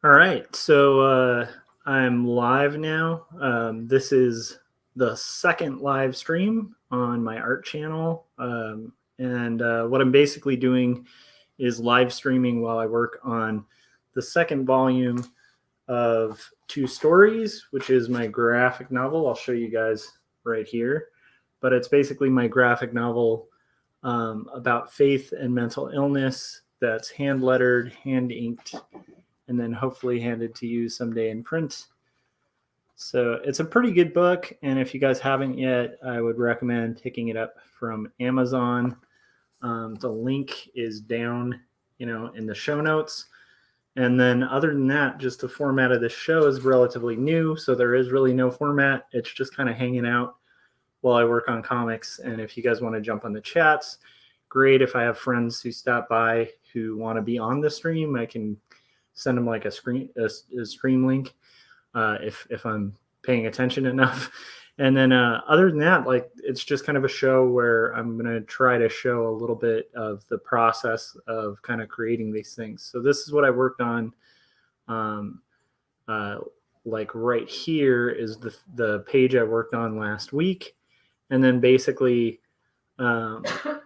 All right, so I'm live now. This is the second live stream on my art channel. And what I'm basically doing is live streaming while I work on the second volume of Two Stories, which is my graphic novel. I'll show you guys right here. But it's basically my graphic novel about faith and mental illness that's hand lettered, hand inked, and then hopefully handed to you someday in print. So it's a pretty good book, and if you guys haven't yet, I would recommend picking it up from Amazon. The link is down, in the show notes. And then other than that, just the format of this show is relatively new, so there is really no format. It's just kind of hanging out while I work on comics. And if you guys want to jump on the chats, great. If I have friends who stop by who want to be on the stream, I can send them like a stream link if I'm paying attention enough. And then other than that, like it's just kind of a show where I'm going to try to show a little bit of the process of kind of creating these things. So this is what I worked on. Like right here is the page I worked on last week. And then basically, that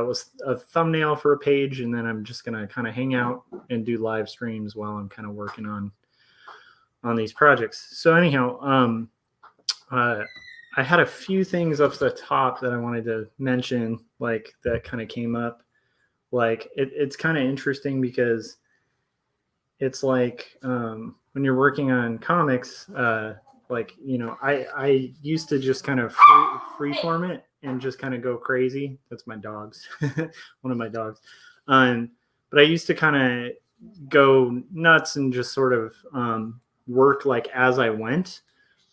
was a thumbnail for a page, and then I'm just going to kind of hang out and do live streams while I'm kind of working on these projects. So anyhow, I had a few things up the top that I wanted to mention, like that kind of came up. Like it's kind of interesting because it's like when you're working on comics, I used to just kind of freeform it and just kind of go crazy. That's my dogs, one of my dogs. But I used to kind of go nuts and just sort of work like as I went,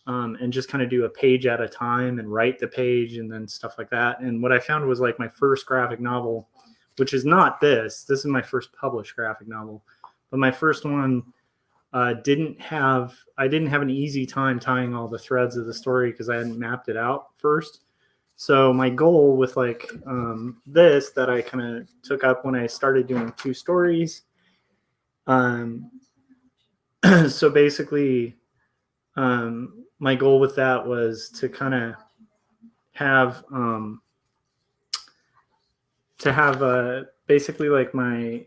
and just kind of do a page at a time and write the page and then stuff like that. And what I found was like my first graphic novel, which is not this. This is my first published graphic novel, but my first one I didn't have an easy time tying all the threads of the story because I hadn't mapped it out first. So my goal with like this that I kind of took up when I started doing Two Stories. So basically, my goal with that was to kind of have basically like my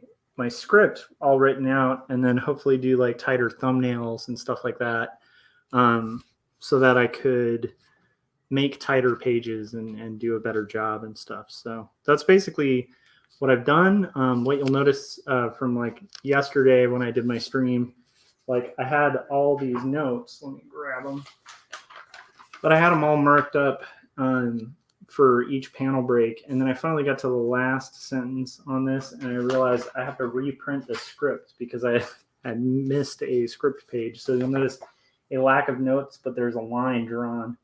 script all written out, and then hopefully do like tighter thumbnails and stuff like that, so that I could make tighter pages and do a better job and stuff. So that's basically what I've done. What you'll notice from like yesterday when I did my stream, like I had all these notes. Let me grab them. But I had them all marked up for each panel break. And then I finally got to the last sentence on this, and I realized I have to reprint the script because I had missed a script page. So you'll notice a lack of notes, but there's a line drawn.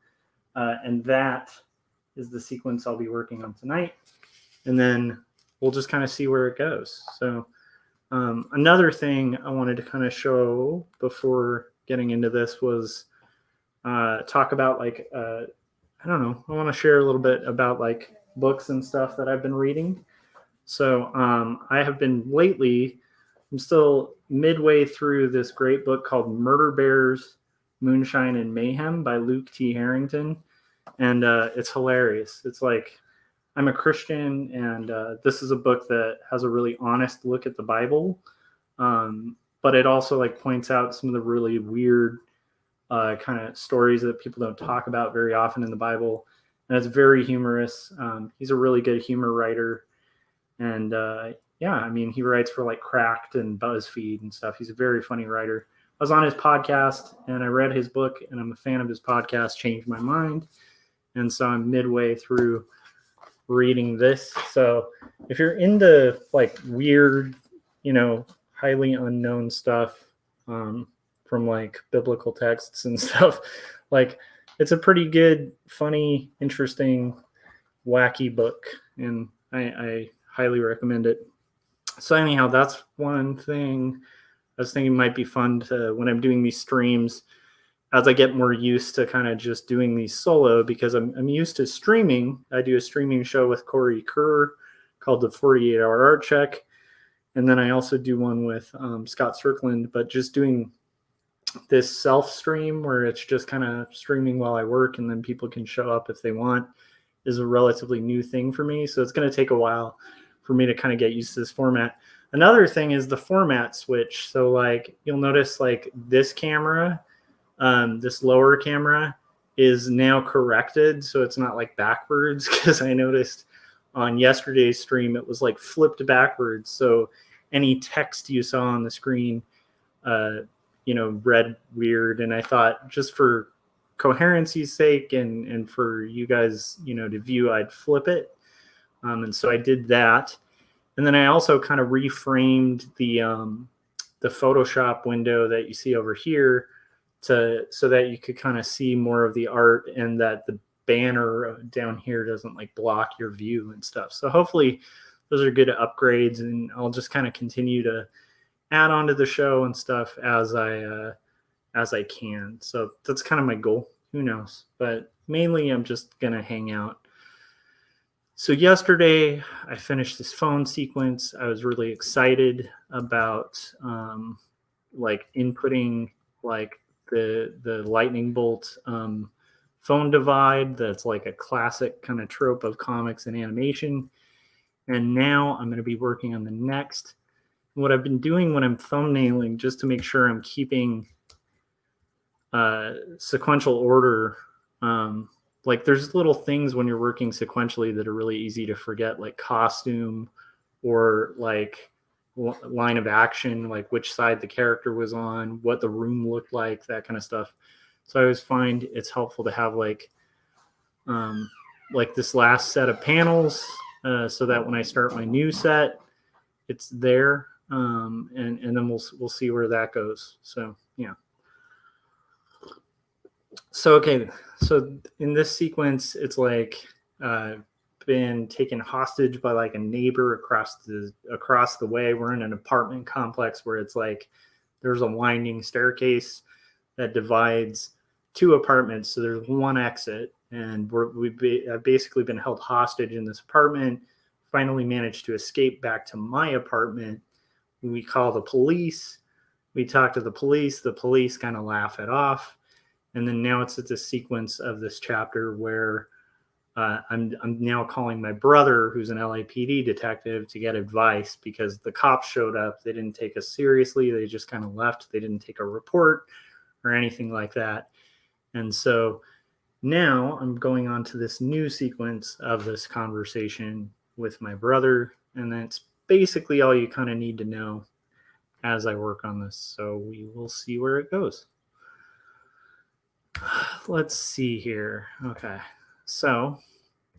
And that is the sequence I'll be working on tonight. And then we'll just kind of see where it goes. So another thing I wanted to kind of show before getting into this was talk about like, I don't know, I want to share a little bit about like books and stuff that I've been reading. So I have been lately, I'm still midway through this great book called Murder Bears, Moonshine and Mayhem by Luke T. Harrington. And it's hilarious. It's like, I'm a Christian, and this is a book that has a really honest look at the Bible. But it also like points out some of the really weird kind of stories that people don't talk about very often in the Bible. And it's very humorous. He's a really good humor writer. And yeah, I mean, he writes for like Cracked and BuzzFeed and stuff. He's a very funny writer. I was on his podcast and I read his book, and I'm a fan of his podcast, Changed My Mind. And so I'm midway through reading this. So if you're into like weird, highly unknown stuff from like biblical texts and stuff, like it's a pretty good, funny, interesting, wacky book. And I highly recommend it. So anyhow, that's one thing I was thinking might be fun to, when I'm doing these streams, as I get more used to kind of just doing these solo, because I'm used to streaming. I do a streaming show with Corey Kerr called the 48 Hour Art Check. And then I also do one with Scott Strickland, but just doing this self stream where it's just kind of streaming while I work and then people can show up if they want is a relatively new thing for me. So it's going to take a while for me to kind of get used to this format. Another thing is the format switch. So like you'll notice like this camera, this lower camera is now corrected. So it's not like backwards, because I noticed on yesterday's stream, it was like flipped backwards. So any text you saw on the screen, read weird. And I thought just for coherency's sake and for you guys, to view, I'd flip it. And so I did that. And then I also kind of reframed the Photoshop window that you see over here so that you could kind of see more of the art, and that the banner down here doesn't like block your view and stuff. So hopefully those are good upgrades, and I'll just kind of continue to add on to the show and stuff as I can. So that's kind of my goal. Who knows? But mainly I'm just going to hang out. So yesterday I finished this phone sequence. I was really excited about like inputting like the lightning bolt phone divide. That's like a classic kind of trope of comics and animation. And now I'm going to be working on the next. What I've been doing when I'm thumbnailing, just to make sure I'm keeping sequential order, like there's little things when you're working sequentially that are really easy to forget, like costume or like line of action, like which side the character was on, what the room looked like, that kind of stuff. So I always find it's helpful to have like this last set of panels, so that when I start my new set, it's there, and then we'll see where that goes. So yeah. So okay, so in this sequence, it's like been taken hostage by like a neighbor across the way. We're in an apartment complex where it's like there's a winding staircase that divides two apartments. So there's one exit, and I've basically been held hostage in this apartment. Finally managed to escape back to my apartment. We call the police. We talk to the police. The police kind of laugh it off. And then now it's a sequence of this chapter where I'm now calling my brother, who's an LAPD detective, to get advice, because the cops showed up. They didn't take us seriously. They just kind of left. They didn't take a report or anything like that. And so now I'm going on to this new sequence of this conversation with my brother. And that's basically all you kind of need to know as I work on this. So we will see where it goes. Let's see here. Okay. So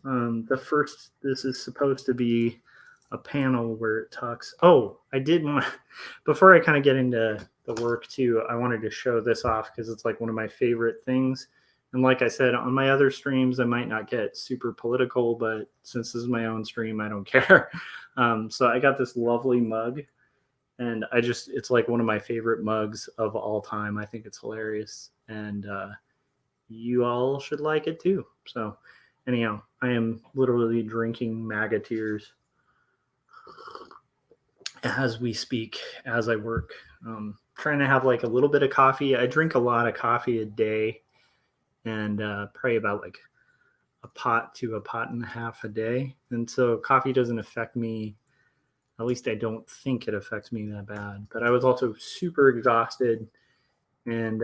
this is supposed to be a panel where it talks. Oh, I did want, before I kind of get into the work too, I wanted to show this off because it's like one of my favorite things. And like I said, on my other streams, I might not get super political, but since this is my own stream, I don't care. So I got this lovely mug, and it's like one of my favorite mugs of all time. I think it's hilarious. And you all should like it too. So anyhow, I am literally drinking MAGA tears as we speak, as I work. Trying to have like a little bit of coffee. I drink a lot of coffee a day, and probably about like a pot to a pot and a half a day. And so coffee doesn't affect me. At least I don't think it affects me that bad. But I was also super exhausted. And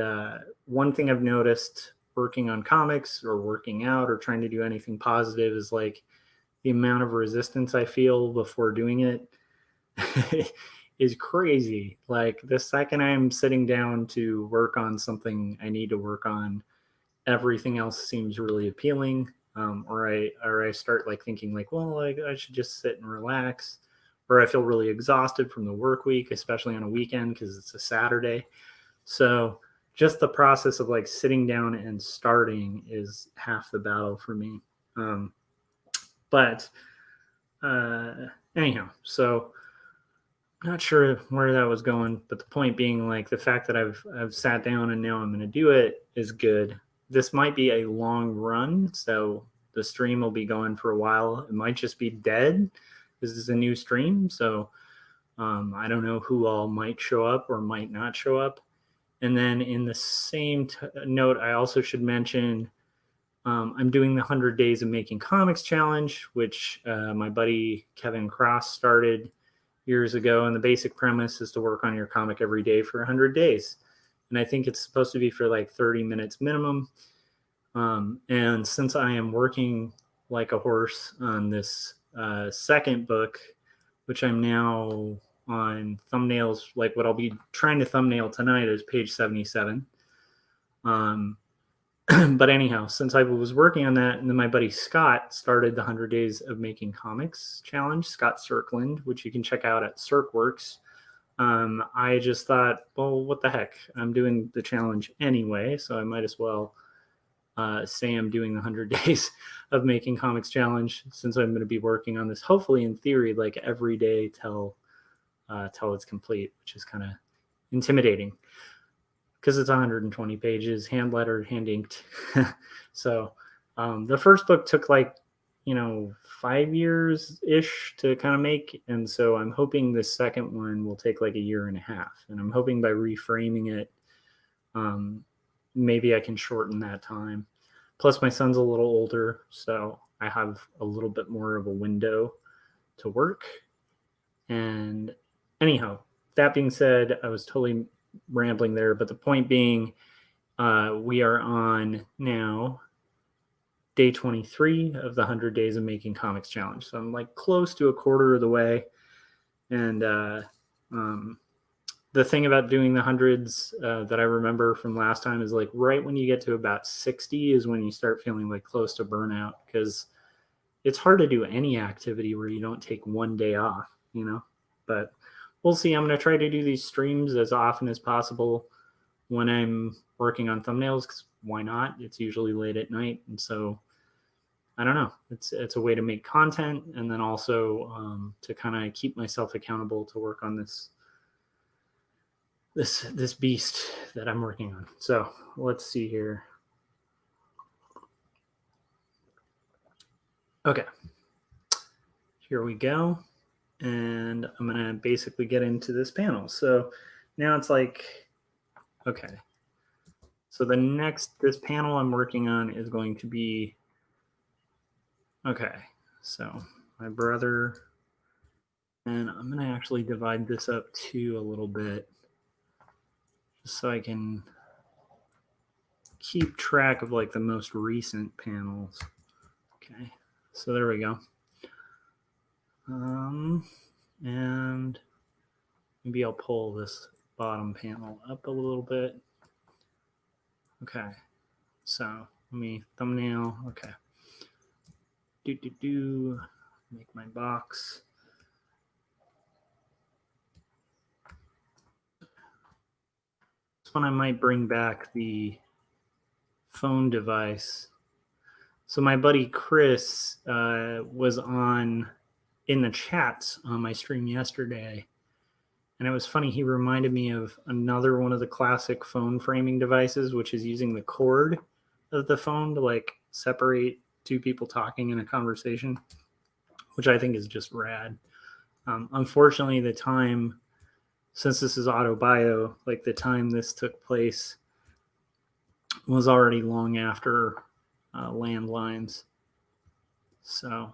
one thing I've noticed working on comics or working out or trying to do anything positive is like the amount of resistance I feel before doing it is crazy. Like the second I'm sitting down to work on something I need to work on, everything else seems really appealing. Or I start like thinking like, well, like I should just sit and relax. Or I feel really exhausted from the work week, especially on a weekend because it's a Saturday. So just the process of like sitting down and starting is half the battle for me. But anyhow, so not sure where that was going, but the point being like the fact that I've sat down and now I'm going to do it is good. This might be a long run, so the stream will be going for a while. It might just be dead. This is a new stream, so I don't know who all might show up or might not show up. And then in the same note, I also should mention I'm doing the 100 Days of Making Comics Challenge, which my buddy Kevin Cross started years ago. And the basic premise is to work on your comic every day for 100 days. And I think it's supposed to be for like 30 minutes minimum. And since I am working like a horse on this second book, which I'm now on thumbnails, like what I'll be trying to thumbnail tonight is page 77. But anyhow, since I was working on that, and then my buddy Scott started the 100 Days of Making Comics Challenge, Scott Cirkland, which you can check out at Cirkworks. I just thought, well, what the heck? I'm doing the challenge anyway, so I might as well say I'm doing the 100 Days of Making Comics Challenge, since I'm going to be working on this, hopefully in theory, like every day till it's complete, which is kind of intimidating because it's 120 pages, hand lettered, hand inked. So the first book took like 5 years ish to kind of make, and so I'm hoping this second one will take like a year and a half, and I'm hoping by reframing it, maybe I can shorten that time. Plus my son's a little older, so I have a little bit more of a window to work. And anyhow, that being said, I was totally rambling there, but the point being, we are on now day 23 of the 100 Days of Making Comics Challenge. So I'm like close to a quarter of the way. And the thing about doing the hundreds that I remember from last time is like right when you get to about 60 is when you start feeling like close to burnout, because it's hard to do any activity where you don't take one day off, but we'll see. I'm going to try to do these streams as often as possible when I'm working on thumbnails, because why not? It's usually late at night. And so I don't know. It's a way to make content, and then also to kind of keep myself accountable to work on this beast that I'm working on. So let's see here. Okay, here we go. And I'm going to basically get into this panel. So now it's like, okay. So this panel I'm working on is going to be, okay, so my brother, and I'm going to actually divide this up too a little bit, just so I can keep track of like the most recent panels. Okay, so there we go. And maybe I'll pull this bottom panel up a little bit. Okay, so let me thumbnail. Okay, make my box. This one I might bring back the phone device. So my buddy Chris was in the chats on my stream yesterday, and it was funny. He reminded me of another one of the classic phone framing devices, which is using the cord of the phone to like separate two people talking in a conversation, which I think is just rad. Unfortunately, the time, since this is auto bio, like the time this took place was already long after landlines. So,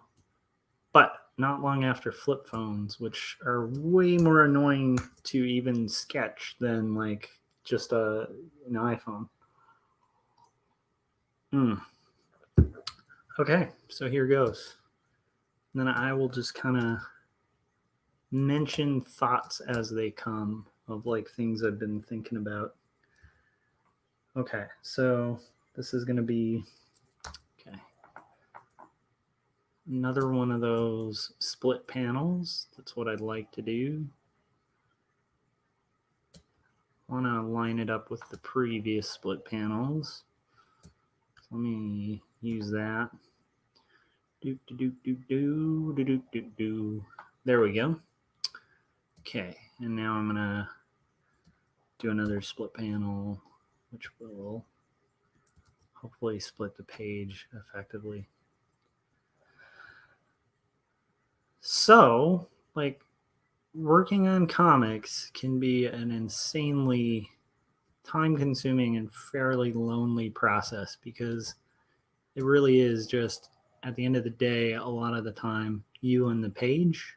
but not long after flip phones, which are way more annoying to even sketch than like just an iPhone. Okay, so here goes. And then I will just kind of mention thoughts as they come of like things I've been thinking about. Okay, so this is going to be, okay, another one of those split panels. That's what I'd like to do. I want to line it up with the previous split panels. So let me use that. There we go. Okay, and now I'm gonna do another split panel, which will hopefully split the page effectively. So, like, working on comics can be an insanely time consuming and fairly lonely process because it really is just at the end of the day, a lot of the time, you and the page.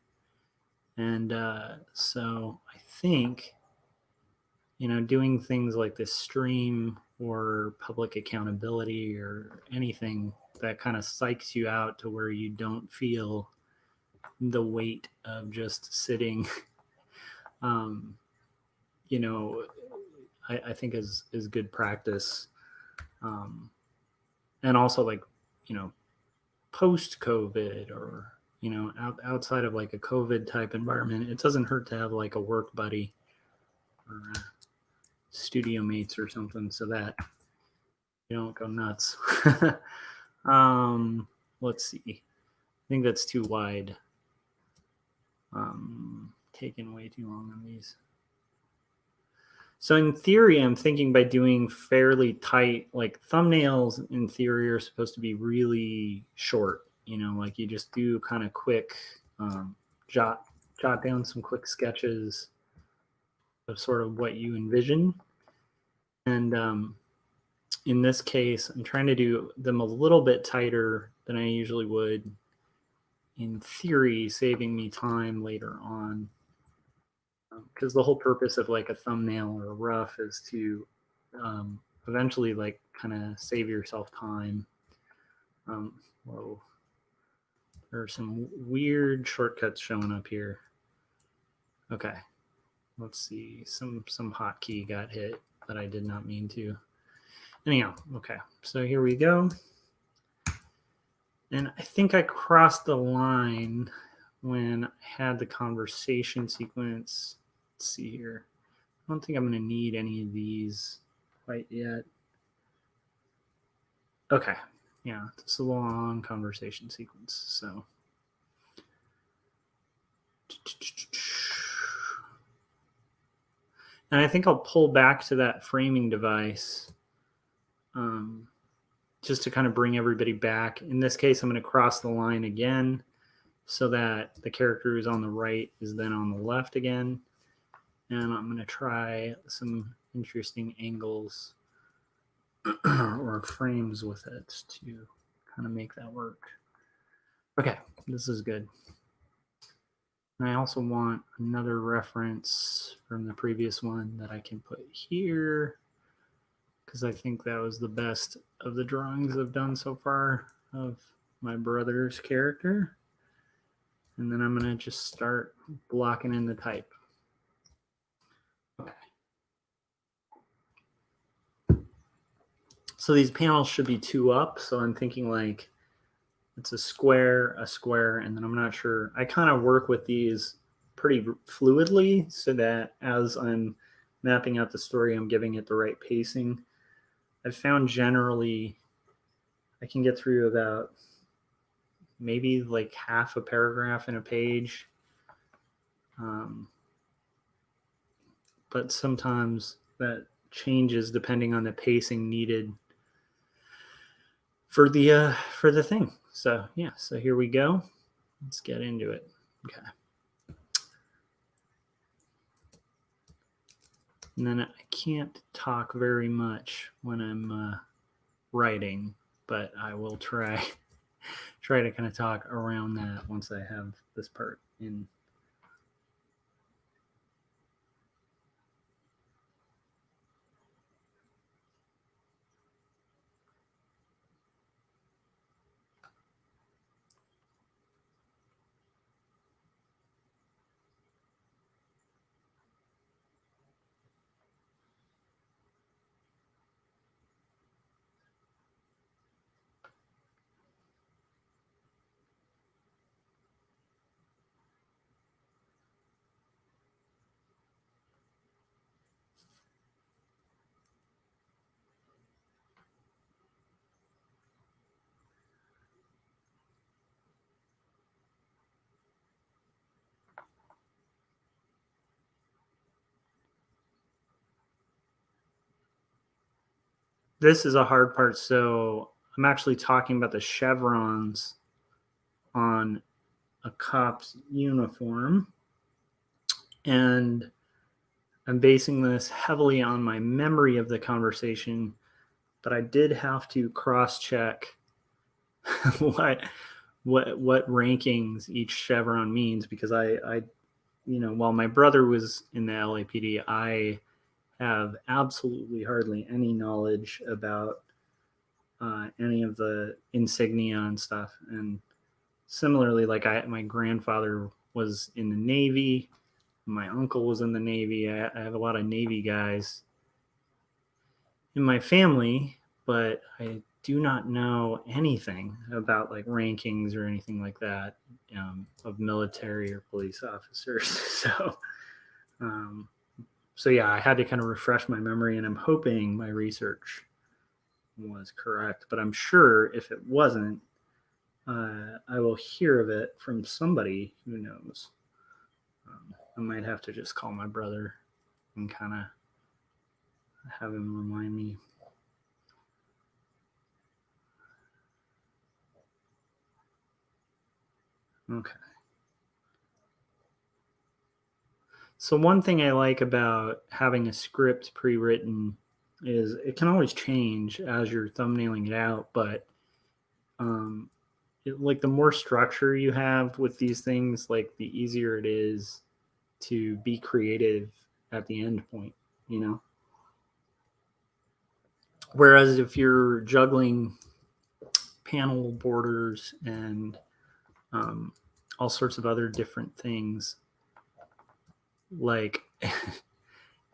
And so I think, doing things like this stream or public accountability or anything that kind of psychs you out to where you don't feel the weight of just sitting, um, you know, I think is good practice. Um, and also like, you know, post COVID or, outside of like a COVID type environment, it doesn't hurt to have like a work buddy or studio mates or something so that you don't go nuts. um, let's see. I think that's too wide. Taking way too long on these. So in theory, I'm thinking by doing fairly tight, like thumbnails in theory are supposed to be really short. Like you just do kind of quick, jot down some quick sketches of sort of what you envision. And in this case, I'm trying to do them a little bit tighter than I usually would. In theory, saving me time later on. Because the whole purpose of like a thumbnail or a rough is to eventually like kind of save yourself time. Whoa, there are some weird shortcuts showing up here. Okay, let's see. Some hotkey got hit that I did not mean to. Anyhow, okay, so here we go. And I think I crossed the line when I had the conversation sequence. Let's see here. I don't think I'm going to need any of these quite yet. Okay. Yeah, it's a long conversation sequence. So. And I think I'll pull back to that framing device just to kind of bring everybody back. In this case, I'm going to cross the line again so that the character who's on the right is then on the left again. And I'm going to try some interesting angles or frames with it to kind of make that work. Okay, this is good. And I also want another reference from the previous one that I can put here because I think that was the best of the drawings I've done so far of my brother's character. And then I'm going to just start blocking in the type. Okay. So these panels should be 2 up. So I'm thinking like it's a square, and then I'm not sure. I kind of work with these pretty fluidly so that as I'm mapping out the story, I'm giving it the right pacing. I've found generally I can get through about maybe like half a paragraph in a page. But sometimes that changes depending on the pacing needed for the thing. So yeah, so here we go. Let's get into it. Okay. And then I can't talk very much when I'm writing, but I will try to kind of talk around that once I have this part in. This is a hard part. So I'm actually talking about the chevrons on a cop's uniform. And I'm basing this heavily on my memory of the conversation, but I did have to cross-check what rankings each chevron means, because I while my brother was in the LAPD, I have absolutely hardly any knowledge about any of the insignia and stuff. And similarly, like my grandfather was in the Navy, my uncle was in the Navy. I have a lot of Navy guys in my family, but I do not know anything about like rankings or anything like that, of military or police officers. Um, so yeah, I had to kind of refresh my memory, and I'm hoping my research was correct. But I'm sure if it wasn't, I will hear of it from somebody who knows. I might have to just call my brother and kind of have him remind me. Okay. So one thing I like about having a script pre-written is it can always change as you're thumbnailing it out, but like the more structure you have with these things, like the easier it is to be creative at the end point, you know? Whereas if you're juggling panel borders and um, all sorts of other different things, like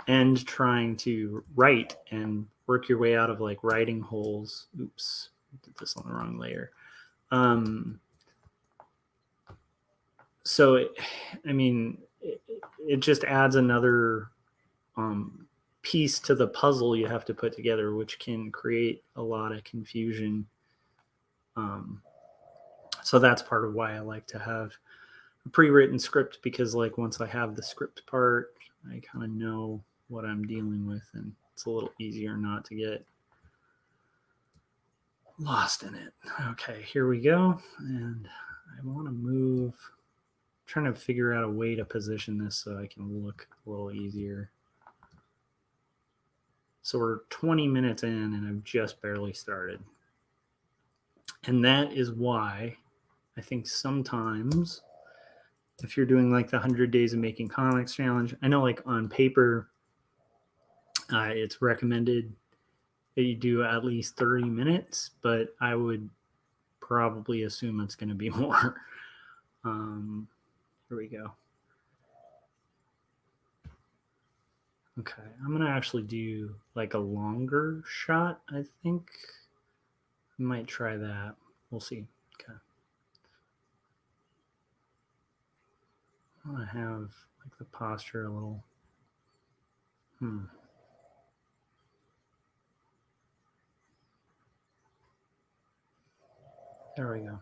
and trying to write and work your way out of like writing holes. Oops, did this on the wrong layer. So, I mean, it just adds another piece to the puzzle you have to put together, which can create a lot of confusion. So that's part of why I like to have a pre-written script, because like once I have the script part, I kind of know what I'm dealing with, and it's a little easier not to get lost in it. Okay, here we go. And I want to move, I'm trying to figure out a way to position this so I can look a little easier. So we're 20 minutes in and I've just barely started. And that is why I think sometimes if you're doing like the 100 Days of Making Comics challenge, I know like on paper, it's recommended that you do at least 30 minutes, but I would probably assume it's going to be more. Here we go. Okay, I'm going to actually do like a longer shot, I think. I might try that. We'll see. Okay. I want to have like the posture a little. There we go.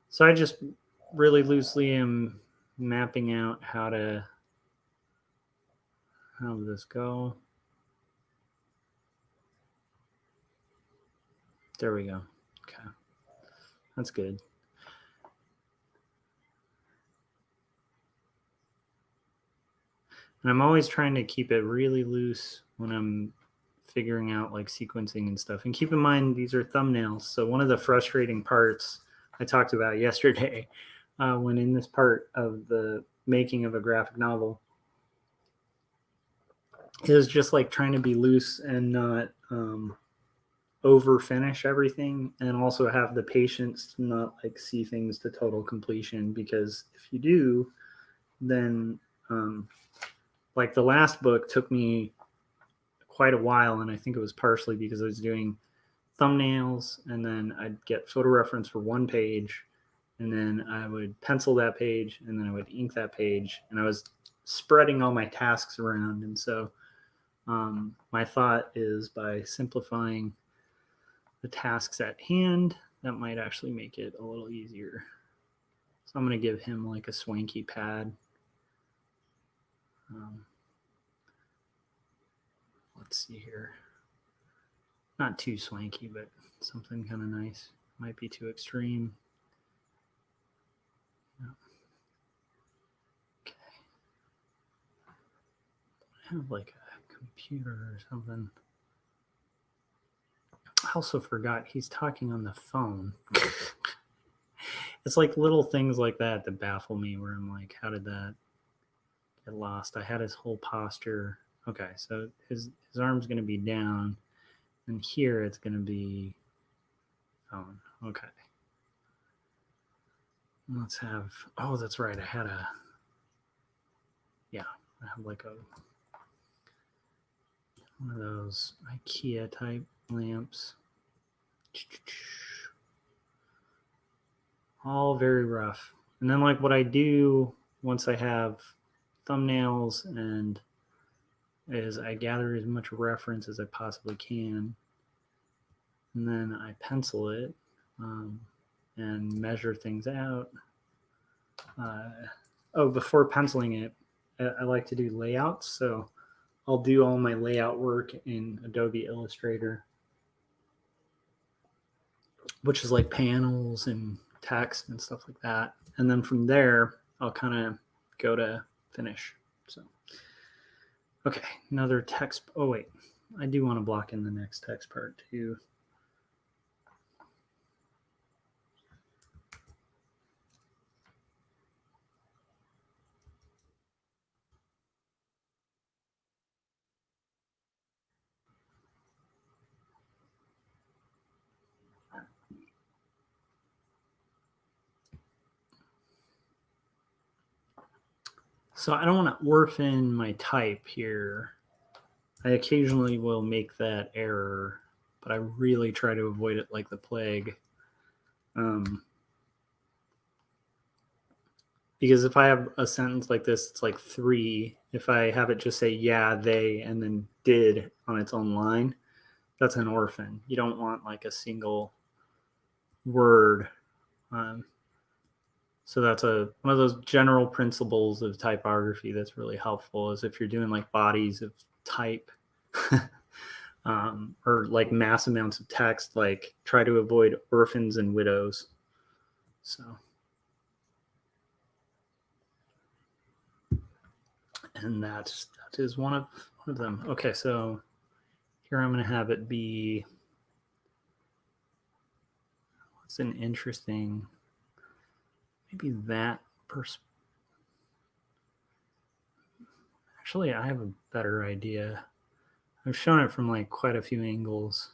So I just really loosely am mapping out how does this go? There we go. Okay. That's good. And I'm always trying to keep it really loose when I'm figuring out like sequencing and stuff. And keep in mind, these are thumbnails. So one of the frustrating parts I talked about yesterday, when in this part of the making of a graphic novel, is just like trying to be loose and not over finish everything, and also have the patience to not like see things to total completion, because if you do, then like the last book took me quite a while, and I think it was partially because I was doing thumbnails and then I'd get photo reference for one page, and then I would pencil that page, and then I would ink that page, and I was spreading all my tasks around. And so my thought is by simplifying the tasks at hand, that might actually make it a little easier. So I'm going to give him like a swanky pad. Let's see here. Not too swanky, but something kind of nice. Might be too extreme. have like a computer or something. I also forgot he's talking on the phone. It's like little things like that that baffle me where I'm like, how did that get lost? I had his whole posture. Okay, so his arm's going to be down, and here it's going to be phone. Okay. Let's have, oh, that's right. I have like one of those IKEA type lamps. All very rough. And then like what I do once I have thumbnails and is I gather as much reference as I possibly can, and then I pencil it and measure things out. Before penciling it, I like to do layouts. So I'll do all my layout work in Adobe Illustrator, which is like panels and text and stuff like that. And then from there, I'll kind of go to finish. So, okay, another text. Oh, wait, I do want to block in the next text part too. So I don't want to orphan my type here. I occasionally will make that error, but I really try to avoid it like the plague. Because if I have a sentence like this, it's like 3. If I have it just say yeah, they, and then did on its own line, that's an orphan. You don't want like a single word. So that's one of those general principles of typography that's really helpful is if you're doing like bodies of type or like mass amounts of text, like try to avoid orphans and widows. So, and that is one of them. Okay, so here I'm going to have it be, what's an interesting, maybe that person. Actually, I have a better idea. I've shown it from like quite a few angles.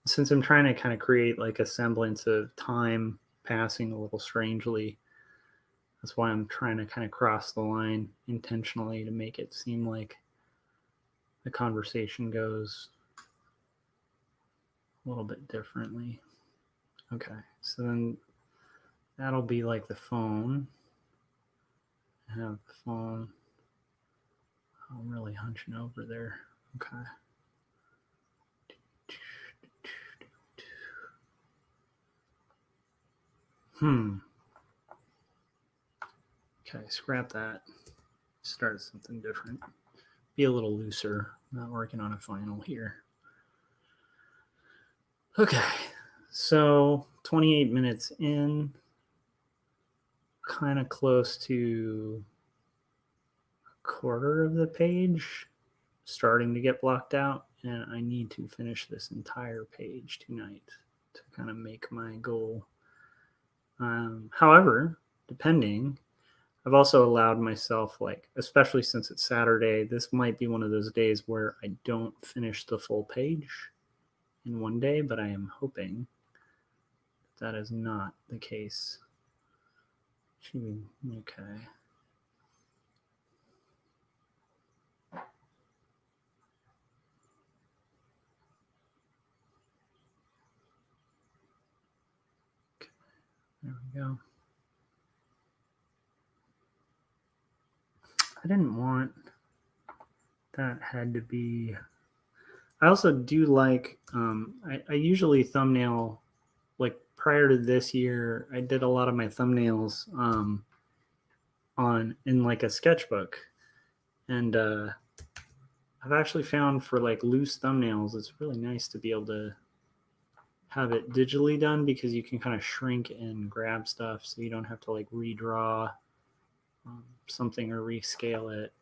Since I'm trying to kind of create like a semblance of time passing a little strangely, that's why I'm trying to kind of cross the line intentionally to make it seem like the conversation goes a little bit differently. Okay, so then that'll be like the phone. I have the phone. I'm really hunching over there. Okay. Okay, scrap that. Start something different. Be a little looser. Not working on a final here. Okay, so 28 minutes in, kind of close to a quarter of the page, starting to get blocked out, and I need to finish this entire page tonight to kind of make my goal. However, depending, I've also allowed myself, like, especially since it's Saturday, this might be one of those days where I don't finish the full page in one day, but I am hoping that is not the case. Okay. There we go. I didn't want that had to be. I also do like, I usually thumbnail, like prior to this year, I did a lot of my thumbnails in like a sketchbook. And I've actually found for like loose thumbnails, it's really nice to be able to have it digitally done because you can kind of shrink and grab stuff so you don't have to like redraw something or rescale it.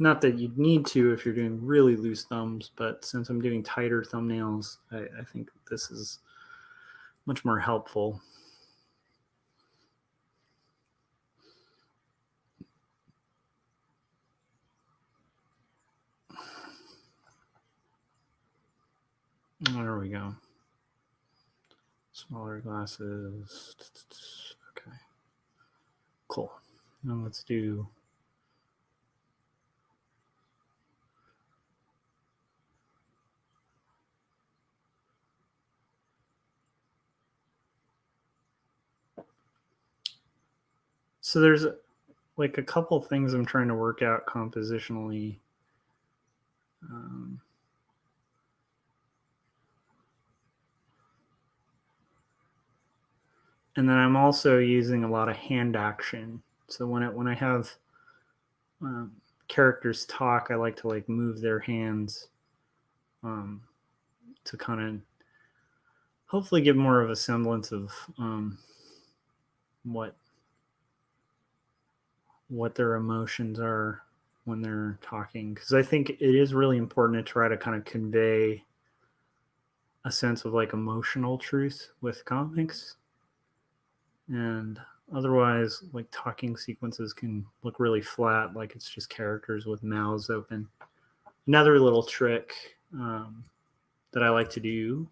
Not that you'd need to if you're doing really loose thumbs, but since I'm doing tighter thumbnails, I think this is much more helpful. There we go. Smaller glasses. Okay. Cool. Now let's do. So there's like a couple things I'm trying to work out compositionally. And then I'm also using a lot of hand action. So when I have characters talk, I like to like move their hands to kind of hopefully give more of a semblance of what their emotions are when they're talking, because I think it is really important to try to kind of convey a sense of like emotional truth with comics, and otherwise like talking sequences can look really flat, like it's just characters with mouths open. Another little trick that I like to do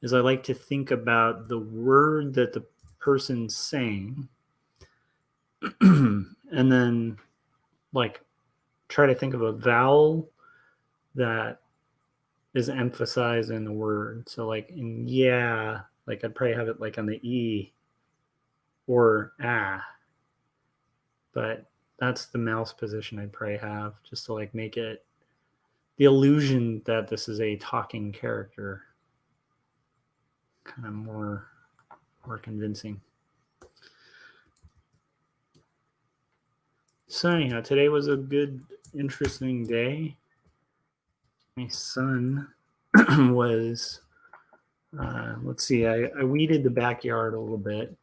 is I like to think about the word that the person's saying and then like try to think of a vowel that is emphasized in the word. So like in yeah, like I'd probably have it like on the E or ah, but that's the mouth position I'd probably have just to like make it the illusion that this is a talking character kind of more convincing. So anyhow, today was a good, interesting day. My son was, let's see, I weeded the backyard a little bit.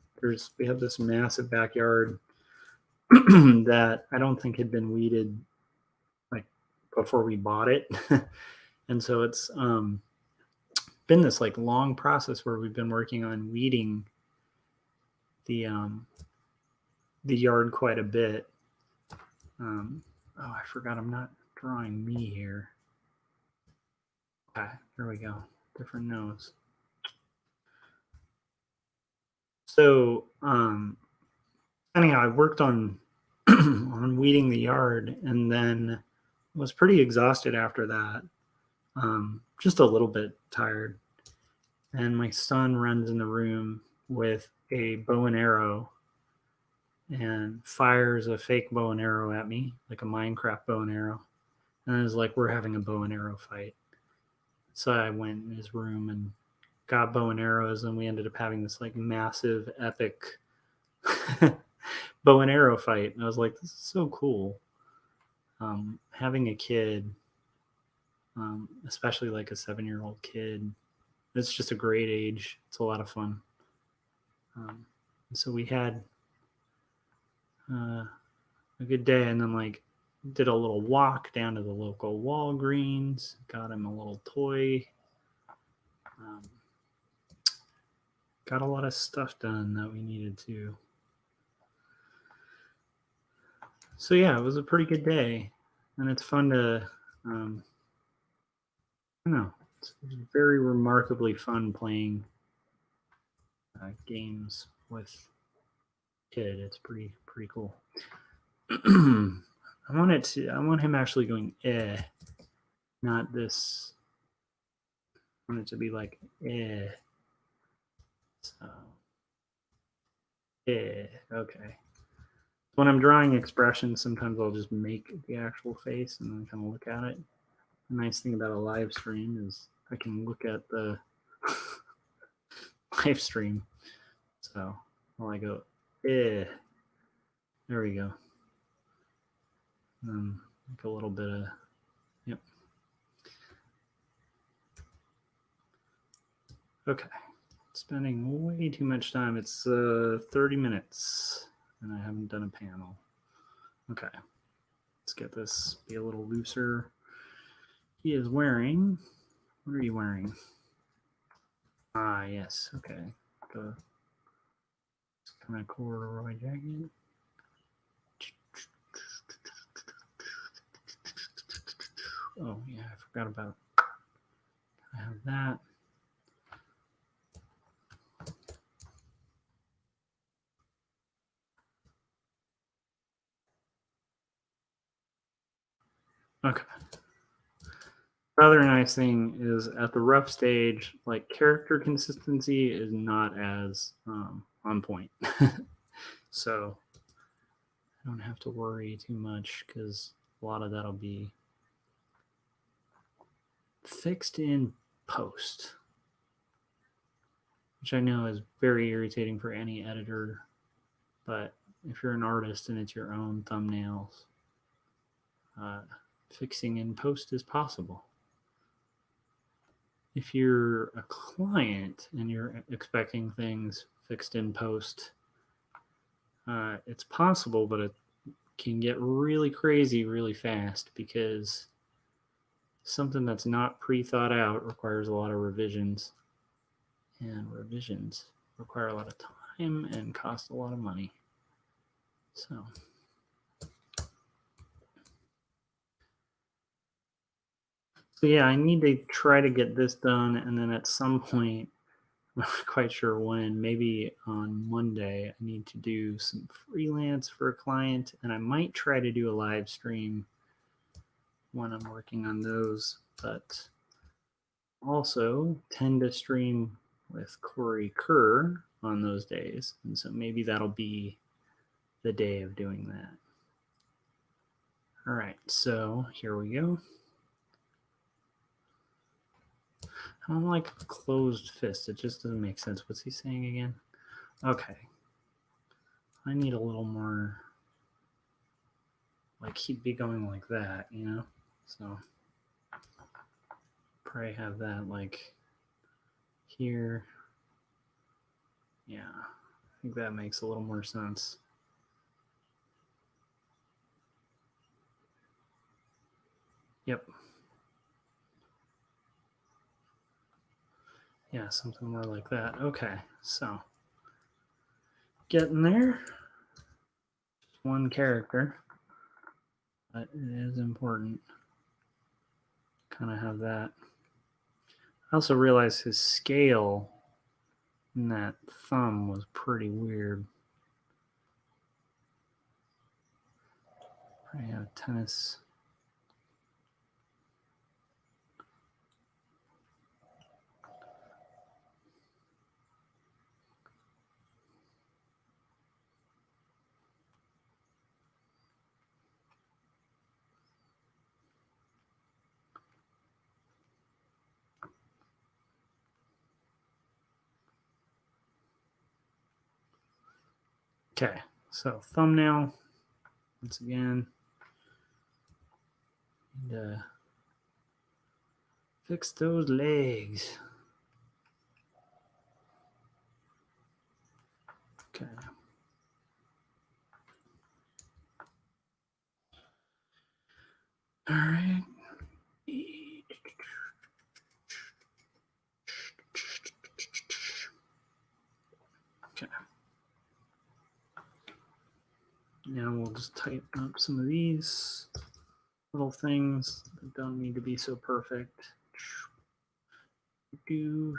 We have this massive backyard that I don't think had been weeded like before we bought it, and so it's been this like long process where we've been working on weeding the yard quite a bit. Oh, I forgot I'm not drawing me here. Okay, there we go. Different nose. So anyhow, I worked on on weeding the yard, and then was pretty exhausted after that. Just a little bit tired. And my son runs in the room with a bow and arrow and fires a fake bow and arrow at me, like a Minecraft bow and arrow. And it was like, we're having a bow and arrow fight. So I went in his room and got bow and arrows, and we ended up having this like massive, epic bow and arrow fight. And I was like, this is so cool. Having a kid, especially like a 7-year-old kid, it's just a great age. It's a lot of fun. So we had a good day, and then like did a little walk down to the local Walgreens, got him a little toy, got a lot of stuff done that we needed to. So yeah, it was a pretty good day, and it's fun to I don't know, it's very remarkably fun playing games with kid. It's pretty cool. I want him actually going not this. I want it to be like So okay. When I'm drawing expressions, sometimes I'll just make the actual face and then kind of look at it. The nice thing about a live stream is I can look at the live stream. So while I go, there we go. Like a little bit of, yep. Okay. Spending way too much time. It's 30 minutes and I haven't done a panel. Okay. let's get this be a little looser. He is wearing, what are you wearing? Ah, yes, okay. The kind of corduroy jacket. Oh, yeah, I forgot about it. I have that. Okay. The other nice thing is at the rough stage, like character consistency is not as on point. So I don't have to worry too much because a lot of that'll be fixed in post, which I know is very irritating for any editor. But if you're an artist and it's your own thumbnails, fixing in post is possible. If you're a client and you're expecting things fixed in post, it's possible, but it can get really crazy really fast because something that's not pre-thought out requires a lot of revisions, and revisions require a lot of time and cost a lot of money. So yeah, I need to try to get this done, and then at some point, I'm not quite sure when, maybe on Monday, I need to do some freelance for a client, and I might try to do a live stream when I'm working on those, but also tend to stream with Corey Kerr on those days, and so maybe that'll be the day of doing that. All right, so here we go. I don't like a closed fist. It just doesn't make sense. What's he saying again? Okay. I need a little more, like he'd be going like that, you know? So probably have that like here. Yeah, I think that makes a little more sense. Yep. Yeah, something more like that. Okay, so getting there. One character, but it is important. Kind of have that. I also realized his scale in that thumb was pretty weird. I have tennis. Okay, so thumbnail, once again, and fix those legs. Okay. All right. Okay. Now we'll just tighten up some of these little things that don't need to be so perfect. And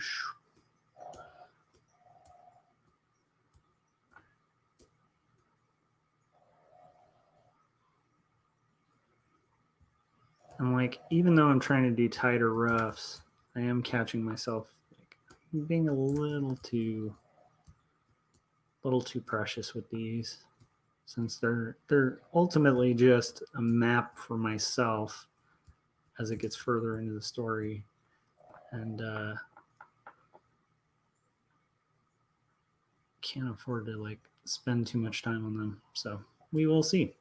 like, even though I'm trying to do tighter roughs, I am catching myself like, being a little too precious with these, since they're ultimately just a map for myself as it gets further into the story, and can't afford to like spend too much time on them. So we will see.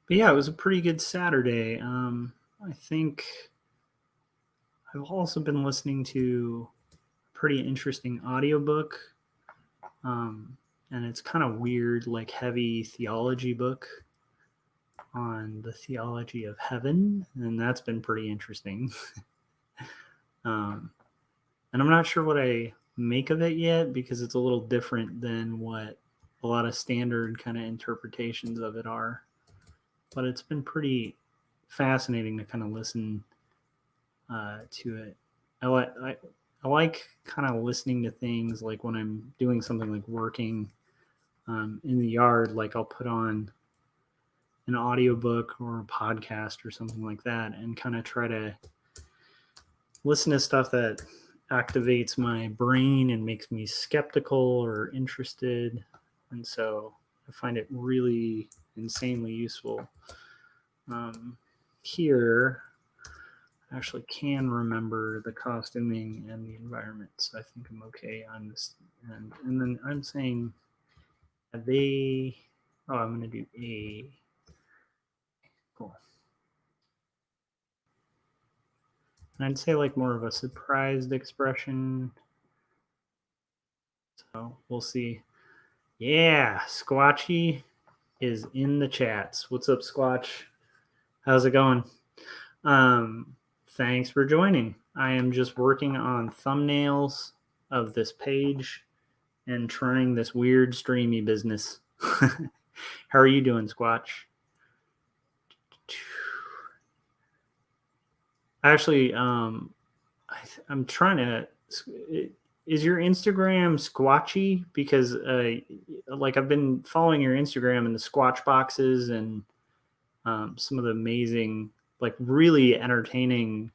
But yeah, it was a pretty good Saturday. I think I've also been listening to a pretty interesting audiobook. and it's kind of weird, like heavy theology book on the theology of heaven, and that's been pretty interesting. And I'm not sure what I make of it yet because it's a little different than what a lot of standard kind of interpretations of it are. But it's been pretty fascinating to kind of listen to it. I like kind of listening to things like when I'm doing something like working in the yard, like I'll put on an audiobook or a podcast or something like that and kind of try to listen to stuff that activates my brain and makes me skeptical or interested. And so I find it really insanely useful. Here, I actually can remember the costuming and the environment, so I think I'm okay on this end. And then I'm saying I'm going to do A. Cool. And I'd say like more of a surprised expression. So we'll see. Yeah, Squatchy is in the chats. What's up, Squatch? How's it going? Thanks for joining. I am just working on thumbnails of this page and trying this weird streamy business. How are you doing, Squatch? Actually, I'm trying to. Is your Instagram Squatchy? Because like I've been following your Instagram and the Squatch boxes and some of the amazing, like really entertaining,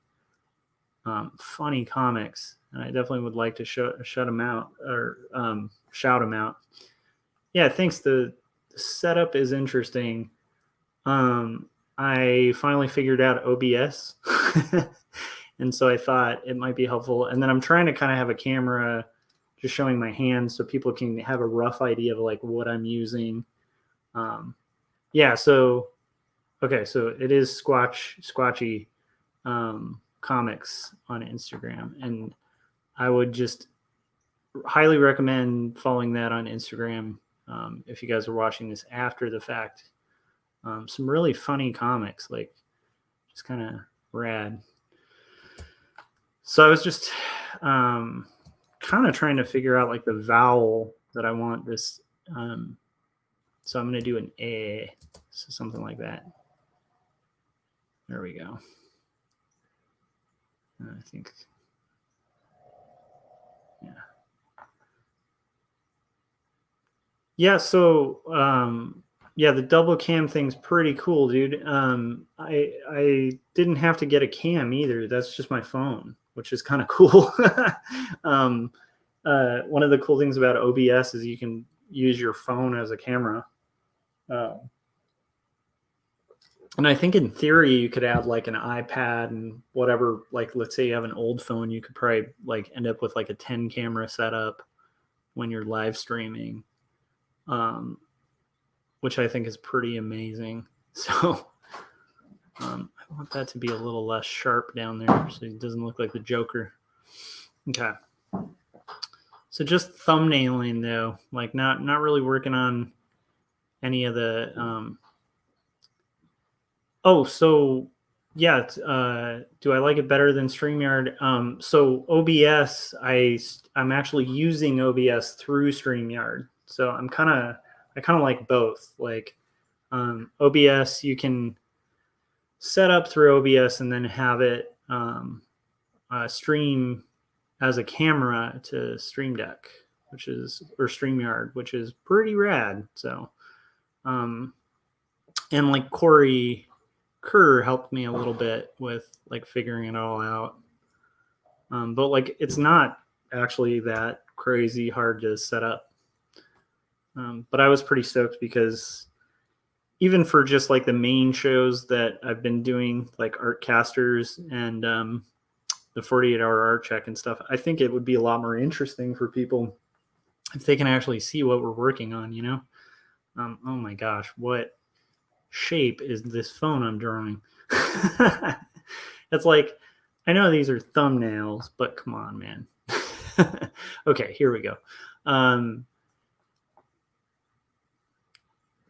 funny comics, and I definitely would like to shut them out or shout them out. Yeah, thanks. The setup is interesting. I finally figured out OBS. And so I thought it might be helpful. And then I'm trying to kind of have a camera just showing my hands so people can have a rough idea of like what I'm using. Yeah, so okay, so it is Squatchy comics on Instagram. And I would just highly recommend following that on Instagram if you guys are watching this after the fact. Some really funny comics, like just kind of rad. So I was just kind of trying to figure out like the vowel that I want this. So I'm going to do an A, so something like that. There we go. I think, yeah. Yeah, so yeah, the double cam thing's pretty cool, dude. I didn't have to get a cam either. That's just my phone, which is kind of cool. One of the cool things about OBS is you can use your phone as a camera. And I think in theory you could add like an iPad and whatever. Like, let's say you have an old phone, you could probably like end up with like a 10 camera setup when you're live streaming. Which I think is pretty amazing. So I want that to be a little less sharp down there so it doesn't look like the Joker. Okay. So just thumbnailing though, like not really working on any of the so yeah, do I like it better than StreamYard? So OBS, I'm actually using OBS through StreamYard. So I kind of like both. Like OBS, you can set up through OBS and then have it stream as a camera to Stream Deck, or StreamYard, which is pretty rad. So, and like Corey Kerr helped me a little bit with like figuring it all out. But like it's not actually that crazy hard to set up. But I was pretty stoked because even for just like the main shows that I've been doing, like Artcasters and the 48-hour art check and stuff, I think it would be a lot more interesting for people if they can actually see what we're working on, you know? Oh my gosh, what shape is this phone I'm drawing? It's like, I know these are thumbnails, but come on, man. Okay, here we go.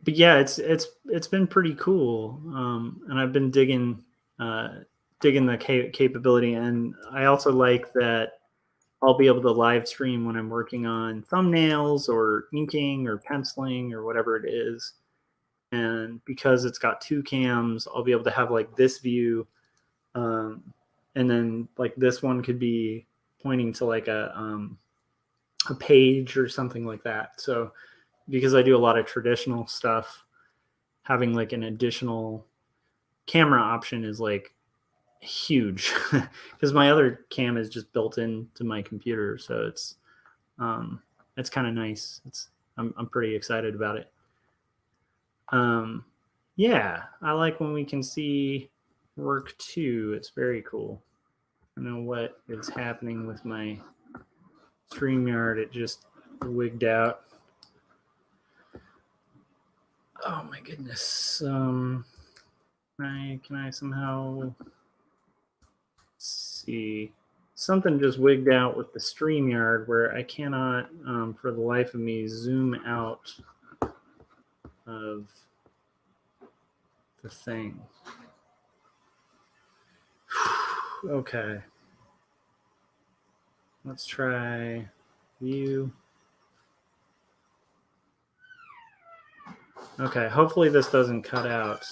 yeah, it's been pretty cool, and I've been digging the capability, and I also like that I'll be able to live stream when I'm working on thumbnails or inking or penciling or whatever it is. And because it's got two cams, I'll be able to have like this view, um, and then like this one could be pointing to like a page or something like that. So because I do a lot of traditional stuff, having like an additional camera option is like huge because my other cam is just built into my computer, so um, it's kind of nice. I'm pretty excited about it. Um, yeah, I like when we can see work too. It's very cool. I don't know what is happening with my StreamYard. It just wigged out. Oh my goodness. Can I somehow see? Something just wigged out with the StreamYard where I cannot, for the life of me, zoom out of the thing. Okay. Let's try view. Okay, hopefully this doesn't cut out.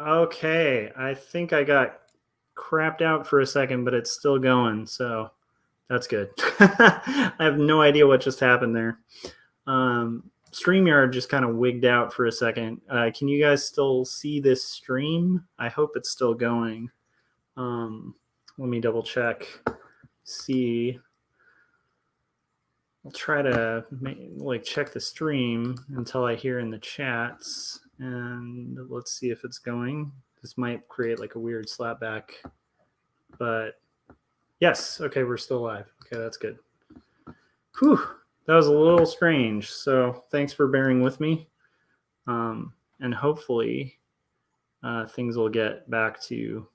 Okay, I think I got crapped out for a second, but it's still going, so that's good. I have no idea what just happened there. StreamYard just kind of wigged out for a second. Can you guys still see this stream? I hope it's still going. Let me double check. See, I'll try to like check the stream until I hear in the chats, and let's see if it's going. This might create like a weird slapback, but yes, okay, we're still live. Okay, that's good. Whew, that was a little strange. So thanks for bearing with me, and hopefully things will get back to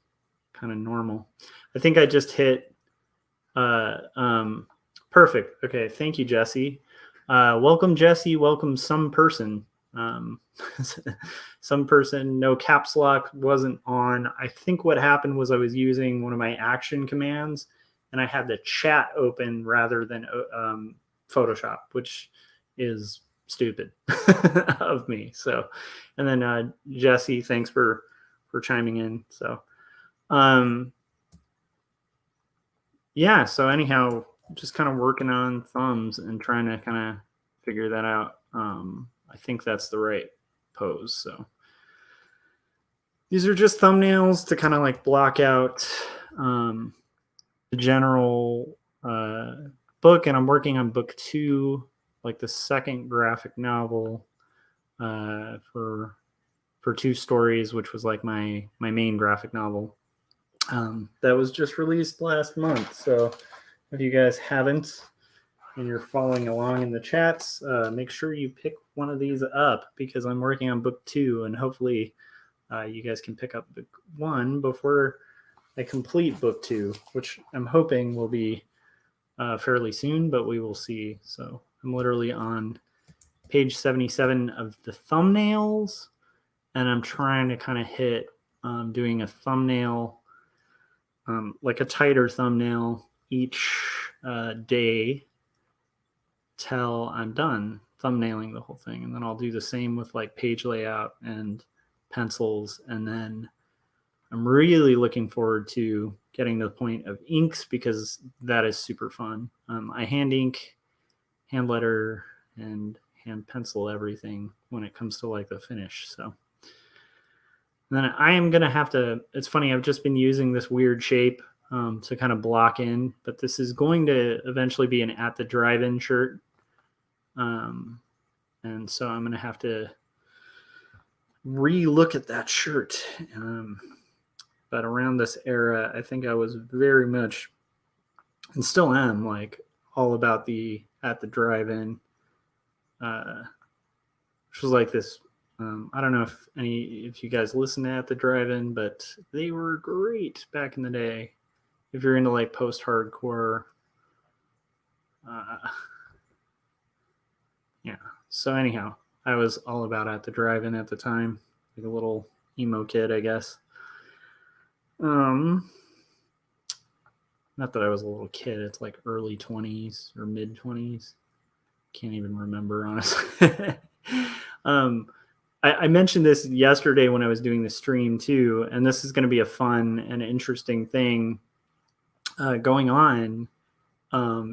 kind of normal. I think I just hit perfect. Okay, thank you, Jesse. Welcome, Jesse. Welcome, some person. Um, some person. No caps lock wasn't on. I think what happened was I was using one of my action commands, and I had the chat open rather than Photoshop, which is stupid of me. So, and then Jesse, thanks for chiming in. So, um, yeah. So anyhow, just kind of working on thumbs and trying to kind of figure that out. I think that's the right pose. So these are just thumbnails to kind of like block out the general book, and I'm working on book 2, like the second graphic novel for 2 stories, which was like my main graphic novel that was just released last month. So if you guys haven't and you're following along in the chats, make sure you pick one of these up because I'm working on book 2, and hopefully you guys can pick up book 1 before I complete book 2, which I'm hoping will be fairly soon, but we will see. So I'm literally on page 77 of the thumbnails, and I'm trying to kind of hit doing a thumbnail, like a tighter thumbnail each day till I'm done thumbnailing the whole thing. And then I'll do the same with like page layout and pencils. And then I'm really looking forward to getting to the point of inks because that is super fun. I hand ink, hand letter, and hand pencil everything when it comes to like the finish. So and then I am going to have to, it's funny, I've just been using this weird shape to kind of block in, but this is going to eventually be an at the drive-in shirt. And so I'm going to have to re-look at that shirt. But around this era, I think I was very much, and still am, like all about the at the drive-in, which was like this. I don't know if you guys listen to At the Drive-In, but they were great back in the day. If you're into like post-hardcore, yeah. So anyhow, I was all about At the Drive-In at the time, like a little emo kid, I guess. Not that I was a little kid. It's like early 20s or mid 20s. Can't even remember, honestly. I mentioned this yesterday when I was doing the stream too, and this is going to be a fun and interesting thing going on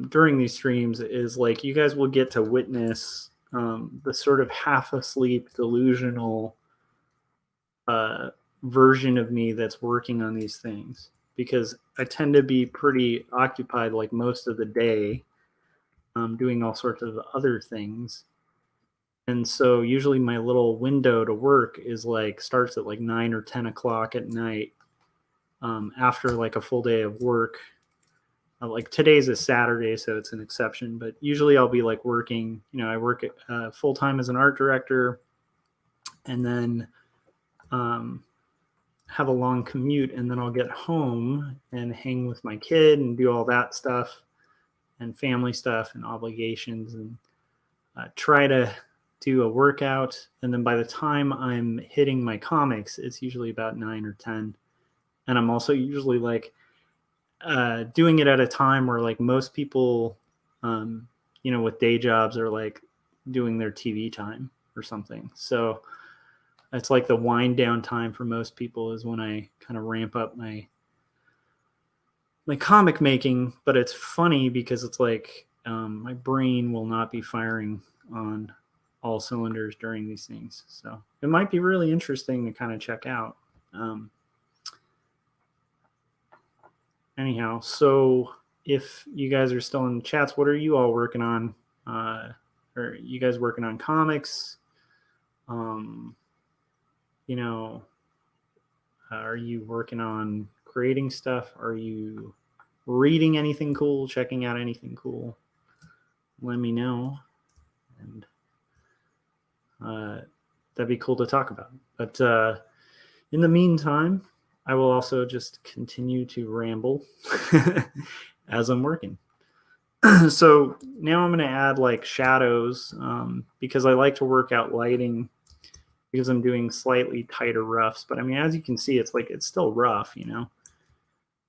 during these streams. Is like you guys will get to witness the sort of half asleep, delusional version of me that's working on these things, because I tend to be pretty occupied like most of the day doing all sorts of other things. And so usually my little window to work is like starts at like 9 or 10 o'clock at night after like a full day of work. Like today's a Saturday, so it's an exception, but usually I'll be like working, I work full time as an art director, and then have a long commute, and then I'll get home and hang with my kid and do all that stuff and family stuff and obligations, and try to do a workout. And then by the time I'm hitting my comics, it's usually about 9 or 10. And I'm also usually like doing it at a time where like most people, with day jobs are like doing their TV time or something. So it's like the wind down time for most people is when I kind of ramp up my comic making. But it's funny because it's like my brain will not be firing on all cylinders during these things. So it might be really interesting to kind of check out. Anyhow, so if you guys are still in the chats, what are you all working on? Are you guys working on comics? Are you working on creating stuff? Are you reading anything cool, checking out anything cool? Let me know. And that'd be cool to talk about. But in the meantime, I will also just continue to ramble as I'm working. So now I'm going to add like shadows because I like to work out lighting because I'm doing slightly tighter roughs. But I mean, as you can see, it's still rough,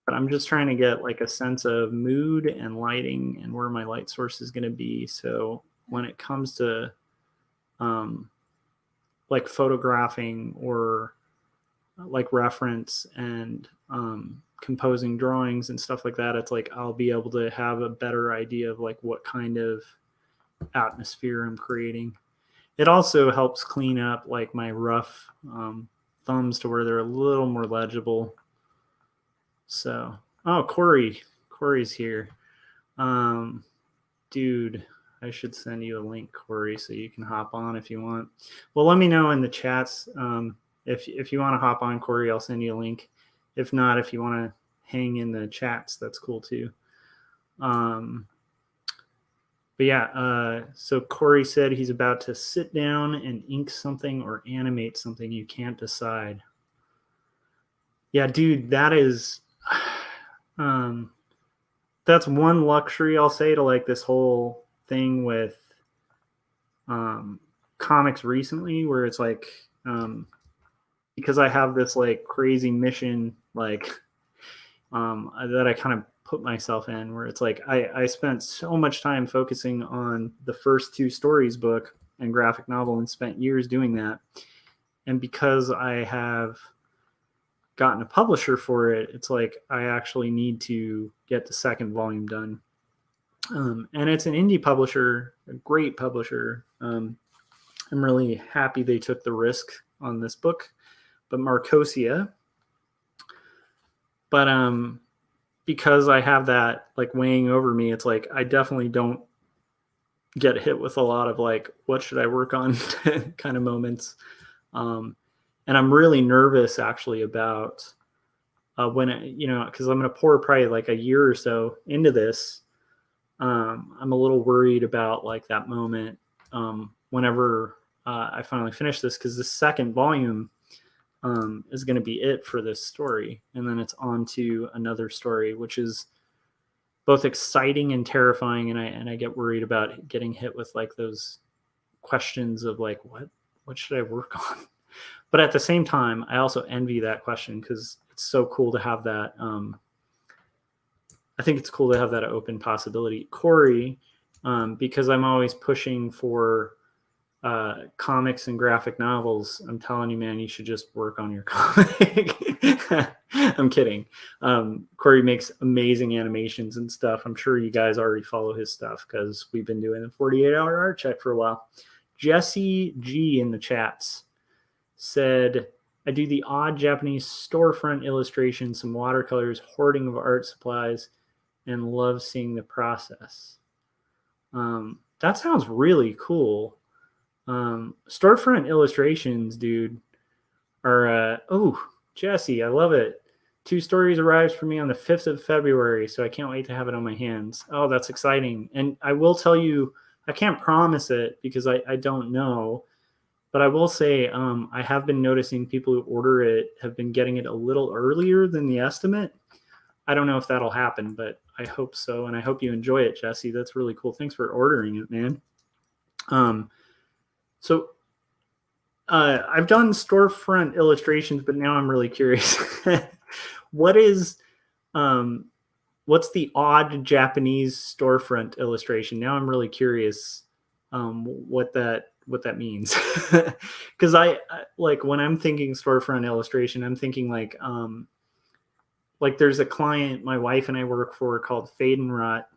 But I'm just trying to get like a sense of mood and lighting and where my light source is going to be. So when it comes to like photographing or like reference and composing drawings and stuff like that, it's like I'll be able to have a better idea of like what kind of atmosphere I'm creating. It also helps clean up like my rough thumbs to where they're a little more legible. So, Corey's here. Dude, I should send you a link, Corey, so you can hop on if you want. Well, let me know in the chats. If you want to hop on, Corey, I'll send you a link. If not, if you want to hang in the chats, that's cool too. But yeah, so Corey said he's about to sit down and ink something or animate something. You can't decide. Yeah, dude, that is, that's one luxury I'll say to like this whole thing with comics recently, where it's like, because I have this like crazy mission, like that I kind of put myself in, where it's like I spent so much time focusing on the first 2 stories book and graphic novel and spent years doing that. And because I have gotten a publisher for it, it's like I actually need to get the second volume done. And it's an indie publisher, a great publisher. I'm really happy they took the risk on this book, but Marcosia. But because I have that like weighing over me, it's like I definitely don't get hit with a lot of like, what should I work on kind of moments. And I'm really nervous actually about when because I'm going to pour probably like a year or so into this. I'm a little worried about like that moment whenever I finally finish this, because the second volume is going to be it for this story, and then it's on to another story, which is both exciting and terrifying. And I get worried about getting hit with like those questions of like what should I work on. But at the same time, I also envy that question, because it's so cool to have that. I think it's cool to have that open possibility. Corey, because I'm always pushing for comics and graphic novels, I'm telling you, man, you should just work on your comic. I'm kidding. Corey makes amazing animations and stuff. I'm sure you guys already follow his stuff because we've been doing a 48-hour art check for a while. Jesse G in the chats said, I do the odd Japanese storefront illustration, some watercolors, hoarding of art supplies, and love seeing the process. That sounds really cool. Storefront illustrations, dude, are Jesse, I love it. 2 stories arrives for me on the 5th of February, so I can't wait to have it on my hands. Oh, that's exciting. And I will tell you, I can't promise it because I don't know, but I will say I have been noticing people who order it have been getting it a little earlier than the estimate. I don't know if that'll happen, but I hope so, and I hope you enjoy it, Jesse. That's really cool. Thanks for ordering it, man. So I've done storefront illustrations, but now I'm really curious. What's the odd Japanese storefront illustration? Now I'm really curious what that means. Because I like, when I'm thinking storefront illustration, I'm thinking like there's a client my wife and I work for called Fade and Rot,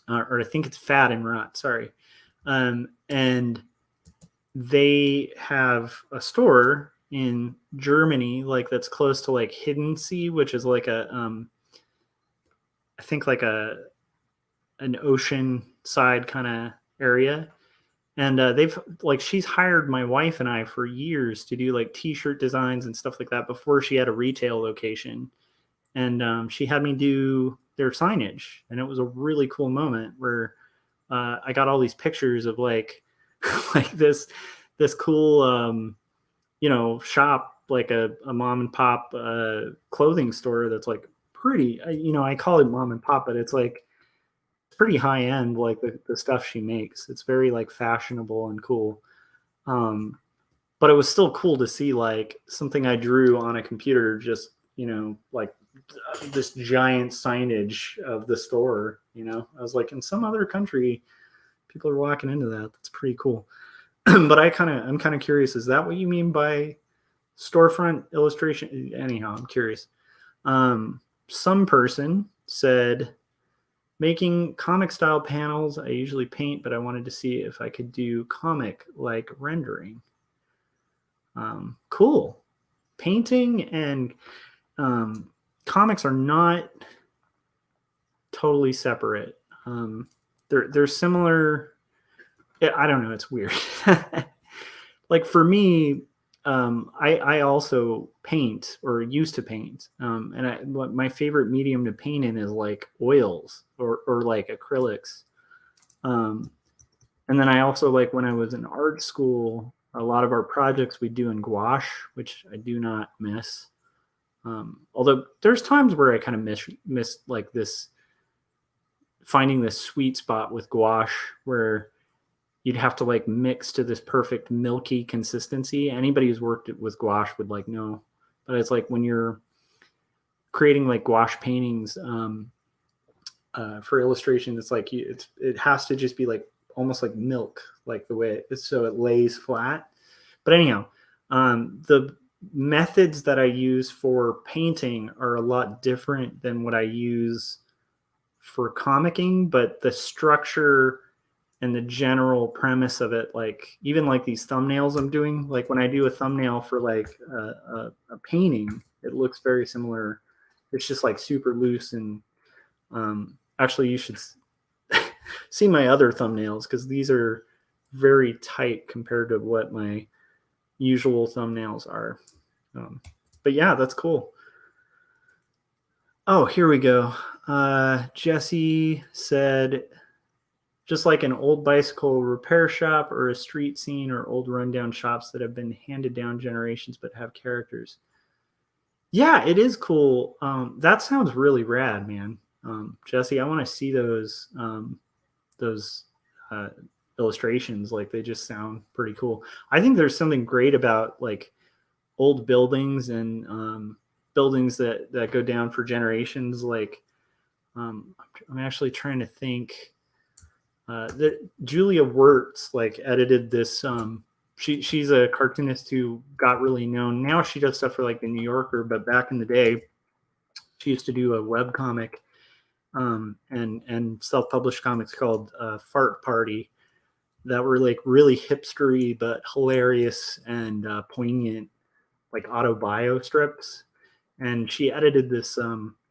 or I think it's Fad and Rot. Sorry, and they have a store in Germany, like that's close to like Hidden Sea, which is like a I think like an ocean side kind of area. And they've like, she's hired my wife and I for years to do like t-shirt designs and stuff like that before she had a retail location. And she had me do their signage, and it was a really cool moment where I got all these pictures of like like this cool shop, like a mom and pop clothing store that's like pretty, I call it mom and pop, but it's like pretty high end, like the stuff she makes. It's very like fashionable and cool. But it was still cool to see like something I drew on a computer, just like this giant signage of the store. I was like, in some other country people are walking into that. That's pretty cool. But I'm kind of curious, is that what you mean by storefront illustration? Anyhow, I'm curious. Some person said, making comic style panels, I usually paint, but I wanted to see if I could do comic like rendering. Cool. Painting and comics are not totally separate. They're similar. I don't know. It's weird. Like for me, I also paint, or used to paint, and my favorite medium to paint in is like oils or like acrylics. And then I also, like, when I was in art school, a lot of our projects we do in gouache, which I do not miss. Although there's times where I kind of miss like this, finding this sweet spot with gouache where you'd have to like mix to this perfect milky consistency. Anybody who's worked with gouache would like know, but it's like when you're creating like gouache paintings for illustration, it's like it has to just be like almost like milk, like the way so it lays flat. But anyhow, the methods that I use for painting are a lot different than what I use for comicking, but the structure and the general premise of it, like even like these thumbnails I'm doing, like when I do a thumbnail for like a painting, it looks very similar. It's just like super loose. And actually you should see my other thumbnails, because these are very tight compared to what my usual thumbnails are. But yeah, that's cool. Oh, here we go. Jesse said, just like an old bicycle repair shop or a street scene or old rundown shops that have been handed down generations but have characters. Yeah, it is cool. That sounds really rad, man. Jesse, I want to see those uh, illustrations. Like they just sound pretty cool. I think there's something great about like old buildings and buildings that go down for generations. Like I'm actually trying to think. That Julia Wirtz like edited this. She's a cartoonist who got really known. Now she does stuff for like the New Yorker, but back in the day, she used to do a web comic and self-published comics called Fart Party that were like really hipstery but hilarious and poignant, like autobio strips. And she edited this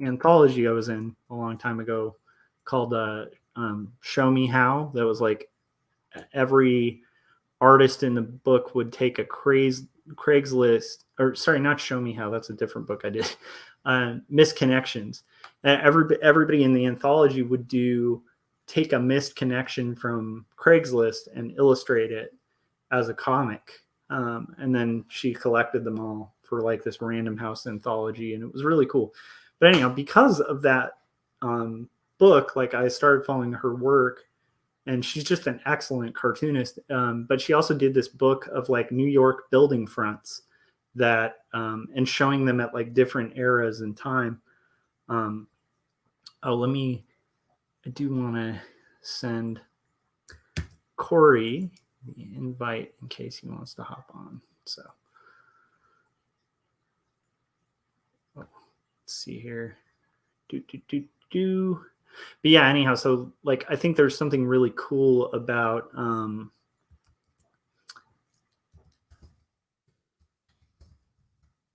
anthology I was in a long time ago called Show Me How. That was like every artist in the book would take a Craigslist, or sorry, not Show Me How. That's a different book I did. Missed Connections. Everybody in the anthology would take a missed connection from Craigslist and illustrate it as a comic. And then she collected them all for like this Random House anthology, and it was really cool. But anyhow, because of that book, like I started following her work, and she's just an excellent cartoonist. But she also did this book of like New York building fronts that and showing them at like different eras in time. I do want to send Corey the invite in case he wants to hop on. So let's see here. But yeah, anyhow, so like I think there's something really cool about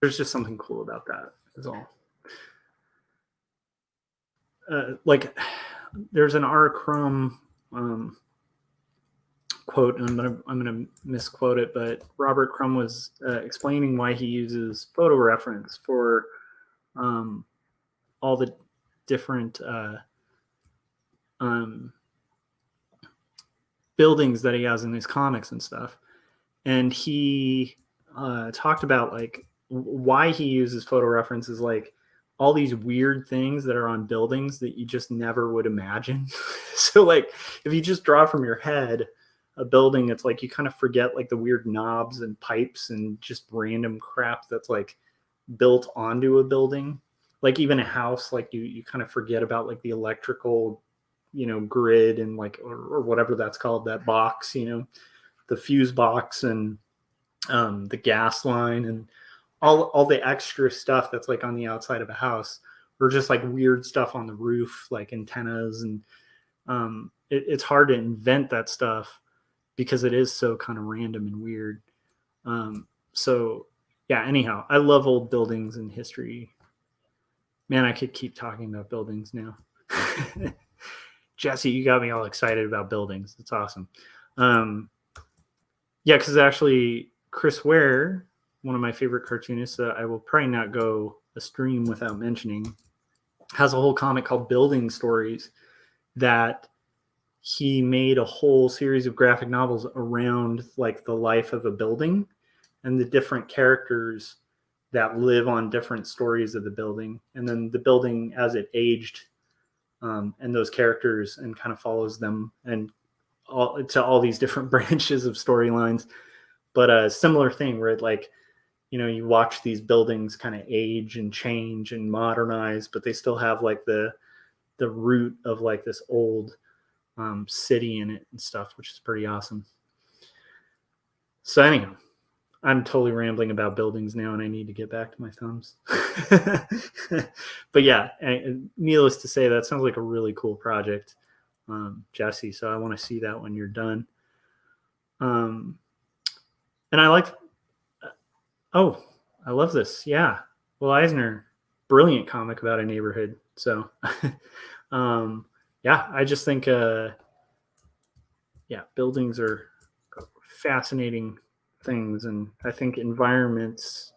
there's just something cool about that is all. Like there's an R. Crumb quote, and I'm gonna misquote it, but Robert Crumb was explaining why he uses photo reference for all the different buildings that he has in his comics and stuff. And he talked about like why he uses photo reference is like all these weird things that are on buildings that you just never would imagine. So like if you just draw from your head a building, it's like you kind of forget like the weird knobs and pipes and just random crap that's like built onto a building. Like even a house, like you kind of forget about like the electrical, grid and like or whatever that's called, that box, the fuse box and the gas line and all the extra stuff that's like on the outside of a house, or just like weird stuff on the roof, like antennas. And it's hard to invent that stuff because it is so kind of random and weird. So yeah, anyhow, I love old buildings and history. Man, I could keep talking about buildings now. Jesse, you got me all excited about buildings. It's awesome. Yeah, because actually Chris Ware, one of my favorite cartoonists that I will probably not go a stream without mentioning, has a whole comic called Building Stories that he made a whole series of graphic novels around like the life of a building and the different characters that live on different stories of the building, and then the building as it aged, and those characters, and kind of follows them and all these different branches of storylines. But a similar thing where it like, you watch these buildings kind of age and change and modernize, but they still have like the root of like this old city in it and stuff, which is pretty awesome. So anyhow, I'm totally rambling about buildings now, and I need to get back to my thumbs. But yeah, needless to say, that sounds like a really cool project, Jesse. So I want to see that when you're done. And I like. Oh, I love this. Yeah, Will Eisner, brilliant comic about a neighborhood. So, yeah, I just think, buildings are fascinating things, and I think environments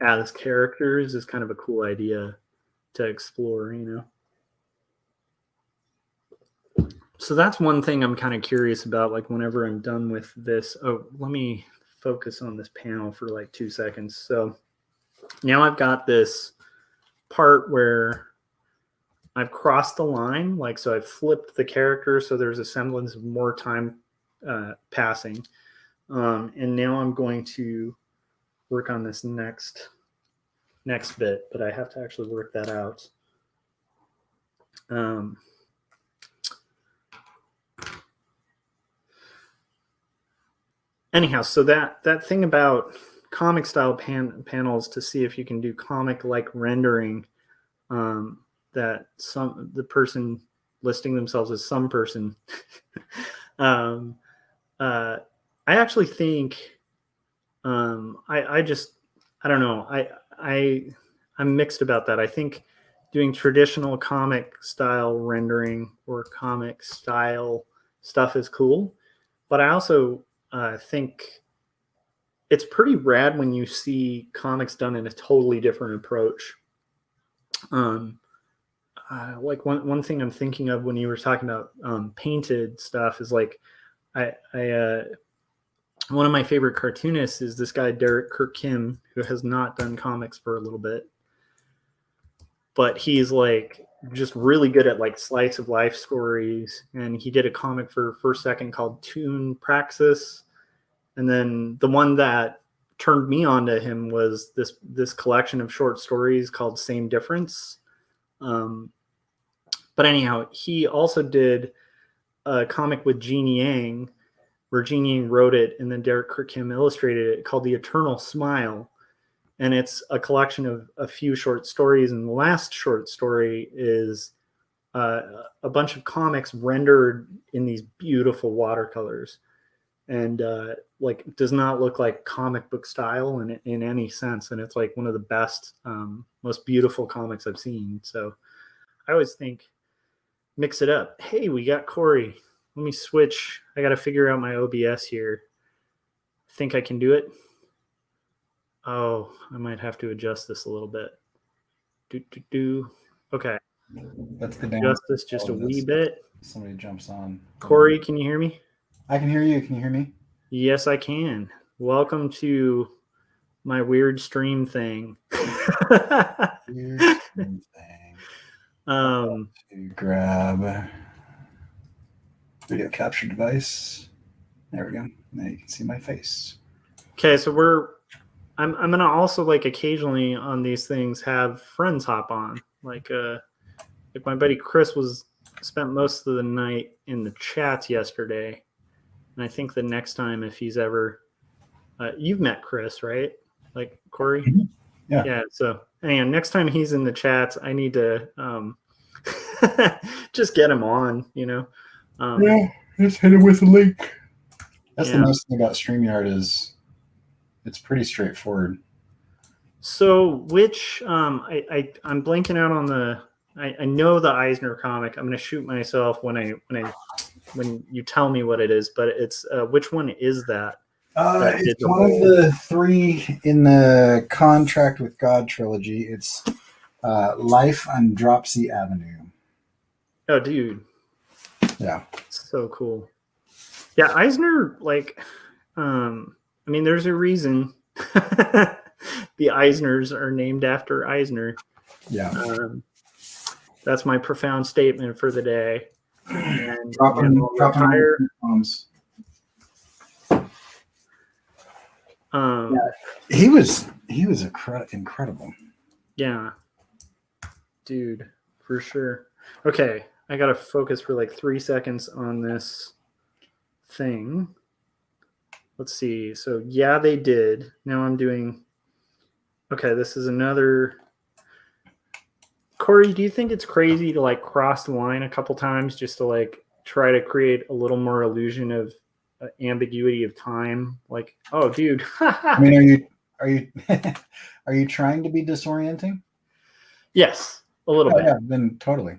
as characters is kind of a cool idea to explore, So that's one thing I'm kind of curious about, like whenever I'm done with this. Oh, let me focus on this panel for like 2 seconds. So now I've got this part where I've crossed the line, like, so I've flipped the character so there's a semblance of more time passing. And now I'm going to work on this next bit, but I have to actually work that out. Anyhow, so that thing about comic style panels to see if you can do comic like rendering, that the person listing themselves as some person. I actually think I don't know. I'm mixed about that. I think doing traditional comic style rendering or comic style stuff is cool, but I also think it's pretty rad when you see comics done in a totally different approach. Like one thing I'm thinking of when you were talking about painted stuff is like I one of my favorite cartoonists is this guy Derek Kirk Kim, who has not done comics for a little bit, but he's like just really good at like slice of life stories. And he did a comic for First Second called Toon Praxis, and then the one that turned me on to him was this collection of short stories called Same Difference. But anyhow, he also did a comic with Gene Yang, where Gene Yang wrote it and then Derek Kirk Kim illustrated it, called The Eternal Smile. And it's a collection of a few short stories. And the last short story is a bunch of comics rendered in these beautiful watercolors. And like does not look like comic book style in any sense. And it's like one of the best, most beautiful comics I've seen. So I always think, mix it up. Hey, we got Corey. Let me switch. I got to figure out my OBS here. I think I can do it. Oh, I might have to adjust this a little bit. Okay. That's the adjust this just a wee bit. Somebody jumps on. Corey, can you hear me? I can hear you. Can you hear me? Yes, I can. Welcome to my weird stream thing. Weird stream thing. To grab video capture device. There we go. Now you can see my face. Okay, so I'm gonna also like occasionally on these things have friends hop on. Like my buddy Chris spent most of the night in the chats yesterday. And I think the next time, if he's ever, you've met Chris, right? Like Corey? Yeah. Yeah. So, and next time he's in the chats, I need to just get him on, Yeah, just hit him with a link. That's the nice thing about StreamYard is it's pretty straightforward. So, which I'm blanking out on the. I know the Eisner comic. I'm going to shoot myself when you tell me what it is, but it's which one is that? It's one of the 3 in the Contract with God trilogy. It's Life on Dropsy Avenue. Oh, dude. Yeah. So cool. Yeah, Eisner, like, I mean, there's a reason the Eisners are named after Eisner. Yeah. That's my profound statement for the day. And dropping bombs. Yeah, he was incredible. Yeah, dude, for sure. Okay, I gotta focus for like 3 seconds on this thing. Let's see. So yeah, they did. Now I'm doing. Okay, this is another. Corey, do you think it's crazy to like cross the line a couple times just to like try to create a little more illusion of ambiguity of time? Like, oh, dude. I mean, are you trying to be disorienting? Yes, a little bit. Yeah, then totally.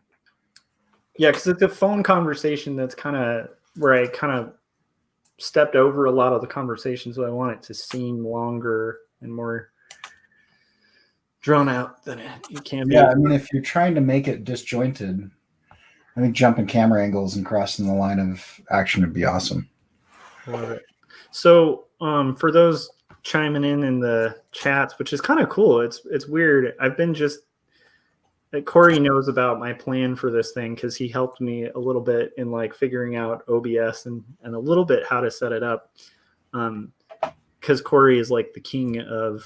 Yeah, because it's a phone conversation that's kind of where I kind of stepped over a lot of the conversations, so I want it to seem longer and more drawn out than it can be. Yeah, I mean, if you're trying to make it disjointed, I think jumping camera angles and crossing the line of action would be awesome. Love it. So, for those chiming in the chats, which is kind of cool. It's weird. I've been just Corey knows about my plan for this thing because he helped me a little bit in like figuring out OBS and a little bit how to set it up. Because Corey is like the king of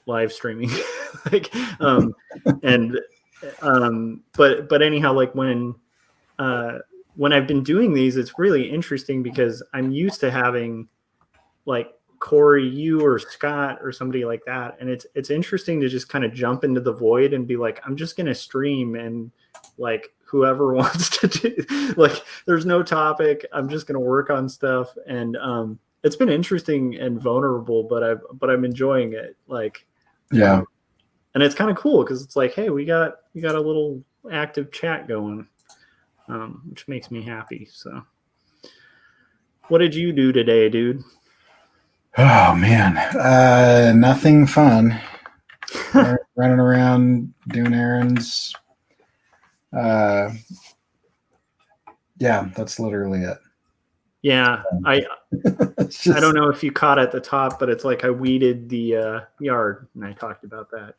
live streaming. Like, but anyhow, like when I've been doing these, it's really interesting because I'm used to having like Corey, you or Scott or somebody like that, and it's interesting to just kind of jump into the void and be like, I'm just gonna stream and like whoever wants to do, like there's no topic, I'm just gonna work on stuff, and it's been interesting and vulnerable, but I'm enjoying it, like yeah. And it's kind of cool because it's like, hey, we got a little active chat going, which makes me happy. So, what did you do today, dude? Oh man, nothing fun. Running around doing errands. Yeah, that's literally it. Yeah, I don't know if you caught at the top, but it's like I weeded the yard, and I talked about that.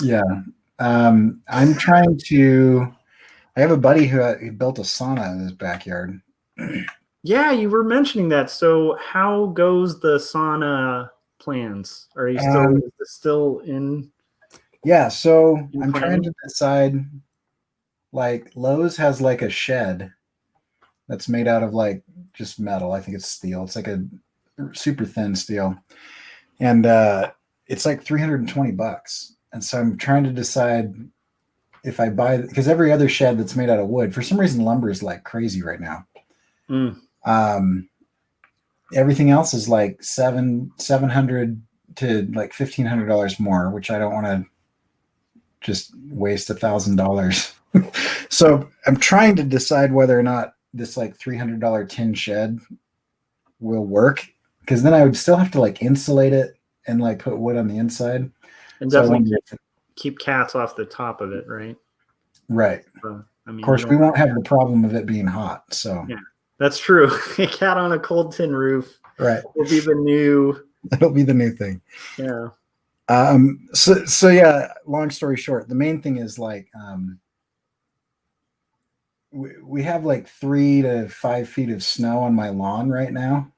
Yeah, I'm trying to. I have a buddy who built a sauna in his backyard. Yeah, you were mentioning that. So how goes the sauna plans? Are you still in? Yeah, so I'm trying to decide. Like Lowe's has like a shed that's made out of like just metal. I think it's steel. It's like a super thin steel, and it's like $320. And so I'm trying to decide if I buy, because every other shed that's made out of wood, for some reason, lumber is like crazy right now. Everything else is like $700 to like $1,500 more, which I don't want to just waste $1,000. So I'm trying to decide whether or not this like $300 tin shed will work, because then I would still have to like insulate it and like put wood on the inside. And definitely keep cats off the top of it, right? Right. So, I mean, of course, we won't have the problem of it being hot. So yeah, that's true. A cat on a cold tin roof, right, will be the new. That'll be the new thing. Yeah. So yeah. Long story short, the main thing is like we have like 3 to 5 feet of snow on my lawn right now,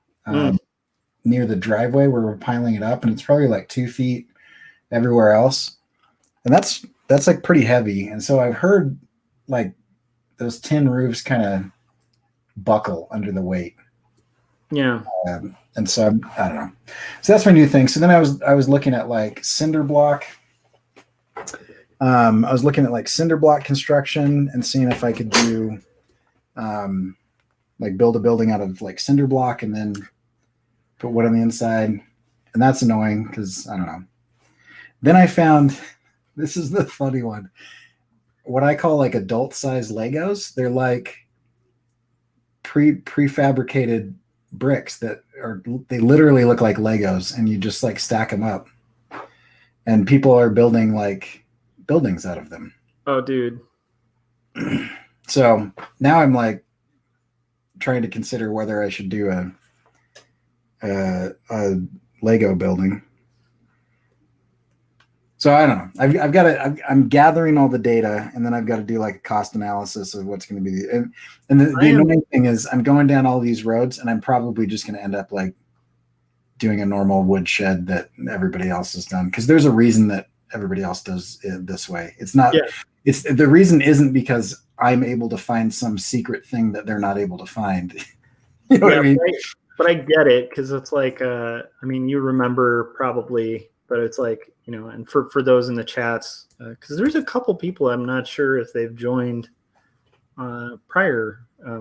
near the driveway where we're piling it up, and it's probably like 2 feet everywhere else, and that's like pretty heavy. And so I've heard like those tin roofs kind of buckle under the weight. Yeah. And so I don't know. So that's my new thing. So then I was looking at like cinder block. I was looking at like cinder block construction and seeing if I could do like build a building out of like cinder block and then put wood on the inside. And that's annoying because I don't know. Then I found, this is the funny one, what I call like adult size Legos. They're like prefabricated bricks they literally look like Legos, and you just like stack them up, and people are building like buildings out of them. Oh, dude. So now I'm like trying to consider whether I should do a Lego building. So I don't know. I'm gathering all the data, and then I've got to do like a cost analysis of what's going to be and the annoying thing is I'm going down all these roads, and I'm probably just going to end up like doing a normal wood shed that everybody else has done, because there's a reason that everybody else does it this way. It's not. Yeah. It's the reason isn't because I'm able to find some secret thing that they're not able to find. You know what I mean? But I get it, because it's like I mean, you remember probably. But it's like, you know, and for those in the chats, because there's a couple people I'm not sure if they've joined prior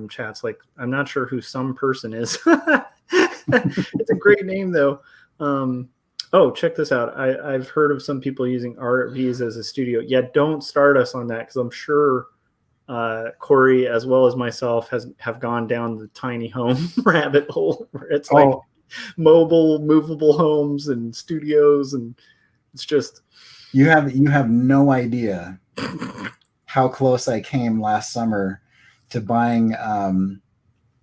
chats. Like, I'm not sure who some person is. It's a great name, though. Oh, check this out. I've heard of some people using RVs as a studio. Yeah, don't start us on that, because I'm sure Corey as well as myself have gone down the tiny home rabbit hole where it's like Oh, mobile, movable homes and studios, and it's just you have no idea how close I came last summer to buying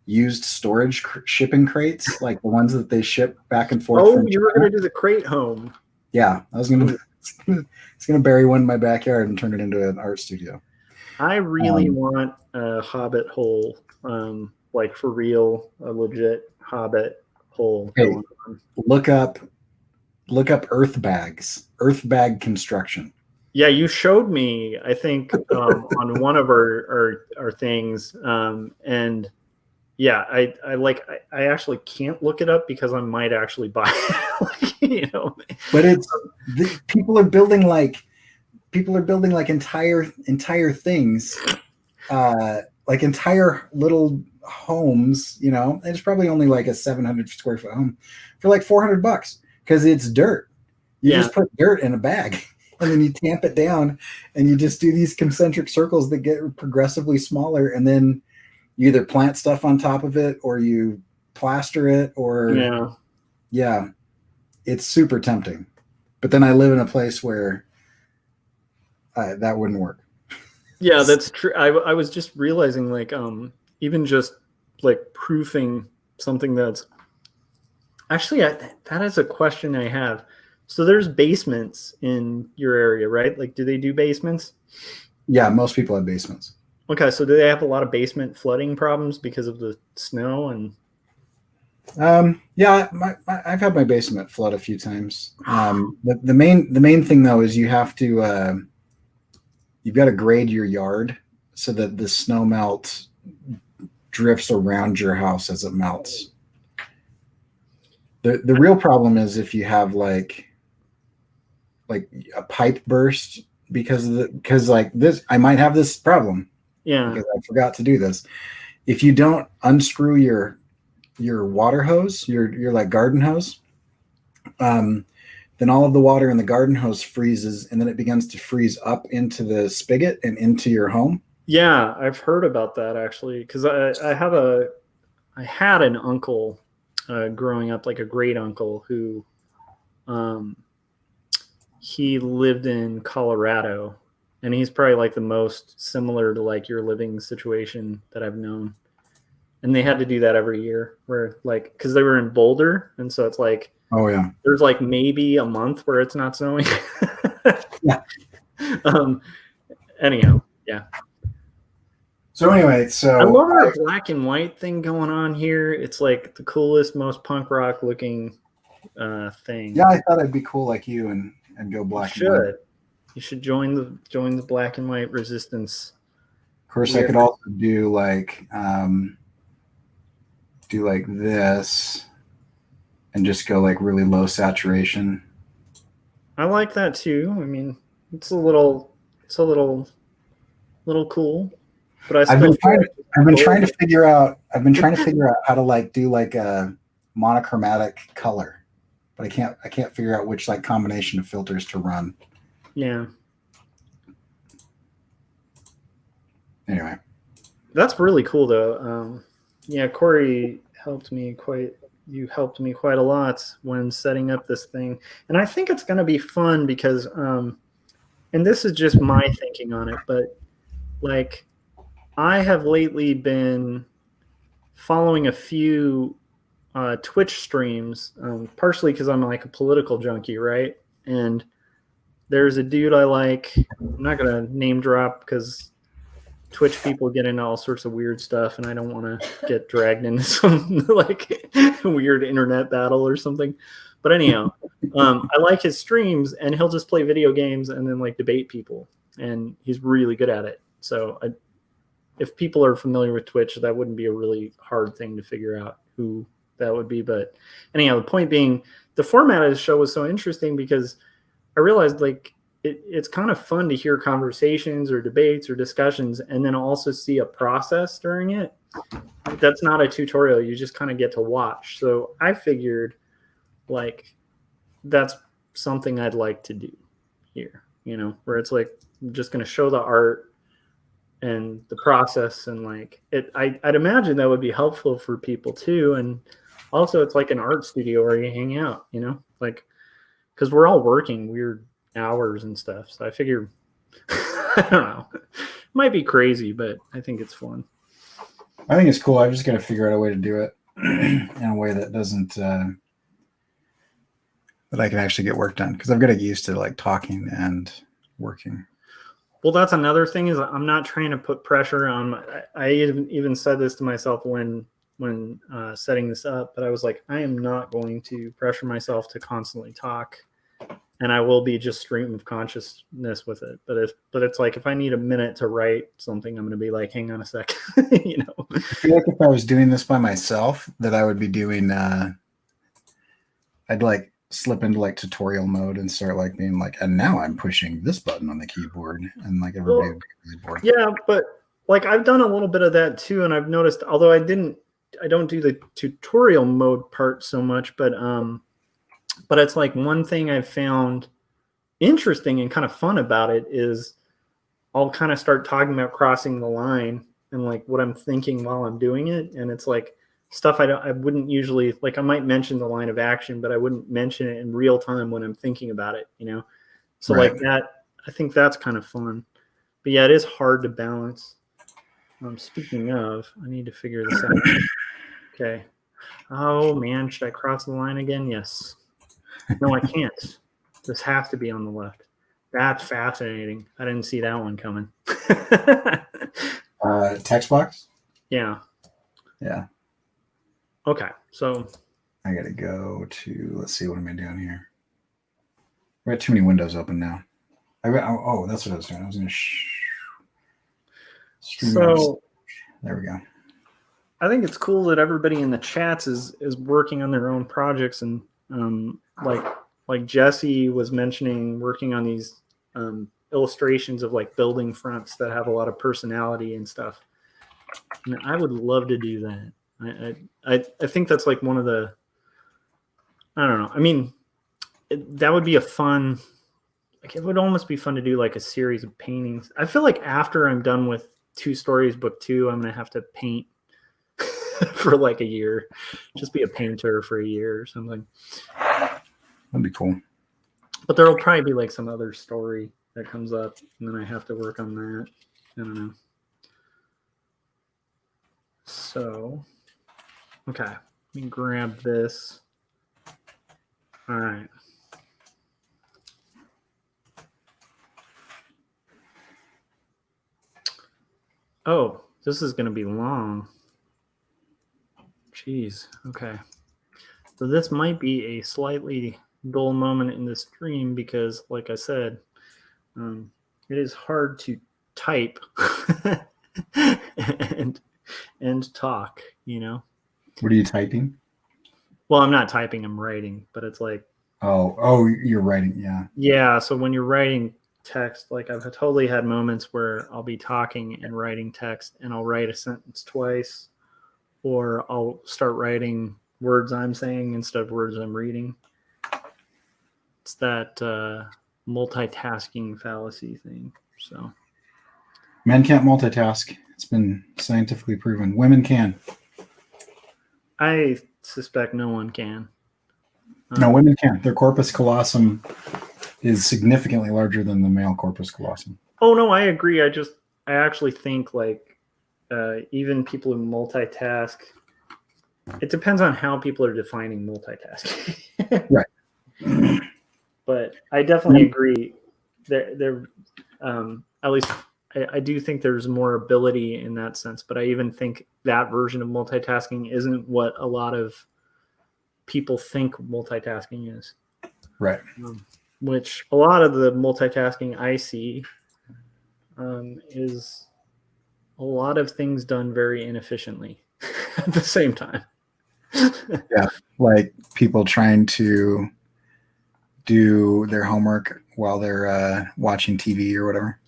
used storage shipping crates, like the ones that they ship back and forth from you were China. gonna do the crate home. Yeah, I was gonna bury one in my backyard and turn it into an art studio. I really want a hobbit hole, like for real, a legit hobbit hole Hey, going on. look up earth bag construction. Yeah, you showed me, I think, on one of our things, and yeah, I actually can't look it up because I might actually buy it. But people are building like entire things, like entire little homes. And it's probably only like a 700 square foot home for like $400 because it's dirt. You just put dirt in a bag and then you tamp it down and you just do these concentric circles that get progressively smaller, and then you either plant stuff on top of it or you plaster it, or it's super tempting. But then I live in a place where that wouldn't work. Yeah, that's true. I was just realizing, like, even just like proofing something that's actually that is a question I have. So there's basements in your area, right? Like, do they do basements? Yeah, most people have basements. Okay, so do they have a lot of basement flooding problems because of the snow? And yeah, I've had my basement flood a few times. The main thing though is you've got to grade your yard so that the snow melt drifts around your house as it melts. The real problem is if you have like a pipe burst because like this, I might have this problem. Yeah, because I forgot to do this. If you don't unscrew your water hose, your like garden hose, then all of the water in the garden hose freezes, and then it begins to freeze up into the spigot and into your home. yeah, I've heard about that actually, because I had an uncle growing up, like a great uncle who he lived in Colorado, and he's probably like the most similar to like your living situation that I've known. And they had to do that every year, where like because they were in Boulder, and so it's like, oh yeah, there's like maybe a month where it's not snowing. yeah. Anyhow, yeah. So anyway, I love our black and white thing going on here. It's like the coolest, most punk rock looking thing. Yeah, I thought I'd be cool like you and go black and white. You should join the black and white resistance. Of course, I could also do like this and just go like really low saturation. I like that too. I mean, it's a little cool. But I've been trying to figure out how to like do like a monochromatic color, but I can't figure out which like combination of filters to run. Yeah. Anyway, that's really cool though. Yeah, Corey helped me quite a lot when setting up this thing, and I think it's going to be fun because and this is just my thinking on it, but like I have lately been following a few Twitch streams, partially because I'm like a political junkie, right? And there's a dude I like. I'm not gonna name drop because Twitch people get into all sorts of weird stuff, and I don't want to get dragged into some like weird internet battle or something. But anyhow, I like his streams, and he'll just play video games and then like debate people, and he's really good at it. So if people are familiar with Twitch, that wouldn't be a really hard thing to figure out who that would be. But anyhow, the point being, the format of the show was so interesting because I realized like it's kind of fun to hear conversations or debates or discussions and then also see a process during it. That's not a tutorial. You just kind of get to watch. So I figured like that's something I'd like to do here, where it's like I'm just going to show the art and the process, and like it, I'd imagine that would be helpful for people too. And also it's like an art studio where you hang out, you know, like, because we're all working weird hours and stuff. So I figure, I don't know, it might be crazy, but I think it's fun. I think it's cool. I've just got to figure out a way to do it in a way that doesn't that I can actually get work done, because I've got to get used to like talking and working. Well, that's another thing, is I'm not trying to put pressure on. I even said this to myself when setting this up, but I was like, I am not going to pressure myself to constantly talk, and I will be just stream of consciousness with it. But it's like, if I need a minute to write something, I'm going to be like, hang on a sec, you know. I feel like if I was doing this by myself, that I would be doing. I'd like slip into like tutorial mode and start like being like, and now I'm pushing this button on the keyboard, and like everybody would be really bored. Yeah, but like I've done a little bit of that too, and I've noticed, although I don't do the tutorial mode part so much, but it's like one thing I've found interesting and kind of fun about it is I'll kind of start talking about crossing the line and like what I'm thinking while I'm doing it, and it's like stuff I wouldn't usually, like, I might mention the line of action, but I wouldn't mention it in real time when I'm thinking about it, you know. So Right. like that, I think that's kind of fun. But yeah, it is hard to balance. Speaking of, I need to figure this out. Okay. Oh man, should I cross the line again? Yes. No, I can't. This has to be on the left. That's fascinating. I didn't see that one coming. Text box? Yeah. Yeah. Okay. So I gotta go to, let's see, what am I doing here? I got too many windows open now. Oh, that's what I was doing. I was gonna so there we go. I think it's cool that everybody in the chats is working on their own projects, and like Jesse was mentioning, working on these illustrations of like building fronts that have a lot of personality and stuff. And I would love to do that. I think that's like one of the, I don't know. I mean, that would be a fun, like, it would almost be fun to do like a series of paintings. I feel like after I'm done with 2 Stories book 2, I'm going to have to paint for like a year, just be a painter for a year or something. That'd be cool. But there'll probably be like some other story that comes up, and then I have to work on that. I don't know. So, okay, let me grab this. All right. Oh, this is going to be long. Jeez. Okay. So this might be a slightly dull moment in the stream because, like I said, it is hard to type and talk, you know. What are you typing? Well, I'm not typing, I'm writing, but it's like, oh, you're writing, yeah. Yeah, so when you're writing text, like I've totally had moments where I'll be talking and writing text, and I'll write a sentence twice, or I'll start writing words I'm saying instead of words I'm reading. It's that multitasking fallacy thing. So men can't multitask. It's been scientifically proven. Women can. I suspect no one can. No, women can. Their corpus callosum is significantly larger than the male corpus callosum. Oh no, I agree. I actually think like even people who multitask, it depends on how people are defining multitasking. Right. But I definitely agree. There, at least I do think there's more ability in that sense. But I even think that version of multitasking isn't what a lot of people think multitasking is. Right. Which a lot of the multitasking I see is a lot of things done very inefficiently at the same time. Yeah, like people trying to do their homework while they're watching TV or whatever.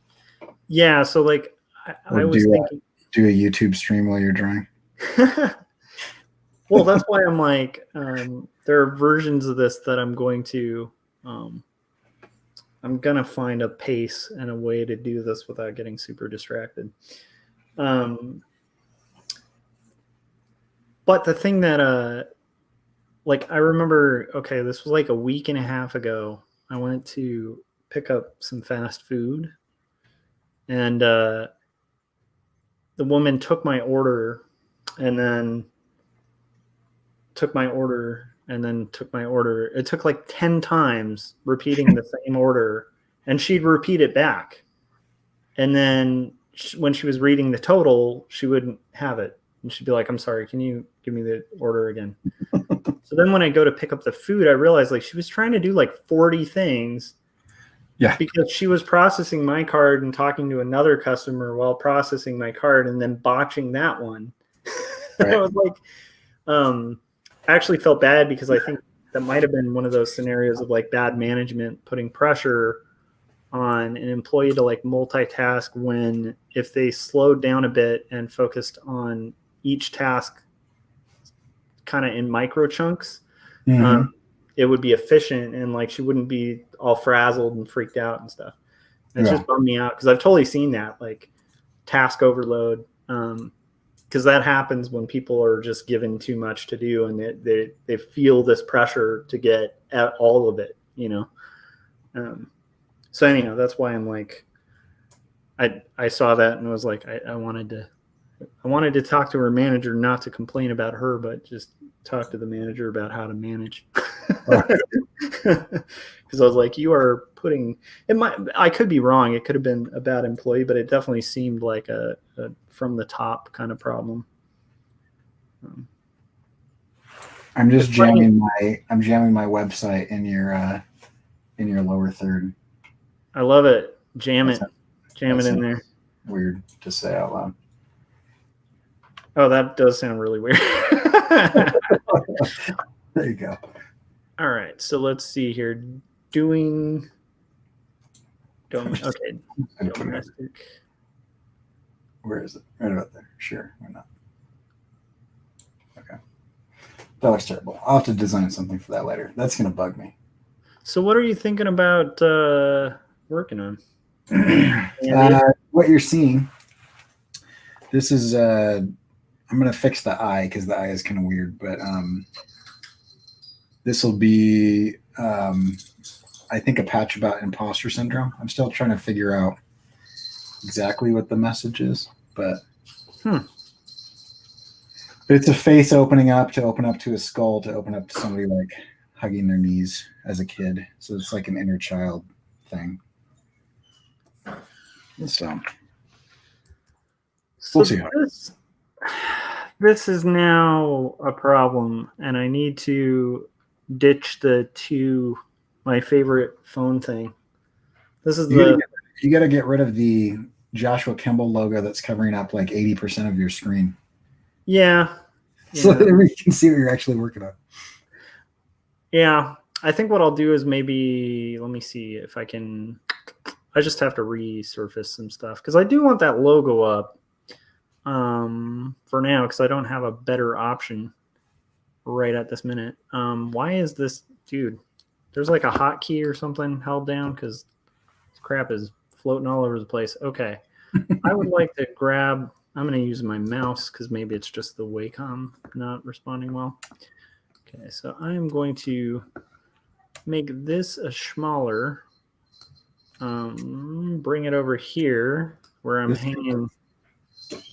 Yeah, so like I was thinking, do a YouTube stream while you're drawing. Well, that's why I'm like, there are versions of this that I'm going to I'm gonna find a pace and a way to do this without getting super distracted. But the thing that like I remember, okay, this was like a week and a half ago. I went to pick up some fast food, and the woman took my order, and then took my order, and then took my order. It took like 10 times repeating the same order, and she'd repeat it back. And then when she was reading the total, she wouldn't have it. And she'd be like, I'm sorry, can you give me the order again? So then when I go to pick up the food, I realized like she was trying to do like 40 things. Yeah. Because she was processing my card and talking to another customer while processing my card and then botching that one. Right. I was like, I actually felt bad because I think that might have been one of those scenarios of like bad management putting pressure on an employee to like multitask when if they slowed down a bit and focused on each task kind of in micro chunks, it would be efficient and like she wouldn't be all frazzled and freaked out and stuff. And it's just bummed me out because I've totally seen that like task overload. Because that happens when people are just given too much to do and they feel this pressure to get at all of it, you know? So anyhow, that's why I'm like, I saw that and was like, I wanted to talk to her manager, not to complain about her, but just talk to the manager about how to manage. Because I was like, you are putting it. I could be wrong. It could have been a bad employee, but it definitely seemed like a from the top kind of problem. I'm just jamming my website in your lower third. I love it. Jam it in there. Weird to say out loud. Oh, that does sound really weird. There you go. All right, so let's see here. Okay. Domestic. Where is it? Right about there. Sure, why not? Okay. That looks terrible. I'll have to design something for that later. That's gonna bug me. So what are you thinking about working on? What you're seeing. This is I'm gonna fix the eye because the eye is kind of weird, but this will be I think a patch about imposter syndrome. I'm still trying to figure out exactly what the message is, but it's a face opening up to a skull, to open up to somebody like hugging their knees as a kid. So it's like an inner child thing. So we'll see. This is now a problem, and I need to ditch my favorite phone thing. This is you got to get rid of the Joshua Kemble logo that's covering up like 80% of your screen. Yeah. So that we can see what you're actually working on. Yeah. I think what I'll do is maybe, let me see if I can, I just have to resurface some stuff because I do want that logo up for now because I don't have a better option right at this minute. Why is this, dude? There's like a hotkey or something held down because this crap is floating all over the place. Okay. I would like to grab, I'm going to use my mouse because maybe it's just the Wacom not responding well. Okay, so I am going to make this a smaller. Bring it over here where I'm hanging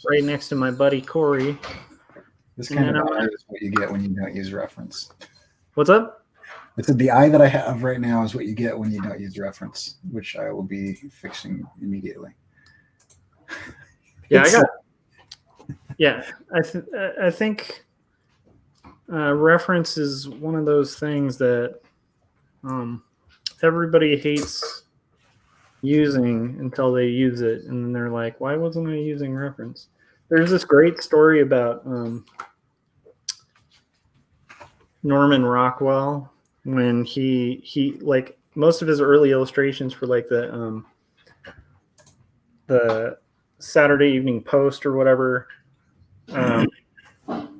right next to my buddy Corey. This kind of eye is what you get when you don't use reference. What's up? I said the eye that I have right now is what you get when you don't use reference, which I will be fixing immediately. Yeah, I think reference is one of those things that everybody hates using until they use it, and then they're like, "Why wasn't I using reference?" There's this great story about Norman Rockwell when he like most of his early illustrations for like the Saturday Evening Post or whatever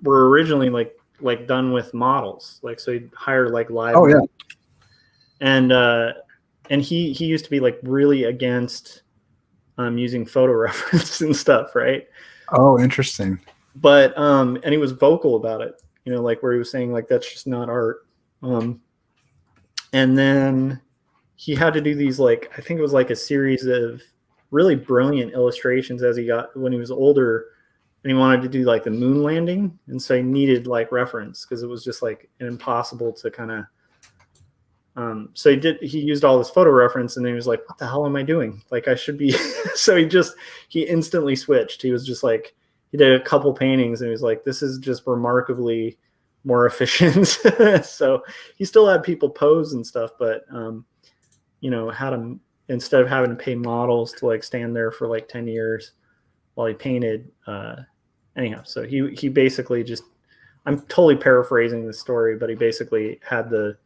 were originally like done with models, like so he'd hire like live. Oh yeah. And and he used to be like really against using photo reference and stuff, right? Oh, interesting. But and he was vocal about it, you know, like where he was saying like that's just not art. And then he had to do these, like, I think it was like a series of really brilliant illustrations as he got when he was older, and he wanted to do like the moon landing, and so he needed like reference because it was just like impossible to kind of so he used all this photo reference, and then he was like, what the hell am I doing, like I should be so he instantly switched. He was just like, he did a couple paintings and he was like, this is just remarkably more efficient. So he still had people pose and stuff, but you know, had him, instead of having to pay models to like stand there for like 10 years while he painted. Anyhow, so he basically just, I'm totally paraphrasing the story, but he basically had the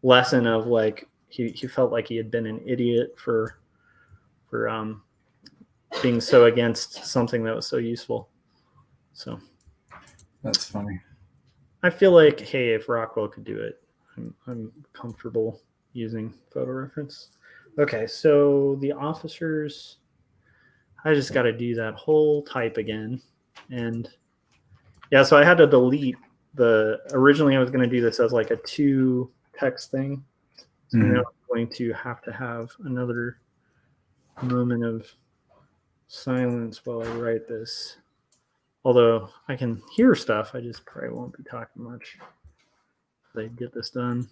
lesson of like, he felt like he had been an idiot for being so against something that was so useful. So That's funny. I feel like, hey, if Rockwell could do it, I'm comfortable using photo reference. Okay, so the officers, I just got to do that whole type again. And yeah, so I had to delete originally I was going to do this as like a 2 text thing. So now I'm going to have another moment of silence while I write this. Although I can hear stuff, I just probably won't be talking much as I get this done.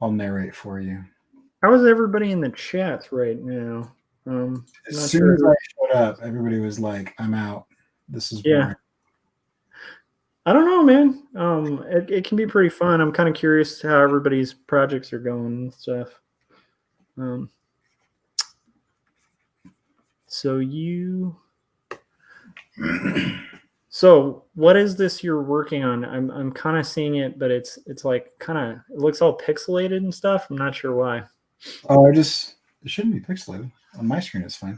I'll narrate for you. How is everybody in the chat right now? As soon as I showed up, everybody was like, I'm out. This is boring. I don't know, man. It can be pretty fun. I'm kind of curious how everybody's projects are going and stuff. So what is this you're working on? I'm kind of seeing it, but it's like kind of, it looks all pixelated and stuff. I'm not sure why. Oh, it shouldn't be pixelated. On my screen, it's fine.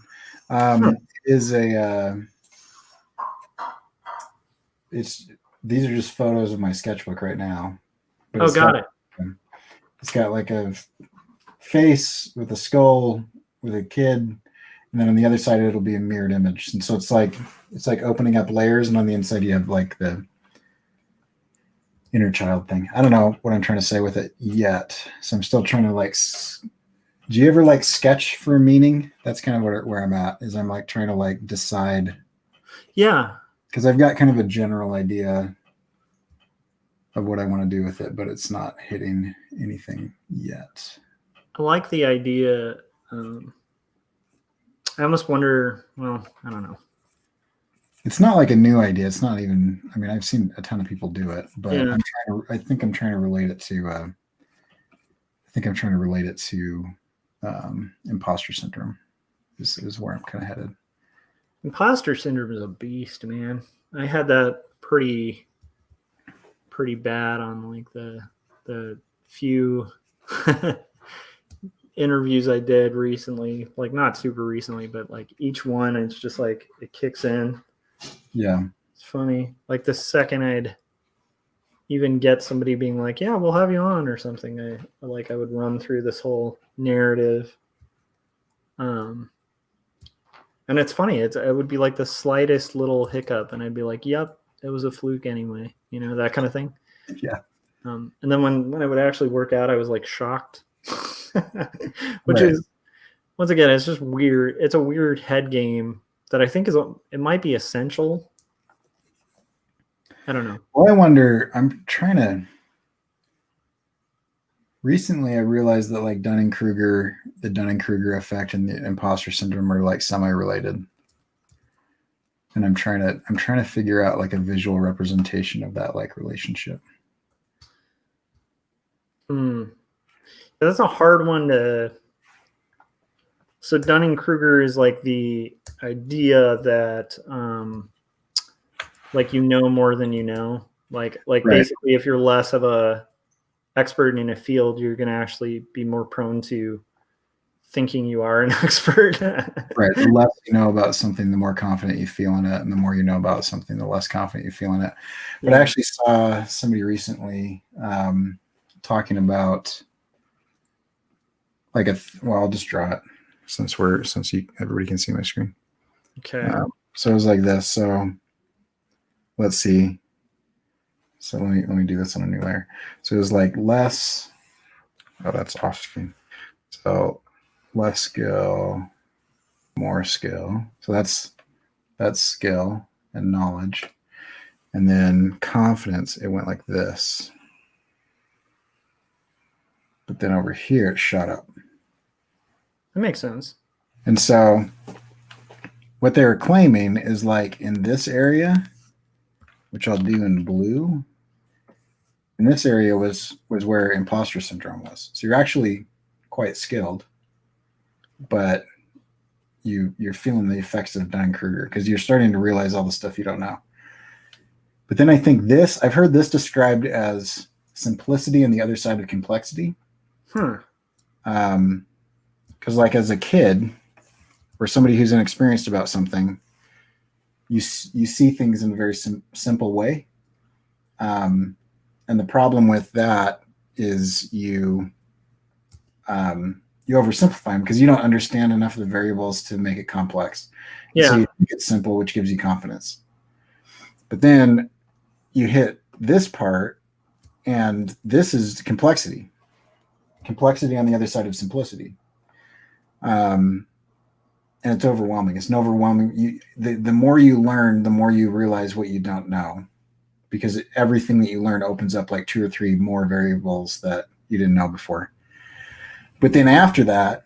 These are just photos of my sketchbook right now. But got it. It's got like a face with a skull with a kid, and then on the other side it'll be a mirrored image. And so it's like opening up layers, and on the inside you have like the inner child thing. I don't know what I'm trying to say with it yet. So I'm still trying to like. Do you ever like sketch for meaning? That's kind of where I'm at. Is I'm like trying to like decide. Yeah. Because I've got kind of a general idea of what I want to do with it, but it's not hitting anything yet. I like the idea. I almost wonder, well, I don't know. It's not like a new idea. It's not even, I mean, I've seen a ton of people do it, but yeah. I think I'm trying to relate it to imposter syndrome is where I'm kind of headed. Imposter syndrome is a beast, man. I had that pretty bad on like the few interviews I did recently, like not super recently, but like each one, it's just like it kicks in. Yeah. It's funny. Like the second I'd even get somebody being like, yeah, we'll have you on or something, I would run through this whole narrative. And it's funny. It would be like the slightest little hiccup, and I'd be like, "Yep, it was a fluke anyway," you know, that kind of thing. Yeah. And then when it would actually work out, I was like shocked, which is, once again, it's just weird. It's a weird head game that I think it might be essential. I don't know. Well, I wonder. Recently, I realized that like the Dunning-Kruger effect and the imposter syndrome are like semi-related, and I'm trying to figure out like a visual representation of that like relationship. That's a hard one to. So Dunning-Kruger is like the idea that, like, you know more than you know. Like right. Basically, if you're less of a expert in a field, you're going to actually be more prone to thinking you are an expert. Right. The less you know about something, the more confident you feel in it, and the more you know about something, the less confident you feel in it. But I actually saw somebody recently talking about like well, I'll just draw it since everybody can see my screen. Okay. So it was like this. So let's see. So let me do this on a new layer. So it was like less. Oh, that's off screen. So less skill, more skill. So that's skill and knowledge. And then confidence, it went like this. But then over here, it shot up. That makes sense. And so what they were claiming is like in this area, which I'll do in blue, in this area was where imposter syndrome was. So you're actually quite skilled, but you're feeling the effects of Dunning-Kruger because you're starting to realize all the stuff you don't know. But then I think I've heard this described as simplicity on the other side of complexity. Because like as a kid or somebody who's inexperienced about something, you see things in a very simple way. And the problem with that is you oversimplify them because you don't understand enough of the variables to make it complex. Yeah. So you think it's simple, which gives you confidence. But then you hit this part, and this is complexity. Complexity on the other side of simplicity. And it's overwhelming. It's an overwhelming. The more you learn, the more you realize what you don't know, because everything that you learn opens up like 2 or 3 more variables that you didn't know before. But then after that,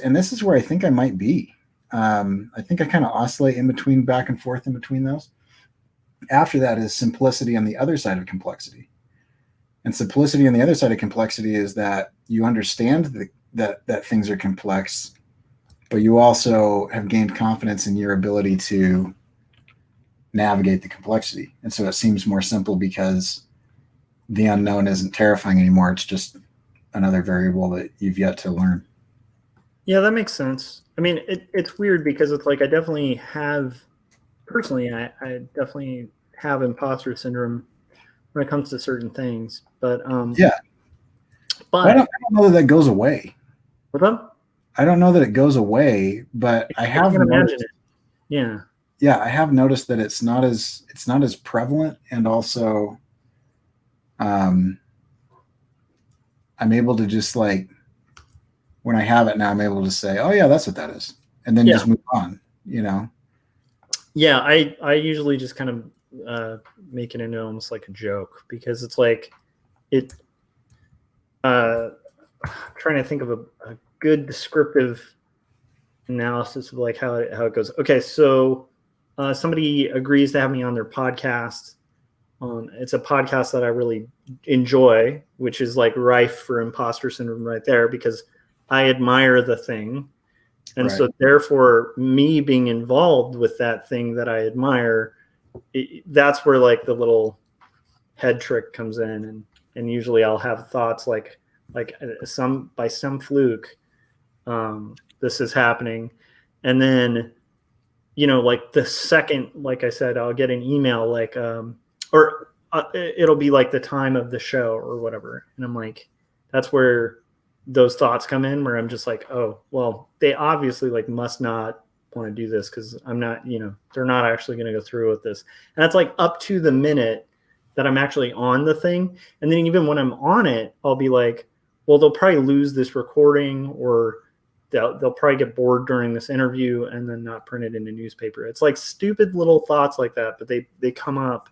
and this is where I think I might be. I think I kind of oscillate in between, back and forth in between those. After that is simplicity on the other side of complexity. And simplicity on the other side of complexity is that you understand that things are complex, but you also have gained confidence in your ability to navigate the complexity. And so it seems more simple because the unknown isn't terrifying anymore. It's just another variable that you've yet to learn. Yeah, that makes sense. I mean, it's weird because it's like I definitely have, personally, I definitely have imposter syndrome when it comes to certain things. But yeah, but I don't know that goes away. What's up? I don't know that it goes away, but I have can imagine it. Yeah, I have noticed that it's not as prevalent, and also I'm able to just like, when I have it now, I'm able to say, oh yeah, that's what that is, and then just move on, Yeah, I usually just kind of make it into almost like a joke, because it's like trying to think of a good descriptive analysis of like how it goes. Okay, so somebody agrees to have me on their podcast. It's a podcast that I really enjoy, which is like rife for imposter syndrome right there, because I admire the thing. And so therefore me being involved with that thing that I admire, that's where like the little head trick comes in. And usually I'll have thoughts like by some fluke, this is happening. And then, like the second, like I said, I'll get an email like, it'll be like the time of the show or whatever. And I'm like, that's where those thoughts come in, where I'm just like, oh, well, they obviously like must not want to do this, because I'm not, they're not actually going to go through with this. And that's like up to the minute that I'm actually on the thing. And then even when I'm on it, I'll be like, well, they'll probably lose this recording, or they'll probably get bored during this interview and then not print it in a newspaper. It's like stupid little thoughts like that, but they come up.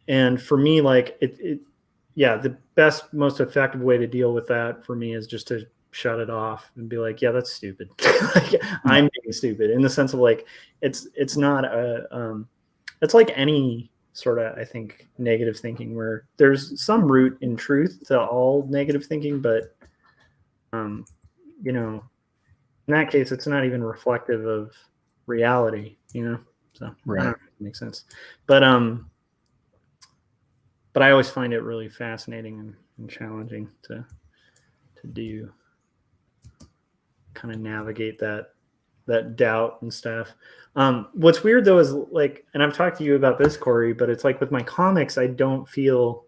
And for me, like the best, most effective way to deal with that for me is just to shut it off and be like, yeah, that's stupid. Like, I'm being stupid, in the sense of like, it's not it's like any sort of, I think, negative thinking, where there's some root in truth to all negative thinking, but in that case, it's not even reflective of reality, so Right. I don't know if it makes sense. But I always find it really fascinating and challenging to do, kind of navigate that doubt and stuff. What's weird though is like, and I've talked to you about this, Corey, but it's like with my comics, I don't feel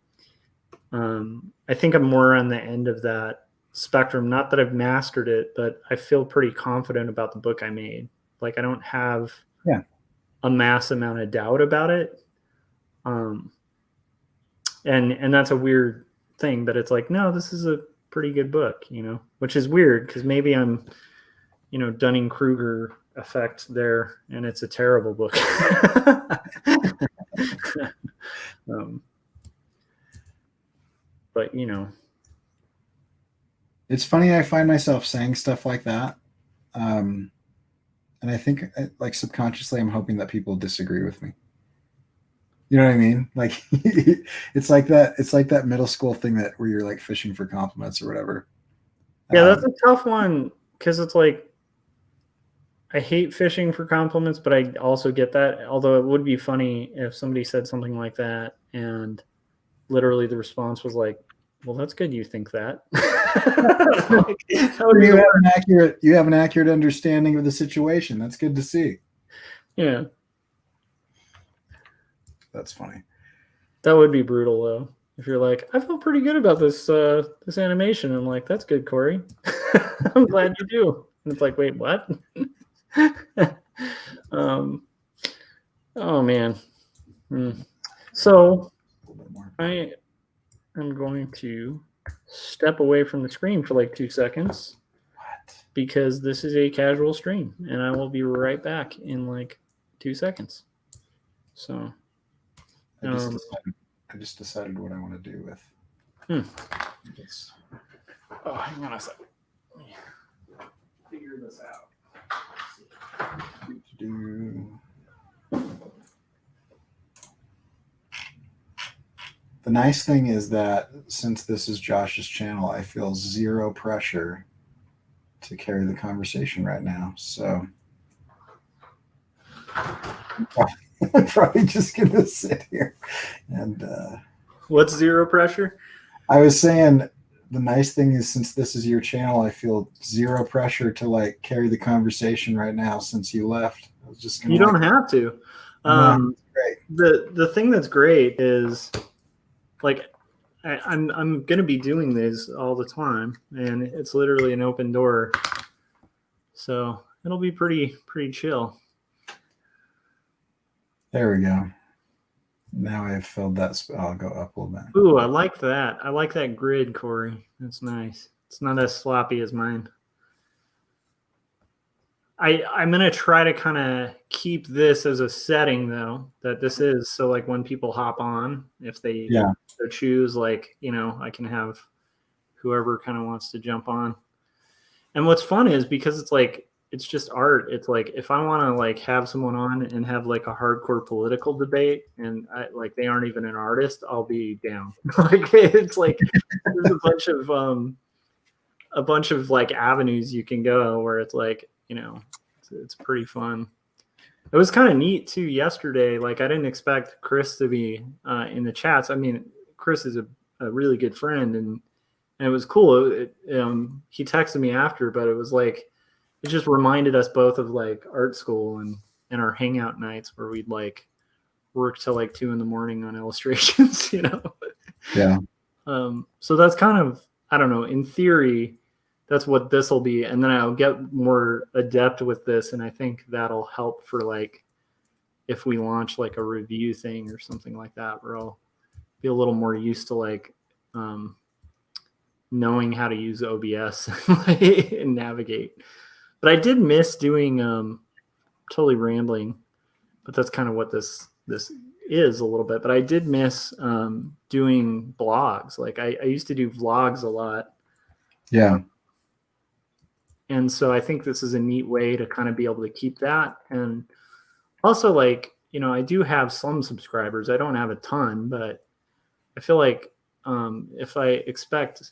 I think I'm more on the end of that spectrum. Not that I've mastered it, but I feel pretty confident about the book I made. Like I don't have a mass amount of doubt about it. And that's a weird thing, but it's like, no, this is a pretty good book, which is weird because maybe I'm, Dunning-Kruger effect there, and it's a terrible book. But it's funny. I find myself saying stuff like that. And I think like subconsciously, I'm hoping that people disagree with me. You know what I mean? Like it's like that middle school thing that where you're like fishing for compliments or whatever. Yeah, that's a tough one because it's like I hate fishing for compliments, but I also get that. Although it would be funny if somebody said something like that and literally the response was like, well, that's good you think that. You have an accurate understanding of the situation. That's good to see. Yeah. That's funny. That would be brutal though. If you're like, I feel pretty good about this animation. I'm like, that's good, Corey. I'm glad you do. And it's like, wait, what? Oh man. So I am going to step away from the screen for like 2 seconds because this is a casual stream and I will be right back in like 2 seconds. So I just decided what I want to do with this. Oh, hang on a second. Let me figure this out. The nice thing is that since this is Josh's channel, I feel zero pressure to carry the conversation right now. So I'm probably just going to sit here. And what's zero pressure? I was saying the nice thing is since this is your channel, I feel zero pressure to like carry the conversation right now since you left. I was just gonna You don't have to. Great. The thing that's great is like I'm gonna be doing these all the time, and it's literally an open door, so it'll be pretty chill. There we go. Now I've filled that. I'll go up a little bit. Ooh, I like that. I like that grid, Corey. That's nice. It's not as sloppy as mine. I'm gonna try to kind of keep this as a setting though, that this is so like when people hop on, if they so choose, like I can have whoever kind of wants to jump on. And what's fun is because it's like it's just art. It's like if I want to like have someone on and have like a hardcore political debate, and like they aren't even an artist, I'll be down. Like it's like there's a bunch of like avenues you can go where it's like it's pretty fun. It was kind of neat too yesterday. Like I didn't expect Chris to be in the chats. I mean, Chris is a really good friend, and it was cool. He texted me after, but it was like it just reminded us both of like art school and our hangout nights where we'd like work till like 2 a.m. on illustrations. Yeah. So that's kind of, I don't know, in theory, that's what this will be. And then I'll get more adept with this. And I think that'll help for like, if we launch like a review thing or something like that, where I'll be a little more used to like knowing how to use OBS and navigate. But I did miss doing, totally rambling, but that's kind of what this is a little bit. But I did miss doing blogs. Like I used to do vlogs a lot. Yeah. And so I think this is a neat way to kind of be able to keep that. And also like, I do have some subscribers. I don't have a ton, but I feel like if I expect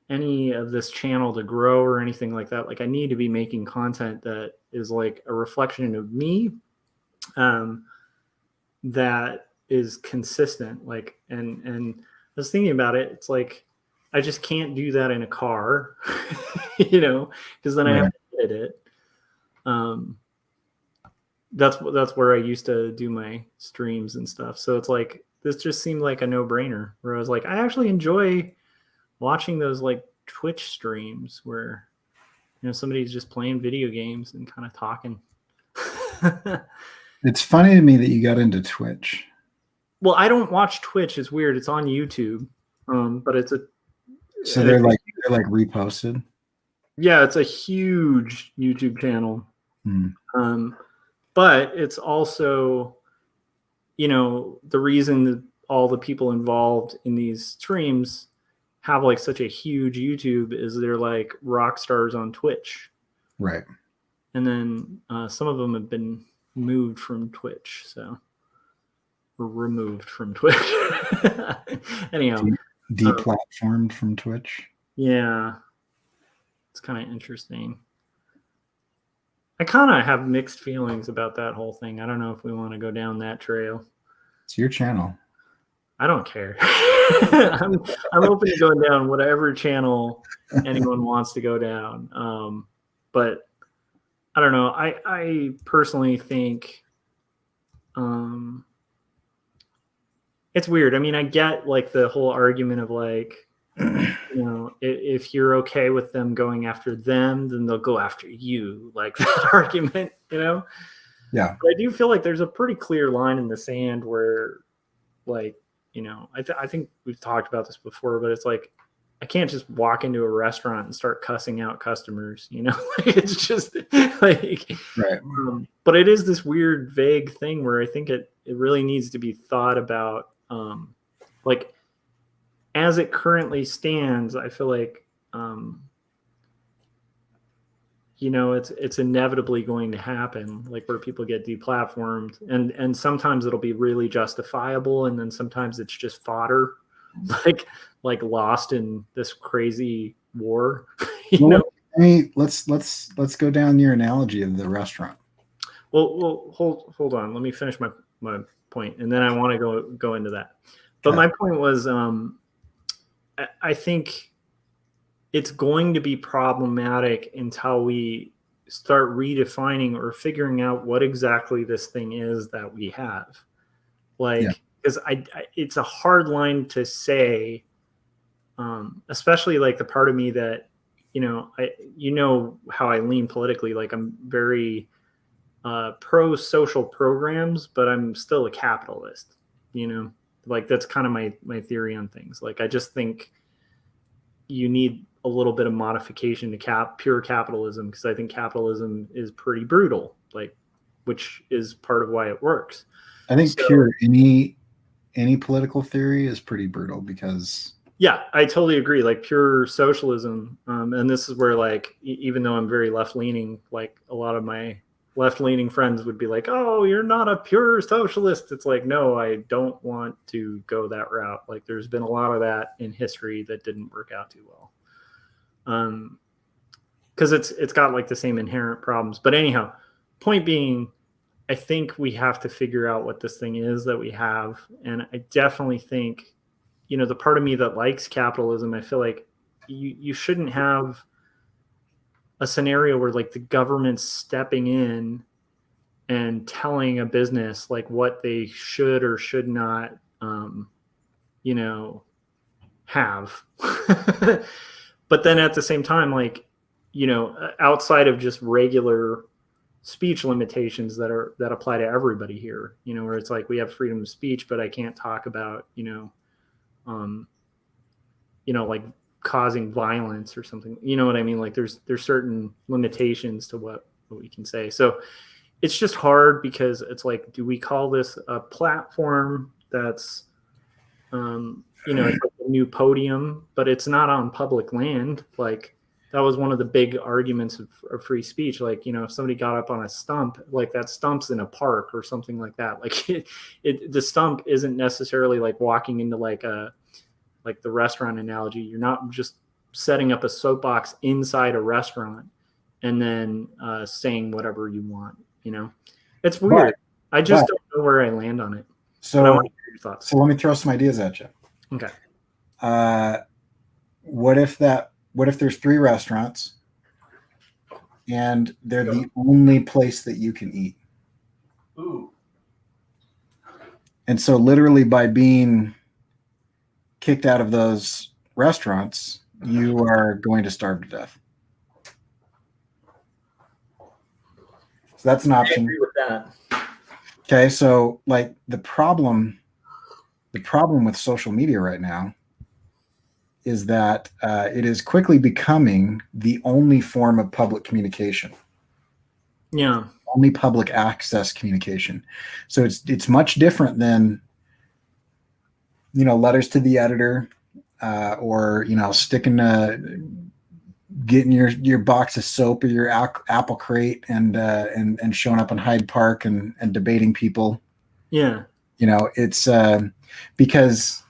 any of this channel to grow or anything like that, like I need to be making content that is like a reflection of me, that is consistent. Like, and I was thinking about it. It's like, I just can't do that in a car, because then I have to edit it. That's where I used to do my streams and stuff. So it's like this just seemed like a no-brainer where I was like, I actually enjoy watching those like Twitch streams where somebody's just playing video games and kind of talking. It's funny to me that you got into Twitch. Well, I don't watch Twitch. It's weird. It's on YouTube, but it's a so they're like reposted. Yeah, it's a huge YouTube channel. But it's also, the reason that all the people involved in these streams have like such a huge YouTube is they're like rock stars on Twitch. Right. And then some of them have been moved from Twitch, or removed from Twitch. Anyhow. Deplatformed from Twitch. Yeah. It's kind of interesting. I kind of have mixed feelings about that whole thing. I don't know if we want to go down that trail. It's your channel. I don't care. I'm open to going down whatever channel anyone wants to go down. But I don't know. I personally think it's weird. I mean, I get like the whole argument of like, if you're okay with them going after them, then they'll go after you. Like that argument, Yeah. But I do feel like there's a pretty clear line in the sand where, like, I think we've talked about this before, but it's like, I can't just walk into a restaurant and start cussing out customers, it's just like, right. But it is this weird, vague thing where I think it really needs to be thought about, like, as it currently stands, I feel like, it's inevitably going to happen, like where people get deplatformed, and sometimes it'll be really justifiable, and then sometimes it's just fodder, like lost in this crazy war. Let's go down your analogy of the restaurant. Well, hold on. Let me finish my point, and then I want to go into that. But my point was, I think it's going to be problematic until we start redefining or figuring out what exactly this thing is that we have. Because it's a hard line to say, especially like the part of me that, how I lean politically. Like I'm very pro social programs, but I'm still a capitalist, like that's kind of my theory on things. Like I just think you need a little bit of modification to pure capitalism, because I think capitalism is pretty brutal, like, which is part of why it works. I think pure any political theory is pretty brutal because. Yeah, I totally agree. Like pure socialism, and this is where, like, even though I'm very left leaning, like a lot of my left-leaning friends would be like, oh, you're not a pure socialist. It's like, no, I don't want to go that route. Like there's been a lot of that in history that didn't work out too well. Because it's got like the same inherent problems. But anyhow, point being, I think we have to figure out what this thing is that we have. And I definitely think, the part of me that likes capitalism, I feel like you shouldn't have a scenario where like the government's stepping in and telling a business like what they should or should not, have. But then at the same time, like, outside of just regular speech limitations that apply to everybody here, where it's like we have freedom of speech, but I can't talk about, like causing violence or something, you know what I mean? Like there's certain limitations to what we can say. So it's just hard because it's like, do we call this a platform that's, it's like a new podium, but it's not on public land. Like that was one of the big arguments of free speech. Like, if somebody got up on a stump, like that stump's in a park or something like that. Like the stump isn't necessarily like walking into like the restaurant analogy. You're not just setting up a soapbox inside a restaurant and then saying whatever you want. It's weird. I just don't know where I land on it. So I want to hear your thoughts. So let me throw some ideas at you. Okay. What if there's 3 restaurants and they're the only place that you can eat? Ooh. And so literally by being kicked out of those restaurants, you are going to starve to death. So that's an option. I agree with that. Okay, so like the problem with social media right now is that it is quickly becoming the only form of public communication. Yeah. Only public access communication. So it's much different than, you know, letters to the editor, or, you know, getting your box of soap or your apple crate and showing up in Hyde Park and debating people. Yeah. You know, it's because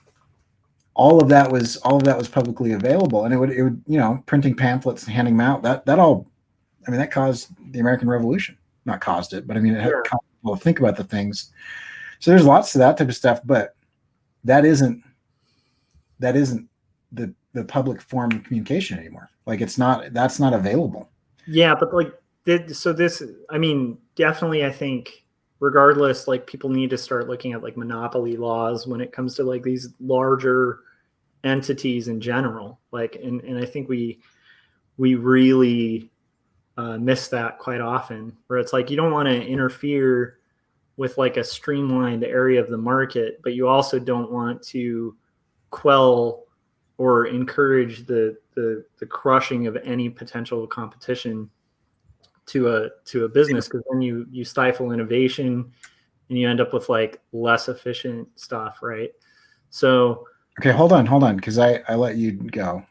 all of that was publicly available, and it would, you know, printing pamphlets and handing them out, that all, I mean, that caused the American Revolution. Not caused it, but I mean, it caused people to think about the things. So there's lots of that type of stuff, but that isn't the public form of communication anymore. Like that's not available. Yeah, but like this, I mean, definitely, I think regardless, like people need to start looking at like monopoly laws when it comes to like these larger entities in general. Like, and I think we really miss that quite often, where it's like you don't want to interfere with like a streamlined area of the market, but you also don't want to quell or encourage the crushing of any potential competition to a business, because then you stifle innovation and you end up with like less efficient stuff, right? So okay, hold on, because I let you go.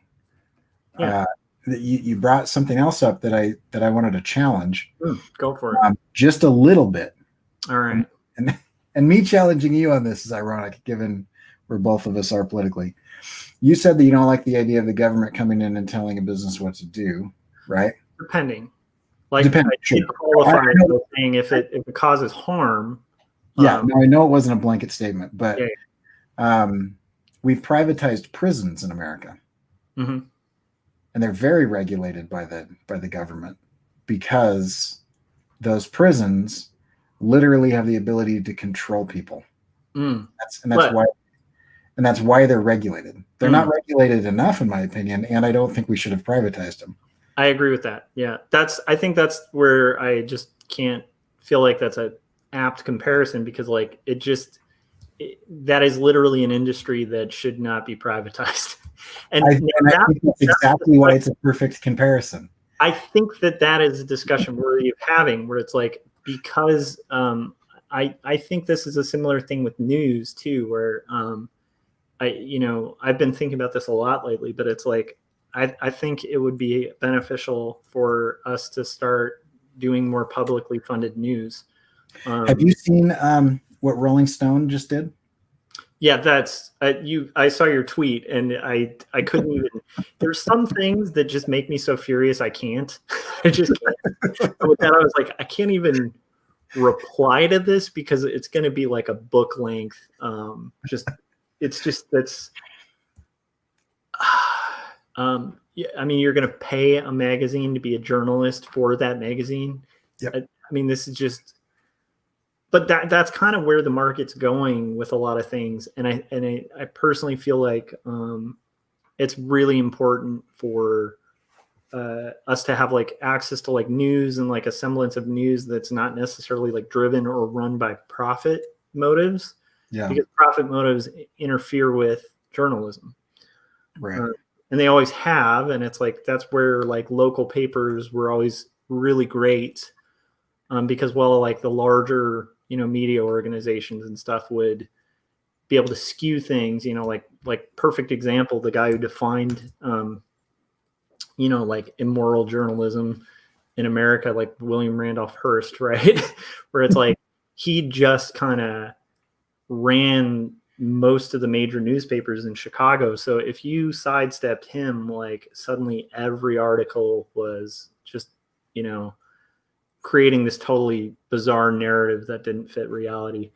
Yeah. You brought something else up that I wanted to challenge. Go for it. Just a little bit. All right. And me challenging you on this is ironic, given where both of us are politically. You said that you don't like the idea of the government coming in and telling a business what to do, right? Depending. Like, Depending, I did qualify it by saying if it causes harm. Yeah, no, I know it wasn't a blanket statement, but yeah. We've privatized prisons in America. Mm-hmm. And they're very regulated by the government, because those prisons literally have the ability to control people. That's why they're regulated. They're not regulated enough, in my opinion, and I don't think we should have privatized them. I agree with that. Yeah, I think that's where I just can't feel like that's a apt comparison, because like that is literally an industry that should not be privatized. And I think that's exactly why it's a perfect comparison. I think that is a discussion we're having, where it's like, because I think this is a similar thing with news too, where I've been thinking about this a lot lately, but it's like, I think it would be beneficial for us to start doing more publicly funded news. Have you seen what Rolling Stone just did? Yeah, that's I saw your tweet, and I couldn't even. There's some things that just make me so furious I can't. I just can't. With that, I was like, I can't even reply to this, because it's going to be like a book length. That's. Yeah, I mean, you're going to pay a magazine to be a journalist for that magazine. Yep. I mean, this is just. But that's kind of where the market's going with a lot of things, and I personally feel like it's really important for us to have like access to like news, and like a semblance of news that's not necessarily like driven or run by profit motives. Yeah. Because profit motives interfere with journalism. Right. And they always have, and it's like that's where like local papers were always really great, because like the larger media organizations and stuff would be able to skew things, like perfect example, the guy who defined like immoral journalism in America, like William Randolph Hearst, right? Where it's like he just kind of ran most of the major newspapers in Chicago. So if you sidestepped him, like suddenly every article was just, creating this totally bizarre narrative that didn't fit reality.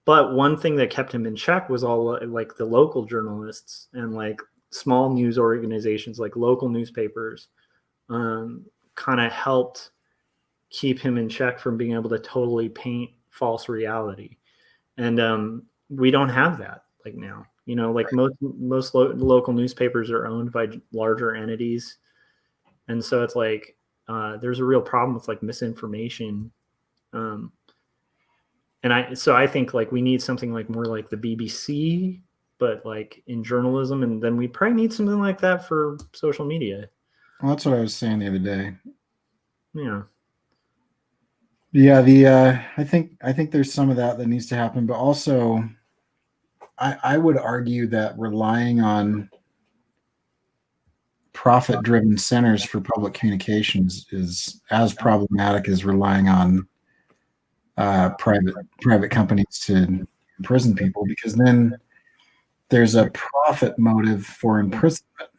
But one thing that kept him in check was all like the local journalists and like small news organizations, like local newspapers, kind of helped keep him in check from being able to totally paint false reality. And we don't have that like now. Like most local newspapers are owned by larger entities, and so it's like there's a real problem with like misinformation. And I think like we need something like more like the BBC, but like in journalism, and then we probably need something like that for social media. Well, that's what I was saying the other day. Yeah. Yeah, I think there's some of that needs to happen, but also I would argue that relying on profit-driven centers for public communications is as problematic as relying on private companies to imprison people, because then there's a profit motive for imprisonment.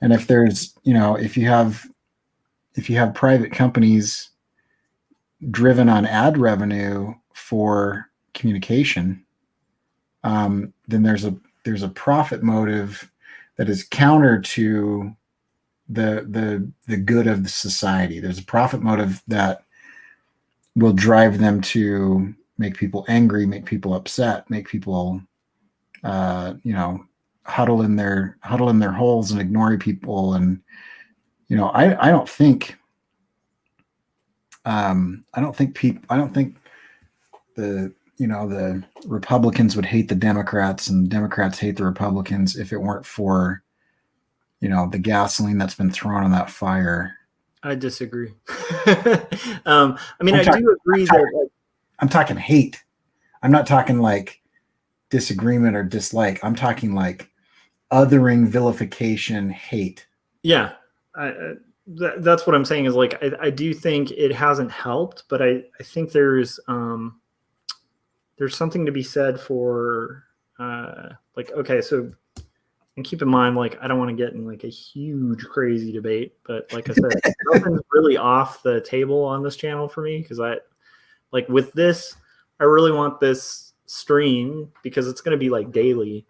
And if there's, if you have private companies driven on ad revenue for communication, then there's a profit motive that is counter to the good of the society. There's a profit motive that will drive them to make people angry, make people upset, make people huddle in their holes and ignore people. And I don't think the Republicans would hate the Democrats and Democrats hate the Republicans if it weren't for the gasoline that's been thrown on that fire. I disagree. I do agree that I'm talking hate. I'm not talking like disagreement or dislike. I'm talking like othering, vilification, hate. Yeah, that's what I'm saying. Is like I do think it hasn't helped, but I think there's something to be said for like, okay, so, and keep in mind, like, I don't want to get in like a huge crazy debate, but like I said, nothing's really off the table on this channel for me, because I like with this, I really want this stream, because it's going to be like daily,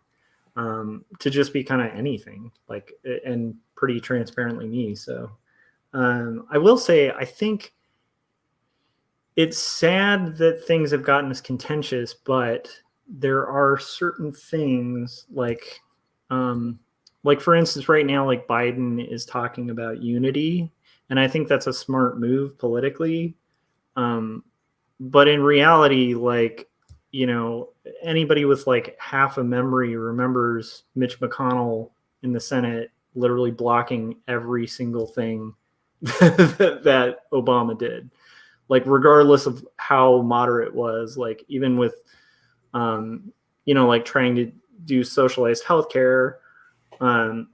to just be kind of anything, like, and pretty transparently me. So I will say, I think it's sad that things have gotten as contentious, but there are certain things like for instance, right now, like Biden is talking about unity, and I think that's a smart move politically. But in reality, like, anybody with like half a memory remembers Mitch McConnell in the Senate literally blocking every single thing that Obama did, like regardless of how moderate it was, like even with like trying to do socialized healthcare,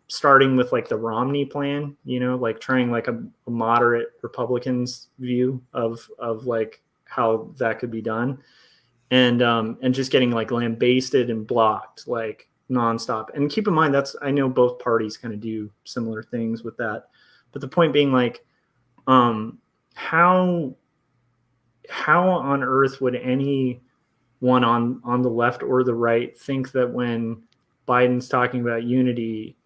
starting with like the Romney plan, like trying like a moderate Republicans view of like how that could be done, and just getting like lambasted and blocked like nonstop. And keep in mind, I know both parties kind of do similar things with that, but the point being, like, how on earth would anyone on the left or the right think that when Biden's talking about unity,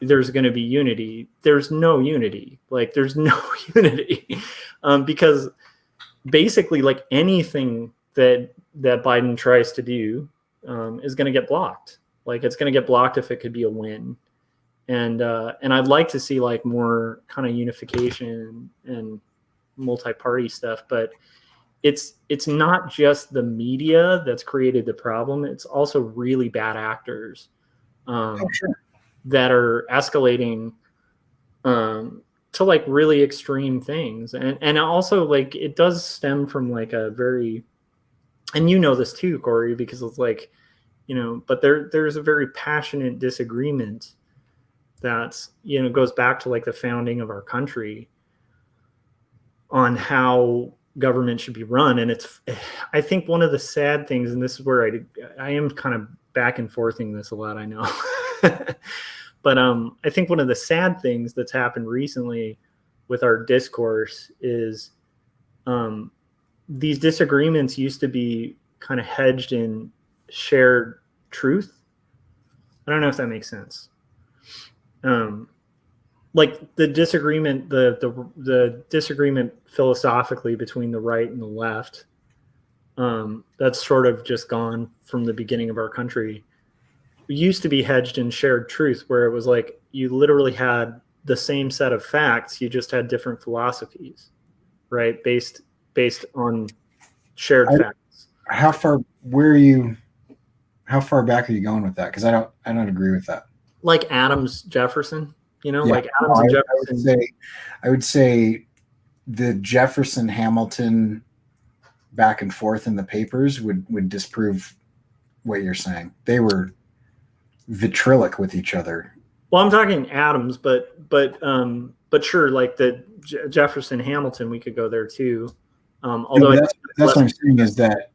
there's going to be unity? There's no unity. Like, there's no unity, because basically, like, anything that Biden tries to do is going to get blocked. Like, it's going to get blocked if it could be a win. And I'd like to see like more kind of unification and multi-party stuff, but it's not just the media that's created the problem. It's also really bad actors that are escalating to like really extreme things. And also, like, it does stem from like a very, and this too, Corey, because it's like, but there's a very passionate disagreement that goes back to like the founding of our country on how government should be run. And I think one of the sad things, and this is where I am kind of back and forthing this a lot, I know, but I think one of the sad things that's happened recently with our discourse is these disagreements used to be kind of hedged in shared truth. I don't know if that makes sense. Like the disagreement, the disagreement philosophically between the right and the left That's sort of just gone from the beginning of our country. We used to be hedged in shared truth, where it was like you literally had the same set of facts, you just had different philosophies, right? Based on shared facts. How far? Where are you? How far back are you going with that? Because I don't agree with that. Like Adams Jefferson, Yeah, like Adams and Jefferson. I would say the Jefferson Hamilton back and forth in the papers would disprove what you're saying. They were vitriolic with each other. Well, I'm talking Adams, but sure, like the Jefferson Hamilton, we could go there too. Although No, that's what I'm saying is that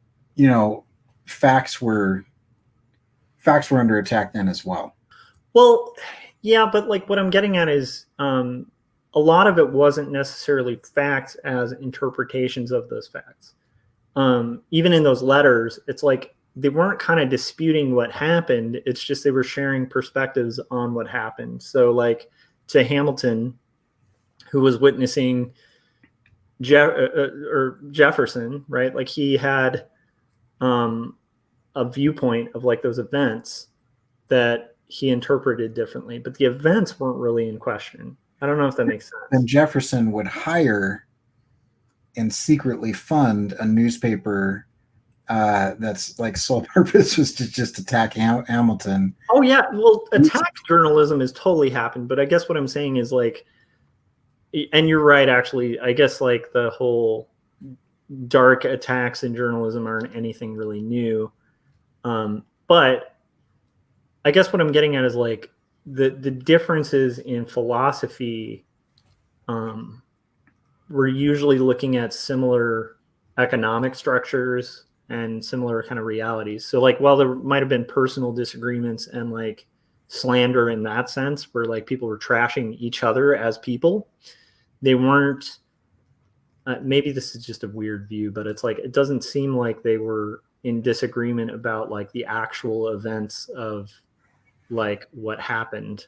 facts were under attack then as well. Well, yeah, but like what I'm getting at is a lot of it wasn't necessarily facts as interpretations of those facts. Even in those letters, it's like they weren't kind of disputing what happened. It's just they were sharing perspectives on what happened. So, like to Hamilton, who was witnessing Jefferson, right? Like he had a viewpoint of like those events that he interpreted differently, but the events weren't really in question. I don't know if that makes sense. And Jefferson would hire and secretly fund a newspaper that's like sole purpose was to just attack Hamilton. Oh yeah, well, attack journalism has totally happened, but I guess what I'm saying is like, and you're right, actually. I guess like the whole dark attacks in journalism aren't anything really new, but I guess what I'm getting at is like the differences in philosophy. We're usually looking at similar economic structures and similar kind of realities. So like while there might have been personal disagreements and like slander in that sense, where like people were trashing each other as people, they weren't. Maybe this is just a weird view, but it's like it doesn't seem like they were in disagreement about like the actual events of like what happened.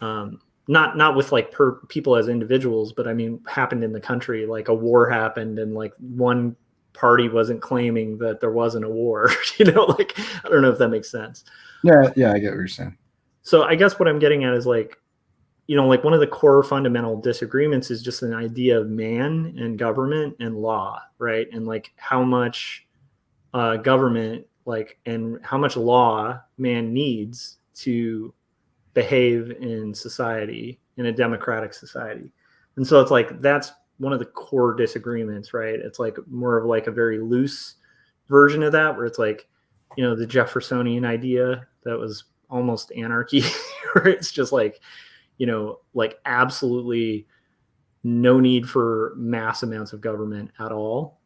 Not with like people as individuals, but I mean happened in the country. Like a war happened, and like one party wasn't claiming that there wasn't a war. Like I don't know if that makes sense. Yeah, I get what you're saying. So I guess what I'm getting at is like, like one of the core fundamental disagreements is just an idea of man and government and law, right? And like how much government, like, and how much law man needs to behave in society, in a democratic society. And so it's like that's one of the core disagreements, right? It's like more of like a very loose version of that, where it's like, the Jeffersonian idea that was almost anarchy, where it's just like, like absolutely no need for mass amounts of government at all.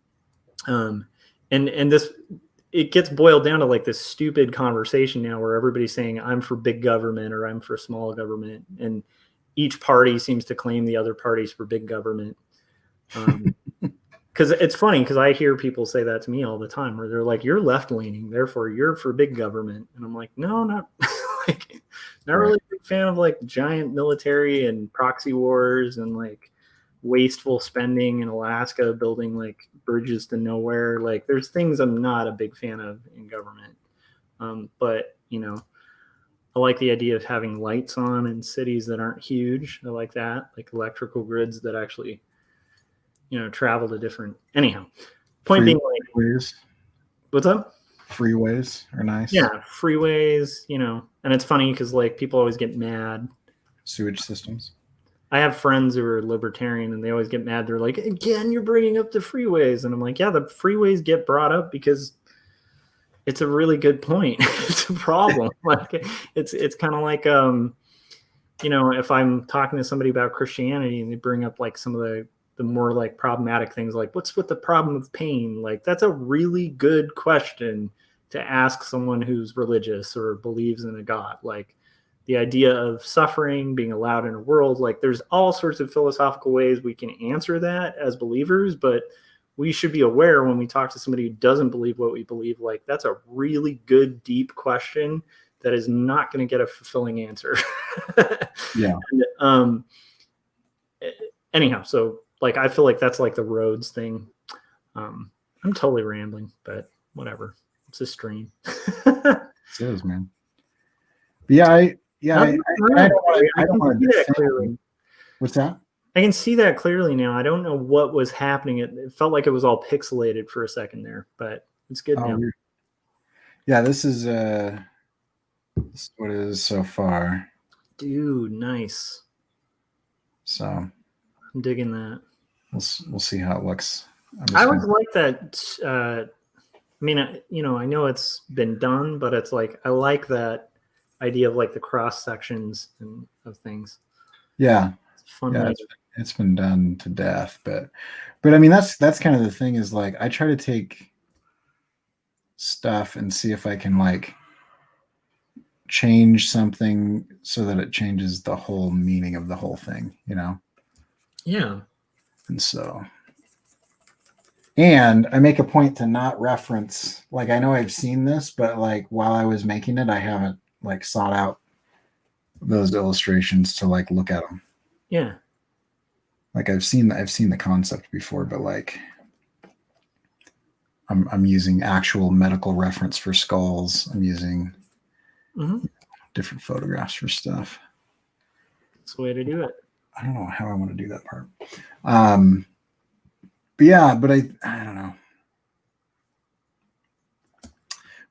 And this, it gets boiled down to like this stupid conversation now where everybody's saying I'm for big government or I'm for small government, and each party seems to claim the other party's for big government. Because it's funny, because I hear people say that to me all the time, where they're like, you're left leaning, therefore you're for big government. And I'm like, no, not like, not really a big fan of like giant military and proxy wars and like wasteful spending in Alaska, building like bridges to nowhere. Like there's things I'm not a big fan of in government. But I like the idea of having lights on in cities that aren't huge. I like that, like electrical grids that actually, travel to different. Anyhow, point being, like, freeways. What's up? Freeways are nice. Yeah, freeways. And it's funny because like people always get mad. Sewage systems. I have friends who are libertarian and they always get mad. They're like, again, you're bringing up the freeways. And I'm like, yeah, the freeways get brought up because it's a really good point. It's a problem. Like it's kind of like, if I'm talking to somebody about Christianity and they bring up like some of the more like problematic things, like what's with the problem of pain? Like that's a really good question to ask someone who's religious or believes in a God. Like the idea of suffering being allowed in a world, like there's all sorts of philosophical ways we can answer that as believers, but we should be aware when we talk to somebody who doesn't believe what we believe, like that's a really good, deep question that is not going to get a fulfilling answer. Yeah. And, anyhow, so like, I feel like that's like the roads thing. I'm totally rambling, but whatever. It's a stream. It is, man. But yeah, I don't want to defend. Clearly. What's that? I can see that clearly now. I don't know what was happening. It felt like it was all pixelated for a second there, but it's good now. Yeah, this is what it is so far. Dude, nice. So I'm digging that. We'll see how it looks. I always like that. I mean, I know it's been done, but it's like I like that idea of like the cross sections and of things. Yeah, it's fun. Yeah, it's been done to death, but I mean that's kind of the thing is like I try to take stuff and see if I can like change something so that it changes the whole meaning of the whole thing, you know? Yeah. And so, and I make a point to not reference, like, I know I've seen this, but like while I was making it, I haven't like sought out those illustrations to like look at them. Yeah. Like I've seen the concept before, but like I'm using actual medical reference for skulls. I'm using different photographs for stuff. That's the way to do it. I don't know how I want to do that part. But yeah, but I don't know.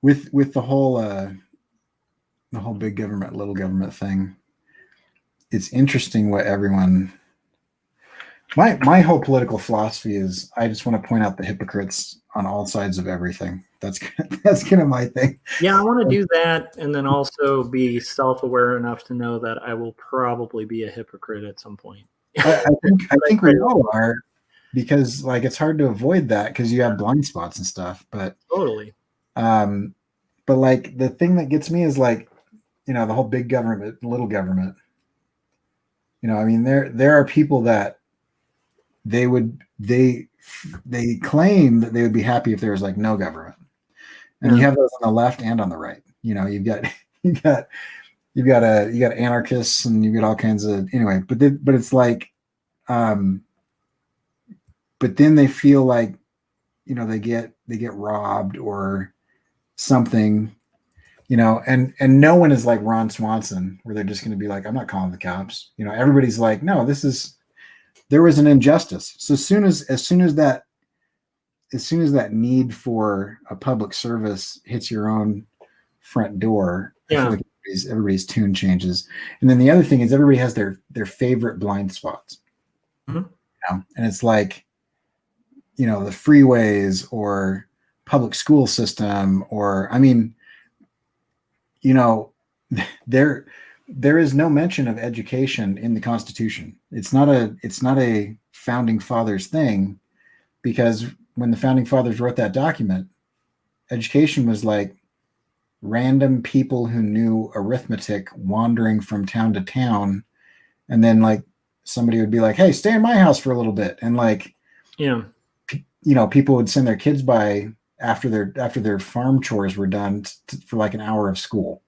With the whole big government, little government thing, it's interesting what everyone. My whole political philosophy is I just want to point out the hypocrites on all sides of everything. That's kind of my thing. Yeah, I want to do that, and then also be self-aware enough to know that I will probably be a hypocrite at some point. I think we all are, because like it's hard to avoid that because you have blind spots and stuff. But totally. But like the thing that gets me is like, the whole big government, little government. I mean, there are people that they claim that they would be happy if there was like no government, and you have those on the left and on the right. You've got anarchists and you've got all kinds of but it's like, but then they feel like, they get robbed or something, and no one is like Ron Swanson where they're just going to be like, I'm not calling the cops. Everybody's like, no, there was an injustice. So as soon as that need for a public service hits your own front door, I feel like everybody's tune changes. And then the other thing is everybody has their favorite blind spots. And it's like, the freeways or public school system, or, I mean, there is no mention of education in the Constitution. It's not a founding fathers thing, because when the founding fathers wrote that document, education was like random people who knew arithmetic wandering from town to town, and then like somebody would be like, hey, stay in my house for a little bit, and like people would send their kids by after their farm chores were done for like an hour of school.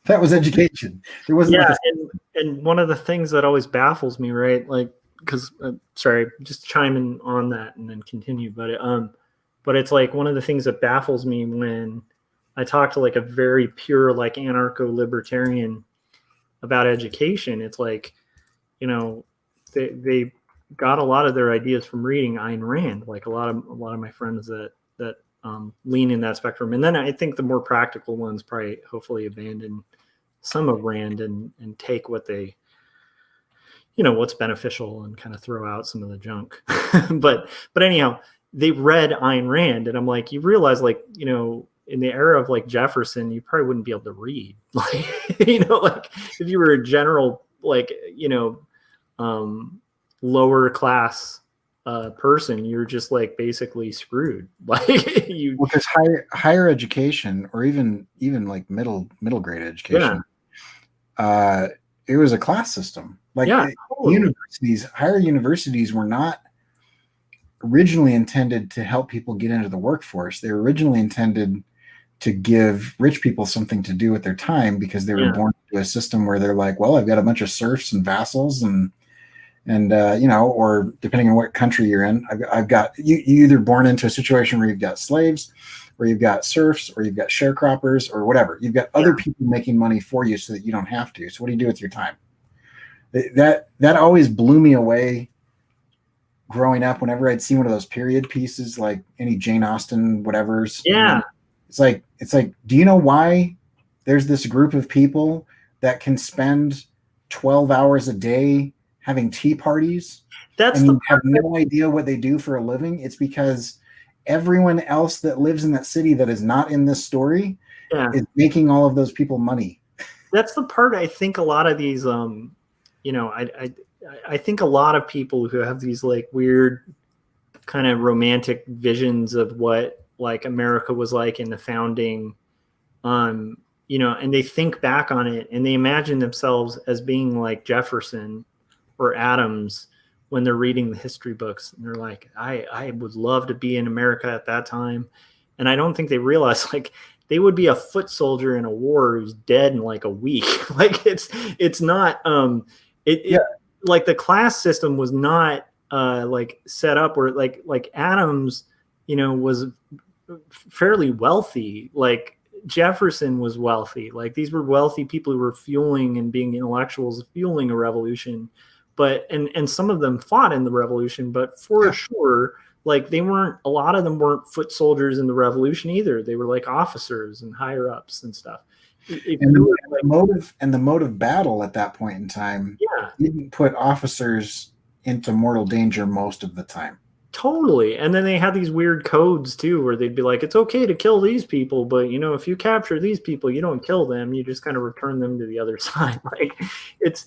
That was education. There wasn't and one of the things that always baffles me, right, like, because sorry, just chime in on that and then continue, but it's like one of the things that baffles me when I talk to like a very pure like anarcho-libertarian about education. It's like, they got a lot of their ideas from reading Ayn Rand, like a lot of my friends that lean in that spectrum. And then I think the more practical ones probably hopefully abandon some of Rand and take what they, what's beneficial and kind of throw out some of the junk. but anyhow, they read Ayn Rand, and I'm like, you realize, like, in the era of like Jefferson, you probably wouldn't be able to read, like, like if you were a general, like, lower class person, you're just like basically screwed. Like because higher education, or even like middle grade education, it was a class system. Like totally. Higher universities were not originally intended to help people get into the workforce. They were originally intended to give rich people something to do with their time, because they were born into a system where they're like, well, I've got a bunch of serfs and vassals, and And or depending on what country you're in, I've got you either born into a situation where you've got slaves, or you've got serfs, or you've got sharecroppers, or whatever. You've got other people making money for you so that you don't have to. So what do you do with your time? That always blew me away growing up. Whenever I'd see one of those period pieces, like any Jane Austen whatever's, Yeah. it's like, do you know why there's this group of people that can spend 12 hours a day having tea parties That's and the you have part no idea what they do for a living? It's because everyone else that lives in that city that is not in this story is making all of those people money. That's the part I think a lot of these I think a lot of people who have these like weird kind of romantic visions of what like America was like in the founding, and they think back on it and they imagine themselves as being like Jefferson or Adams when they're reading the history books, and they're like, I would love to be in America at that time. And I don't think they realize like they would be a foot soldier in a war who's dead in like a week. Like it's not like the class system was not like set up where like Adams, was fairly wealthy. Like Jefferson was wealthy. Like these were wealthy people who were fueling and being intellectuals, fueling a revolution. But and some of them fought in the revolution, but for sure, like they weren't. A lot of them weren't foot soldiers in the revolution either. They were like officers and higher ups and stuff. And the mode of battle at that point in time didn't put officers into mortal danger most of the time. Totally. And then they had these weird codes too, where they'd be like, it's okay to kill these people, but if you capture these people, you don't kill them. You just kind of return them to the other side. Like it's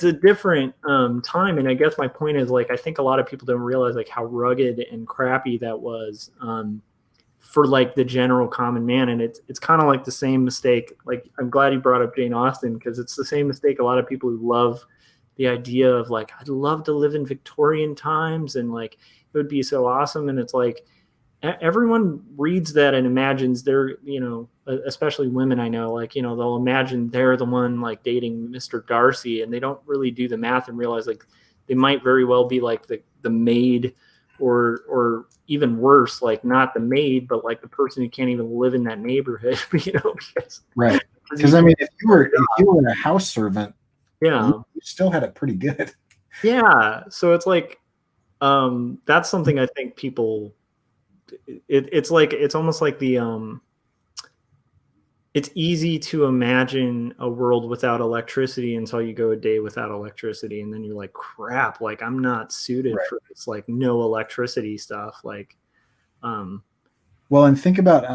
a different time. And I guess my point is like, I think a lot of people don't realize like how rugged and crappy that was for like the general common man. And it's kind of like the same mistake. Like, I'm glad you brought up Jane Austen, because it's the same mistake a lot of people who love the idea of like, I'd love to live in Victorian times and like it would be so awesome. And it's like everyone reads that and imagines they're, especially women I know, like, they'll imagine they're the one like dating Mr. Darcy, and they don't really do the math and realize like they might very well be like the maid, or even worse, like not the maid, but like the person who can't even live in that neighborhood, because, right. Because I mean, if you were a house servant, you still had it pretty good. Yeah. So it's like, that's something I think people, it's like, it's almost like it's easy to imagine a world without electricity until you go a day without electricity. And then you're like, crap, like I'm not suited for this, like no electricity stuff. Like, well, and think about,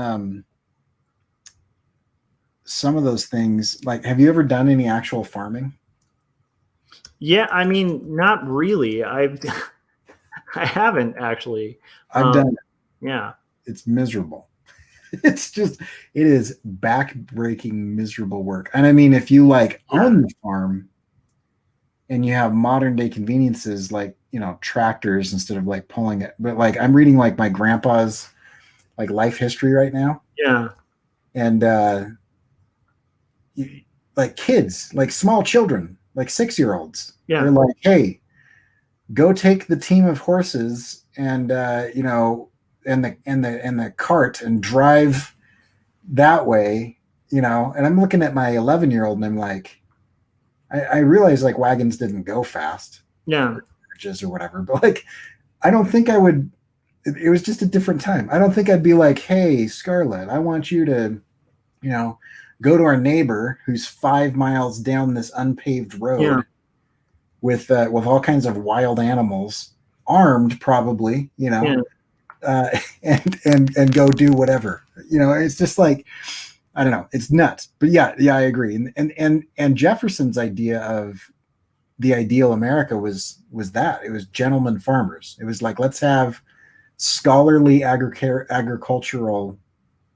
some of those things. Like, have you ever done any actual farming? Yeah. I mean, not really. I haven't actually. I've done it. Yeah. It's miserable. It is backbreaking, miserable work. And I mean, if you like own the farm and you have modern day conveniences, like, tractors instead of like pulling it, but like I'm reading like my grandpa's like life history right now. Yeah. And, like kids, like small children, like 6-year-olds. Yeah. They're like, hey, go take the team of horses and, and the cart and drive that way, and I'm looking at my 11-year-old and I'm like, I realize like wagons didn't go fast, or whatever, but like, I don't think I would. It was just a different time. I don't think I'd be like, hey, Scarlett, I want you to, go to our neighbor who's 5 miles down this unpaved road with all kinds of wild animals, armed probably, and go do whatever. It's just like, I don't know, it's nuts. But yeah, I agree. And Jefferson's idea of the ideal America was that it was gentlemen farmers. It was like, let's have scholarly agricultural,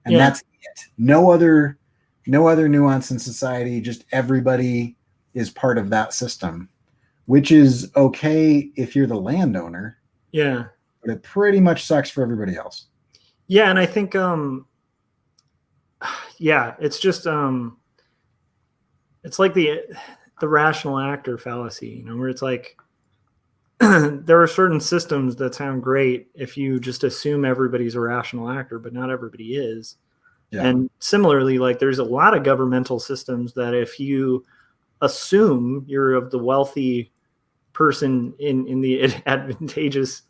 and that's it. No other nuance in society. Just everybody is part of that system, which is okay if you're the landowner. Yeah. But it pretty much sucks for everybody else. Yeah. And I think, it's just, it's like the rational actor fallacy, where it's like, there are certain systems that sound great if you just assume everybody's a rational actor, but not everybody is. Yeah. And similarly, like there's a lot of governmental systems that if you assume you're of the wealthy person in the advantageous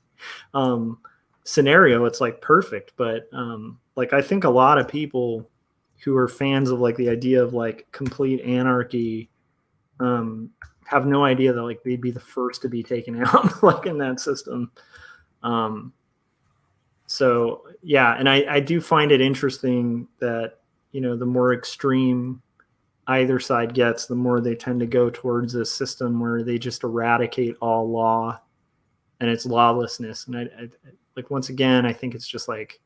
scenario, it's like perfect. But like I think a lot of people who are fans of like the idea of like complete anarchy have no idea that like they'd be the first to be taken out like in that system. So yeah, and I do find it interesting that, you know, the more extreme either side gets, the more they tend to go towards a system where they just eradicate all law and it's lawlessness. And I like, once again, I think it's just like,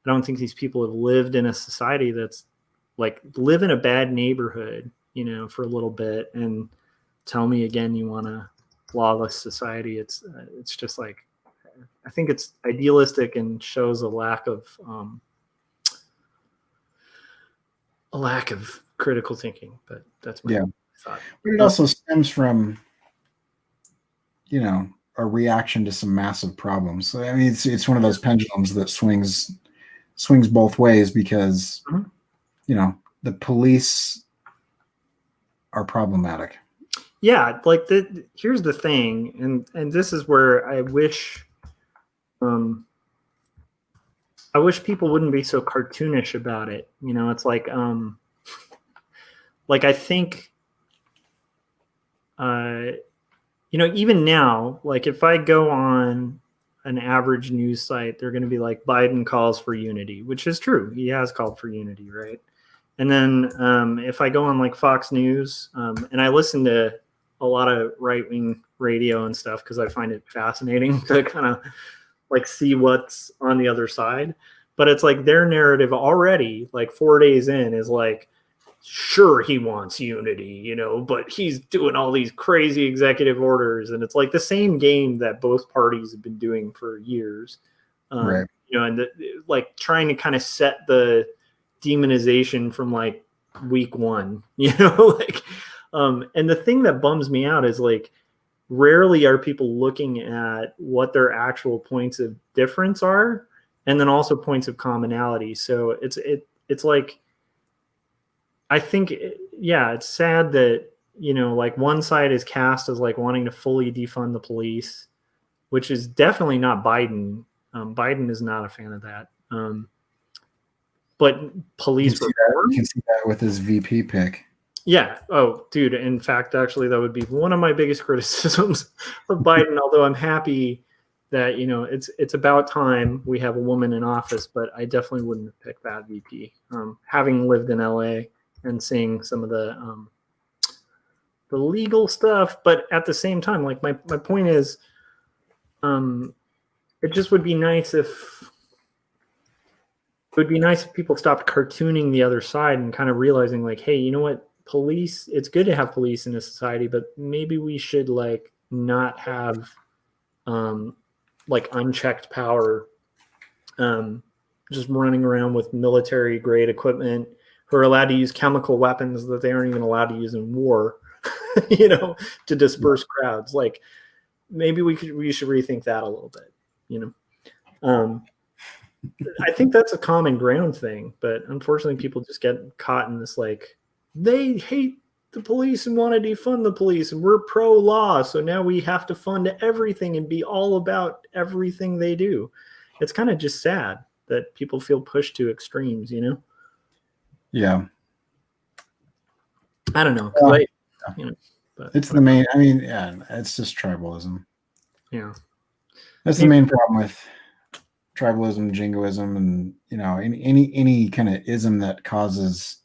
I don't think these people have lived in a society that's like, live in a bad neighborhood, you know, for a little bit and tell me again you want a lawless society. It's just like, I think it's idealistic and shows a lack of critical thinking. But that's my thought. But it also stems from, you know, a reaction to some massive problems. So, I mean, it's one of those pendulums that swings both ways because, you know, the police are problematic. Yeah, like here's the thing, and this is where I wish people wouldn't be so cartoonish about it. You know, it's like I think you know, even now, like if I go on an average news site, they're going to be like, Biden calls for unity, which is true. He has called for unity, right? And then if I go on like Fox News, and I listen to a lot of right-wing radio and stuff because I find it fascinating to kind of like see what's on the other side. But it's like their narrative already, like 4 days in, is like, sure, he wants unity, you know, but he's doing all these crazy executive orders. And it's like the same game that both parties have been doing for years. Right. You know, and like trying to kind of set the demonization from like week one, you know, like, and the thing that bums me out is like, rarely are people looking at what their actual points of difference are, and then also points of commonality. So it's like, I think, yeah, it's sad that, you know, like one side is cast as like wanting to fully defund the police, which is definitely not Biden. Biden is not a fan of that. But police reform, you can see that with his VP pick. Yeah. Oh, dude. In fact, actually, that would be one of my biggest criticisms of Biden. Although I'm happy that, you know, it's about time we have a woman in office, but I definitely wouldn't have picked that VP. Having lived in LA and seeing some of the legal stuff, but at the same time, like my point is, it just would be nice if. It would be nice if people stopped cartooning the other side and kind of realizing like, hey, you know what? Police, it's good to have police in a society, but maybe we should like not have like unchecked power just running around with military grade equipment who are allowed to use chemical weapons that they aren't even allowed to use in war, you know, to disperse crowds. Like maybe we should rethink that a little bit, you know. I think that's a common ground thing, but unfortunately people just get caught in this like, they hate the police and want to defund the police and we're pro-law, so now we have to fund everything and be all about everything they do. It's kind of just sad that people feel pushed to extremes, you know? Yeah. I don't know. You know, but it's the main, I mean, yeah, it's just tribalism. Yeah. That's the main problem with tribalism, jingoism, and, you know, any kind of ism that causes,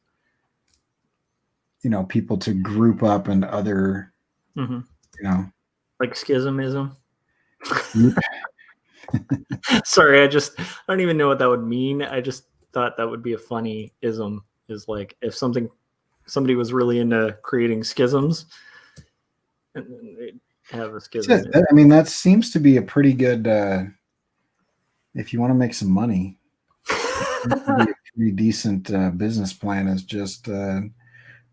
you know, people to group up and other, you know, like schismism. Sorry, I don't even know what that would mean. I just thought that would be a funny ism, is like if somebody was really into creating schisms and they'd have a schism. I mean, that seems to be a pretty good if you want to make some money. A pretty decent business plan is just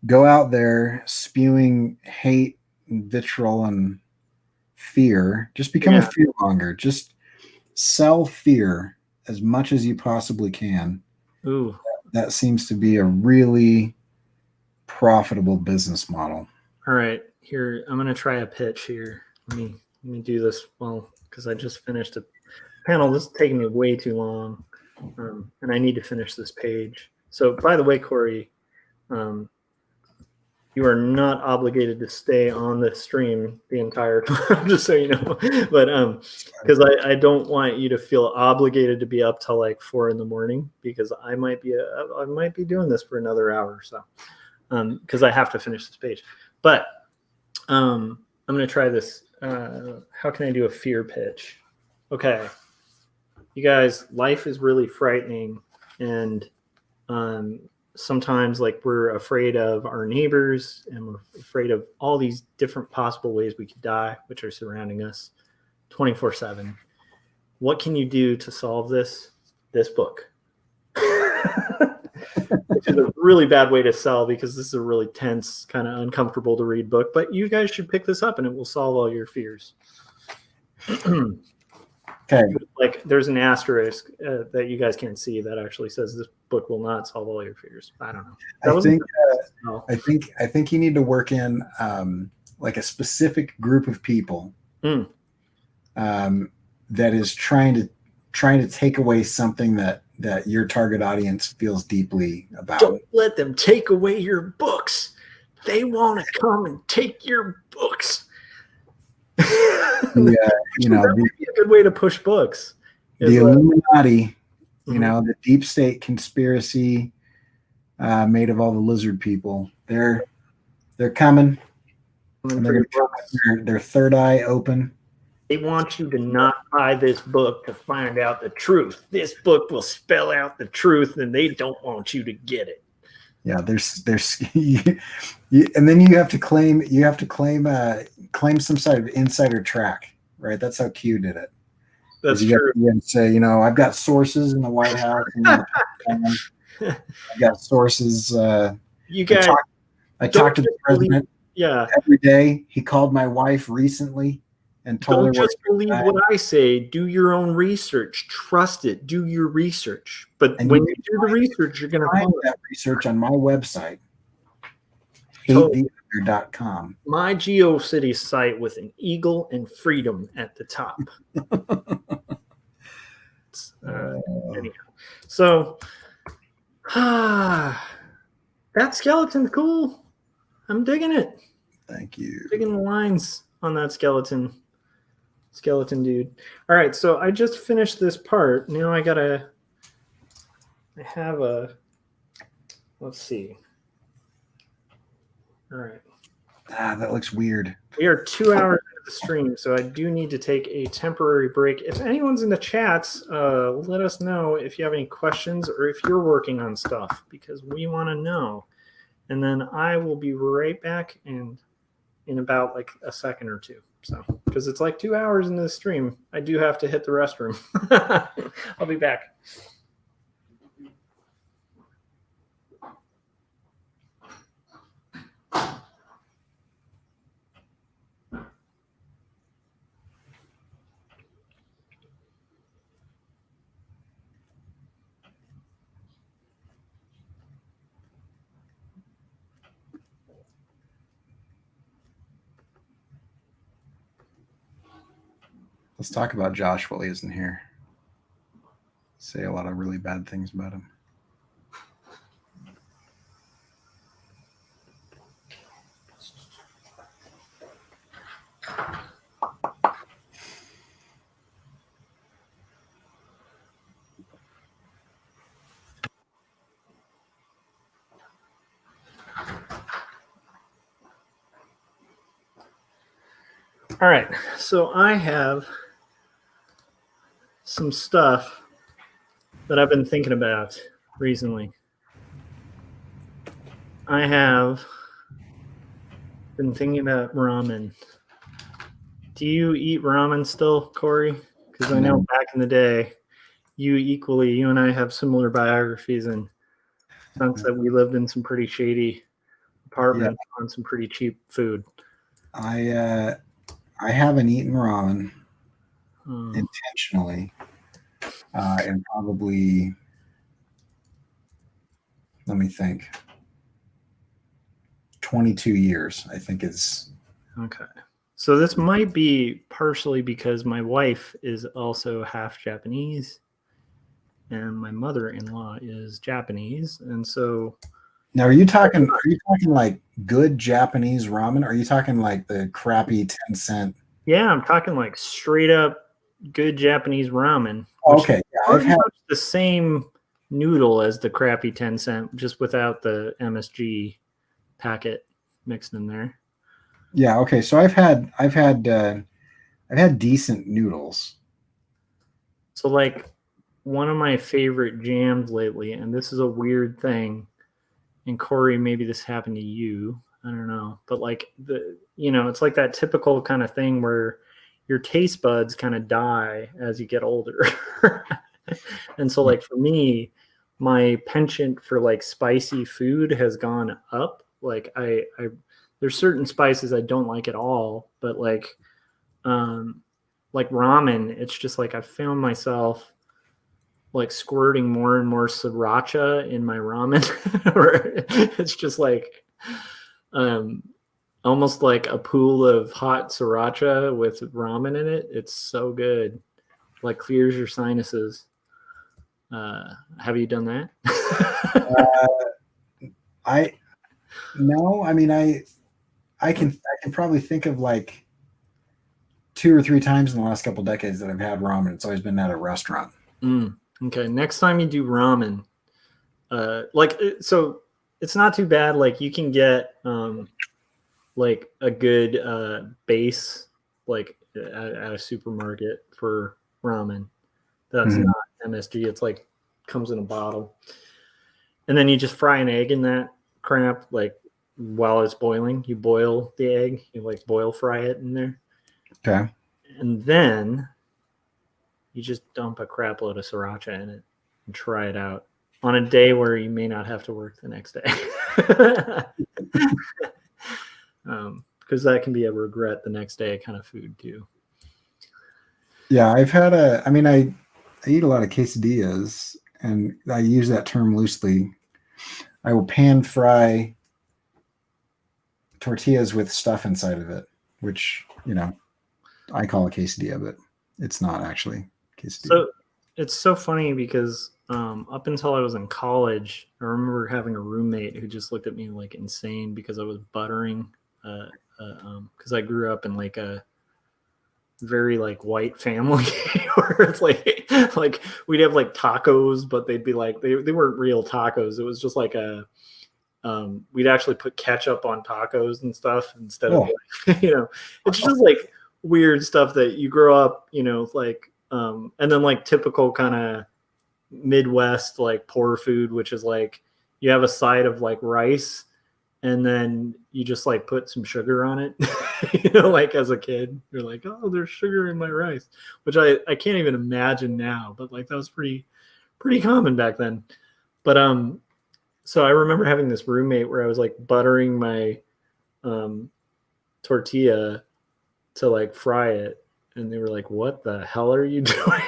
go out there spewing hate and vitriol and fear. Just become a fear monger. Just sell fear as much as you possibly can. Ooh. That seems to be a really profitable business model. All right, here I'm gonna try a pitch here. Let me do this because I just finished a panel. This is taking me way too long, and I need to finish this page. So, by the way, Corey, you are not obligated to stay on the stream the entire time, just so you know. But because I don't want you to feel obligated to be up till like 4 a.m, because I might be doing this for another hour or so, because I have to finish this page. But I'm gonna try this. How can I do a fear pitch? Okay, you guys, life is really frightening, and sometimes like we're afraid of our neighbors, and we're afraid of all these different possible ways we could die, which are surrounding us 24/7. What can you do to solve this? This book. Which is a really bad way to sell, because this is a really tense, kind of uncomfortable to read book, but you guys should pick this up and it will solve all your fears. Okay. Like there's an asterisk that you guys can't see that actually says this book will not solve all your fears. I don't know. I think you need to work in like a specific group of people that is trying to take away something that your target audience feels deeply about. Don't let them take away your books. They want to come and take your books. Yeah, that would be a good way to push books. The Illuminati, the deep state conspiracy made of all the lizard people. They're coming. And they're their third eye open. They want you to not buy this book to find out the truth. This book will spell out the truth, and they don't want you to get it. Yeah, there's and then you have to claim some sort of insider track, right? That's how Q did it. That's true. You have to say, I've got sources in the White House. I've got sources. You guys, I talked to the president. Every day. He called my wife recently and told her. Don't just believe what I say. Do your own research. Trust it. Do your research. But when you do the research, you're going to find that research on my website, hatetheother.com. My GeoCities site with an eagle and freedom at the top. Anyhow, so that skeleton's cool. I'm digging it. Thank you. Digging the lines on that skeleton dude. All right, so I just finished this part. Now let's see. All right. That looks weird. We are 2 hours into the stream, so I do need to take a temporary break. If anyone's in the chats, let us know if you have any questions or if you're working on stuff, because we want to know. And then I will be right back in about like a second or two. So, because it's like 2 hours into the stream, I do have to hit the restroom. I'll be back. Let's talk about Josh while he isn't here. Say a lot of really bad things about him. All right, so I have some stuff that I've been thinking about recently. I have been thinking about ramen. Do you eat ramen still, Corey? Because I know back in the day, you and I have similar biographies, and sense that we lived in some pretty shady apartments on some pretty cheap food. I haven't eaten ramen Oh, intentionally in probably, let me think, 22 years, I think is. okay. So this might be partially because my wife is also half Japanese and my mother-in-law is Japanese, and so Now, are you talking like good Japanese ramen? Or are you talking like the crappy 10-cent? yeah, I'm talking like straight up good Japanese ramen, Oh, which is okay, yeah, I've pretty had. much the same noodle as the crappy 10-cent, just without the MSG packet mixed in there. Yeah, okay. So I've had decent noodles. So like one of my favorite jams lately, and this is a weird thing, and Corey, maybe this happened to you. I don't know, but like it's like that typical kind of thing where your taste buds kind of die as you get older. And so Yeah. like for me, my penchant for like spicy food has gone up. Like I there's certain spices I don't like at all, but um like ramen, it's just like I found myself like squirting more and more sriracha in my ramen. Or it's just like um almost like a pool of hot sriracha with ramen in it. It's so good. Like clears your sinuses. Have you done that? Uh, I no, I mean I can probably think of like 2 or 3 times in the last couple decades that I've had ramen. It's always been at a restaurant. Okay, next time you do ramen, so it's not too bad. Like you can get like a good base like at a supermarket for ramen. That's Mhm. not MSG. It's like comes in a bottle, and then you just fry an egg in that crap like while it's boiling. You boil the egg. You like boil fry it in there, Okay. and then you just dump a crap load of sriracha in it and try it out on a day where you may not have to work the next day. Because that can be a regret the next day kind of food too. Yeah, I mean I eat a lot of quesadillas and I use that term loosely. I will pan fry tortillas with stuff inside of it, which, I call a quesadilla, but it's not actually quesadilla. So it's so funny because up until I was in college, I remember having a roommate who just looked at me like insane because I was buttering. Because I grew up in like a very like white family where it's like we'd have like tacos, but they'd be like they weren't real tacos. It was just like a we'd actually put ketchup on tacos and stuff instead of Oh, like it's just like weird stuff that you grow up like and then like typical kind of Midwest like poor food, which is like you have a side of like rice and then you just like put some sugar on it. Like as a kid you're like, oh, there's sugar in my rice, which I can't even imagine now, but like that was pretty common back then. But so I remember having this roommate where I was like buttering my um tortilla to like fry it, and they were like, what the hell are you doing?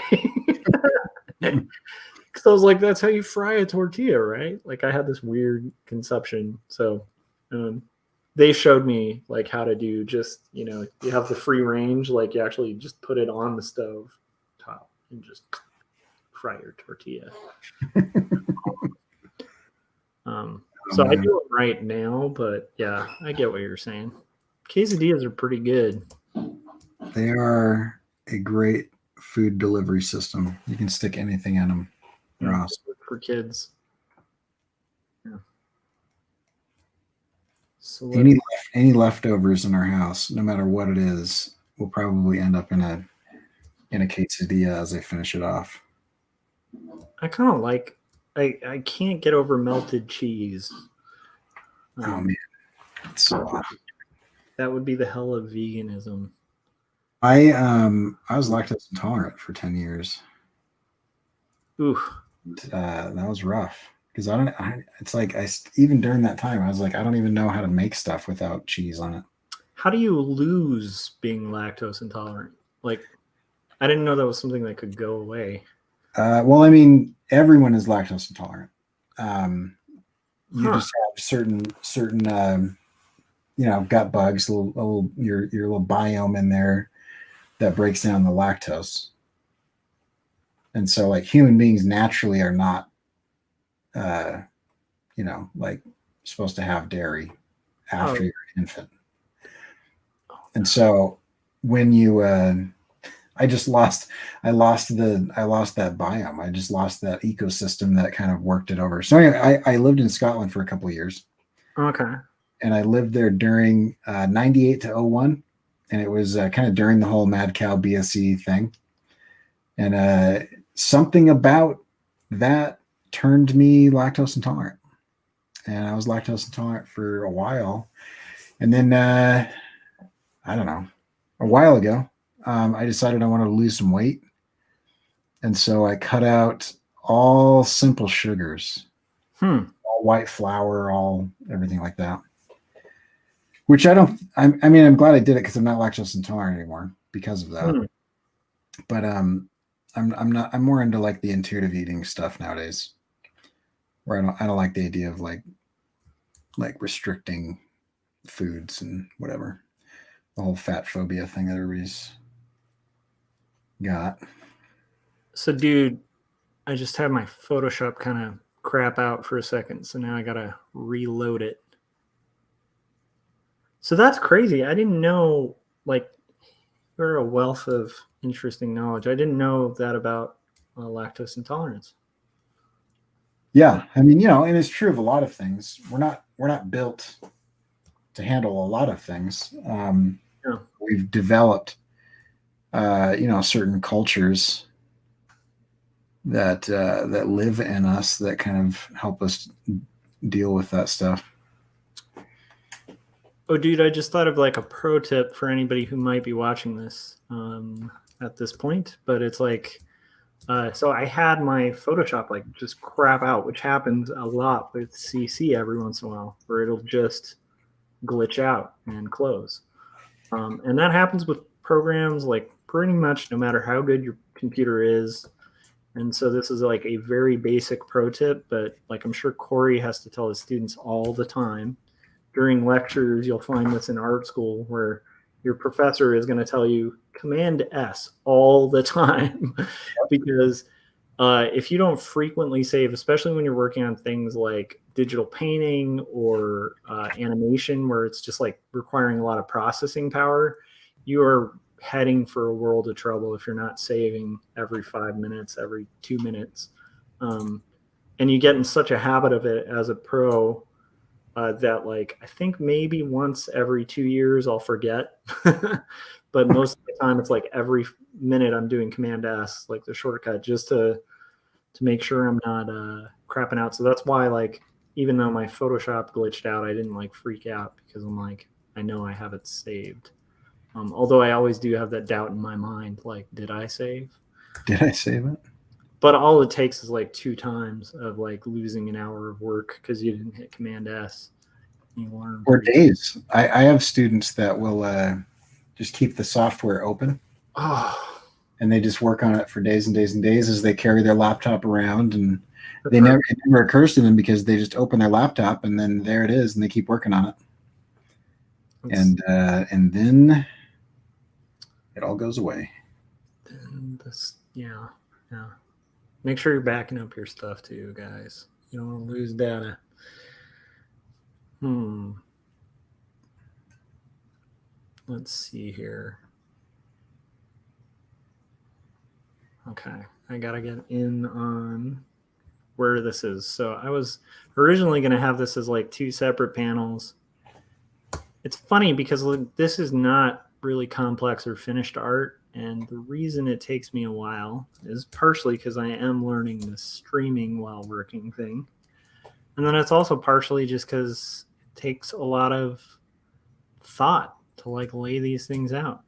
Because I was like, that's how you fry a tortilla, right? Like I had this weird conception. So um, they showed me like how to do just, you have the free range, like you actually just put it on the stove top and just fry your tortilla. So I man. do it right now, but yeah, I get what you're saying. Quesadillas are pretty good. They are a great food delivery system. You can stick anything in them. They're Mm, awesome. for kids. Yeah. So Any any leftovers in our house, no matter what it is, will probably end up in a quesadilla as I finish it off. I kind of like. I can't get over melted cheese. Oh Um, man, it's so awesome. that would be the hell of veganism. I was lactose intolerant for 10 years. Ooh, That was rough because it's like even during that time I was like I don't even know how to make stuff without cheese on it. how do you lose being lactose intolerant? Like, I didn't know that was something that could go away. Well, I mean, everyone is lactose intolerant. You Huh. just have certain gut bugs, your little biome in there that breaks down the lactose. And so, like, human beings naturally are not, like, supposed to have dairy after Oh, you're an infant. And so, when you, I lost that biome. I just lost that ecosystem that kind of worked it over. So anyway, I lived in Scotland for a couple of years, okay. and I lived there during 98 to 01. And it was kind of during the whole mad cow BSE thing. And something about that turned me lactose intolerant. And I was lactose intolerant for a while. And then, I don't know, a while ago, I decided I wanted to lose some weight. And so I cut out all simple sugars, all white flour, all everything like that. Which I mean, I'm glad I did it because I'm not lactose intolerant anymore because of that. But I'm more into like the intuitive eating stuff nowadays, where I don't like the idea of like restricting foods and whatever, the whole fat phobia thing that everybody's got. So, dude, I just had my Photoshop kind of crap out for a second, so now I gotta reload it. So that's crazy. I didn't know, like, you're a wealth of interesting knowledge. I didn't know that about lactose intolerance. Yeah, I mean, and it's true of a lot of things. We're not built to handle a lot of things. Yeah. We've developed, certain cultures that live in us that kind of help us deal with that stuff. Oh, dude, I just thought of like a pro tip for anybody who might be watching this at this point, but it's like, so I had my Photoshop like just crap out, which happens a lot with CC every once in a while, where it'll just glitch out and close. And that happens with programs like pretty much no matter how good your computer is. And so this is like a very basic pro tip, but like I'm sure Corey has to tell his students all the time. During lectures, you'll find this in art school where your professor is going to tell you Command S all the time because if you don't frequently save, especially when you're working on things like digital painting or animation, where it's just like requiring a lot of processing power, you are heading for a world of trouble if you're not saving every 5 minutes, every 2 minutes. And you get in such a habit of it as a pro that like I think maybe once every 2 years I'll forget, but most of the time it's like every minute I'm doing Command S, like the shortcut, just to make sure I'm not crapping out. So that's why like even though my Photoshop glitched out, I didn't like freak out because I'm like I know I have it saved. Although I always do have that doubt in my mind, like did I save? Did I save it? But all it takes is like 2 times of like losing an hour of work because you didn't hit Command S. You learn Or days. I have students that will just keep the software open. Oh, and they just work on it for days and days and days as they carry their laptop around, and it never occurs to them because they just open their laptop and then there it is and they keep working on it. And then it all goes away. Yeah. Make sure you're backing up your stuff too, guys. You don't want to lose data. Let's see here. Okay, I gotta get in on where this is. So I was originally going to have this as like 2 separate panels. It's funny because this is not really complex or finished art. And the reason it takes me a while is partially because I am learning the streaming while working thing. And then it's also partially just because it takes a lot of thought to like lay these things out.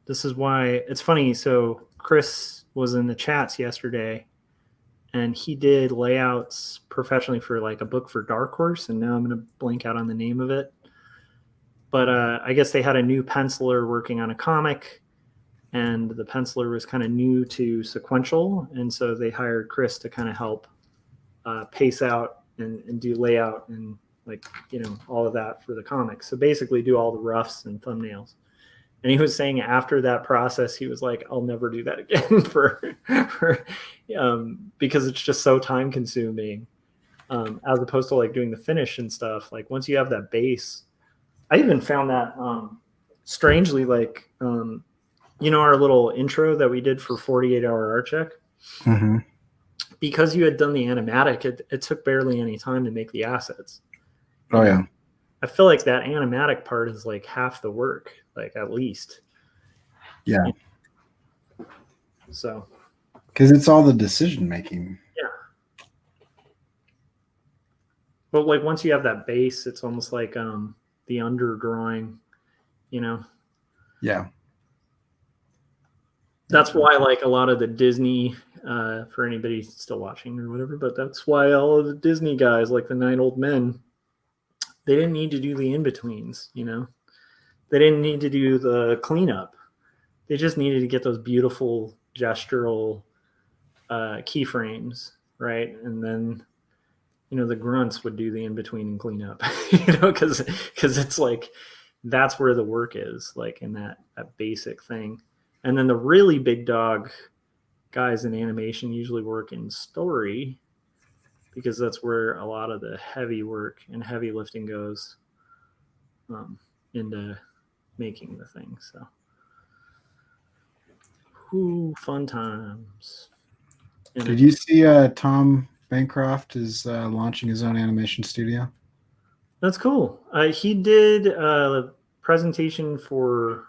This is why it's funny. So Chris was in the chats yesterday and he did layouts professionally for like a book for Dark Horse. And now I'm going to blank out on the name of it. but I guess they had a new penciler working on a comic, and the penciler was kind of new to sequential, and so they hired Chris to kind of help pace out and do layout and like all of that for the comic. So basically, do all the roughs and thumbnails. And he was saying after that process, he was like, "I'll never do that again for because it's just so time consuming, as opposed to like doing the finish and stuff. Like once you have that base, I even found that strangely, like our little intro that we did for 48-hour art check, Mm-hmm. because you had done the animatic, it took barely any time to make the assets. Oh yeah. I feel like that animatic part is like half the work, like at least. Yeah. So. Because it's all the decision making. Yeah. But like once you have that base, it's almost like the underdrawing, Yeah. That's why like a lot of the Disney, for anybody still watching or whatever, but that's why all of the Disney guys, like the 9 Old Men, they didn't need to do the in-betweens, They didn't need to do the cleanup. They just needed to get those beautiful gestural keyframes, right? And then, the grunts would do the in-between and cleanup, because it's like, that's where the work is, like in that basic thing. And then the really big dog guys in animation usually work in story, because that's where a lot of the heavy work and heavy lifting goes into making the thing. So, fun times. Did you see Tom Bancroft is launching his own animation studio? That's cool. He did a presentation for,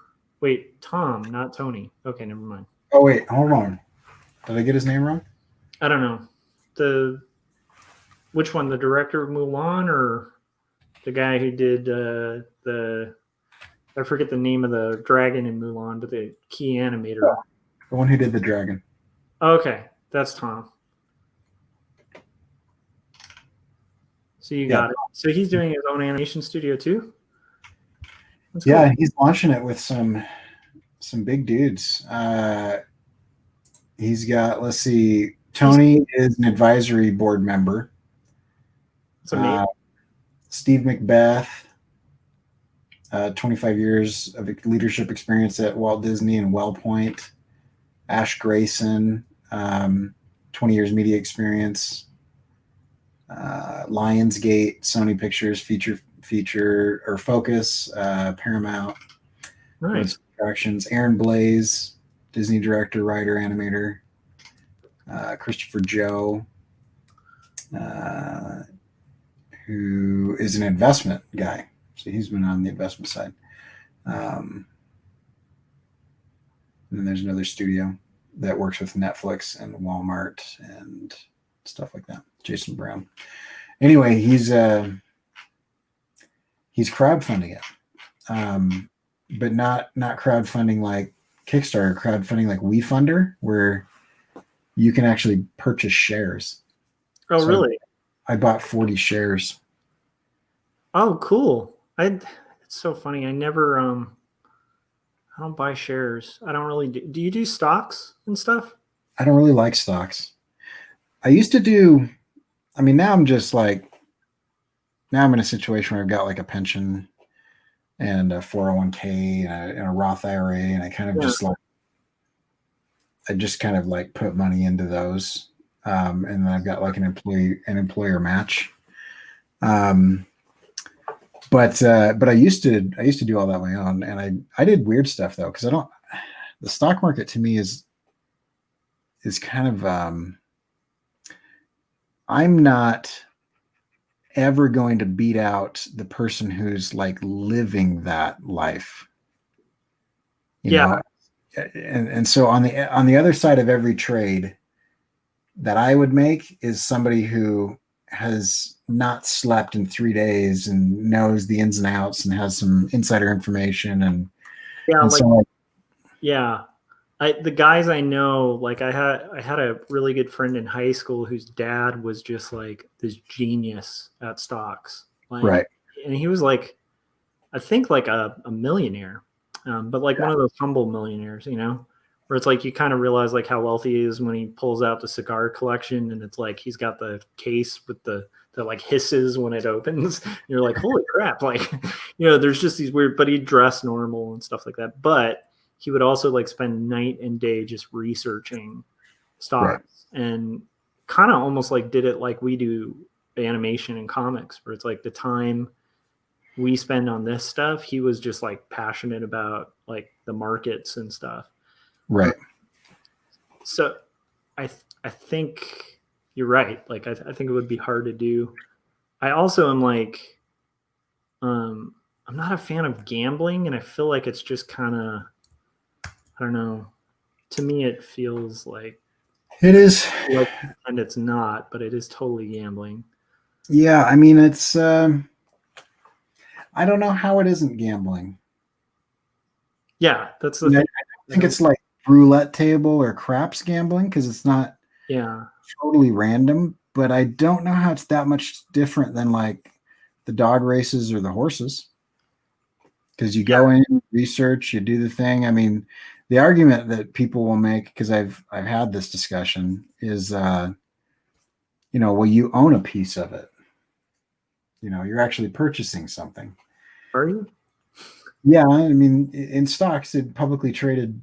Tom, not Tony. Okay, never mind. Oh wait, hold on. Did I get his name wrong? I don't know. Which one? The director of Mulan, or the guy who did I forget the name of the dragon in Mulan, but the key animator. Oh, the one who did the dragon. Okay, that's Tom. So you got it. So he's doing his own animation studio too? That's cool. Yeah, he's launching it with some big dudes. He's got, let's see, Tony is an advisory board member. That's amazing. Steve Macbeth, 25 years of leadership experience at Walt Disney and Wellpoint. Ash Grayson, 20 years media experience. Lionsgate, Sony Pictures, feature or Focus, Paramount. Nice. Attractions. Aaron Blaze, Disney director, writer, animator. Christopher Joe, who is an investment guy. So he's been on the investment side. And then there's another studio that works with Netflix and Walmart and stuff like that. Jason Brown. Anyway, he's crowdfunding it, but not crowdfunding like Kickstarter. Crowdfunding like WeFunder, where you can actually purchase shares. Oh, so really? I bought 40 shares. Oh, cool. It's so funny. I never I don't buy shares. I don't really do you do stocks and stuff? I don't really like stocks. I used to do, I mean, now I'm just like, now I'm in a situation where I've got like a pension and a 401k and a Roth IRA, and I kind of just like, I just kind of like put money into those. And then I've got like an employer match. But I used to do all that on my own, and I did weird stuff though, because the stock market to me is kind of, I'm not ever going to beat out the person who's like living that life. You know? And so on the other side of every trade that I would make is somebody who has not slept in 3 days and knows the ins and outs and has some insider information the guys I know, like I had a really good friend in high school whose dad was just like this genius at stocks, like, right, and he was like I think like a millionaire, but like one of those humble millionaires, where it's like you kind of realize like how wealthy he is when he pulls out the cigar collection, and it's like he's got the case with the that like hisses when it opens. You're like, holy crap! Like, there's just these weird. But he'd dress normal and stuff like that. But he would also like spend night and day just researching stocks and kind of almost like did it like we do animation and comics, where it's like the time we spend on this stuff, he was just like passionate about like the markets and stuff. Right. So I think you're right. Like I think it would be hard to do. I also am like, I'm not a fan of gambling, and I feel like it's just kind of, I don't know. To me, it feels like it is, and it's not, but it is totally gambling. Yeah, I mean, it's. I don't know how it isn't gambling. Yeah, that's the thing. I think it's like roulette table or craps gambling because it's not totally random, but I don't know how it's that much different than like the dog races or the horses, because you go in, research, you do the thing. I mean, the argument that people will make, because I've had this discussion, is well, you own a piece of it. You're actually purchasing something. Are you? Yeah, I mean, in stocks, in publicly traded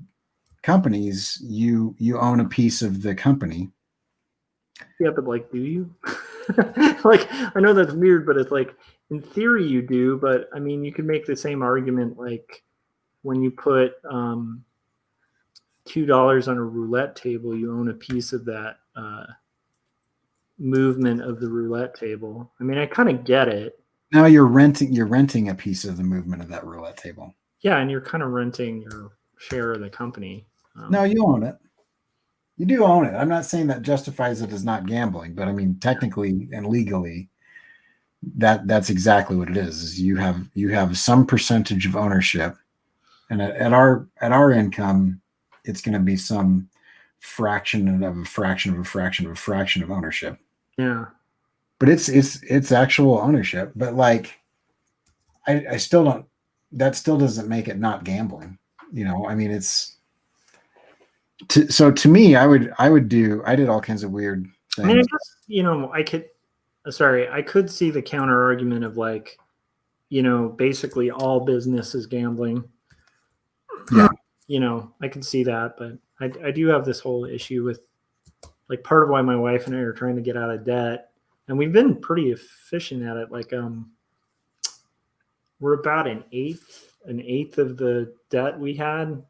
companies, you own a piece of the company. Yeah, but like, do you? Like, I know that's weird, but it's like, in theory you do, but I mean, you could make the same argument like when you put $2 on a roulette table, you own a piece of that movement of the roulette table. I mean, I kind of get it. Now you're renting a piece of the movement of that roulette table. Yeah, and you're kind of renting your share of the company. No, you own it. You do own it. I'm not saying that justifies it as not gambling, but I mean, technically and legally, that's exactly what it is you have some percentage of ownership, and at our income, it's going to be some fraction of a fraction of a fraction of a fraction of ownership. Yeah, but it's actual ownership. But like, I still don't. That still doesn't make it not gambling. I mean, it's. So to me, I did all kinds of weird things. I mean, I could see the counter argument of like, basically all business is gambling. Yeah. I can see that, but I do have this whole issue with like part of why my wife and I are trying to get out of debt, and we've been pretty efficient at it. Like, we're about an eighth of the debt we had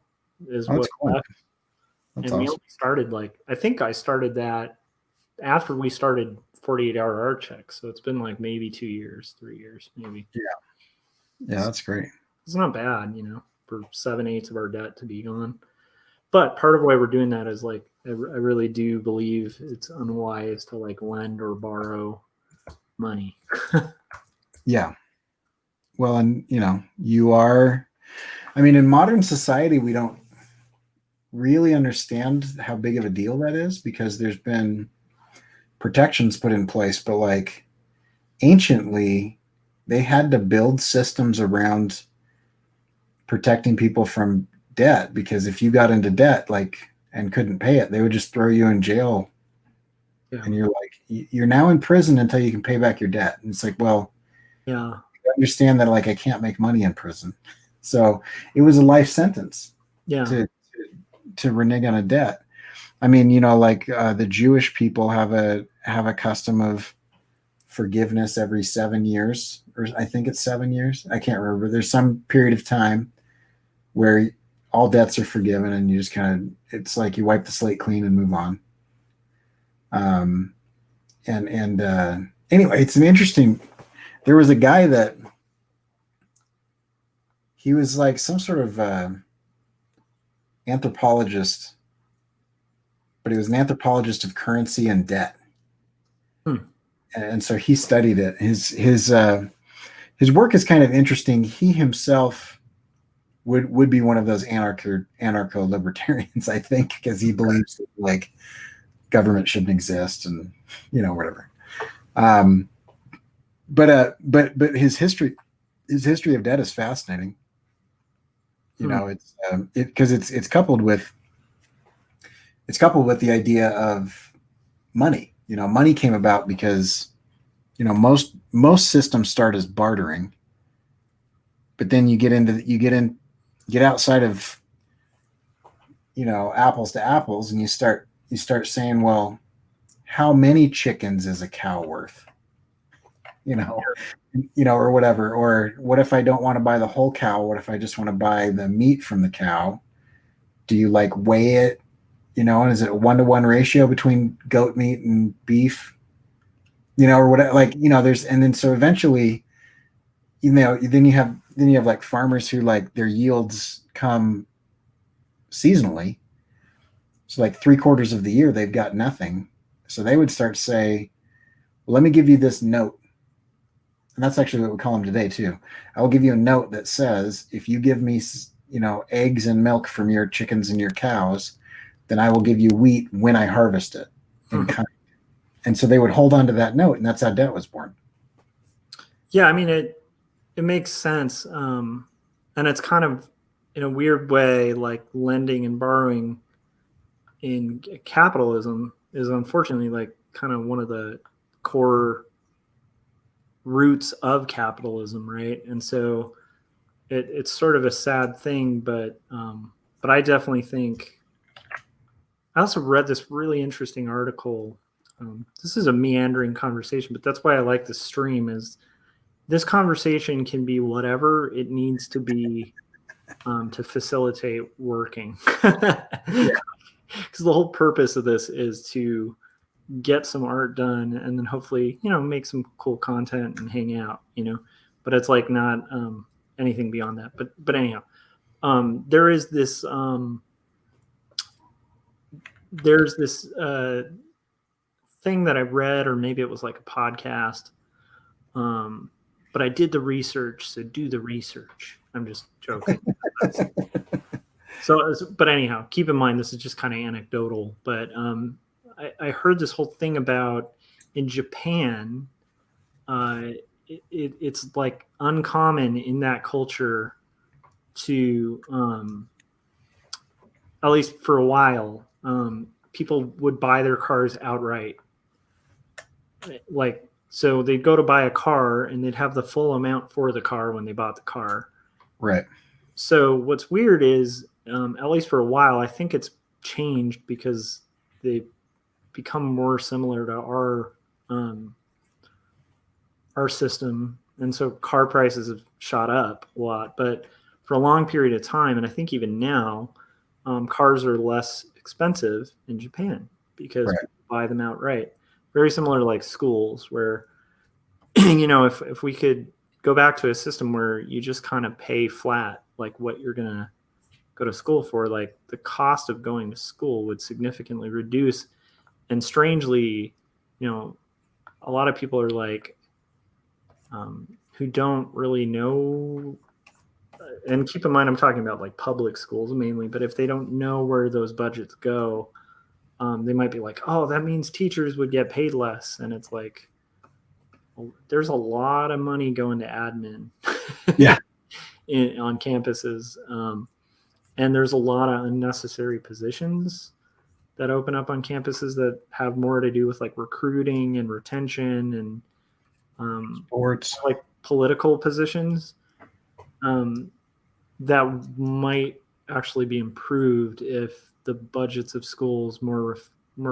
is what's left. And awesome. We only started I think I started that after we started 48-hour art checks. So it's been like maybe 2 years, 3 years, maybe. Yeah, that's great. It's not bad, for 7/8 of our debt to be gone. But part of why we're doing that is like, I really do believe it's unwise to like lend or borrow money. Yeah. Well, and in modern society, we don't really understand how big of a deal that is, because there's been protections put in place, but like anciently they had to build systems around protecting people from debt, because if you got into debt and couldn't pay it, they would just throw you in jail. Yeah. And you're like, you're now in prison until you can pay back your debt. And it's like, well, yeah, you understand that like I can't make money in prison. So it was a life sentence. Yeah. To renege on a debt. I mean, the Jewish people have a custom of forgiveness every 7 years, or I think it's 7 years. I can't remember. There's some period of time where all debts are forgiven, and you just it's like you wipe the slate clean and move on. Anyway, it's an interesting. There was a guy that he was like some sort of anthropologist, but he was an anthropologist of currency and debt. And so he studied it. His work is kind of interesting. He himself would be one of those anarcho libertarians, I think, because he believes that like government shouldn't exist and whatever. But his history his history of debt is fascinating. You know, it's because it's coupled with the idea of money. You know, money came about because, you know, most systems start as bartering, but then you get outside of, you know, apples to apples, and you start saying, well, how many chickens is a cow worth? You know, or whatever. Or what if I don't want to buy the whole cow? What if I just want to buy the meat from the cow? Do you like weigh it? You know, and is it a 1-to-1 ratio between goat meat and beef? You know, or whatever. Like, you know, and then so eventually, you know, then you have like farmers who, like, their yields come seasonally. So like 3/4 of the year they've got nothing. So they would start to say, well, let me give you this note. And that's actually what we call them today too. I will give you a note that says, if you give me, you know, eggs and milk from your chickens and your cows, then I will give you wheat when I harvest it. And so they would hold on to that note, and that's how debt was born. Yeah, I mean, it makes sense. And it's kind of, in a weird way, like lending and borrowing in capitalism is unfortunately like kind of one of the core roots of capitalism, right? And so it's sort of a sad thing, but I definitely think, I also read this really interesting article. This is a meandering conversation, but that's why I like this stream. Is this conversation can be whatever it needs to be to facilitate working. Because the whole purpose of this is to get some art done and then hopefully, you know, make some cool content and hang out, you know. But it's like not anything beyond that. But anyhow, there is this there's this thing that I read, or maybe it was like a podcast. But I did the research, so do the research. I'm just joking. But anyhow, keep in mind this is just kind of anecdotal. But I heard this whole thing about, in Japan, it's like uncommon in that culture to, at least for a while, people would buy their cars outright. Like, so they'd go to buy a car and they'd have the full amount for the car when they bought the car. Right. So what's weird is, at least for a while, I think it's changed because they become more similar to our system, and so car prices have shot up a lot. But for a long period of time, and I think even now, cars are less expensive in Japan because people buy them outright. Very similar to like schools, where you know, if we could go back to a system where you just kind of pay flat, like what you're gonna go to school for, like the cost of going to school would significantly reduce. And strangely, you know, a lot of people are like, who don't really know, and keep in mind, I'm talking about like public schools mainly, but if they don't know where those budgets go, they might be like, oh, that means teachers would get paid less. And it's like, well, there's a lot of money going to admin on campuses. And there's a lot of unnecessary positions that open up on campuses that have more to do with like recruiting and retention and sports, like political positions, that might actually be improved if the budgets of schools more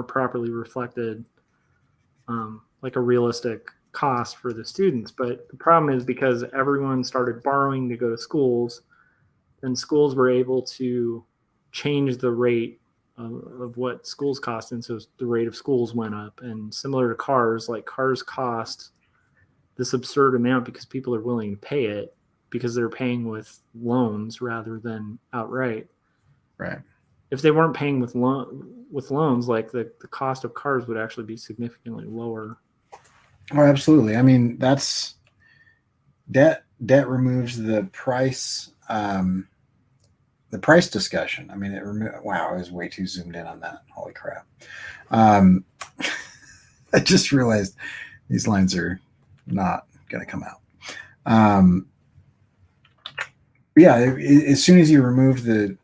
properly reflected like a realistic cost for the students. But the problem is, because everyone started borrowing to go to schools, and schools were able to change the rate of what schools cost, and so the rate of schools went up. And similar to cars, like cars cost this absurd amount because people are willing to pay it, because they're paying with loans rather than outright. Right. If they weren't paying with loans, like the cost of cars would actually be significantly lower. Oh, absolutely. I mean, that's debt removes the price discussion. I mean, wow, I was way too zoomed in on that. Holy crap. I just realized these lines are not going to come out. Yeah, as soon as you remove the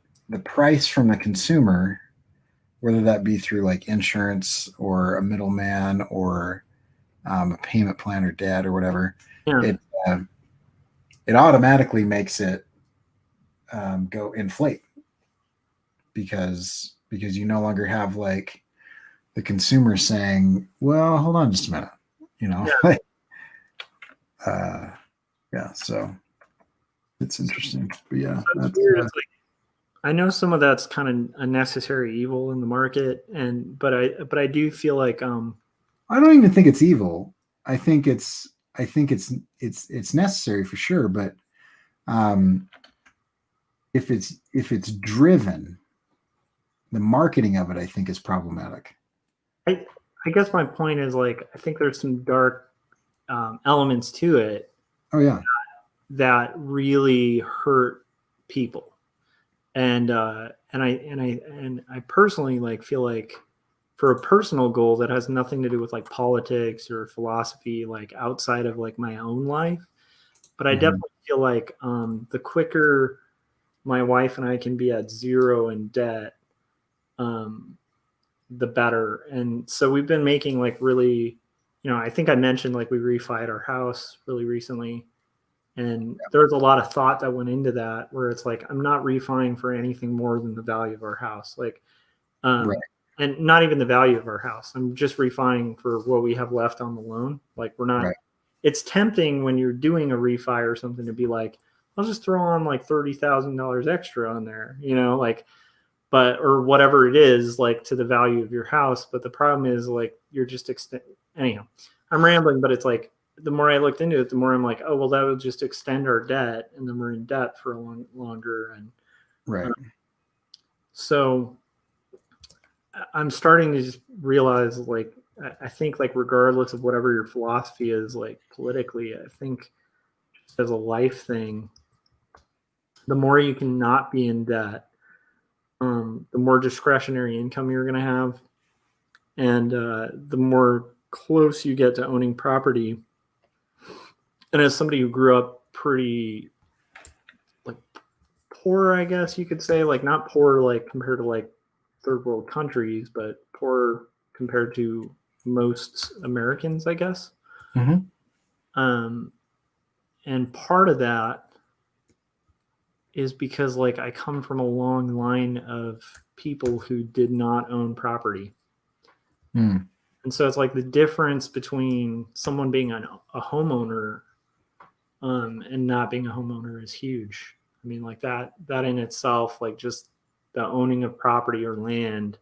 price from the consumer, whether that be through like insurance or a middleman or a payment plan or debt or whatever, Yeah. it it automatically makes it go inflate because you no longer have like the consumer saying, "Well, hold on just a minute," you know. Yeah. Yeah, so it's interesting, but yeah, So it's that's weird. It's like I know some of that's kind of a necessary evil in the market, and but I do feel like I don't even think it's evil. I think it's necessary for sure, but um, if it's driven, the marketing of it, I think, is problematic. I I guess my point is like I think there's some dark elements to it Oh yeah, that really hurt people, and I personally like feel like for a personal goal that has nothing to do with like politics or philosophy, like outside of like my own life, but I mm-hmm. definitely feel like the quicker my wife and I can be at zero in debt, um, the better. And so we've been making like really, I think I mentioned like we refied our house really recently. And there's a lot of thought that went into that where it's like, I'm not refining for anything more than the value of our house. Like, Right, and not even the value of our house. I'm just refining for what we have left on the loan. Like, we're not, right, it's tempting when you're doing a refi or something to be like, I'll just throw on like $30,000 extra on there, like, but or whatever it is like to the value of your house. But the problem is like you're just anyhow. I'm rambling, but it's like the more I looked into it, the more I'm like, oh well, that would just extend our debt, and then we're in debt for a longer. And right. so I'm starting to just realize like I think like regardless of whatever your philosophy is like politically, I think just as a life thing, the more you can not be in debt, the more discretionary income you're going to have, and the more close you get to owning property. And as somebody who grew up pretty like poor, I guess you could say, like not poor like compared to like third world countries, but poor compared to most Americans, I guess. Mm-hmm. Um, and part of that is because like I come from a long line of people who did not own property. Mm. And so it's like the difference between someone being a homeowner and not being a homeowner is huge. I mean, like that in itself, like just the owning of property or land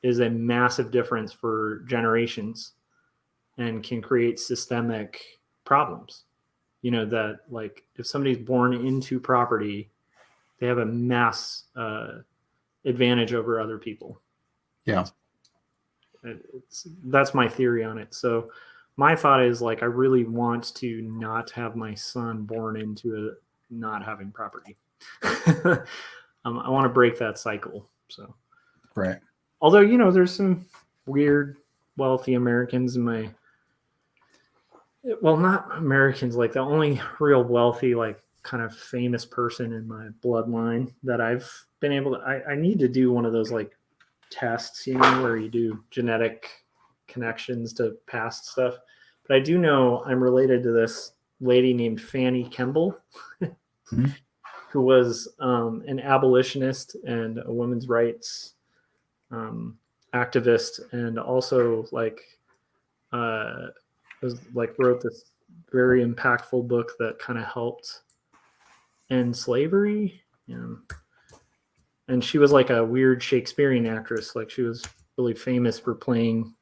is a massive difference for generations and can create systemic problems. That like if somebody's born into property, they have a mass advantage over other people. Yeah, That's my theory on it. So my thought is like I really want to not have my son born into a not having property. I want to break that cycle. So right. although there's some weird wealthy Americans in my not Americans, like the only real wealthy like kind of famous person in my bloodline that I've been able to I need to do one of those like tests, where you do genetic connections to past stuff. But I do know I'm related to this lady named Fanny Kemble, Mm-hmm. who was an abolitionist and a women's rights um, activist, and also like was like wrote this very impactful book that kind of helped end slavery. And she was like a weird Shakespearean actress. Like she was really famous for playing,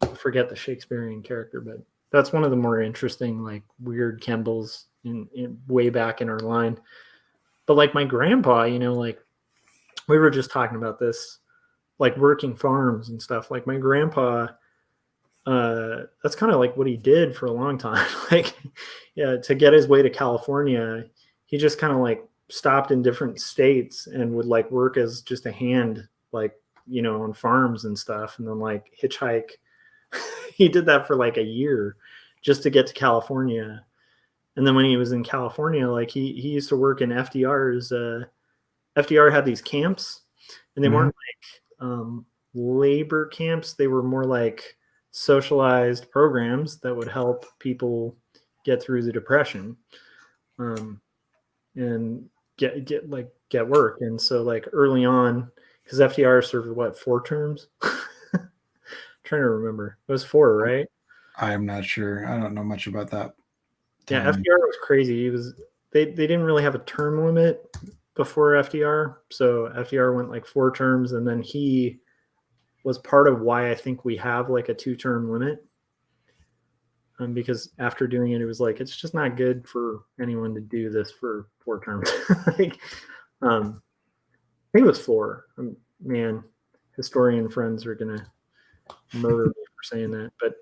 I forget the Shakespearean character, but that's one of the more interesting, like weird Kembles in way back in our line. But like my grandpa, like we were just talking about this, like working farms and stuff. Like my grandpa, that's kind of like what he did for a long time. Like, yeah, to get his way to California, he just kind of like stopped in different states and would like work as just a hand, like, on farms and stuff, and then like hitchhike. He did that for like a year just to get to California. And then when he was in California, like he used to work in FDR's. FDR had these camps, and they weren't like labor camps. They were more like socialized programs that would help people get through the depression, and get work. And so like early on, because FDR served what, 4 terms? Trying to remember. It was 4, right? I'm not sure. I don't know much about that. Yeah, FDR was crazy. He was they didn't really have a term limit before FDR. So FDR went like 4 terms, and then he was part of why I think we have like a 2-term limit. Because after doing it, it was like, it's just not good for anyone to do this for 4 terms. Like, I think it was 4. Man, historian friends are gonna murder me for saying that, but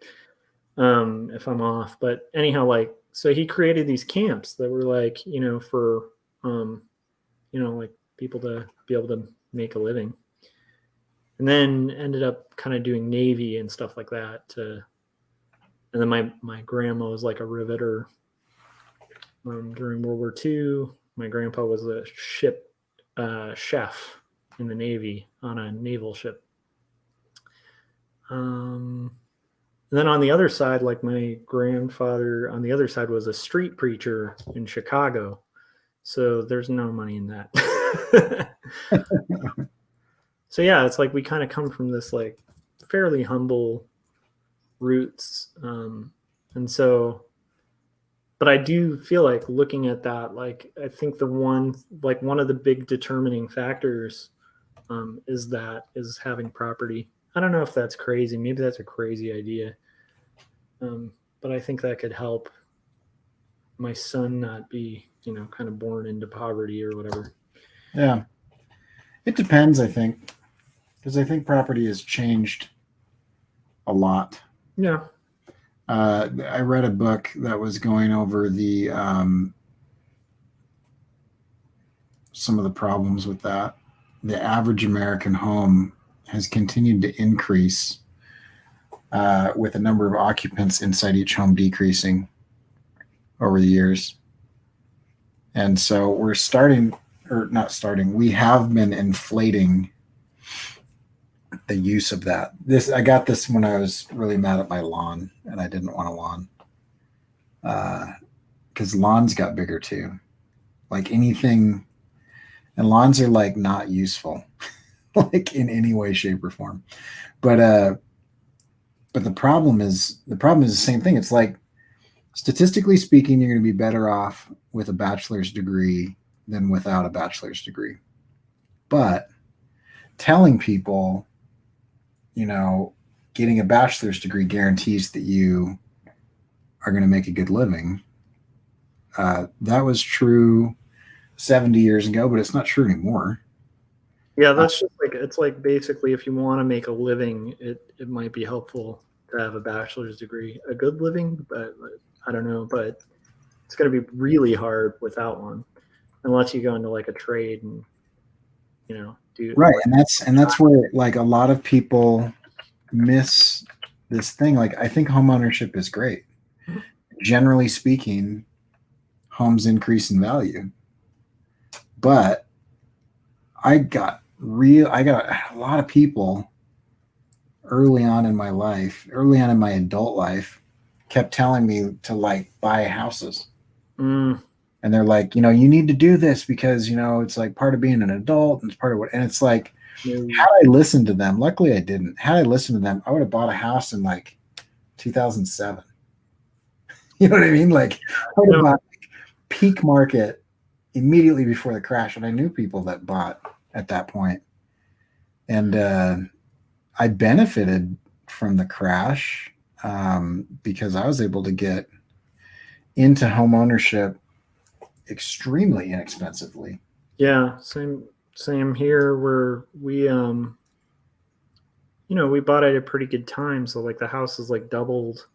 if I'm off. But anyhow, like, so he created these camps that were like, for like people to be able to make a living, and then ended up kind of doing Navy and stuff like that. And then my grandma was like a riveter during World War II. My grandpa was a ship chef in the Navy on a naval ship. And then on the other side, like my grandfather on the other side was a street preacher in Chicago. So there's no money in that. So yeah, it's like we kind of come from this like fairly humble roots. And so, but I do feel like looking at that, like, I think one of the big determining factors is having property. I don't know if that's crazy. Maybe that's a crazy idea. But I think that could help my son not be, kind of born into poverty or whatever. Yeah. It depends, I think, because I think property has changed a lot. Yeah. I read a book that was going over the some of the problems with that. The average American home has continued to increase with the number of occupants inside each home decreasing over the years. And so we're we have been inflating the use of that. I got this when I was really mad at my lawn and I didn't want a lawn. Because lawns got bigger too. Like anything, and lawns are like not useful, like in any way, shape, or form. But the problem is the same thing. It's like, statistically speaking, you're going to be better off with a bachelor's degree than without a bachelor's degree. But telling people, getting a bachelor's degree guarantees that you are going to make a good living. That was true 70 years ago, but it's not true anymore. Yeah, that's just like, it's like basically if you want to make a living, it might be helpful to have a bachelor's degree. A good living, but I don't know, but it's going to be really hard without one, unless you go into like a trade and do right. And that's where like a lot of people miss this thing. Like, I think home ownership is great. Generally speaking, homes increase in value, but I got a lot of people early on in my adult life, kept telling me to like buy houses. And they're like, you need to do this because, it's like part of being an adult and it's part of what, and it's like, had I listened to them, luckily I didn't. Had I listened to them, I would have bought a house in like 2007. You know what I mean? Like, I would have bought like peak market immediately before the crash. And I knew people that bought at that point. And I benefited from the crash because I was able to get into home ownership extremely inexpensively. Yeah, same here, where we we bought it at a pretty good time, so like the house is like doubled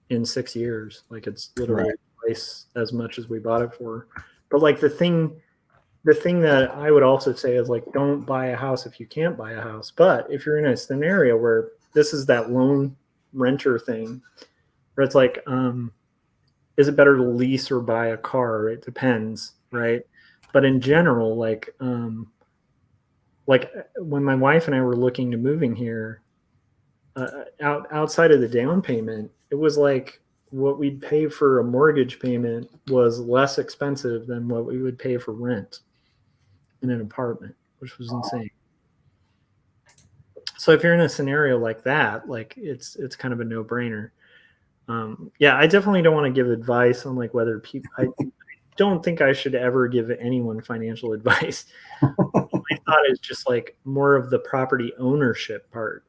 in 6 years. Like, it's literally twice as much as we bought it for. But like the thing that I would also say is like, don't buy a house if you can't buy a house. But if you're in a scenario where this is that lone renter thing, where it's like is it better to lease or buy a car? It depends, right? But in general, like when my wife and I were looking to moving here, outside of the down payment, it was like what we'd pay for a mortgage payment was less expensive than what we would pay for rent in an apartment, which was insane. So if you're in a scenario like that, like it's kind of a no brainer. Yeah, I definitely don't want to give advice on like whether people. I don't think I should ever give anyone financial advice. My thought is just like more of the property ownership part,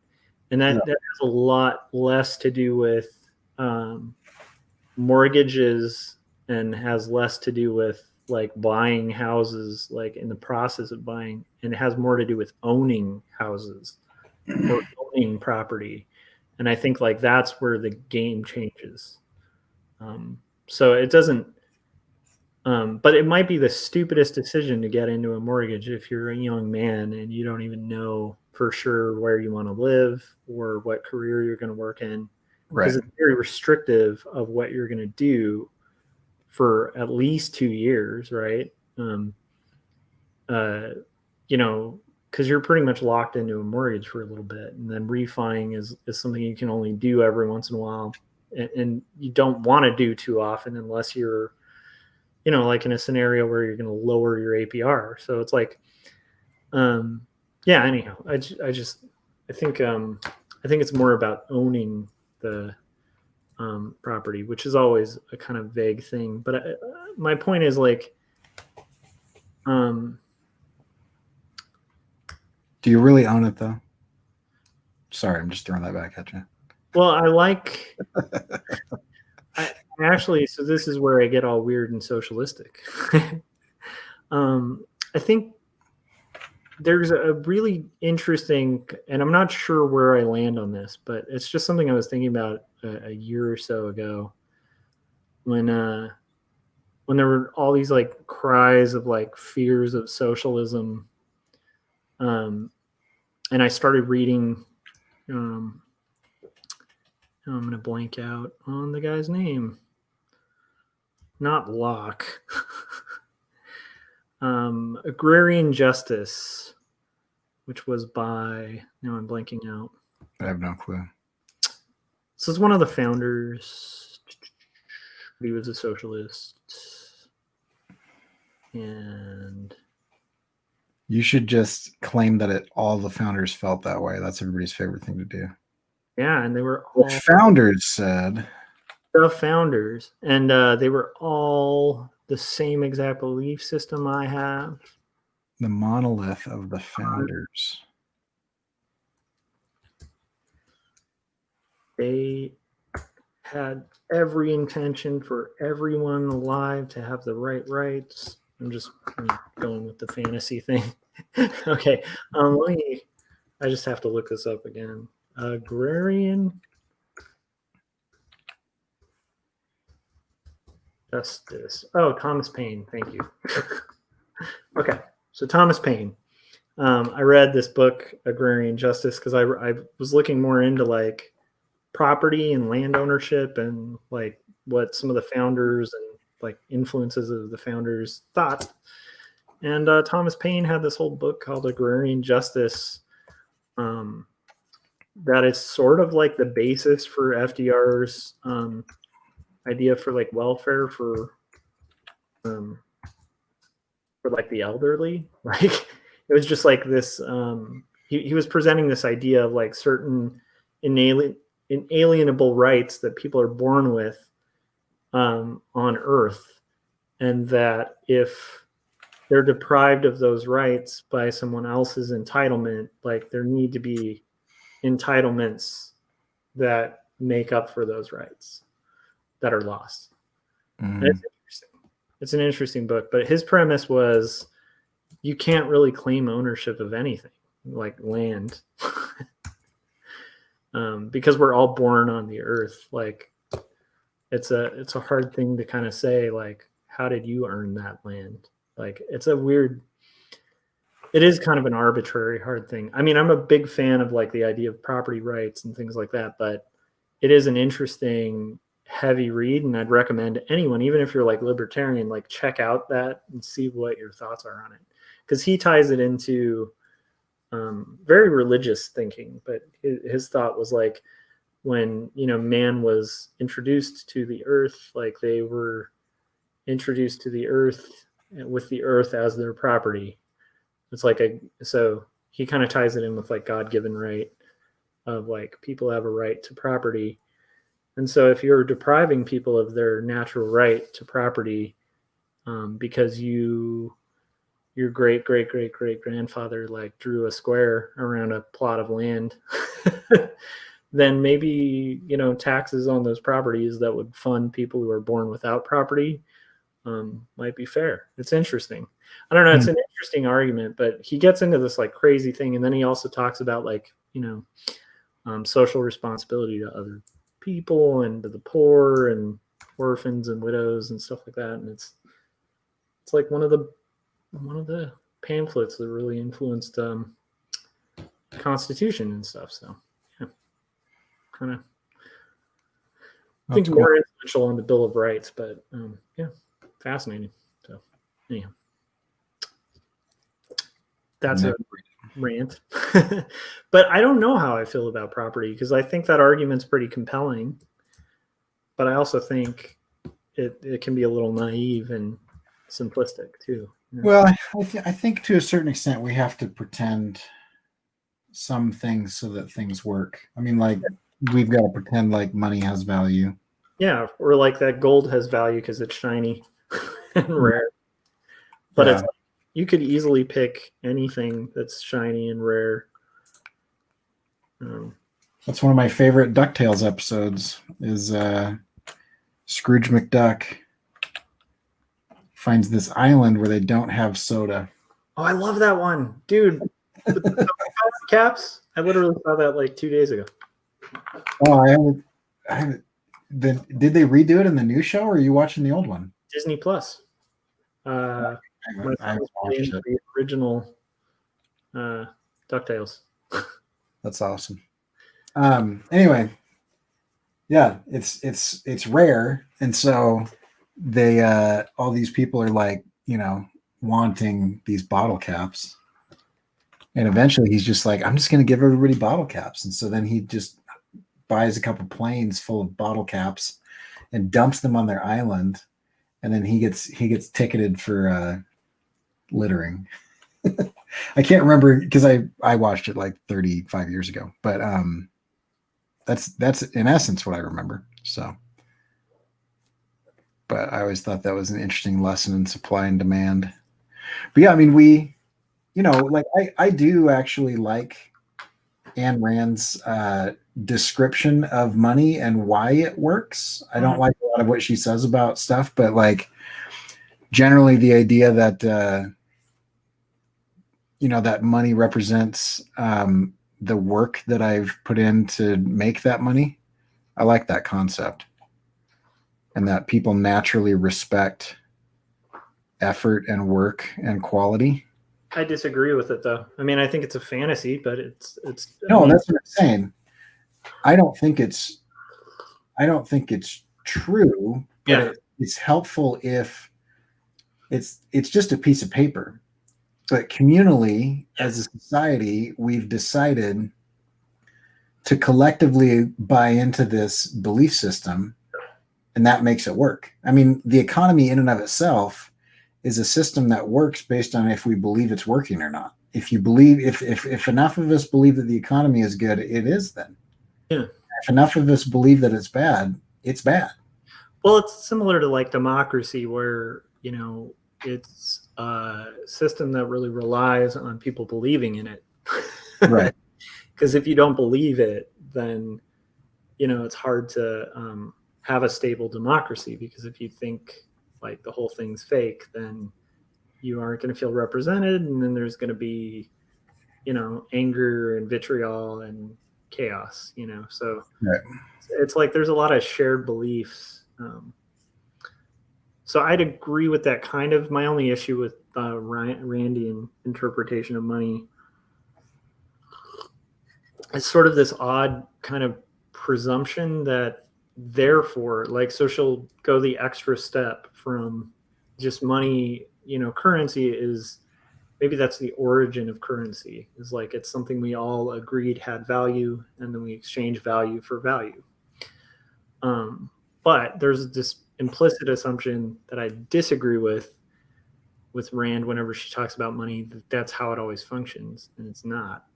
and that has a lot less to do with mortgages and has less to do with like buying houses, like in the process of buying, and it has more to do with owning houses or owning property. And I think like that's where the game changes. So it doesn't, but it might be the stupidest decision to get into a mortgage if you're a young man and you don't even know for sure where you want to live or what career you're going to work in, because it's very restrictive of what you're going to do for at least 2 years, right? You know, because you're pretty much locked into a mortgage for a little bit, and then refining is something you can only do every once in a while, and you don't want to do too often unless you're, you know, like in a scenario where you're going to lower your APR. So it's like, yeah. Anyhow, I think it's more about owning the property, which is always a kind of vague thing. But my point is like, do you really own it though? Sorry, I'm just throwing that back at you. Well, I like. Actually, so this is where I get all weird and socialistic. I think there's a really interesting, and I'm not sure where I land on this, but it's just something I was thinking about a year or so ago when there were all these like cries of like fears of socialism. And I started reading, I'm going to blank out on the guy's name. Not Locke. Agrarian Justice, which was by, now I'm blanking out. I have no clue. So it's one of the founders. He was a socialist. And you should just claim that all the founders felt that way. That's everybody's favorite thing to do. Yeah, and they were all the founders said. The founders, and they were all the same exact belief system I have. The monolith of the founders. They had every intention for everyone alive to have the right rights. I'm just going with the fantasy thing. Okay, I just have to look this up again. Agrarian Justice. Oh, Thomas Paine. Thank you. Okay, so Thomas Paine. I read this book, Agrarian Justice, because I was looking more into like property and land ownership and like what some of the founders and like influences of the founders thought. And Thomas Paine had this whole book called Agrarian Justice. That is sort of like the basis for FDR's idea for like welfare for like the elderly. Like it was just like this. He was presenting this idea of like certain inalienable rights that people are born with on Earth, and that if they're deprived of those rights by someone else's entitlement, like there need to be entitlements that make up for those rights that are lost. And it's interesting. It's an interesting book, but his premise was you can't really claim ownership of anything like land because we're all born on the earth. Like it's a hard thing to kind of say, like, how did you earn that land? Like it's a weird, it is kind of an arbitrary hard thing. I mean, I'm a big fan of like the idea of property rights and things like that, but it is an interesting heavy read, and I'd recommend anyone, even if you're like libertarian, like check out that and see what your thoughts are on it, because he ties it into very religious thinking. But his thought was like, when man was introduced to the earth, like they were introduced to the earth with the earth as their property. It's like so he kind of ties it in with like God-given right of like people have a right to property. And so if you're depriving people of their natural right to property, because your great great great great grandfather like drew a square around a plot of land, then maybe taxes on those properties that would fund people who are born without property might be fair. It's interesting. I don't know. It's an interesting argument, but he gets into this like crazy thing, and then he also talks about like social responsibility to other people and to the poor and orphans and widows and stuff like that. And it's like one of the pamphlets that really influenced Constitution and stuff. So yeah, kind of I think more influential on the Bill of Rights, but yeah, fascinating. So anyhow, that's a rant. But I don't know how I feel about property, because I think that argument's pretty compelling, but I also think it can be a little naive and simplistic too. Well, I think to a certain extent we have to pretend some things so that things work. I mean, like we've got to pretend like money has value. Yeah, or like that gold has value because it's shiny and rare. But it's like, you could easily pick anything that's shiny and rare. That's one of my favorite DuckTales episodes. Is Scrooge McDuck finds this island where they don't have soda. Oh, I love that one, dude. The caps. I literally saw that like 2 days ago. Oh, I haven't. Did they redo it in the new show, or are you watching the old one? Disney Plus. I watched the original DuckTales. That's awesome. Anyway, yeah, it's rare, and so they all these people are like wanting these bottle caps, and eventually he's just like, I'm just going to give everybody bottle caps, and so then he just buys a couple planes full of bottle caps and dumps them on their island, and then he gets ticketed for littering. I can't remember because I watched it like 35 years ago, but that's in essence what I remember. So, but I always thought that was an interesting lesson in supply and demand. But yeah, I mean, like I do actually like Ayn Rand's description of money and why it works. I don't like a lot of what she says about stuff, but like generally the idea that that money represents the work that I've put in to make that money. I like that concept, and that people naturally respect effort and work and quality. I disagree with it, though. I mean, I think it's a fantasy, but it's no, that's what I'm saying. I don't think it's true, but it's helpful if it's just a piece of paper. But communally, as a society, we've decided to collectively buy into this belief system, and that makes it work. I mean, the economy in and of itself is a system that works based on if we believe it's working or not. If enough of us believe that the economy is good, it is then. Yeah. If enough of us believe that it's bad, it's bad. Well, it's similar to like democracy, where it's a system that really relies on people believing in it. Right. Because if you don't believe it, then it's hard to have a stable democracy, because if you think like the whole thing's fake, then you aren't going to feel represented, and then there's going to be anger and vitriol and chaos. So right. It's like there's a lot of shared beliefs. So I'd agree with that kind of. My only issue with Randian interpretation of money is sort of this odd kind of presumption that there for. Like, so she'll go the extra step from just money, currency is, maybe that's the origin of currency, is like it's something we all agreed had value, and then we exchange value for value. But there's this implicit assumption that I disagree with Rand whenever she talks about money, that's how it always functions, and it's not.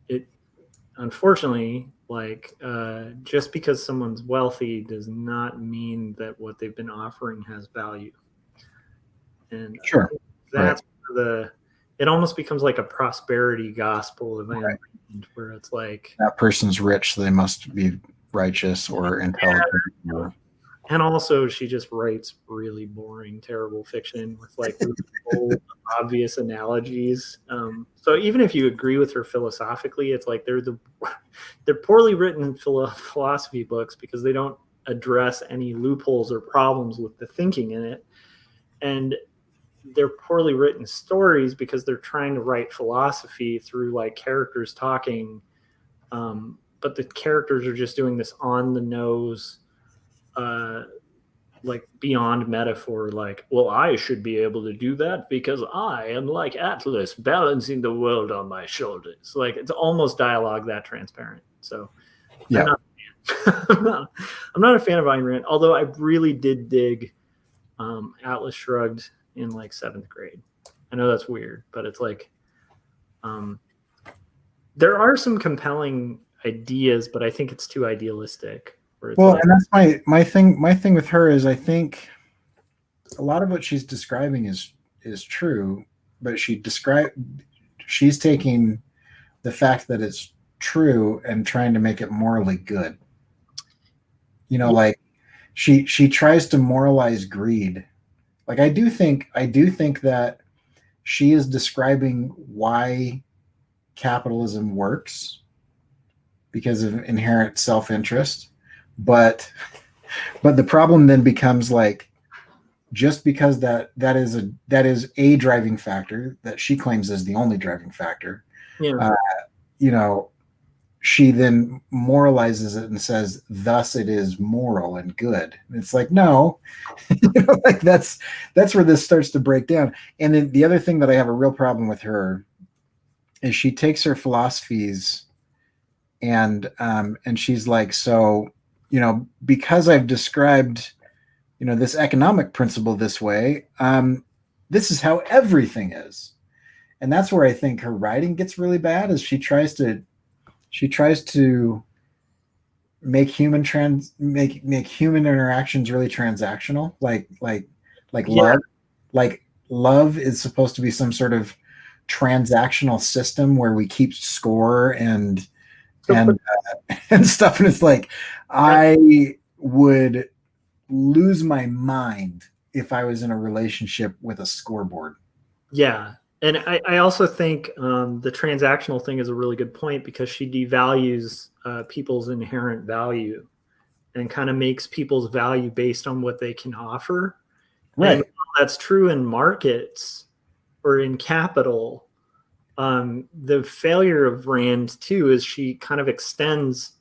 It unfortunately, like, just because someone's wealthy does not mean that what they've been offering has value. And Sure, that's it almost becomes like a prosperity gospel of Ayn Rand, where it's like, that person's rich, so they must be righteous or intelligent. Yeah. And also, she just writes really boring, terrible fiction with like really obvious analogies. So even if you agree with her philosophically, it's like they're poorly written philosophy books because they don't address any loopholes or problems with the thinking in it, and they're poorly written stories because they're trying to write philosophy through like characters talking, but the characters are just doing this on the nose, like beyond metaphor, like, well, I should be able to do that because I am like Atlas balancing the world on my shoulders. Like, it's almost dialogue that transparent. So Yeah. I'm not a fan of Ayn Rand, although I really did dig Atlas Shrugged in like 7th grade. I know that's weird, but it's like, there are some compelling ideas, but I think it's too idealistic. Well, and that's my thing. My thing with her is, I think a lot of what she's describing is true, but she's taking the fact that it's true and trying to make it morally good. Like she tries to moralize greed. Like, I do think that she is describing why capitalism works because of inherent self-interest. But the problem then becomes, like, just because that is a driving factor that she claims is the only driving factor. Yeah. She then moralizes it and says, thus it is moral and good. And it's like, no, like that's where this starts to break down. And then the other thing that I have a real problem with her is she takes her philosophies and she's like, so, because I've described, this economic principle this way, this is how everything is. And that's where I think her writing gets really bad, is she tries to make human interactions really transactional, like love. Like, love is supposed to be some sort of transactional system where we keep score and stuff. And it's like, I would lose my mind if I was in a relationship with a scoreboard. Yeah. And I also think the transactional thing is a really good point, because she devalues people's inherent value and kind of makes people's value based on what they can offer. Right. And that's true in markets or in capital. The failure of Rand too is she kind of extends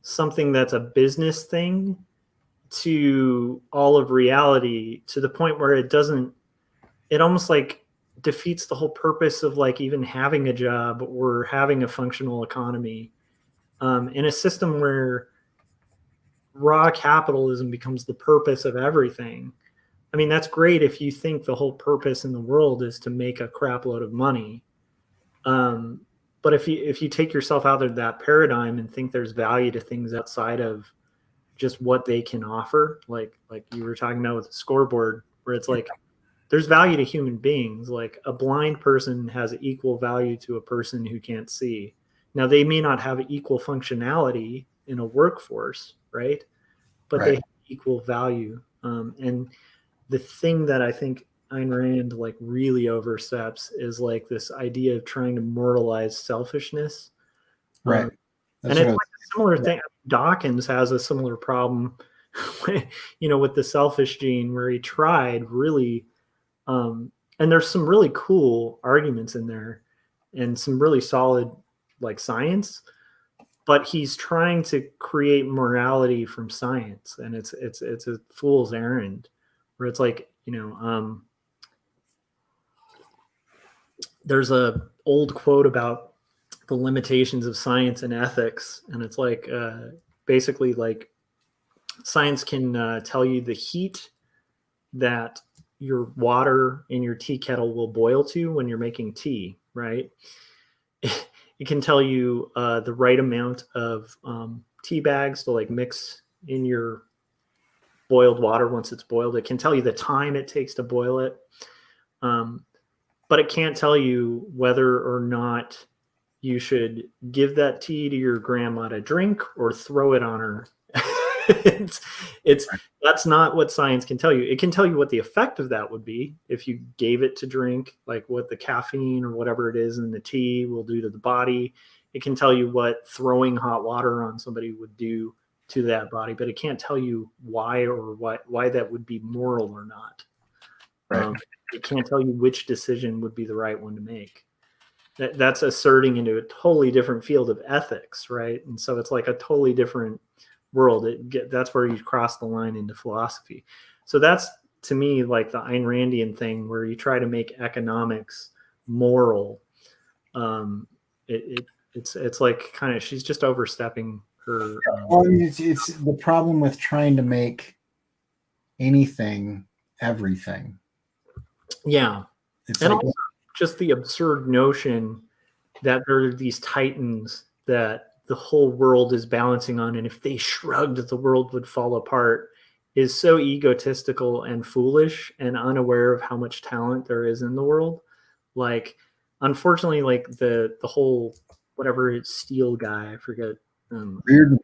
something that's a business thing to all of reality, to the point where it almost like defeats the whole purpose of like even having a job or having a functional economy, in a system where raw capitalism becomes the purpose of everything. I mean, that's great if you think the whole purpose in the world is to make a crap load of money. But if you take yourself out of that paradigm and think there's value to things outside of just what they can offer, like you were talking about with the scoreboard, where it's like, there's value to human beings. Like, a blind person has equal value to a person who can't see. Now, they may not have equal functionality in a workforce, right? But they have equal value. And the thing that I think Ayn Rand like really oversteps is like this idea of trying to moralize selfishness. Right. And it's like a similar thing. Dawkins has a similar problem, with the selfish gene, where he tried really, and there's some really cool arguments in there and some really solid like science, but he's trying to create morality from science, and it's a fool's errand, where it's like, there's a old quote about the limitations of science and ethics, and it's like basically like science can tell you the heat that your water in your tea kettle will boil to when you're making tea, right? It can tell you the right amount of tea bags to like mix in your boiled water once it's boiled. It can tell you the time it takes to boil it, but it can't tell you whether or not you should give that tea to your grandma to drink or throw it on her. it's that's not what science can tell you. It can tell you what the effect of that would be if you gave it to drink, like what the caffeine or whatever it is in the tea will do to the body. It can tell you what throwing hot water on somebody would do to that body, but it can't tell you why that would be moral or not. Right. It can't tell you which decision would be the right one to make. That's asserting into a totally different field of ethics, right? And so it's like a totally different world. That's where you cross the line into philosophy. So that's, to me, like the Ayn Randian thing, where you try to make economics moral. It's like kind of, she's just overstepping her. Well, it's the problem with trying to make anything everything. Yeah, it's and like, also just the absurd notion that there are these titans that the whole world is balancing on, and if they shrugged, the world would fall apart, is so egotistical and foolish and unaware of how much talent there is in the world. Like, unfortunately, like the whole whatever Steele guy, I forget. Reardon.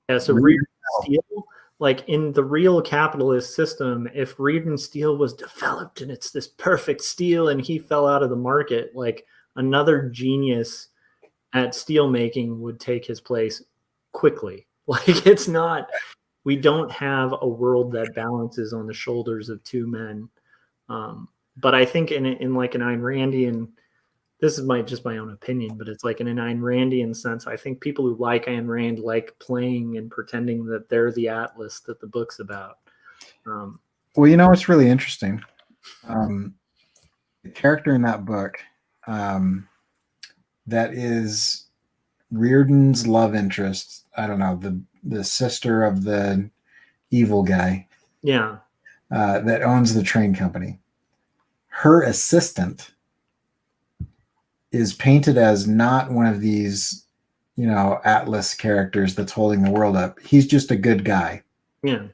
Yeah, so Reardon Steele, like in the real capitalist system, if Reardon Steele was developed and it's this perfect steel and he fell out of the market, like another genius at steel making would take his place quickly. Like, it's not, we don't have a world that balances on the shoulders of two men. But I think in like an Ayn Randian, this is just my own opinion, but it's like in an Ayn Randian sense, I think people who like Ayn Rand like playing and pretending that they're the Atlas that the book's about. Well, you know what's really interesting? The character in that book, that is Reardon's love interest. I don't know, the sister of the evil guy. Yeah. That owns the train company. Her assistant is painted as not one of these, Atlas characters that's holding the world up. He's just a good guy. Yeah.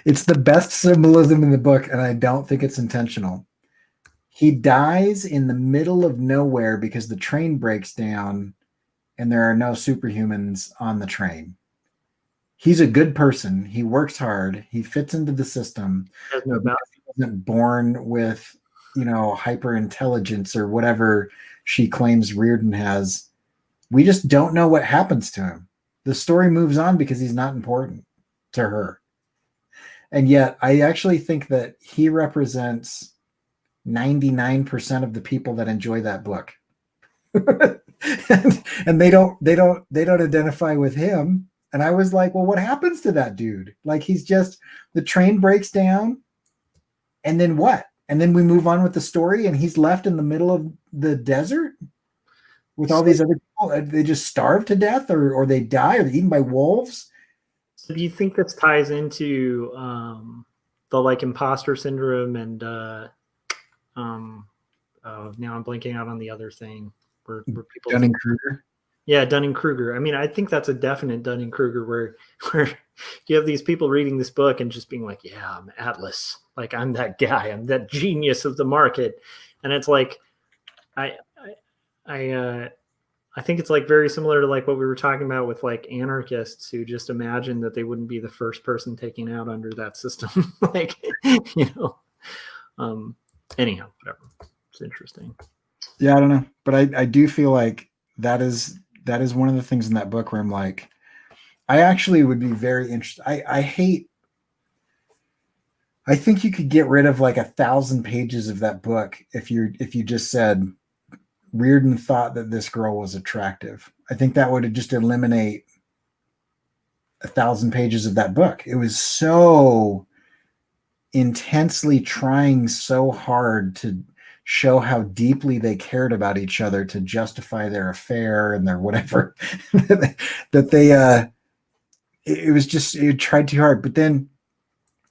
It's the best symbolism in the book, and I don't think it's intentional. He dies in the middle of nowhere because the train breaks down and there are no superhumans on the train. He's a good person. He works hard. He fits into the system. He wasn't born with, hyper intelligence or whatever she claims Reardon has. We just don't know what happens to him. The story moves on because he's not important to her. And yet I actually think that he represents 99% of the people that enjoy that book. and they don't identify with him. And I was like, well, what happens to that dude? Like, he's just, the train breaks down and then what? And then we move on with the story and he's left in the middle of the desert with all these other people. They just starve to death or they die or they're eaten by wolves. So do you think this ties into the like imposter syndrome and now I'm blanking out on the other thing where people Dunning-Kruger? Yeah, Dunning-Kruger. I mean, I think that's a definite Dunning-Kruger where you have these people reading this book and just being like, yeah, I'm Atlas. Like, I'm that guy. I'm that genius of the market. And it's like, I think it's like very similar to like what we were talking about with like anarchists who just imagine that they wouldn't be the first person taken out under that system. Like, anyhow, whatever. It's interesting. Yeah, I don't know. But I do feel like that is one of the things in that book where I'm like, I actually would be very interested. I think you could get rid of like 1,000 pages of that book if you just said Reardon thought that this girl was attractive. I think that would just eliminate 1,000 pages of that book. It was so intensely trying so hard to show how deeply they cared about each other to justify their affair and their whatever that they it was just, it tried too hard. But then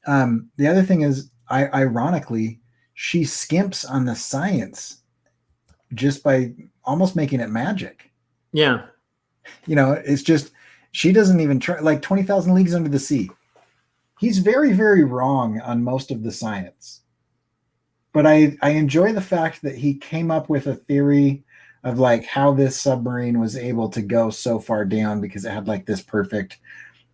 the other thing is, ironically, she skimps on the science just by almost making it magic. Yeah. It's just, she doesn't even try, like 20,000 Leagues Under the Sea. He's very, very wrong on most of the science. But I enjoy the fact that he came up with a theory of like how this submarine was able to go so far down because it had like this perfect,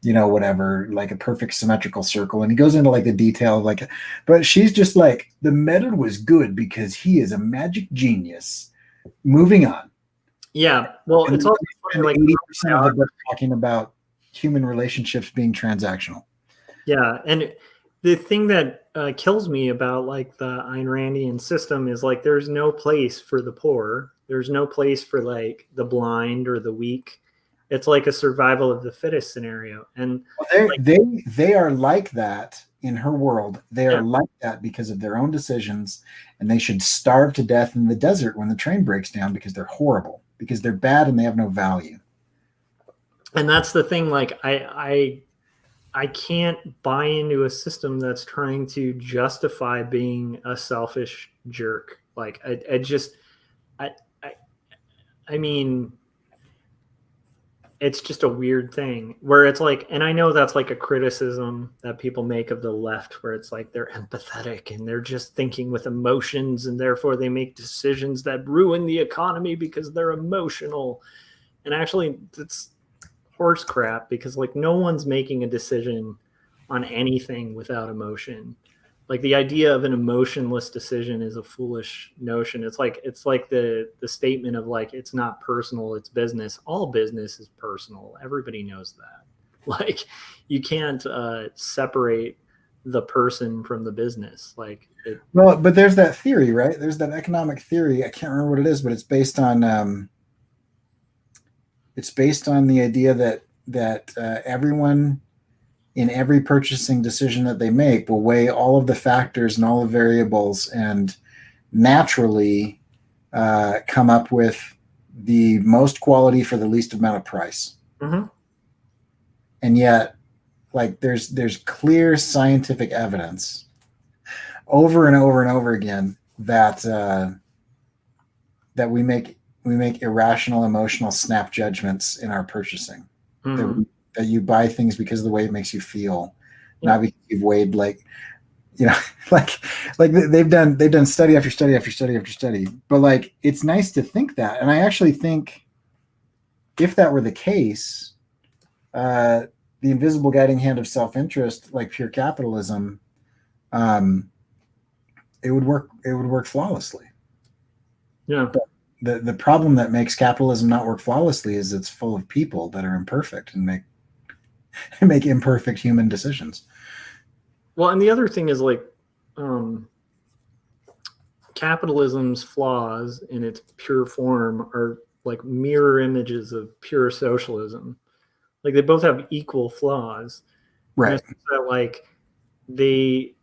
whatever, like a perfect symmetrical circle. And he goes into like the detail of like, but she's just like, the method was good because he is a magic genius. Moving on. Yeah. Well, and it's also like 80% of the book talking about human relationships being transactional. Yeah. And the thing that kills me about like the Ayn Randian system is like, there's no place for the poor. There's no place for like the blind or the weak. It's like a survival of the fittest scenario. And they are like that in her world. They are like that because of their own decisions, and they should starve to death in the desert when the train breaks down because they're horrible, because they're bad and they have no value. And that's the thing. Like I can't buy into a system that's trying to justify being a selfish jerk. Like I mean, it's just a weird thing where it's like, and I know that's like a criticism that people make of the left, where it's like they're empathetic and they're just thinking with emotions, and therefore they make decisions that ruin the economy because they're emotional. And actually, it's horse crap, because like no one's making a decision on anything without emotion. Like the idea of an emotionless decision is a foolish notion. It's like the statement of like, it's not personal, it's business. All business is personal. Everybody knows that. Like you can't separate the person from the business. Like well, but there's that theory, right? There's that economic theory. I can't remember what it is, but it's based on the idea that everyone in every purchasing decision that they make will weigh all of the factors and all the variables and naturally come up with the most quality for the least amount of price. Mm-hmm. And yet, like there's clear scientific evidence over and over and over again that that we make irrational, emotional snap judgments in our purchasing. Mm-hmm. That you buy things because of the way it makes you feel, not because you've weighed like they've done study after study after study after study. But like it's nice to think that, and I actually think if that were the case, the invisible guiding hand of self-interest, like pure capitalism, it would work flawlessly. Yeah. But the problem that makes capitalism not work flawlessly is it's full of people that are imperfect and make imperfect human decisions. Well, and the other thing is like capitalism's flaws in its pure form are like mirror images of pure socialism. Like they both have equal flaws. Right. That like they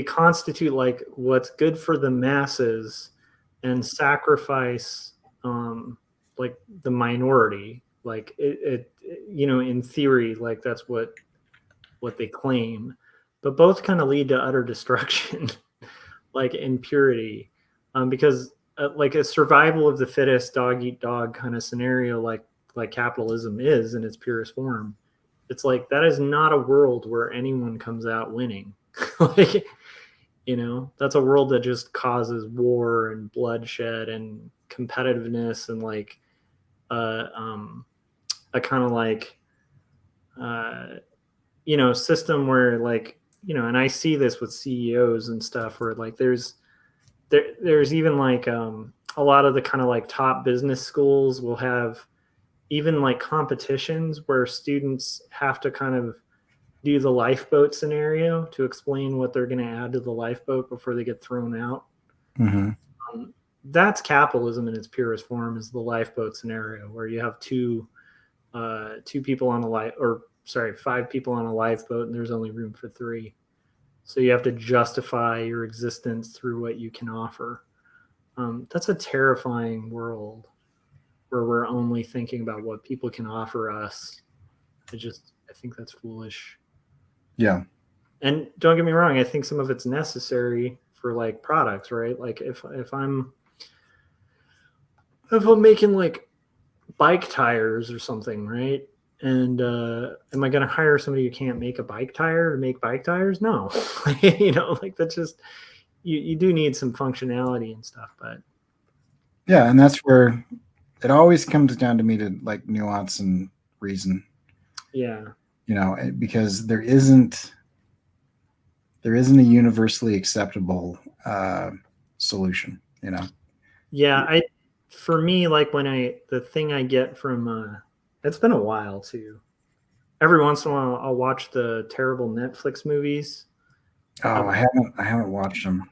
constitute like what's good for the masses and sacrifice like the minority. Like it in theory, like that's what they claim, but both kind of lead to utter destruction. Like impurity, because like a survival of the fittest, dog eat dog kind of scenario, like capitalism is in its purest form. It's like that is not a world where anyone comes out winning. Like that's a world that just causes war and bloodshed and competitiveness and like a kind of like system where like and I see this with CEOs and stuff where like there's even like a lot of the kind of like top business schools will have even like competitions where students have to kind of do the lifeboat scenario to explain what they're going to add to the lifeboat before they get thrown out. Mm-hmm. that's capitalism in its purest form, is the lifeboat scenario where you have two people on a life, or sorry, five people on a lifeboat, and there's only room for three. So you have to justify your existence through what you can offer. That's a terrifying world where we're only thinking about what people can offer us. I think that's foolish. Yeah. And don't get me wrong, I think some of it's necessary for like products, right? Like if I'm making like bike tires or something, right? And am I going to hire somebody who can't make a bike tire to make bike tires? No. Like that's just, you do need some functionality and stuff, but Yeah, and that's where it always comes down to me to like nuance and reason. yeah. Because there isn't a universally acceptable solution. Yeah, for me, like the thing I get from it's been a while too. Every once in a while, I'll watch the terrible Netflix movies. Oh, I haven't watched them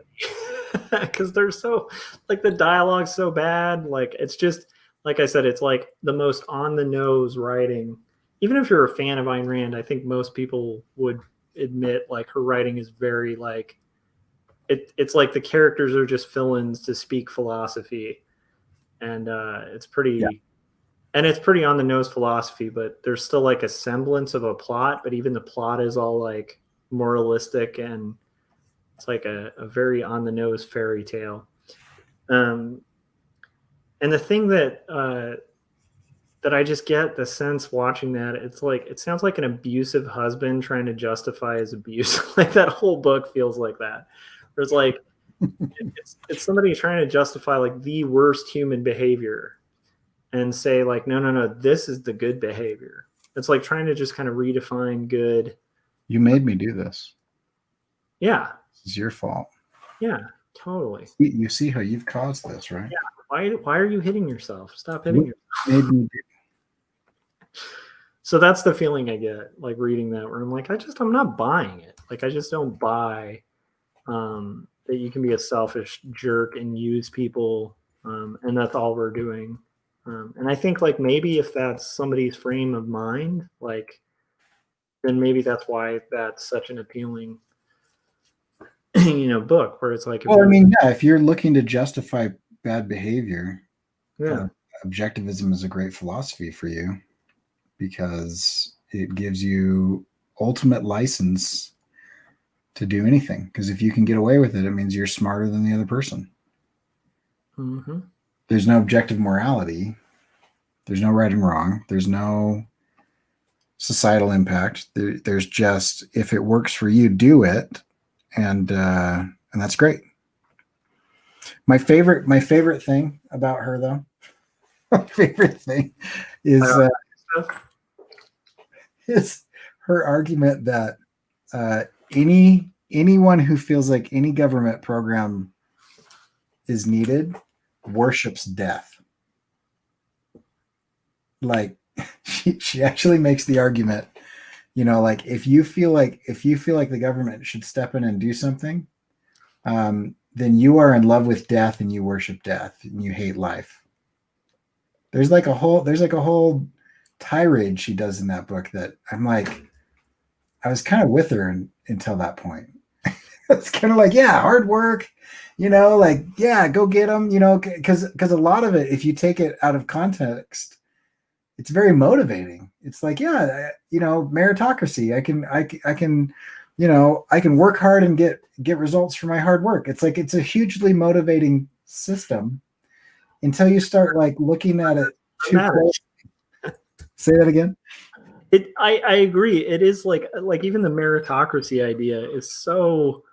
because they're so, like, the dialogue's so bad. Like, it's just, like I said, it's like the most on the nose writing. Even if you're a fan of Ayn Rand, I think most people would admit like her writing is very like it's like the characters are just fill-ins to speak philosophy, and it's pretty Yeah. and it's pretty on the nose philosophy, but there's still like a semblance of a plot, but even the plot is all like moralistic, and it's like a very on the nose fairy tale. And the thing that I just get the sense watching that, it's like, it sounds like an abusive husband trying to justify his abuse. Like that whole book feels like that. There's like, it's somebody trying to justify like the worst human behavior and say like, no, this is the good behavior. It's like trying to just kind of redefine good. You made me do this. Yeah. This is your fault. Yeah, totally. You see how you've caused this, right? Yeah. Why are you hitting yourself? Stop hitting yourself. Made me do. So that's the feeling I get, like reading that, where I'm like, I'm not buying it. Like, I just don't buy that you can be a selfish jerk and use people, and that's all we're doing. And I think like maybe if that's somebody's frame of mind, like, then maybe that's why that's such an appealing, book, where it's like, Well, I mean, yeah, if you're looking to justify bad behavior, yeah, objectivism is a great philosophy for you, because it gives you ultimate license to do anything. Because if you can get away with it, it means you're smarter than the other person. mm-hmm. There's no objective morality. There's no right and wrong. There's no societal impact. There's just, if it works for you, do it, and that's great. My favorite thing about her, though, my favorite thing is her argument that anyone who feels like any government program is needed worships death. Like, she actually makes the argument, like if you feel like the government should step in and do something, then you are in love with death and you worship death and you hate life. There's like a whole tirade she does in that book that I'm like, I was kind of with her until that point. It's kind of like, yeah, hard work, like, yeah, go get them, because a lot of it, if you take it out of context, it's very motivating. It's like, yeah, meritocracy. I can work hard and get results for my hard work. It's like, it's a hugely motivating system until you start like looking at it too close. Say that again. I agree. It is like even the meritocracy idea is so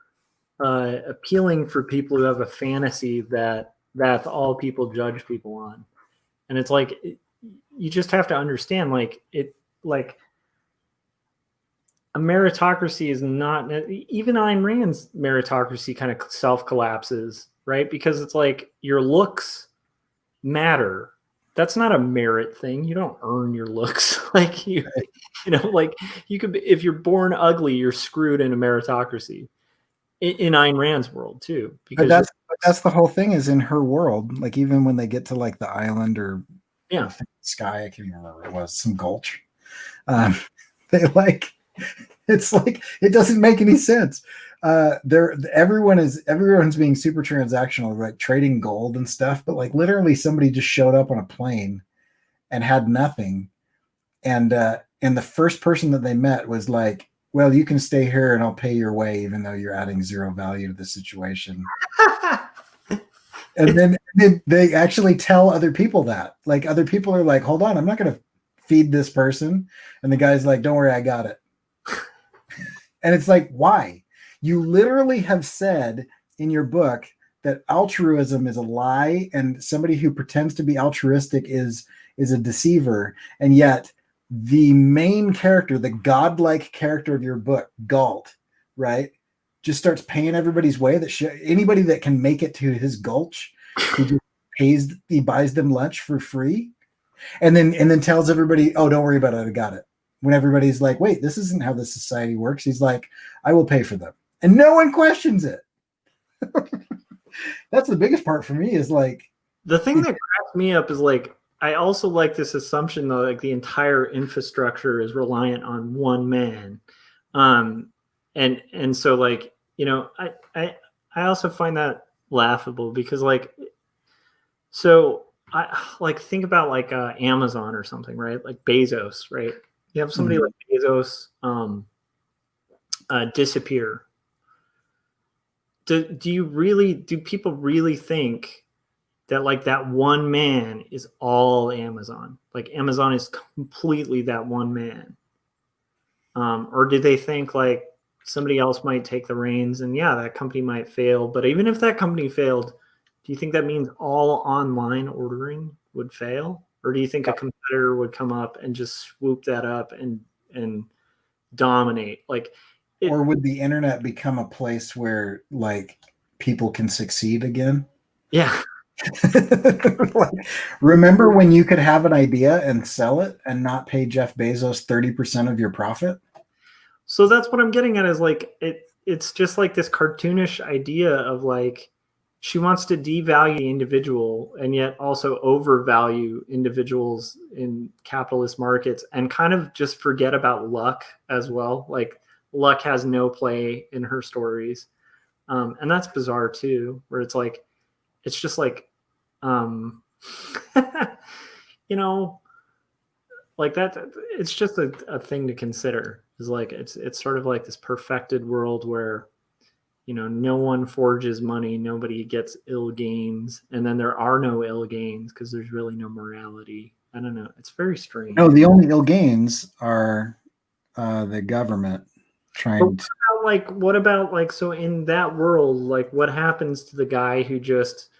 appealing for people who have a fantasy that that's all people judge people on. And it's like, you just have to understand, like, a meritocracy is not, even Ayn Rand's meritocracy kind of self-collapses, right? Because it's like your looks matter. That's not a merit thing. You don't earn your looks. Like like you could, if you're born ugly, you're screwed in a meritocracy. in Ayn Rand's world too, But because that's the whole thing is in her world. Like even when they get to like the island or yeah, sky, I can't even remember what it was, some gulch. They like it's like it doesn't make any sense. Everyone's being super transactional, like trading gold and stuff, but like literally somebody just showed up on a plane and had nothing. And the first person that they met was like, well, you can stay here and I'll pay your way, even though you're adding zero value to the situation. And then they actually tell other people that. Like other people are like, hold on, I'm not going to feed this person. And the guy's like, don't worry, I got it. And it's like, why? You literally have said in your book that altruism is a lie and somebody who pretends to be altruistic is a deceiver. And yet the main character, the godlike character of your book, Galt, right, just starts paying everybody's way. Anybody that can make it to his gulch, he buys them lunch for free, and then tells everybody, "Oh, don't worry about it, I got it." When everybody's like, "Wait, this isn't how this society works," he's like, "I will pay for them," and no one questions it. That's the biggest part for me. Is like the thing that cracks me up is like I also like this assumption that like the entire infrastructure is reliant on one man, and so like I also find that laughable because like so I like think about like Amazon or something, right? Like Bezos, right? You have somebody like Bezos disappear. Do people really think that like that one man is all Amazon? Like Amazon is completely that one man? Or do they think like somebody else might take the reins and yeah, that company might fail, but even if that company failed, do you think that means all online ordering would fail? Or do you think a competitor would come up and just swoop that up and dominate? Like, or would the internet become a place where like people can succeed again? Yeah. Like, remember when you could have an idea and sell it and not pay Jeff Bezos 30% of your profit? So that's what I'm getting at is like it's just like this cartoonish idea of like she wants to devalue the individual and yet also overvalue individuals in capitalist markets and kind of just forget about luck as well. Like luck has no play in her stories. And that's bizarre too, where it's like, it's just like, you know, like that, it's just a thing to consider is like, it's sort of like this perfected world where, no one forges money, nobody gets ill gains, and then there are no ill gains because there's really no morality. I don't know. It's very strange. No, the only ill gains are the government trying to. What about so in that world, like what happens to the guy who just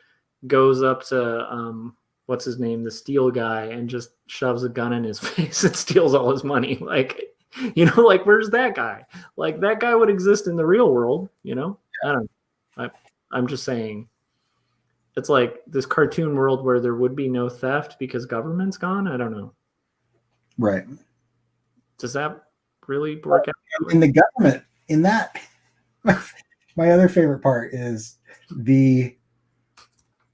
goes up to what's his name, the steel guy, and just shoves a gun in his face and steals all his money? Like, like where's that guy? Like that guy would exist in the real world, I don't know. I'm just saying it's like this cartoon world where there would be no theft because government's gone. I don't know. Right. Does that really work out? In the government, in that, my other favorite part is and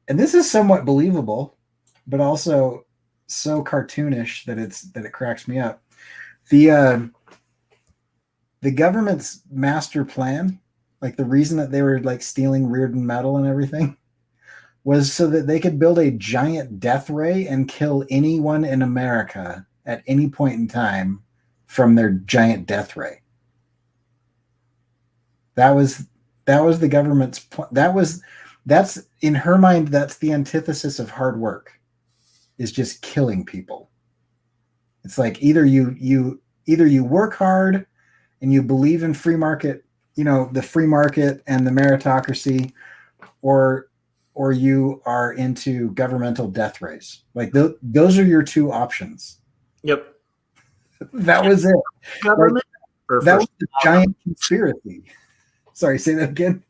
this is somewhat believable, but also so cartoonish that it cracks me up. The government's master plan, like the reason that they were like stealing Reardon metal and everything, was so that they could build a giant death ray and kill anyone in America at any point in time from their giant death ray. That was the government's that's in her mind, that's the antithesis of hard work, is just killing people. It's like either you work hard and you believe in free market, the free market and the meritocracy, or you are into governmental death rays. Like those are your two options. Yep. That was it. Government that was the giant conspiracy. Sorry, say that again.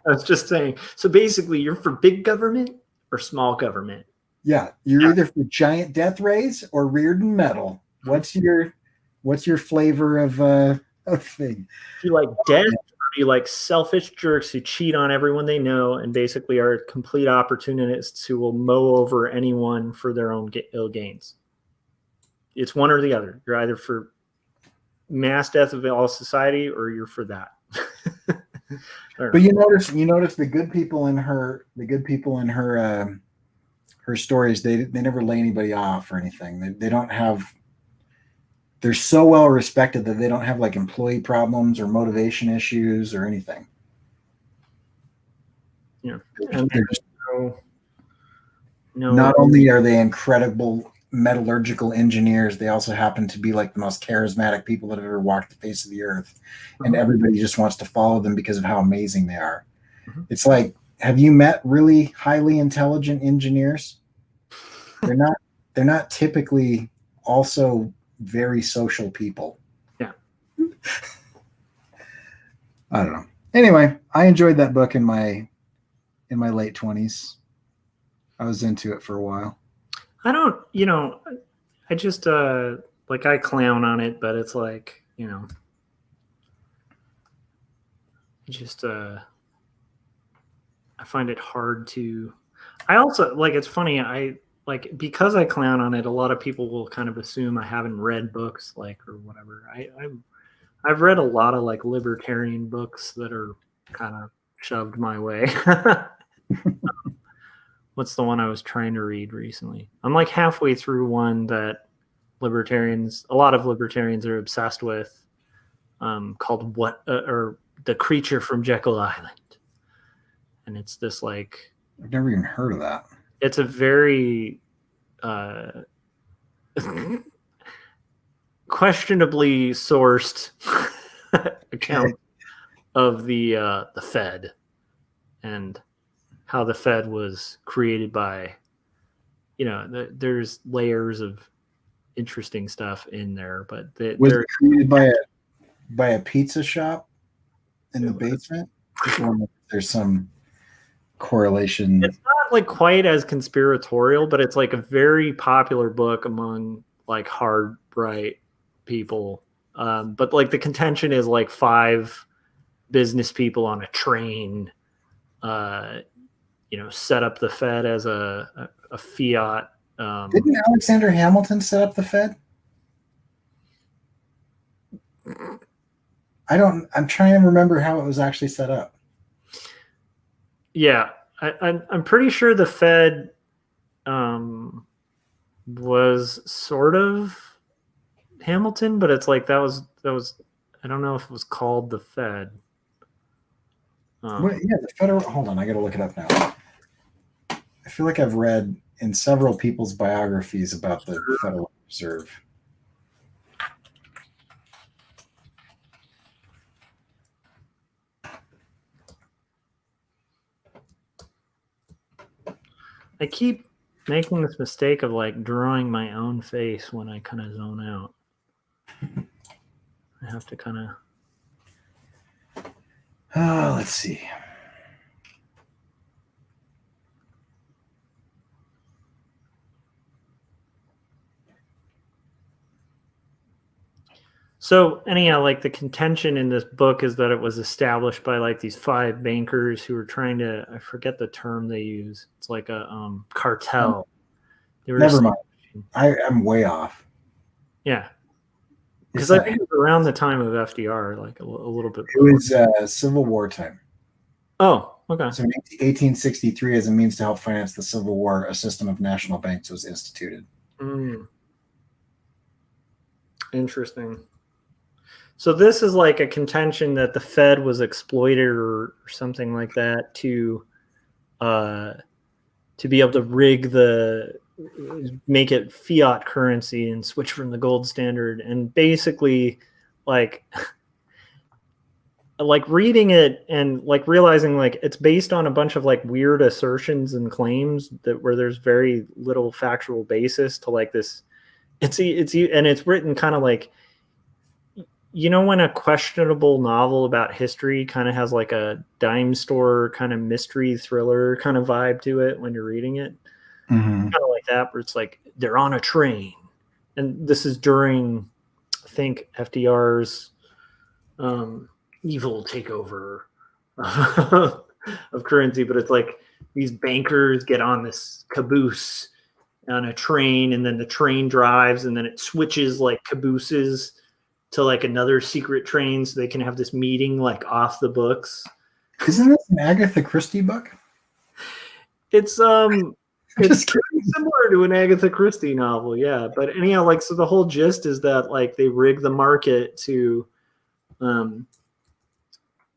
I was just saying. So basically, you're for big government or small government. Yeah, you're either for giant death rays or Reardon metal. What's your flavor of thing? Do you like death or do be like selfish jerks who cheat on everyone they know and basically are complete opportunists who will mow over anyone for their own ill gains. It's one or the other. You're either for mass death of all society or you're for that. But you notice the good people in her her stories, they never lay anybody off or anything. They don't have, they're so well respected that they don't have like employee problems or motivation issues or anything. Yeah. And just, not only are they incredible metallurgical engineers, they also happen to be like the most charismatic people that have ever walked the face of the earth. And everybody just wants to follow them because of how amazing they are. It's like, have you met really highly intelligent engineers? They're not typically also very social people. Yeah. I don't know. Anyway, I enjoyed that book in my late 20s. I was into it for a while. I don't, I just like I clown on it, but it's like, just I find it hard to. I also like, it's funny, because I clown on it, a lot of people will kind of assume I haven't read books or whatever. I've read a lot of like libertarian books that are kind of shoved my way. What's the one I was trying to read recently? I'm like halfway through one that a lot of libertarians are obsessed with, called The Creature from Jekyll Island. And it's this like, I've never even heard of that. It's a very questionably sourced account of the Fed and how the Fed was created by, there's layers of interesting stuff in there, but was it created by a pizza shop in the basement? There's some correlation. It's not like quite as conspiratorial, but it's like a very popular book among like hard right people. But like the contention is like 5 business people on a train, set up the Fed as a fiat. Didn't Alexander Hamilton set up the Fed? I'm trying to remember how it was actually set up. Yeah, I'm pretty sure the Fed was sort of Hamilton, but it's like that was I don't know if it was called the Fed. The Federal. Hold on, I got to look it up now. I feel like I've read in several people's biographies about the Federal Reserve. I keep making this mistake of like drawing my own face when I kind of zone out. I have to kind of. Let's see. So anyhow, like the contention in this book is that it was established by like these 5 bankers who were trying to, I forget the term they use. It's like a cartel. Never mind. I'm way off. Yeah. Because I think it was around the time of FDR, like a little bit before. It was Civil War time. Oh, okay. So in 1863, as a means to help finance the Civil War, a system of national banks was instituted. Interesting. So this is like a contention that the Fed was exploited or something like that to be able to make it fiat currency and switch from the gold standard, and basically like reading it and like realizing like it's based on a bunch of like weird assertions and claims where there's very little factual basis to like this. It's written kind of like, when a questionable novel about history kind of has like a dime store kind of mystery thriller kind of vibe to it when you're reading it, kind of like that, where it's like they're on a train, and this is during, I think, FDR's evil takeover of currency, but it's like these bankers get on this caboose on a train, and then the train drives, and then it switches like cabooses to like another secret train, so they can have this meeting like off the books. Isn't this an Agatha Christie book? It's it's pretty similar to an Agatha Christie novel, yeah. But anyhow, like, so the whole gist is that like they rig the market to,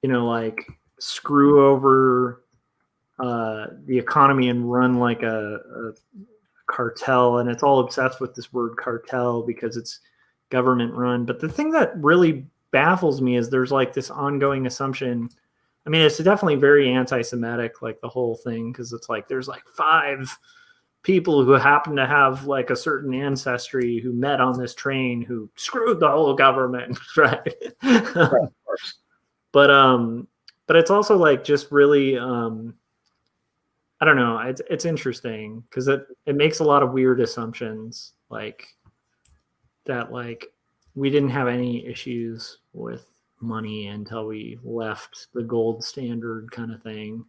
like screw over the economy and run like a cartel, and it's all obsessed with this word cartel because it's government run. But the thing that really baffles me is there's like this ongoing assumption. I mean, it's definitely very anti-Semitic, like the whole thing, because it's like there's like 5 people who happen to have like a certain ancestry who met on this train who screwed the whole government, right? Right, of course. But it's also like just really I don't know, it's interesting because it makes a lot of weird assumptions, like that, like we didn't have any issues with money until we left the gold standard kind of thing.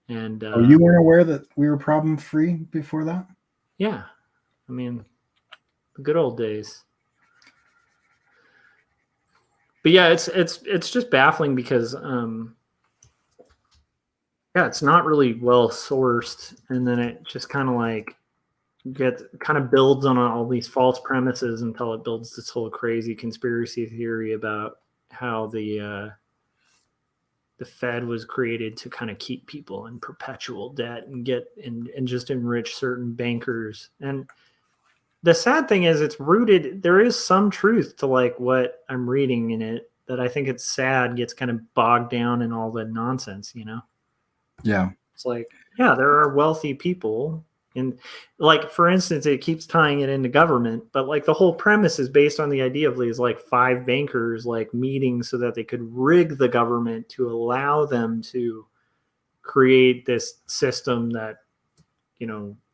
And you weren't aware that we were problem free before that? Yeah, I mean, the good old days. But yeah, it's just baffling because it's not really well sourced, and then it just kind of like builds on all these false premises until it builds this whole crazy conspiracy theory about how the Fed was created to kind of keep people in perpetual debt and and just enrich certain bankers. And the sad thing is it's rooted, there is some truth to like what I'm reading in it that I think it's sad gets kind of bogged down in all the nonsense, Yeah. It's like, yeah, there are wealthy people. And like, for instance, it keeps tying it into government, but like the whole premise is based on the idea of these like 5 bankers like meeting so that they could rig the government to allow them to create this system that,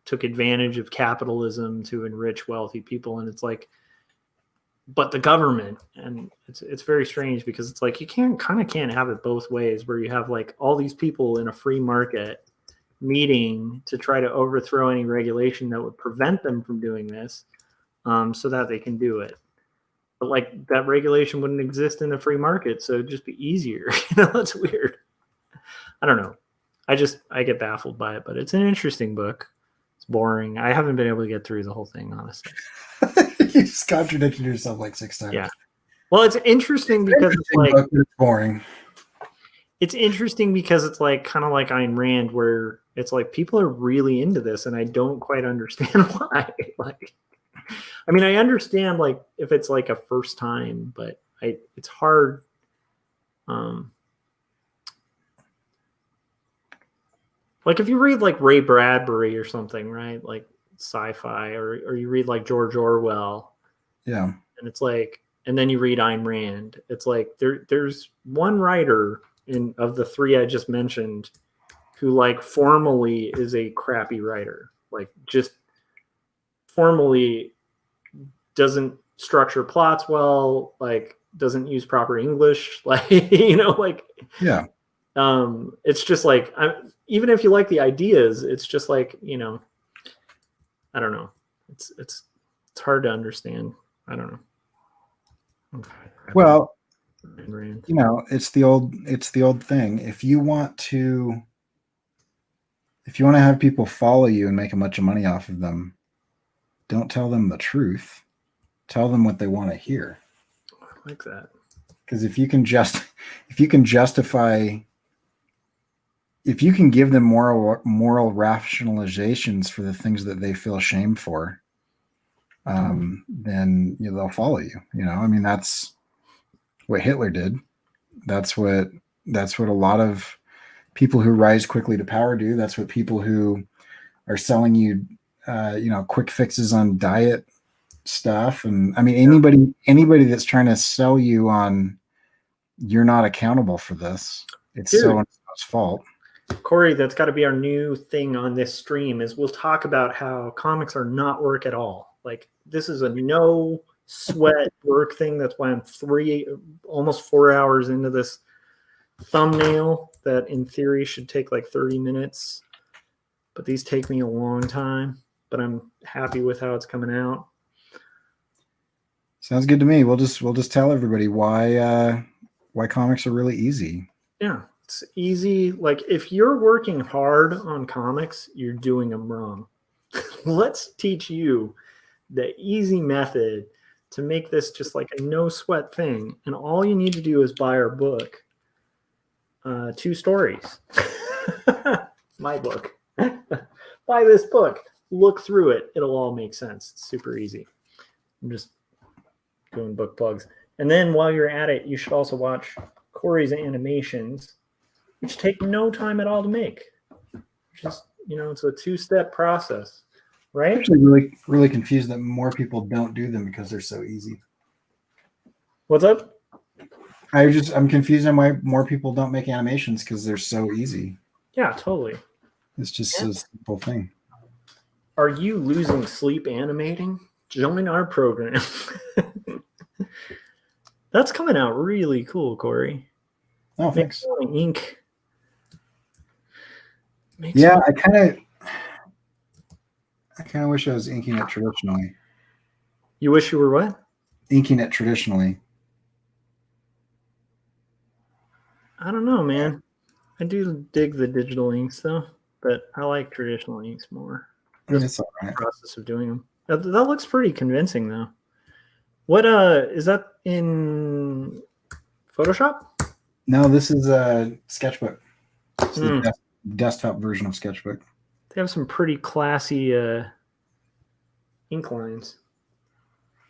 took advantage of capitalism to enrich wealthy people. And it's like, but the government, and it's very strange because it's like you can't have it both ways, where you have like all these people in a free market meeting to try to overthrow any regulation that would prevent them from doing this, so that they can do it. But like that regulation wouldn't exist in a free market, so it'd just be easier. That's weird. I don't know. I get baffled by it, but it's an interesting book. It's boring. I haven't been able to get through the whole thing, honestly. You just contradicted yourself like 6 times. Yeah. Well, it's interesting because it's like it's boring. It's interesting because it's like kind of like Ayn Rand, where it's like people are really into this, and I don't quite understand why. Like, I mean, I understand like if it's like a first time, but it's hard. Like if you read like Ray Bradbury or something, right? Like sci-fi, or you read like George Orwell. Yeah. And it's like, and then you read Ayn Rand. It's like there's one writer of the 3 I just mentioned who like formally is a crappy writer. Like just formally doesn't structure plots well, like doesn't use proper English, like like yeah. It's just like even if you like the ideas, it's just like I don't know. It's hard to understand. I don't know. Okay. Well, it's the old thing. If you want to have people follow you and make a bunch of money off of them, don't tell them the truth. Tell them what they want to hear. I like that. Because if you can give them moral rationalizations for the things that they feel shame for, then they'll follow you. I mean, that's what Hitler did. That's what a lot of people who rise quickly to power do. That's what people who are selling you, quick fixes on diet stuff. And I mean, anybody that's trying to sell you on you're not accountable for this, it's so and so's fault. Corey, that's got to be our new thing on this stream, is we'll talk about how comics are not work at all. Like this is a no sweat work thing. That's why I'm almost 4 hours into this thumbnail that in theory should take like 30 minutes. But these take me a long time, but I'm happy with how it's coming out. Sounds good to me. We'll just tell everybody why comics are really easy. Yeah, it's easy. Like if you're working hard on comics, you're doing them wrong. Let's teach you the easy method to make this just like a no sweat thing. And all you need to do is buy our book, 2 stories. My book. Buy this book. Look through it. It'll all make sense. It's super easy. I'm just doing book plugs. And then while you're at it, you should also watch Corey's animations, which take no time at all to make. Just, it's a 2-step process, right? I'm actually really confused that more people don't do them because they're so easy. What's up? I'm confused on why more people don't make animations because they're so easy. Yeah, totally. It's just a simple thing. Are you losing sleep animating? Join our program. That's coming out really cool, Corey. Oh, thanks. Ink. Yeah, I kind of wish I was inking it traditionally. You wish you were what? Inking it traditionally. I don't know, man. I do dig the digital inks though, but I like traditional inks more. It's all right. Process of doing them. That looks pretty convincing though. What is that in Photoshop? No, this is a Sketchbook. It's the desktop version of Sketchbook. They have some pretty classy ink lines.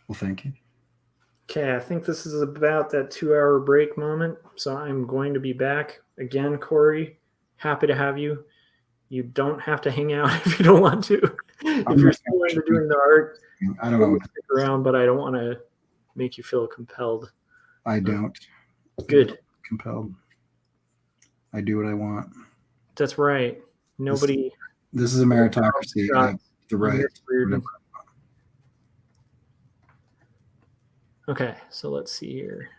Well, thank you. Okay, I think this is about that 2-hour break moment. So I'm going to be back again, Corey. Happy to have you. You don't have to hang out if you don't want to. If you're still into doing the art, I don't know. Stick around, but I don't want to make you feel compelled. I don't. Good. Compelled. I do what I want. That's right. Nobody. This is a meritocracy. I have the right. Okay, so let's see here.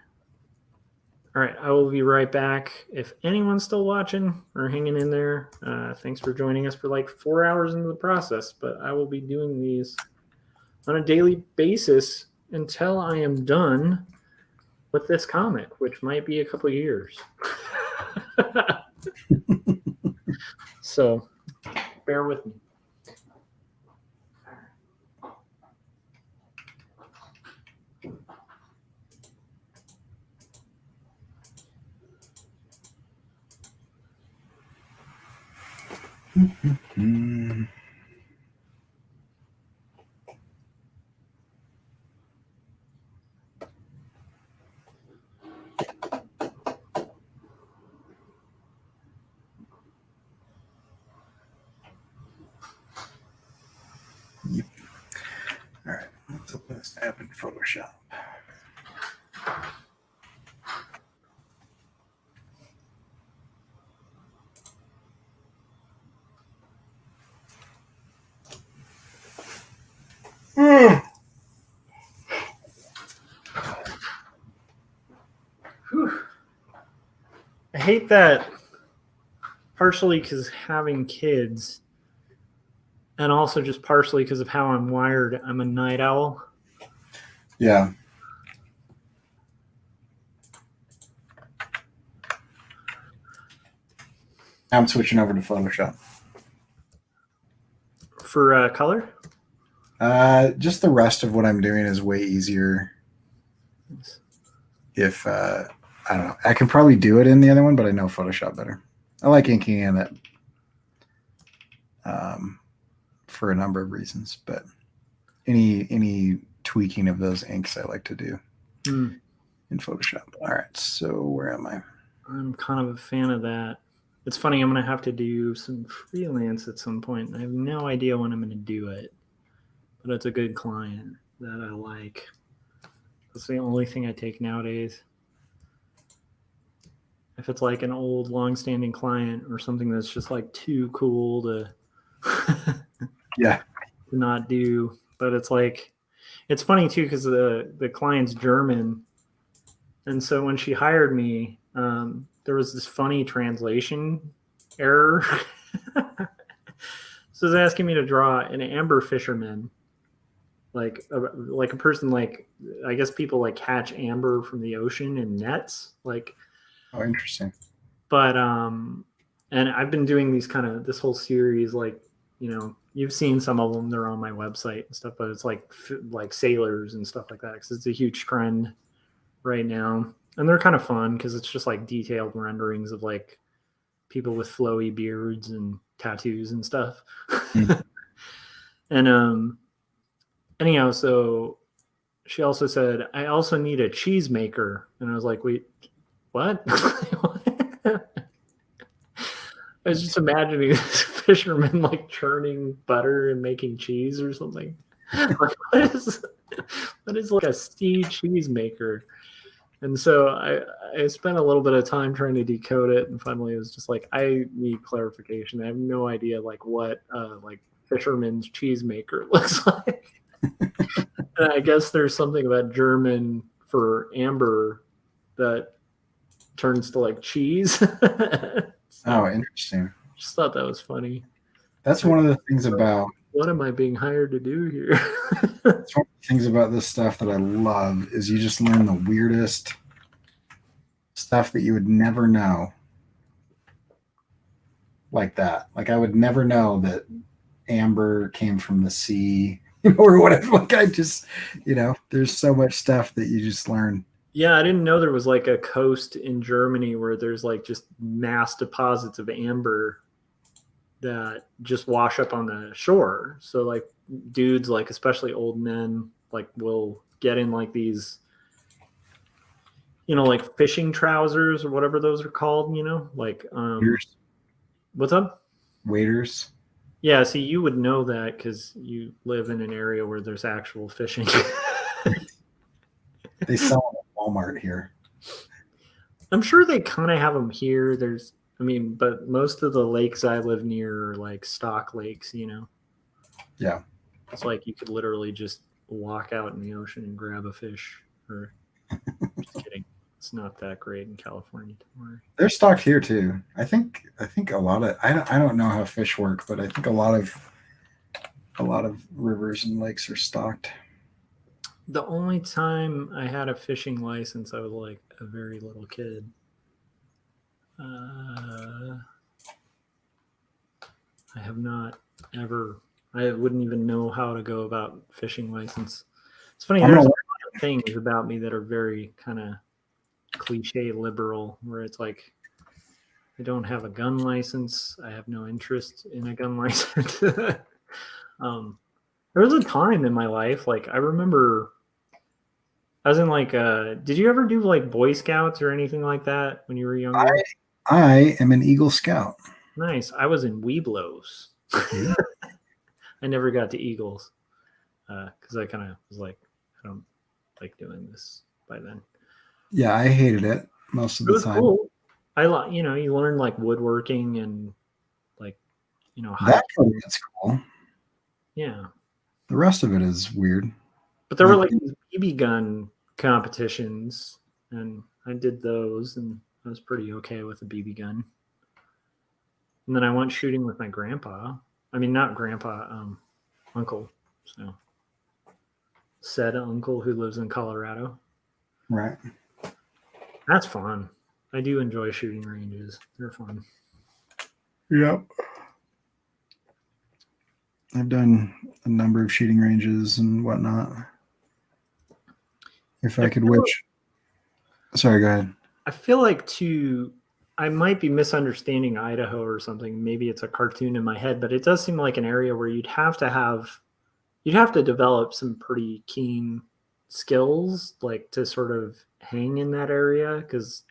All right, I will be right back. If anyone's still watching or hanging in there, thanks for joining us for like 4 hours into the process. But I will be doing these on a daily basis until I am done with this comic, which might be a couple years. So bear with me. Yep. All right, let's open this app in Photoshop. I hate that partially because having kids and also just partially because of how I'm wired. I'm a night owl. Yeah. I'm switching over to Photoshop. For color? Just the rest of what I'm doing is way easier. If I don't know, I can probably do it in the other one, but I know Photoshop better. I like inking in it for a number of reasons, but any tweaking of those inks I like to do in Photoshop. All right, so where am I? I'm kind of a fan of that. It's funny, I'm going to have to do some freelance at some point. I have no idea when I'm going to do it, but it's a good client that I like. That's the only thing I take nowadays. If it's like an old long-standing client or something that's just like too cool to yeah to not do, but it's like It's funny too because the client's German, and so when she hired me, there was this funny translation error. So it's asking me to draw an amber fisherman, like a person like I guess people like catch amber from the ocean in nets, like. Oh, interesting. But and I've been doing these kind of this whole series, like you've seen some of them, they're on my website and stuff, but it's like sailors and stuff like that because it's a huge trend right now, and they're kind of fun because it's just like detailed renderings of like people with flowy beards and tattoos and stuff. And anyhow, so she also said, I also need a cheese maker, and I was like, wait, what? I was just imagining this fisherman like churning butter and making cheese or something. Like, what is like a steam cheese maker? And so I spent a little bit of time trying to decode it, and finally it was just like, I need clarification. I have no idea like what like fisherman's cheese maker looks like. And I guess there's something about German for amber that turns to like cheese. Oh, interesting. Just thought that was funny. That's one of the things about what am I being hired to do here? That's one of the things about this stuff that I love is you just learn the weirdest stuff that you would never know. Like that. Like I would never know that amber came from the sea, or whatever. Like I just, there's so much stuff that you just learn. Yeah, I didn't know there was like a coast in Germany where there's like just mass deposits of amber that just wash up on the shore. So like dudes, like especially old men, like will get in like these, like fishing trousers or whatever those are called, like Waders. What's up? Waders. Yeah, see, you would know that because you live in an area where there's actual fishing. They sell them at Walmart here. I'm sure they kind of have them here. But most of the lakes I live near are like stock lakes, Yeah. It's like you could literally just walk out in the ocean and grab a fish. Or just kidding. It's not that great in California. Don't worry. They're stocked here too. I think a lot of I don't know how fish work, but I think a lot of rivers and lakes are stocked. The only time I had a fishing license, I was like a very little kid. I have not ever. I wouldn't even know how to go about fishing license. It's funny. There's a lot of things about me that are very kind of cliche liberal, where it's like I don't have a gun license. I have no interest in a gun license. There was a time in my life, like I remember I was in like did you ever do like Boy Scouts or anything like that when you were younger? I am an Eagle Scout. Nice. I was in Weeblos. I never got to Eagles because I kind of was like, I don't like doing this by then. Yeah, I hated it most of the time. Cool. You learn like woodworking and like, that's cool. Yeah. The rest of it is weird. But there were like these BB gun competitions, and I did those, and I was pretty okay with a BB gun. And then I went shooting with my grandpa. I mean, not grandpa, uncle. So, said uncle who lives in Colorado. Right. That's fun. I do enjoy shooting ranges. They're fun. Yep. I've done a number of shooting ranges and whatnot. If I could wish. Sorry, go ahead. I feel like I might be misunderstanding Idaho or something. Maybe it's a cartoon in my head, but it does seem like an area where you'd have to develop some pretty keen skills, like to sort of hang in that area, because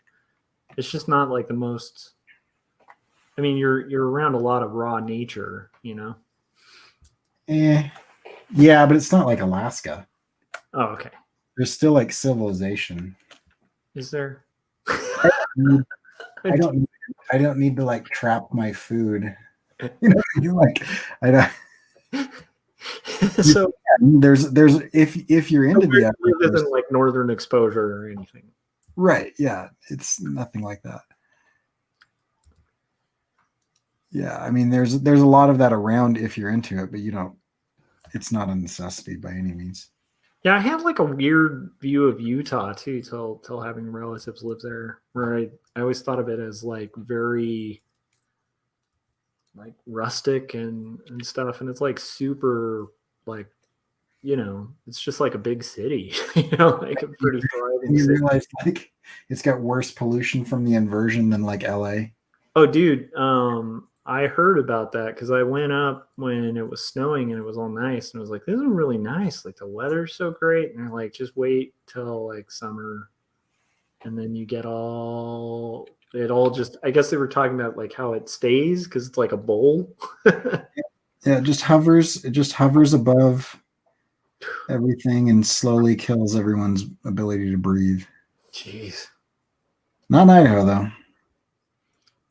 it's just not like the most. I mean, you're around a lot of raw nature, Yeah, but it's not like Alaska. Oh, okay. There's still like civilization. Is there? I don't need to like trap my food. You're like I don't. So there's if you're into the it outdoors, isn't like northern exposure or anything. right? Yeah, it's nothing like that. Yeah, I mean, there's a lot of that around if you're into it, but you don't. It's not a necessity by any means. Yeah, I had like a weird view of Utah too, till having relatives live there, where I always thought of it as like very like rustic and stuff, and it's like super like it's just like a big city, like a pretty thriving You city. realize like it's got worse pollution from the inversion than like LA. Oh, dude, I heard about that because I went up when it was snowing and it was all nice, and I was like, "This is really nice. Like the weather's so great." And they're like, "Just wait till like summer, and then you get all it all just." I guess they were talking about like how it stays because it's like a bowl. Yeah, it just hovers above everything and slowly kills everyone's ability to breathe. Jeez, Not in Idaho though. In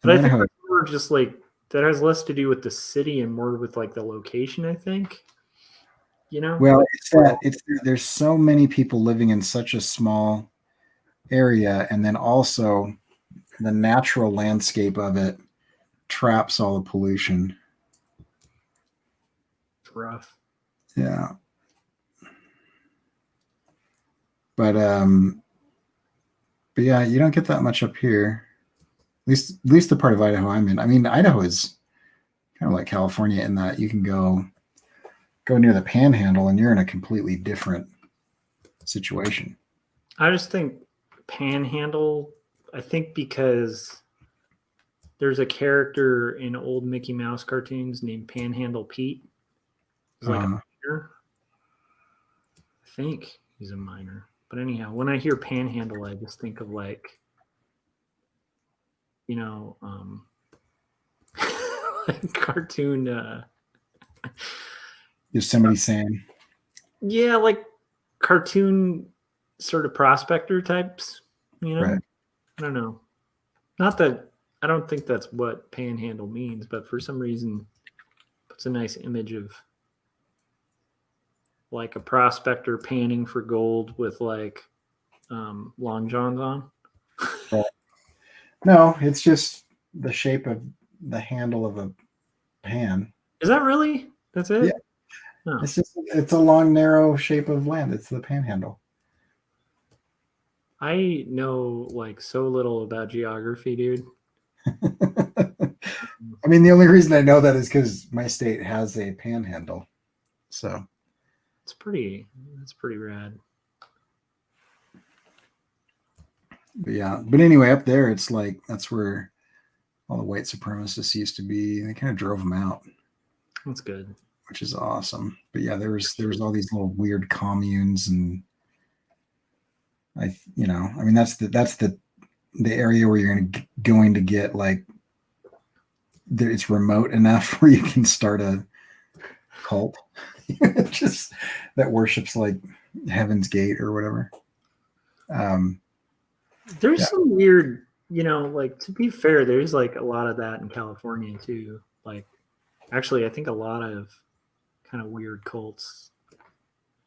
but I think Idaho, that's more just like that has less to do with the city and more with like the location. I think well, like it's that there's so many people living in such a small area, and then also the natural landscape of it traps all the pollution. it's rough. Yeah. But yeah, you don't get that much up here. At least the part of Idaho I'm in. I mean, Idaho is kind of like California in that you can go near the panhandle and you're in a completely different situation. I just think Panhandle. I think because there's a character in old Mickey Mouse cartoons named Panhandle Pete. He's like a Uh, miner. I think he's a miner. But anyhow, when I hear Panhandle, I just think of like you know, um, like cartoon. Yosemite Sam. Yeah, like cartoon sort of prospector types. Right. I don't know. Not that I don't think that's what Panhandle means, but for some reason, it's a nice image of like a prospector panning for gold with like long johns on. Right. No, it's just the shape of the handle of a pan. Is that really? That's Yeah. it? No. It's a long, narrow shape of land. It's the panhandle. I know like so little about geography, dude. I mean, the only reason I know that is because my state has a panhandle. So It's pretty rad. but yeah, but anyway, up there, it's like that's where all the white supremacists used to be. They kind of drove them out, That's good. which is awesome. But yeah, there was all these little weird communes, and I mean, that's the area where you're going to get like it's remote enough where you can start a cult, just that worships like Heaven's Gate or whatever. There's Yeah. some weird, like to be fair, there's like a lot of that in California too. Like actually I think a lot of kind of weird cults.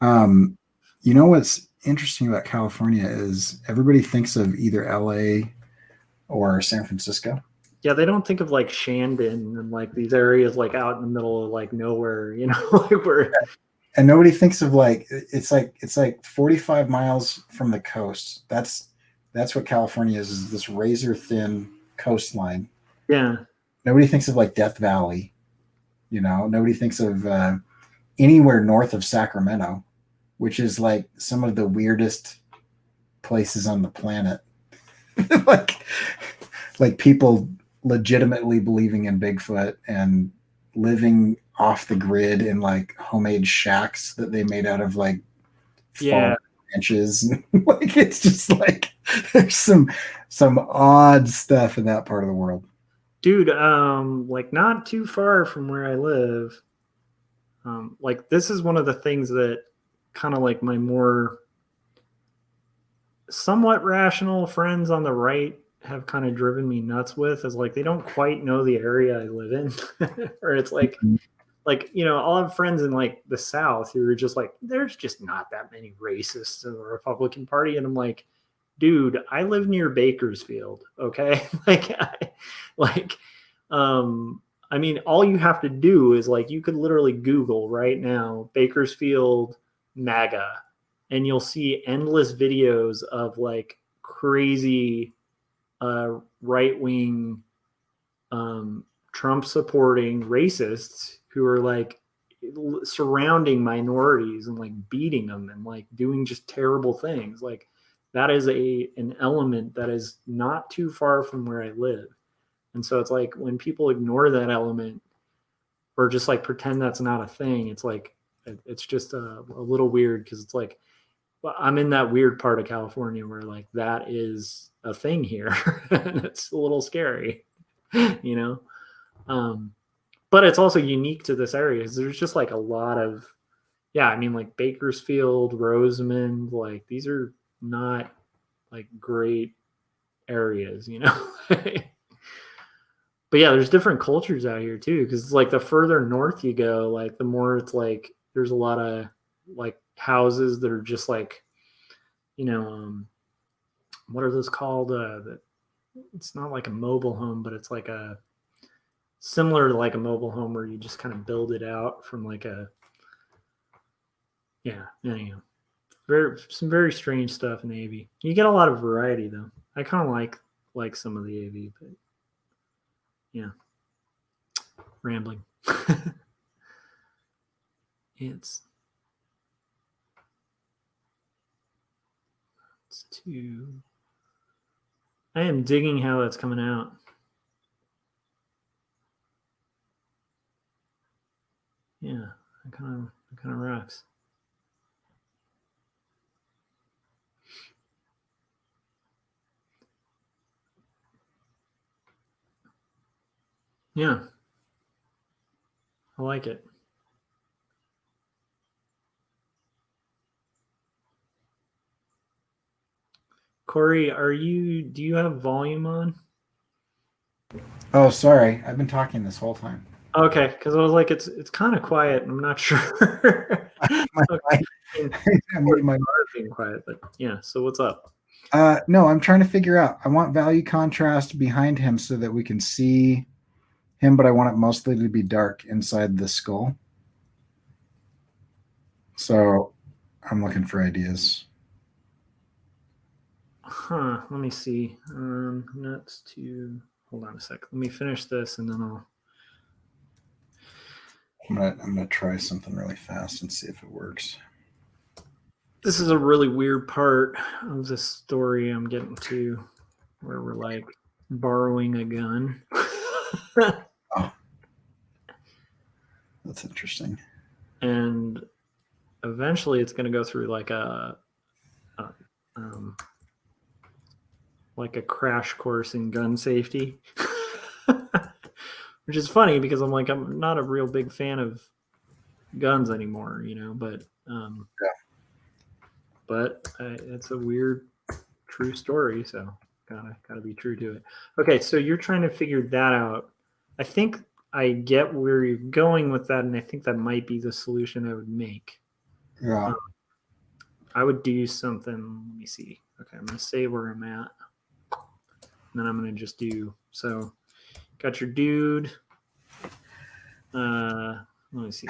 You know what's interesting about California is everybody thinks of either LA or San Francisco. Yeah, they don't think of like Shandon and like these areas like out in the middle of like nowhere, like where And nobody thinks of like it's like 45 miles from the coast. That's what California is this razor thin coastline. yeah. Nobody thinks of like Death Valley, nobody thinks of anywhere north of Sacramento, which is like some of the weirdest places on the planet. like like people legitimately believing in Bigfoot and living off the grid in like homemade shacks that they made out of like Yeah. fallen branches. Like it's just like there's some odd stuff in that part of the world. Dude, like not too far from where I live. Like this is one of the things that kind of like my more somewhat rational friends on the right have kind of driven me nuts with is like they don't quite know the area I live in. Or it's like like, you know, I'll have friends in like the South who are just like, there's just not that many racists in the Republican Party. And I'm like, dude, I live near Bakersfield. Okay. Like, I mean, all you have to do is like, you could literally Google right now, Bakersfield MAGA, and you'll see endless videos of like crazy right wing Trump supporting racists who are like surrounding minorities and like beating them and like doing just terrible things. Like that is an element that is not too far from where I live. And so it's like when people ignore that element or just like pretend that's not a thing, it's like it's just a little weird because it's like, well, I'm in that weird part of California where like that is a thing here. And it's a little scary, you know? But it's also unique to this area. There's just like a lot of, yeah, I mean, like Bakersfield, Rosamond, like these are not like great areas, you know? But yeah, there's different cultures out here too. Cause it's like the further north you go, like the more it's like there's a lot of like houses that are just like, you know, what are those called? It's not like a mobile home, but it's like a similar to like a mobile home where you just kind of build it out from like a, yeah, anyhow. Some very strange stuff in the AV. You get a lot of variety though. I kind of like some of the AV, but yeah, rambling. it's too. I am digging how that's coming out. Yeah, it kind of rocks. Yeah, I like it. Corey, do you have volume on? Oh, sorry. I've been talking this whole time. Okay, because I was like, it's kind of quiet. And I'm not sure. I'm being quiet, but yeah. So what's up? No, I'm trying to figure out. I want value contrast behind him so that we can see him, but I want it mostly to be dark inside the skull. So I'm looking for ideas. Huh. Let me see. Nuts to hold on a sec. Let me finish this and then I'll. I'm gonna try something really fast and see if it works. This is a really weird part of the story I'm getting to, where we're like borrowing a gun. Oh, that's interesting. And eventually, it's going to go through like a crash course in gun safety. Which is funny because I'm not a real big fan of guns anymore, you know, but it's a weird true story, so gotta be true to it. Okay, so you're trying to figure that out. I think I get where you're going with that, and I think that might be the solution I would make. Yeah. I would do something. Let me see. Okay, I'm gonna say where I'm at, and then I'm gonna just do so. Got your dude. Let me see.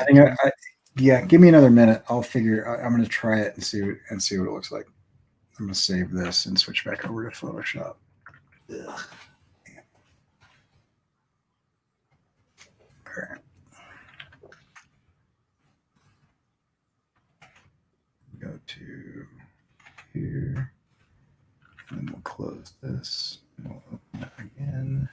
Yeah, give me another minute. I'll figure. I'm going to try it and see what it looks like. I'm going to save this and switch back over to Photoshop. Ugh. Okay. Go to here, and we'll close this. We'll open it again.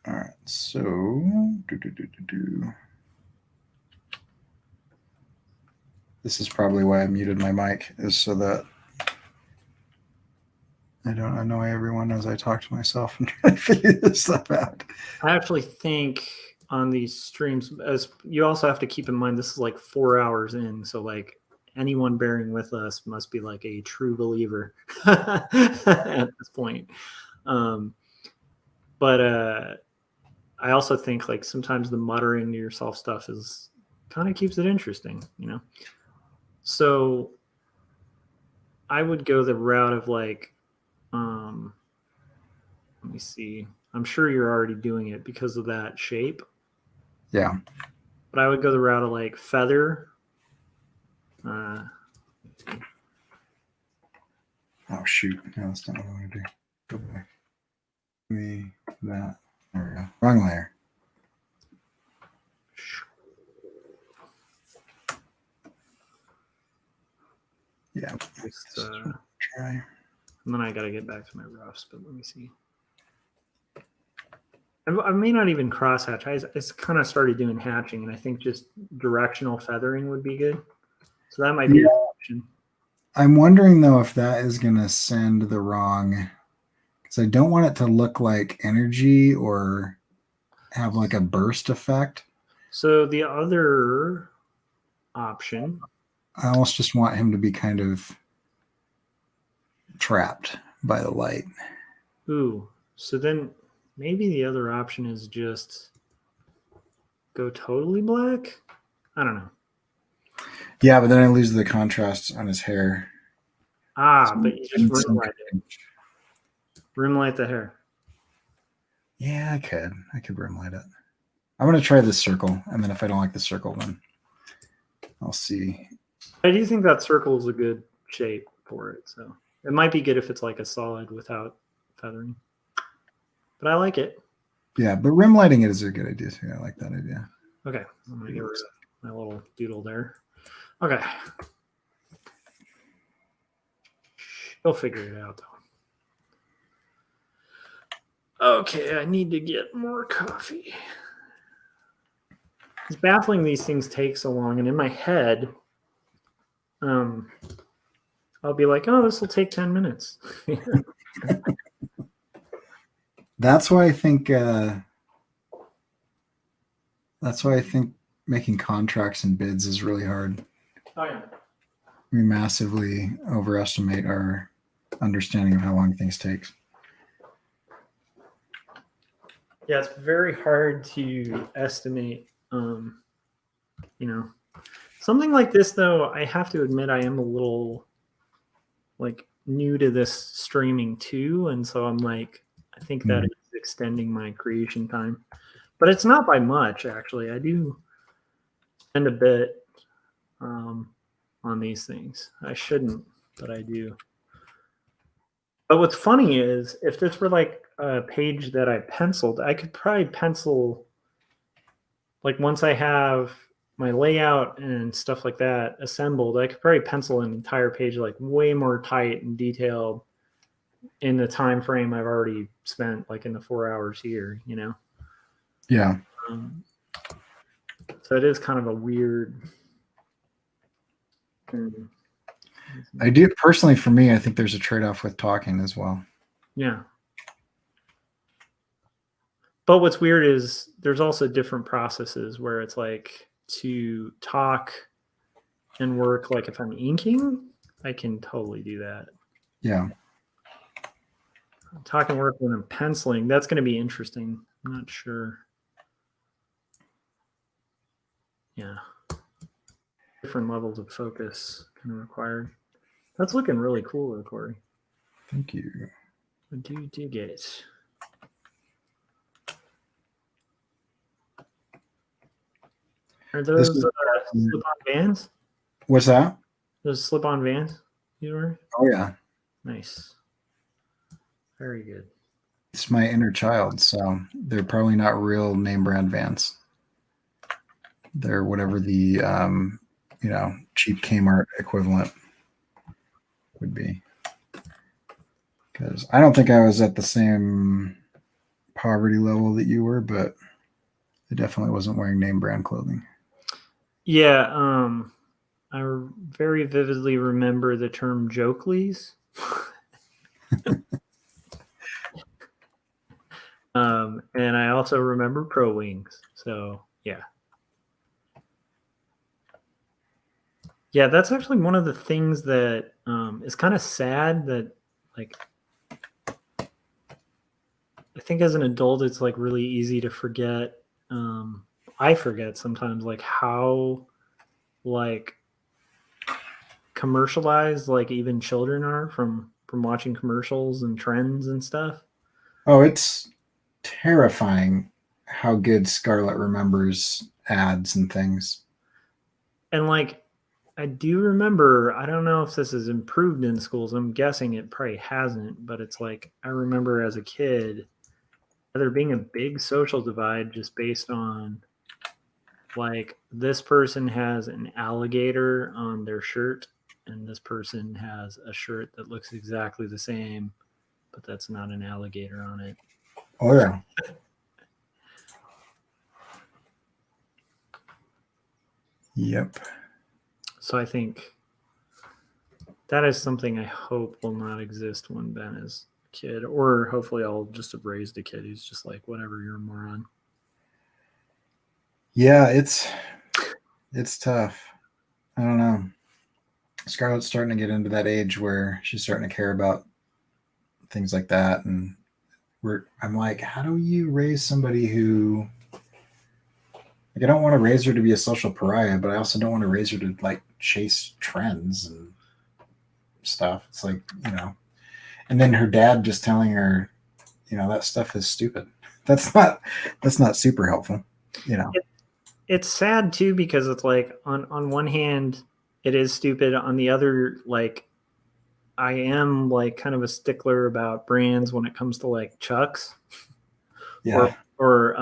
All right, so this is probably why I muted my mic, is so that I don't annoy everyone as I talk to myself and try to figure this stuff out. I actually think on these streams, as you also have to keep in mind, this is like 4 hours in, so like anyone bearing with us must be like a true believer at this point. But I also think like sometimes the muttering to yourself stuff is kind of keeps it interesting, you know? So I would go the route of like, let me see. I'm sure you're already doing it because of that shape. Yeah. But I would go the route of like feather. Oh shoot! No, that's not what I want to do. Go back. That. There we go. Wrong layer. Yeah. Just, try. And then I got to get back to my roughs, but let me see. I may not even cross hatch. I kind of started doing hatching, and I think just directional feathering would be good. So that might be an option. I'm wondering though if that is going to send the wrong, because I don't want it to look like energy or have like a burst effect. So the other option, I almost just want him to be kind of trapped by the light. Ooh, so then maybe the other option is just go totally black? I don't know. Yeah, but then I lose the contrast on his hair. So but you just rim light it. Rim light the hair. Yeah, I could rim light it. I'm going to try this circle, and then if I don't like the circle, then I'll see. I do think that circle is a good shape for it. So it might be good if it's like a solid without feathering. But I like it. Yeah, but rim lighting it is a good idea too. I like that idea. Okay, I'm going to get rid of my little doodle there. Okay. He'll figure it out, though. Okay, I need to get more coffee. It's baffling these things take so long, and in my head, I'll be like, "Oh, this will take 10 minutes." That's why I think. That's why I think making contracts and bids is really hard. Oh yeah. We massively overestimate our understanding of how long things take. Yeah, it's very hard to estimate. You know, something like this, though, I have to admit I am a little like new to this streaming too, and so I'm like, I think that is extending my creation time, but it's not by much actually. I do spend a bit on these things. I shouldn't, but I do. But what's funny is if this were like a page that I penciled, I could probably pencil like once I have my layout and stuff like that assembled, I could probably pencil an entire page like way more tight and detailed in the time frame I've already spent, like in the 4 hours here, you know? Yeah. So it is kind of a weird thing. I do personally, for me, I think there's a trade-off with talking as well. Yeah. But what's weird is there's also different processes where it's like to talk and work, like if I'm inking, I can totally do that. Yeah. Talk and work when I'm penciling, that's going to be interesting. I'm not sure. Yeah. Different levels of focus kind of required. That's looking really cool, Corey. Thank you. I do dig it. Are those slip-on Vans? What's that? Those slip-on Vans you were? Oh yeah. Nice. Very good. It's my inner child, so they're probably not real name brand Vans. They're whatever the cheap Kmart equivalent would be. Because I don't think I was at the same poverty level that you were, but I definitely wasn't wearing name brand clothing. Yeah, I very vividly remember the term jokelies. And I also remember Pro Wings. So yeah. Yeah, that's actually one of the things that is kind of sad that, like, I think as an adult, it's like really easy to forget. I forget sometimes like how like commercialized like even children are from watching commercials and trends and stuff. Oh, it's terrifying how good Scarlett remembers ads and things. And like I do remember, I don't know if this has improved in schools. I'm guessing it probably hasn't, but it's like I remember as a kid there being a big social divide just based on like this person has an alligator on their shirt and this person has a shirt that looks exactly the same, but that's not an alligator on it. Oh yeah. Yep. So I think that is something I hope will not exist when Ben is a kid, or hopefully I'll just have raised a kid who's just like, whatever, you're a moron. Yeah, it's tough. I don't know. Scarlett's starting to get into that age where she's starting to care about things like that, and I'm like, how do you raise somebody who, like, I don't want to raise her to be a social pariah, but I also don't want to raise her to like chase trends and stuff. It's like, and then her dad just telling her, that stuff is stupid. That's not super helpful. It's sad too because it's like on one hand it is stupid, on the other like I am like kind of a stickler about brands when it comes to like Chucks Yeah. or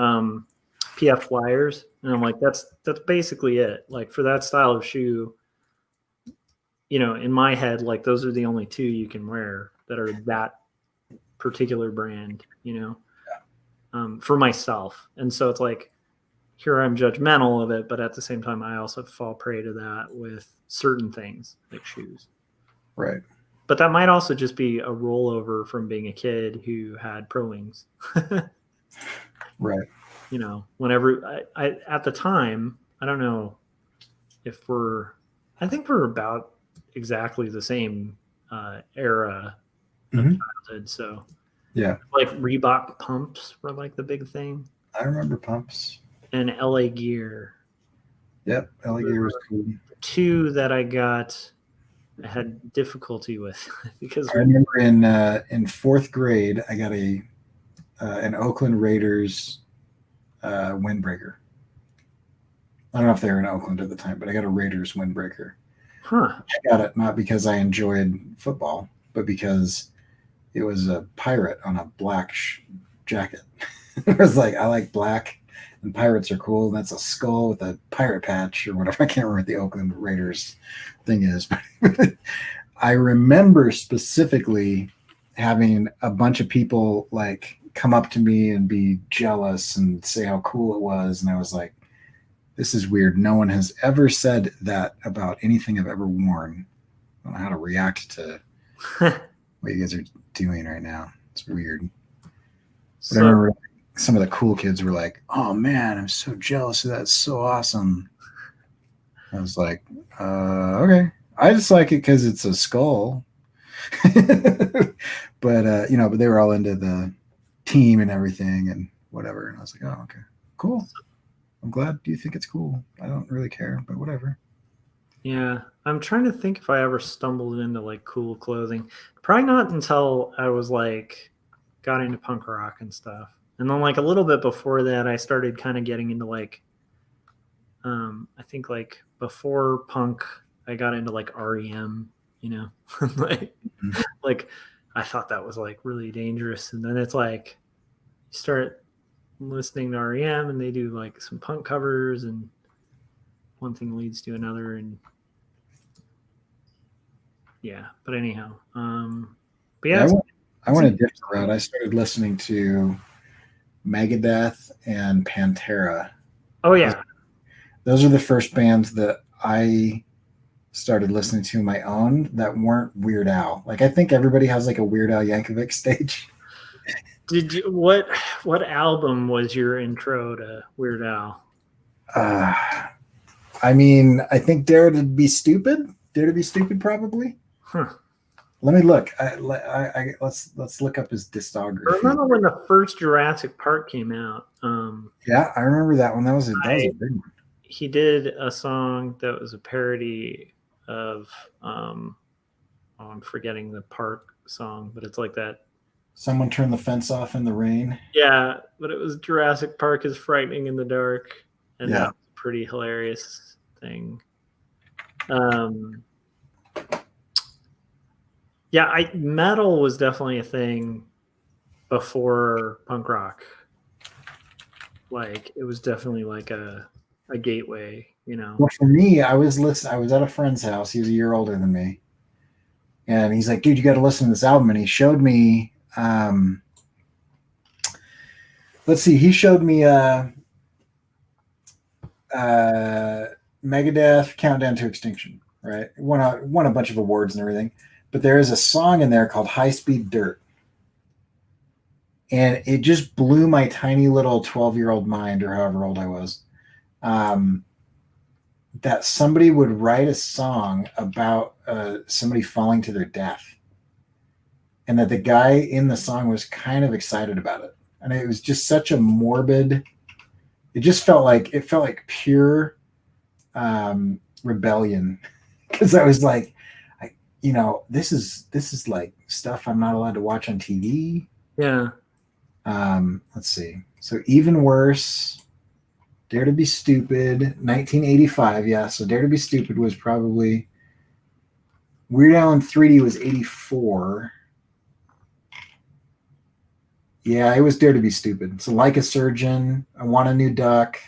PF Flyers, and I'm like that's basically it. Like for that style of shoe, in my head, like those are the only two you can wear that are that particular brand, for myself. And so it's like here I'm judgmental of it, but at the same time I also fall prey to that with certain things like shoes. Right. But that might also just be a rollover from being a kid who had Pro Wings. Right. Whenever I at the time, I don't know if I think we're about exactly the same era of childhood. So yeah, like Reebok pumps were like the big thing. I remember pumps. And LA Gear. Yep, LA Gear was cool. Two that I I had difficulty with because I remember in fourth grade, I got an Oakland Raiders windbreaker. I don't know if they were in Oakland at the time, but I got a Raiders windbreaker. Huh. I got it not because I enjoyed football, but because it was a pirate on a black jacket. It was like, I like black and pirates are cool. That's a skull with a pirate patch or whatever. I can't remember what the Oakland Raiders thing is, but I remember specifically having a bunch of people like come up to me and be jealous and say how cool it was. And I was like, this is weird. No one has ever said that about anything I've ever worn. I don't know how to react to what you guys are doing right now. It's weird. But I remember some of the cool kids were like, oh man, I'm so jealous of that. It's so awesome. I was like, okay. I just like it because it's a skull. but but they were all into the team and everything and whatever. And I was like, oh, okay, cool. I'm glad you think it's cool. I don't really care, but whatever. Yeah, I'm trying to think if I ever stumbled into like cool clothing. Probably not until I was like got into punk rock and stuff. And then like a little bit before that I started kind of getting into like I think like before punk I got into like REM, like I thought that was like really dangerous. And then it's like you start listening to REM and they do like some punk covers and one thing leads to another. And yeah, but anyhow, but yeah, I went a different route. I started listening to Megadeth and Pantera. Oh yeah, those are the first bands that I started listening to my own that weren't Weird Al. Like I think everybody has like a Weird Al Yankovic stage. Did you what album was your intro to Weird Al? I mean, I think Dare to Be Stupid. Dare to Be Stupid, probably. Huh. Let me look. Let's look up his I discography. remember when the first Jurassic Park came out. Yeah, I remember that one. That was a big one. He did a song that was a parody of I'm forgetting the park song, but it's like that. Someone turned the fence off in the rain. Yeah, but it was Jurassic Park is frightening in the dark, and Yeah. that's a pretty hilarious thing. Um, yeah, metal was definitely a thing before punk rock. Like it was definitely like a gateway, you know. Well, for me, I was at a friend's house. He was a year older than me, and he's like, "Dude, you got to listen to this album." And he showed me. Let's see. He showed me Megadeth Countdown to Extinction. Right, won a bunch of awards and everything. But there is a song in there called High Speed Dirt. And it just blew my tiny little 12-year-old mind, or however old I was, that somebody would write a song about somebody falling to their death, and that the guy in the song was kind of excited about it. And it was just such a morbid. It just felt like pure rebellion, because I was like, this is like stuff I'm not allowed to watch on TV. Yeah. Let's see. So Even Worse, Dare to Be Stupid, 1985. Yeah, so Dare to Be Stupid was probably Weird Al in 3D was 84. Yeah, it was Dare to Be Stupid. So Like a Surgeon, I Want a New Duck.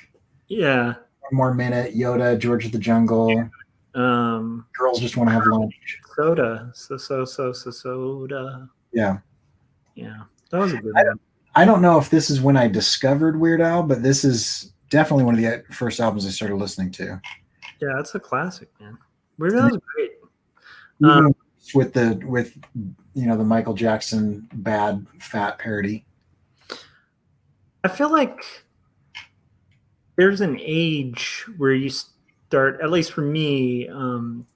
Yeah. One More Minute, Yoda, George of the Jungle. Girls Just Want to Have Lunch. Soda. Soda. Yeah. Yeah. That was a good one. I don't know if this is when I discovered Weird Al, but this is definitely one of the first albums I started listening to. Yeah, it's a classic, man. Weird Al is great. Even with the Michael Jackson Bad Fat parody. I feel like there's an age where you start, at least for me,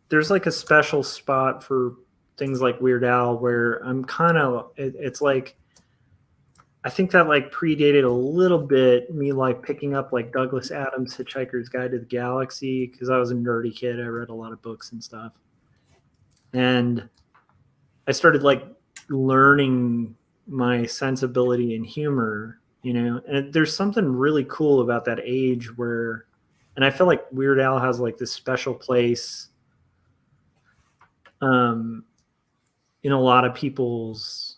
there's like a special spot for things like Weird Al where I'm kind of, it's like, I think that like predated a little bit me like picking up like Douglas Adams' Hitchhiker's Guide to the Galaxy, because I was a nerdy kid. I read a lot of books and stuff. And I started like learning my sensibility and humor, and there's something really cool about that age where, and I feel like Weird Al has like this special place in a lot of people's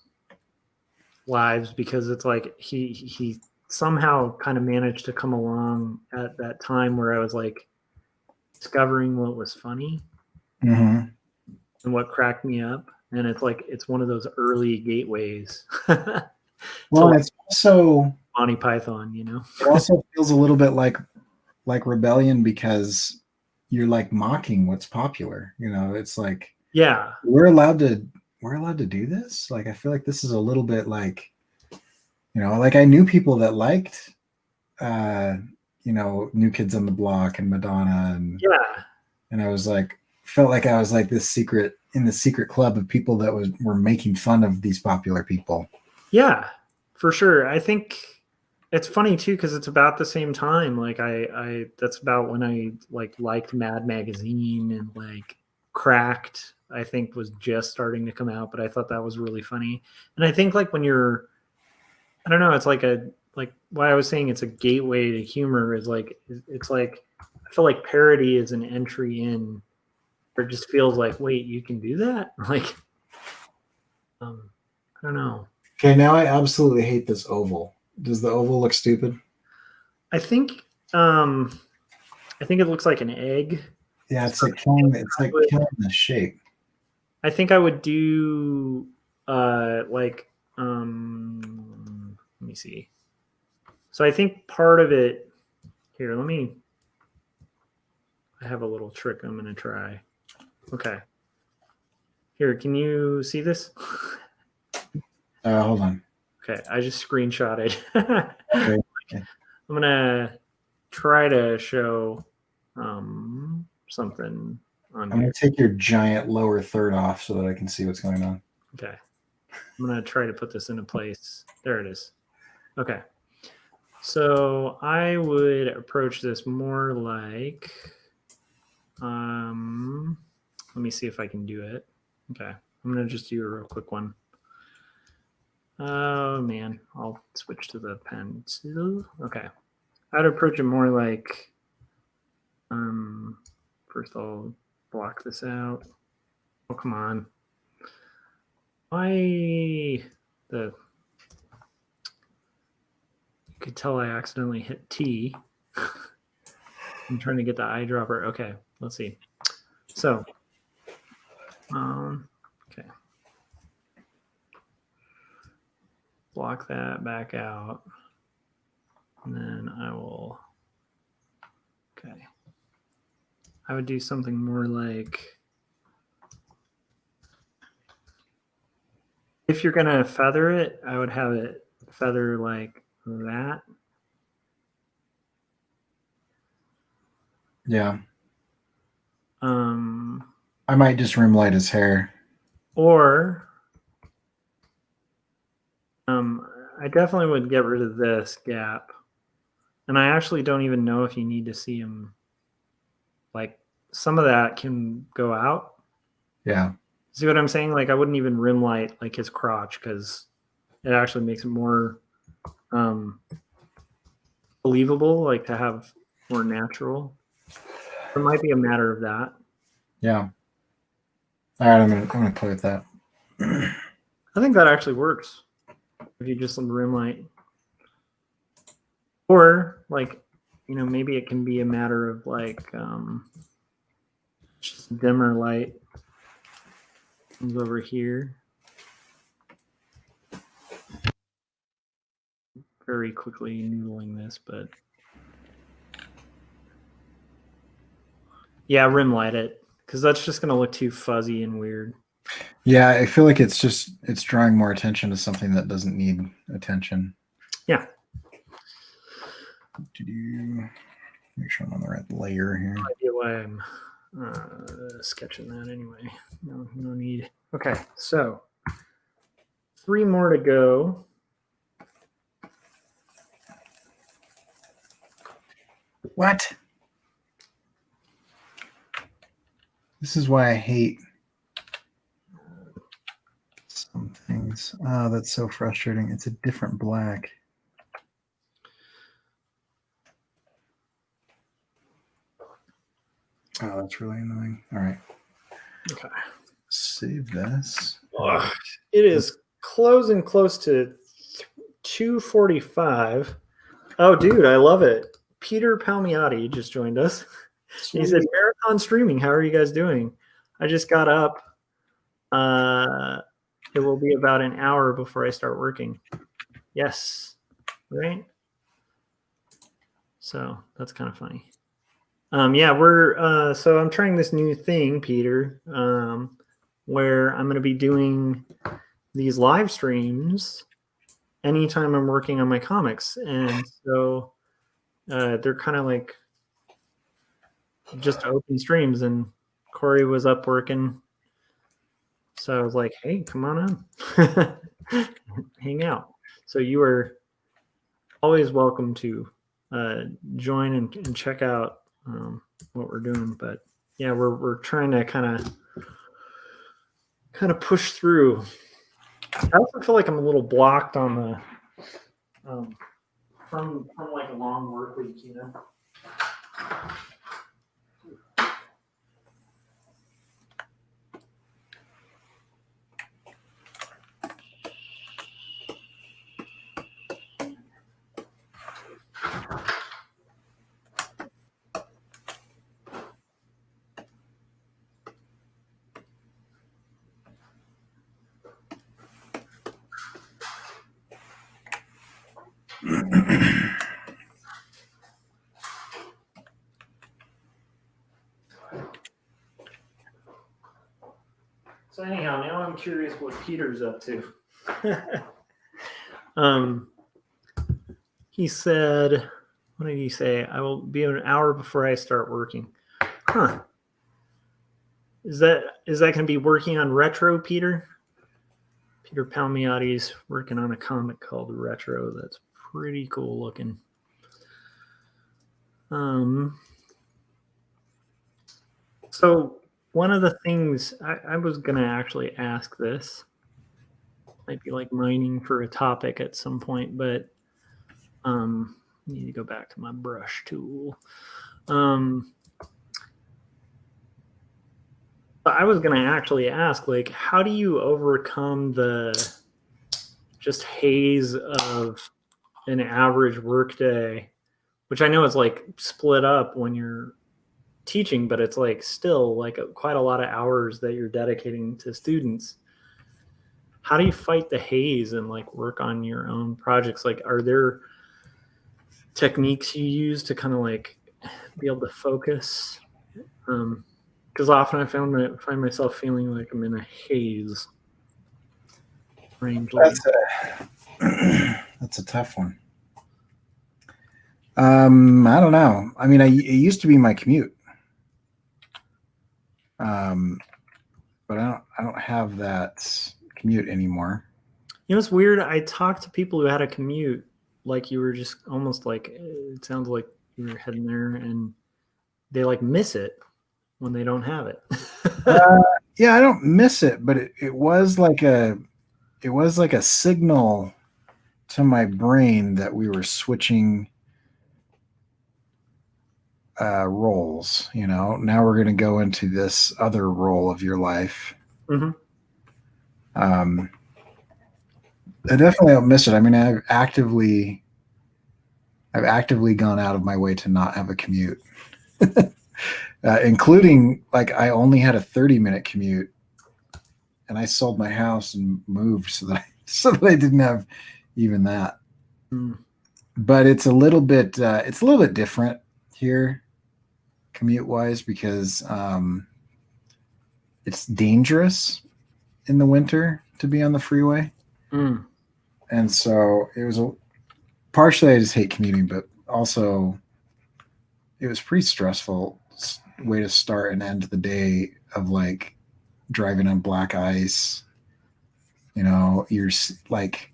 lives, because it's like he somehow kind of managed to come along at that time where I was like discovering what was funny and what cracked me up, and it's like it's one of those early gateways. Well, it's also Monty Python, It also feels a little bit like rebellion, because you're like mocking what's popular. It's like, yeah, we're allowed to do this. Like, I feel like this is a little bit like, like I knew people that liked, New Kids on the Block and Madonna, and I was like, felt like I was like this secret club of people that were making fun of these popular people. Yeah, for sure. I think it's funny too, because it's about the same time. Like I that's about when I liked Mad Magazine, and like Cracked, I think, was just starting to come out, but I thought that was really funny. And I think like when you're, I don't know, it's like why I was saying it's a gateway to humor is like, it's like, I feel like parody is an entry in, where it just feels like, wait, you can do that? Like, I don't know. Okay, now I absolutely hate this oval. Does the oval look stupid? I think it looks like an egg. Yeah, it's like killing the shape. I think I would do let me see. So I think part of it here, I have a little trick I'm going to try. Okay. Here, can you see this? Hold on. Okay, I just screenshotted. Okay. I'm going to try to show something on I'm here. going to take your giant lower third off so that I can see what's going on. Okay. I'm going to try to put this into place. There it is. Okay. So I would approach this more like, let me see if I can do it. Okay. I'm going to just do a real quick one. Oh, man. I'll switch to the pencil. Okay. I'd approach it more like, first I'll block this out. Oh, come on. Why the... You could tell I accidentally hit T. I'm trying to get the eyedropper. Okay, let's see. So, okay. Block that back out. And then I will, okay. I would do something more like, if you're going to feather it, I would have it feather like that. Yeah. I might just rim light his hair. Or I definitely would get rid of this gap. And I actually don't even know if you need to see him. Like, some of that can go out. Yeah. See what I'm saying? Like, I wouldn't even rim light like his crotch because it actually makes it more believable, like to have more natural. It might be a matter of that. Yeah. All right, I'm gonna play with that. I think that actually works if you just rim light. Or like, you know, maybe it can be a matter of like just dimmer light comes over here. Very quickly noodling this, but yeah, rim light it because that's just gonna look too fuzzy and weird. Yeah, I feel like it's drawing more attention to something that doesn't need attention. Yeah. Did you make sure I'm on the right layer here? No idea why I'm sketching that anyway. No need. Okay, so 3 more to go. What? This is why I hate some things. Oh, that's so frustrating. It's a different black. Oh, that's really annoying. All right. Okay. Save this. Ugh, it is closing close to 2:45. Oh, dude, I love it. Peter Palmiotti just joined us. He said, "Marathon streaming. How are you guys doing? I just got up. It will be about an hour before I start working." Yes, right. So that's kind of funny. Yeah, we're so I'm trying this new thing, Peter, where I'm going to be doing these live streams anytime I'm working on my comics, and so they're kind of like just open streams. And Corey was up working, so I was like, "Hey, come on on, hang out." So you are always welcome to join and check out what we're doing. But yeah, we're trying to kind of push through. I also feel like I'm a little blocked on the from like a long work week, you know. So anyhow, now I'm curious what Peter's up to. He said, What did he say? I will be an hour before I start working. Huh. Is that going to be working on Retro, Peter? Peter Palmiotti's working on a comic called Retro that's pretty cool looking. So one of the things I was going to actually ask this, might be like mining for a topic at some point, but I need to go back to my brush tool. But I was going to actually ask, like, how do you overcome the just haze of an average workday, which I know is like split up when you're teaching, but it's like still like quite a lot of hours that you're dedicating to students. How do you fight the haze and like work on your own projects? Like, are there techniques you use to kind of like be able to focus? Because often I find myself feeling like I'm in a haze. That's a tough one. I don't know. I mean, it used to be my commute. But I don't have that commute anymore. You know, it's weird. I talked to people who had a commute, like you were just almost like, it sounds like you were heading there, and they like miss it when they don't have it. Yeah, I don't miss it, but it was like a signal to my brain that we were switching roles. You know, now we're going to go into this other role of your life. Mm-hmm. I definitely don't miss it. I mean, I've actively gone out of my way to not have a commute, including like I only had a 30-minute commute, and I sold my house and moved so that I didn't have even that. Mm. But it's a little bit different here, commute wise, because it's dangerous in the winter to be on the freeway. Mm. And so it was partially I just hate commuting, but also it was pretty stressful way to start and end the day of like driving on black ice. You know, you're like,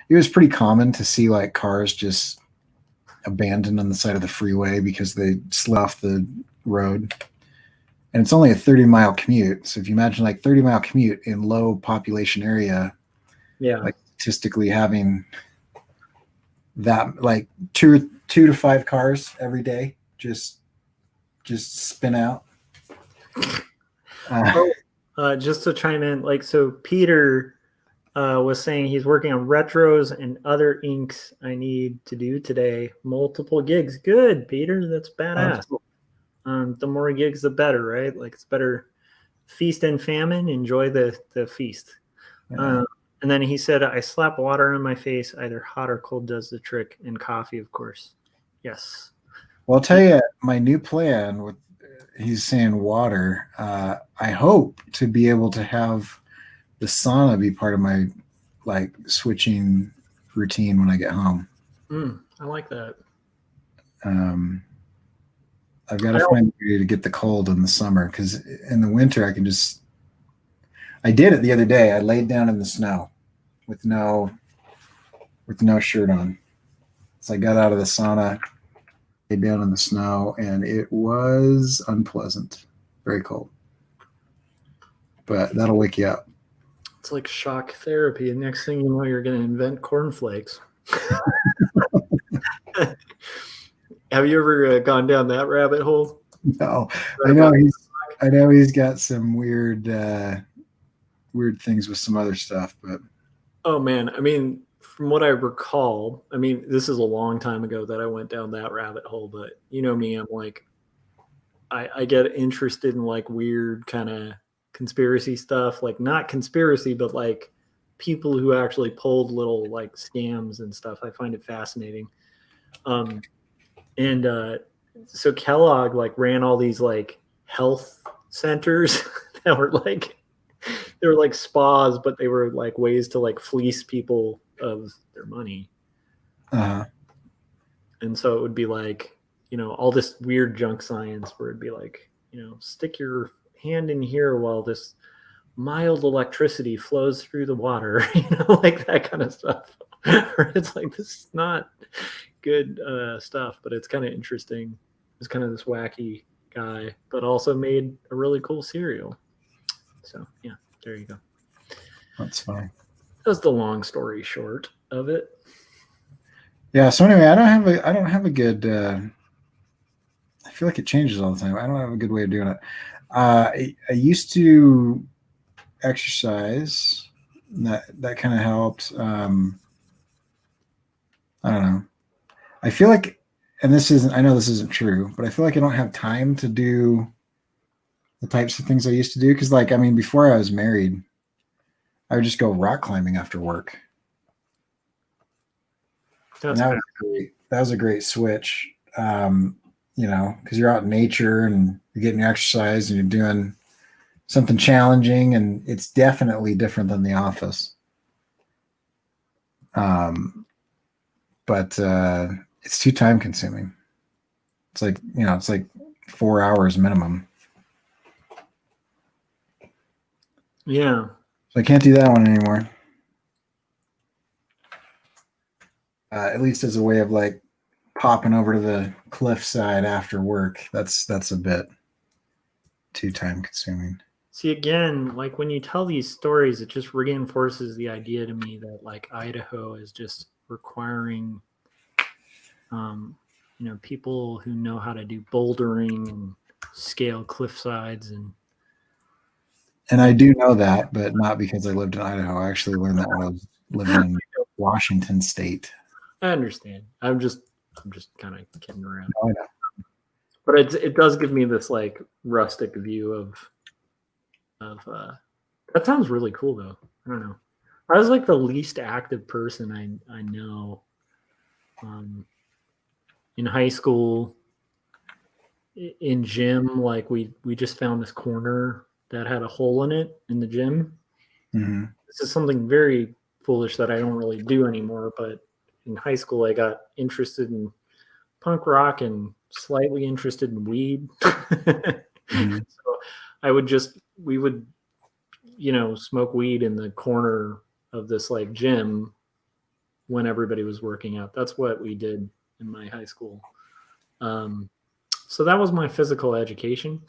it was pretty common to see like cars just abandoned on the side of the freeway because they slid off the road. And it's only a 30-mile commute. So if you imagine like 30-mile commute in low population area, yeah, like statistically having that like two to five cars every day just spin out. Just to chime in, like, so Peter was saying he's working on retros and other inks I need to do today. Multiple gigs. Good, Peter. That's badass. Cool. The more gigs, the better, right? Like, it's better feast and famine. Enjoy the feast. Yeah. And then he said, I slap water on my face. Either hot or cold does the trick. And coffee, of course. Yes. Well, I'll tell you, my new plan with he's saying water. I hope to be able to have the sauna be part of my like switching routine when I get home. I like that. I've got to find a way to get the cold in the summer, because in the winter I can just. I did it the other day. I laid down in the snow with no shirt on. So I got out of the sauna, laid down in the snow, and it was unpleasant, very cold. But that'll wake you up. It's like shock therapy. And next thing you know, you're going to invent cornflakes. Have you ever gone down that rabbit hole? No, I know he's got some weird things with some other stuff, but oh man, I mean, from what I recall, I mean, this is a long time ago that I went down that rabbit hole, but you know me, I'm like, I get interested in like weird kind of conspiracy stuff, like not conspiracy, but like people who actually pulled little like scams and stuff. I find it fascinating. So Kellogg like ran all these like health centers that were like, they were like spas, but they were like ways to like fleece people of their money. And so it would be like, all this weird junk science where it'd be like, stick your hand in here while this mild electricity flows through the water, like that kind of stuff. It's like, this is not good stuff, but it's kind of interesting. It's kind of this wacky guy, but also made a really cool cereal. So yeah, there you go. That's funny. That's the long story short of it. Yeah. So anyway, I don't have a good. I feel like it changes all the time. I don't have a good way of doing it. I used to exercise. That kind of helped. I don't know. I feel like, and I know this isn't true, but I feel like I don't have time to do the types of things I used to do. Cause before I was married, I would just go rock climbing after work. And that was a great switch. Cause you're out in nature and you're getting your exercise and you're doing something challenging, and it's definitely different than the office. But it's too time consuming. It's like 4 hours minimum. Yeah. So I can't do that one anymore. At least as a way of like popping over to the cliffside after work. That's a bit too time consuming. See, again, like when you tell these stories, it just reinforces the idea to me that like Idaho is just requiring, people who know how to do bouldering and scale cliff sides. And I do know that, but not because I lived in Idaho. I actually learned that when I was living in Washington State. I understand. I'm just kind of kidding around. Oh, I know. But it does give me this like rustic view of that sounds really cool though. I don't know. I was like the least active person I know. In high school, in gym, like we just found this corner that had a hole in it in the gym. Mm-hmm. This is something very foolish that I don't really do anymore, but in high school I got interested in punk rock and slightly interested in weed. Mm-hmm. So we would smoke weed in the corner of this like gym when everybody was working out. That's what we did in my high school. So that was my physical education.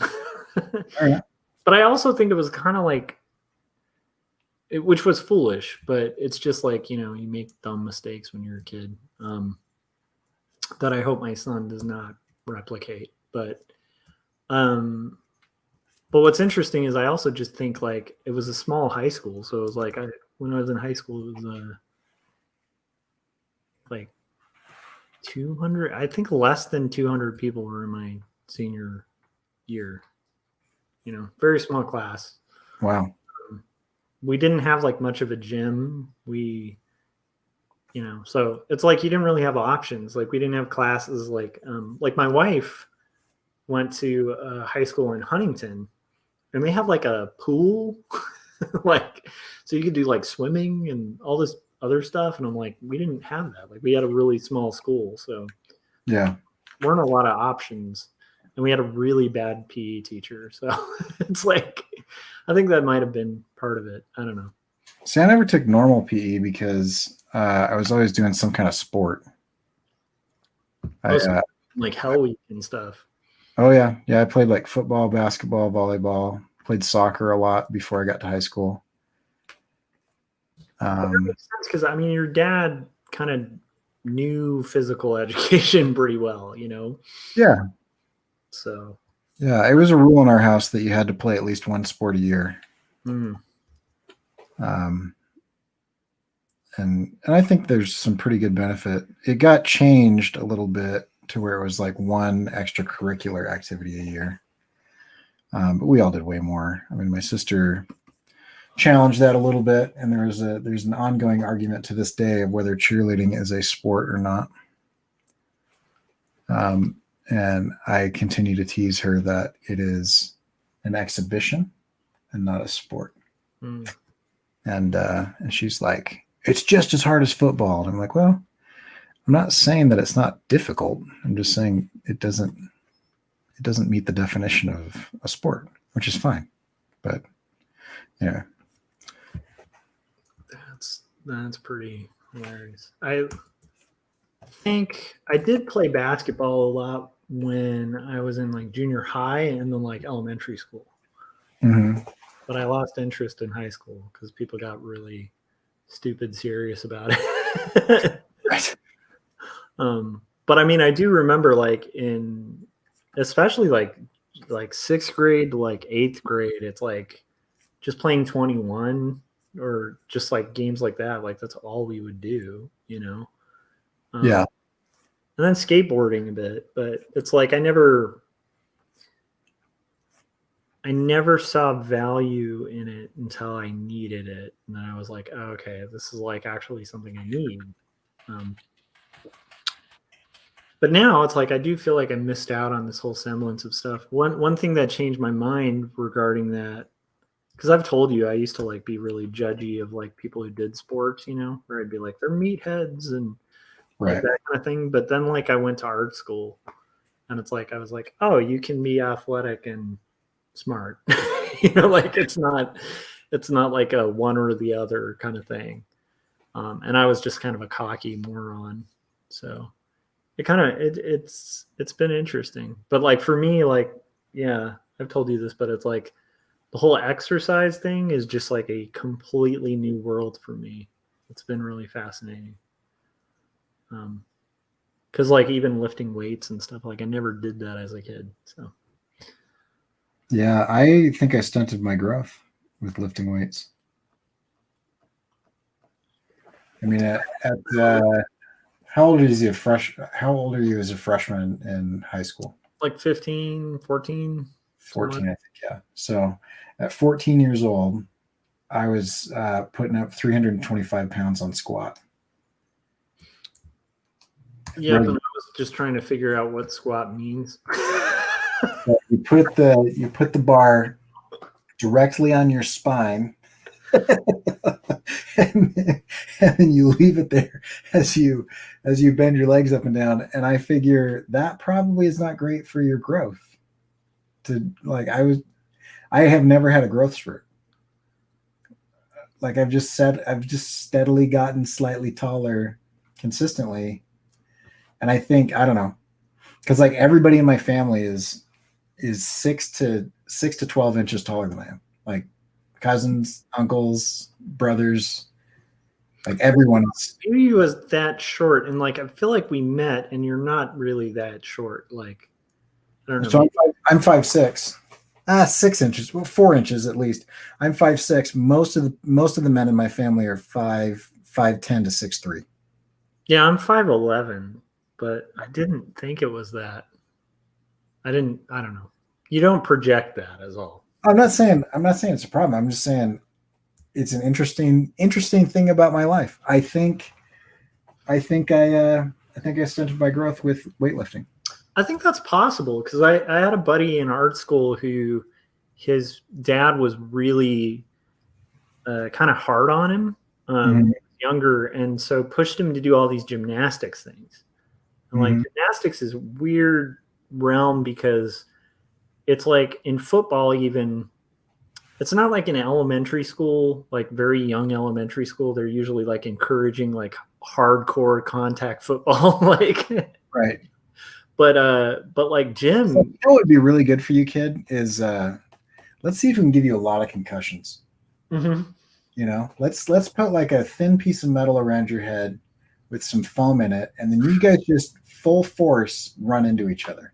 Right. But I also think it was kind of like, which was foolish, but it's just like, you make dumb mistakes when you're a kid, that I hope my son does not replicate. But what's interesting is I also just think like it was a small high school. So it was like, when I was in high school, it was like 200, I think less than 200 people were in my senior year, very small class. Wow. We didn't have like much of a gym. So it's like you didn't really have options. Like we didn't have classes like my wife went to a high school in Huntington, and they have like a pool, like so you could do like swimming and all this other stuff. And I'm like, we didn't have that. Like we had a really small school, so yeah, weren't a lot of options. And we had a really bad PE teacher. So it's like, I think that might have been part of it. I don't know. See, I never took normal PE because I was always doing some kind of sport. Like Hell Week and stuff. Oh yeah. I played like football, basketball, volleyball. Played soccer a lot before I got to high school. That makes sense because your dad kind of knew physical education pretty well, Yeah. So. Yeah, it was a rule in our house that you had to play at least one sport a year. Mm. And I think there's some pretty good benefit. It got changed a little bit to where it was like one extracurricular activity a year. But we all did way more. My sister challenged that a little bit, and there's an ongoing argument to this day of whether cheerleading is a sport or not. And I continue to tease her that it is an exhibition and not a sport. Mm. And she's like, it's just as hard as football. And I'm like, well, not saying that it's not difficult. I'm just saying it doesn't meet the definition of a sport, which is fine. But yeah. That's pretty hilarious. I think I did play basketball a lot when I was in like junior high and then like elementary school. Mm-hmm. But I lost interest in high school because people got really stupid serious about it. Right. But I mean, I do remember like especially like sixth grade to like eighth grade, it's like just playing 21 or just like games like that. Like that's all we would do, you know? Yeah. And then skateboarding a bit, but it's like I never saw value in it until I needed it. And then I was like, oh, okay, this is like actually something I need. But now it's like I do feel like I missed out on this whole semblance of stuff. One thing that changed my mind regarding that, because I've told you I used to like be really judgy of like people who did sports, you know, where I'd be like they're meatheads and like that kind of thing. But then like I went to art school, and it's like I was like, oh, you can be athletic and smart, you know, like it's not like a one or the other kind of thing. And I was just kind of a cocky moron, so. It's been interesting. But like for me, like, yeah, I've told you this, but it's like the whole exercise thing is just like a completely new world for me. It's been really fascinating. Because like even lifting weights and stuff, like I never did that as a kid. So yeah, I think I stunted my growth with lifting weights. I mean, how old is you how old are you as a freshman in high school? Like 15, 14. 14, I think, yeah. So at 14 years old, I was putting up 325 pounds on squat. Yeah, but I was just trying to figure out what squat means. So you put the bar directly on your spine, and then you leave it there as you bend your legs up and down. And I figure that probably is not great for your growth. I have never had a growth spurt. Like I've just steadily gotten slightly taller consistently. And I think, I don't know, because like everybody in my family is 6 to 12 inches taller than I am. Like cousins, uncles, brothers, like everyone is. Maybe he was that short, and like I feel like we met, and you're not really that short. Like I don't know. So I'm 5'6". 6 inches, well, 4 inches at least. I'm 5'6". Most of the men in my family are 5'10" to 6'3". Yeah, I'm 5'11", but I didn't think it was that. I don't know. You don't project that as all. I'm not saying it's a problem. I'm just saying it's an interesting thing about my life. I think I stunted my growth with weightlifting. I think that's possible because I had a buddy in art school who his dad was really kind of hard on him younger, and so pushed him to do all these gymnastics things. And like gymnastics is a weird realm because it's like in football, even it's not like in elementary school, like very young elementary school. They're usually like encouraging like hardcore contact football, like right. But like gym, so, you know what would be really good for you, kid, is let's see if we can give you a lot of concussions. Mm-hmm. You know, let's put like a thin piece of metal around your head with some foam in it, and then you guys just full force run into each other.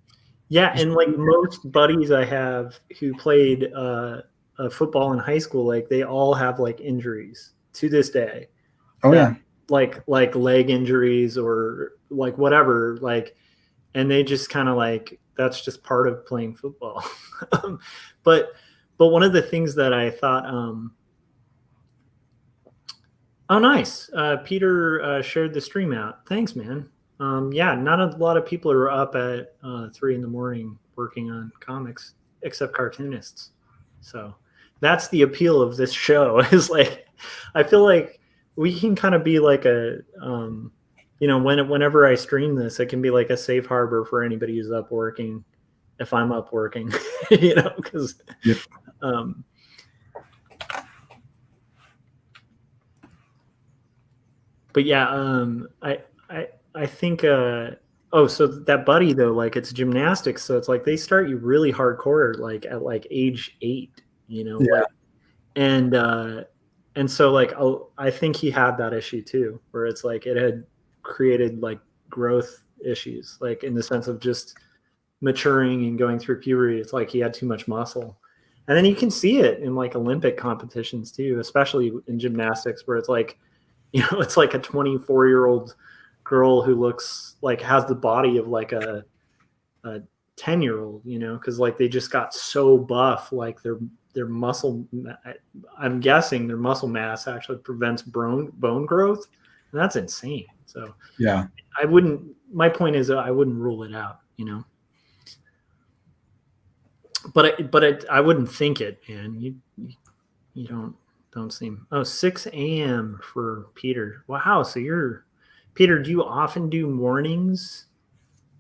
Yeah, and like most buddies I have who played football in high school, like they all have like injuries to this day. Oh yeah, like leg injuries or like whatever, like, and they just kind of like that's just part of playing football. but one of the things that I thought, oh nice, Peter shared the stream out. Thanks, man. Yeah, not a lot of people are up at 3 a.m. working on comics except cartoonists. So that's the appeal of this show is like, I feel like we can kind of be like a, whenever I stream this, it can be like a safe harbor for anybody who's up working, if I'm up working, because Yep. But yeah, I think so that buddy though, like it's gymnastics, so it's like they start you really hardcore like at like age 8, Yeah. like and so like I think he had that issue too, where it's like it had created like growth issues, like in the sense of just maturing and going through puberty. It's like he had too much muscle. And then you can see it in like Olympic competitions too, especially in gymnastics, where it's like, it's like a 24-year-old girl who looks like has the body of like a 10-year-old, because like they just got so buff, like their muscle, I'm guessing their muscle mass actually prevents bone growth. And that's insane. So yeah, my point is I wouldn't rule it out, but I wouldn't think it, man. You don't seem. 6 a.m. for Peter. Wow. So Peter, do you often do mornings?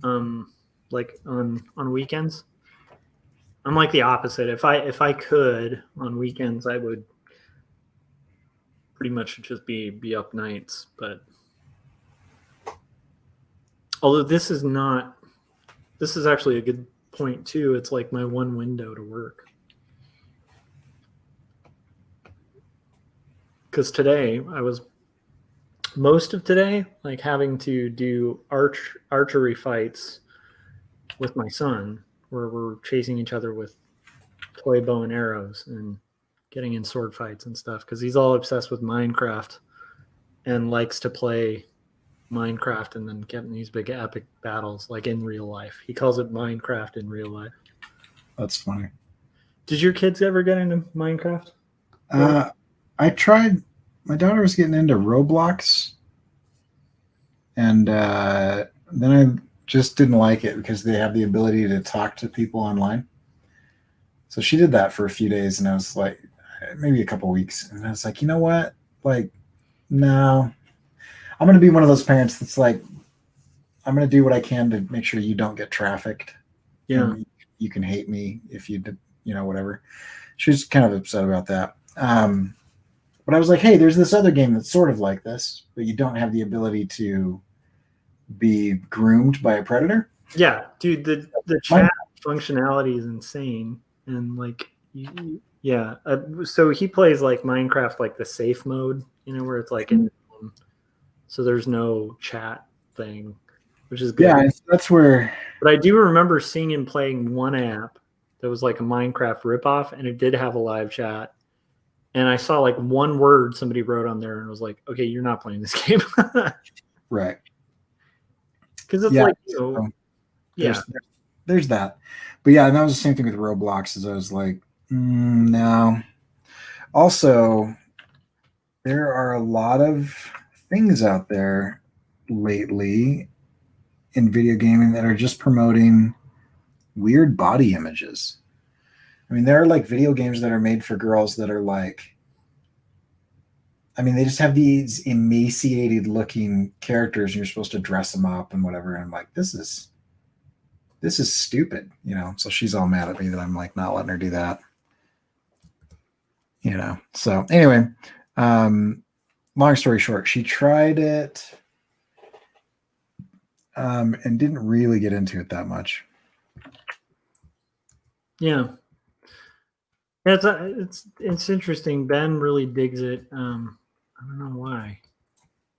Like on weekends? I'm like the opposite. If I could on weekends, I would pretty much just be up nights. But although this is actually a good point too. It's like my one window to work. Because today I was most of today like having to do archery fights with my son, where we're chasing each other with toy bow and arrows and getting in sword fights and stuff, because he's all obsessed with Minecraft and likes to play Minecraft and then get in these big epic battles like in real life. He calls it Minecraft in real life. That's funny. Did your kids ever get into Minecraft? I tried. My daughter was getting into Roblox, and then I just didn't like it because they have the ability to talk to people online. So she did that for a few days, and I was like, maybe a couple weeks, and I was like, you know what? Like, no, I'm going to be one of those parents that's like, I'm going to do what I can to make sure you don't get trafficked. Yeah. And you can hate me if you did, whatever. She was kind of upset about that. But I was like, hey, there's this other game that's sort of like this, but you don't have the ability to be groomed by a predator. Yeah, dude, the chat functionality is insane. And like, yeah. So he plays like Minecraft, like the safe mode, where it's like, so there's no chat thing, which is good. Yeah, that's where. But I do remember seeing him playing one app that was like a Minecraft ripoff, and it did have a live chat. And I saw like one word somebody wrote on there, and I was like, okay, you're not playing this game. Right. Because it's like, there's that. But yeah, and that was the same thing with Roblox, as I was like, no. Also, there are a lot of things out there lately in video gaming that are just promoting weird body images. I mean, there are like video games that are made for girls that are like, I mean, they just have these emaciated looking characters and you're supposed to dress them up and whatever. And I'm like, this is stupid, So she's all mad at me that I'm like not letting her do that. So anyway, long story short, she tried it and didn't really get into it that much. Yeah. It's interesting. Ben really digs it. I don't know why.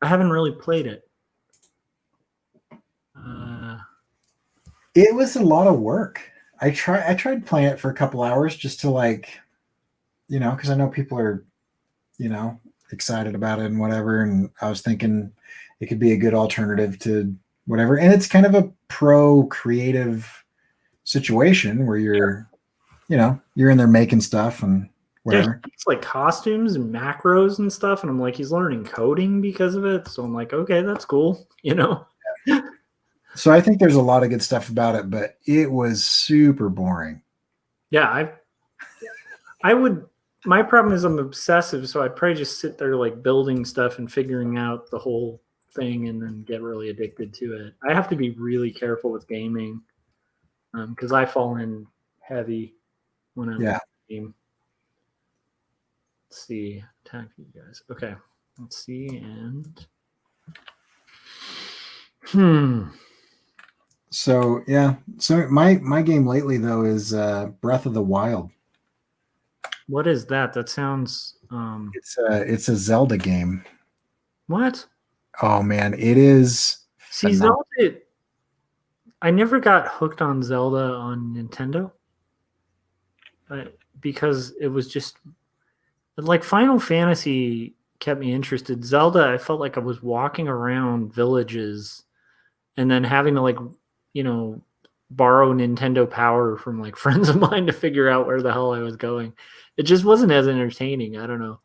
I haven't really played it. It was a lot of work. I tried playing it for a couple hours just to like, because I know people are, excited about it and whatever. And I was thinking it could be a good alternative to whatever. And it's kind of a pro creative situation where you're, you're in there making stuff and whatever. Yeah, it's like costumes and macros and stuff. And I'm like, he's learning coding because of it. So I'm like, okay, that's cool. So I think there's a lot of good stuff about it, but it was super boring. Yeah. My problem is I'm obsessive. So I'd probably just sit there like building stuff and figuring out the whole thing and then get really addicted to it. I have to be really careful with gaming because I fall in heavy when I'm in the game. Let's see. Attack you guys. Okay. Let's see. And So yeah. So my game lately though is Breath of the Wild. What is that? That sounds It's a Zelda game. What? Oh man, it is. See, Zelda, I never got hooked on Zelda on Nintendo because it was just like Final Fantasy kept me interested. Zelda, I felt like I was walking around villages and then having to like, borrow Nintendo Power from like friends of mine to figure out where the hell I was going. It just wasn't as entertaining. I don't know.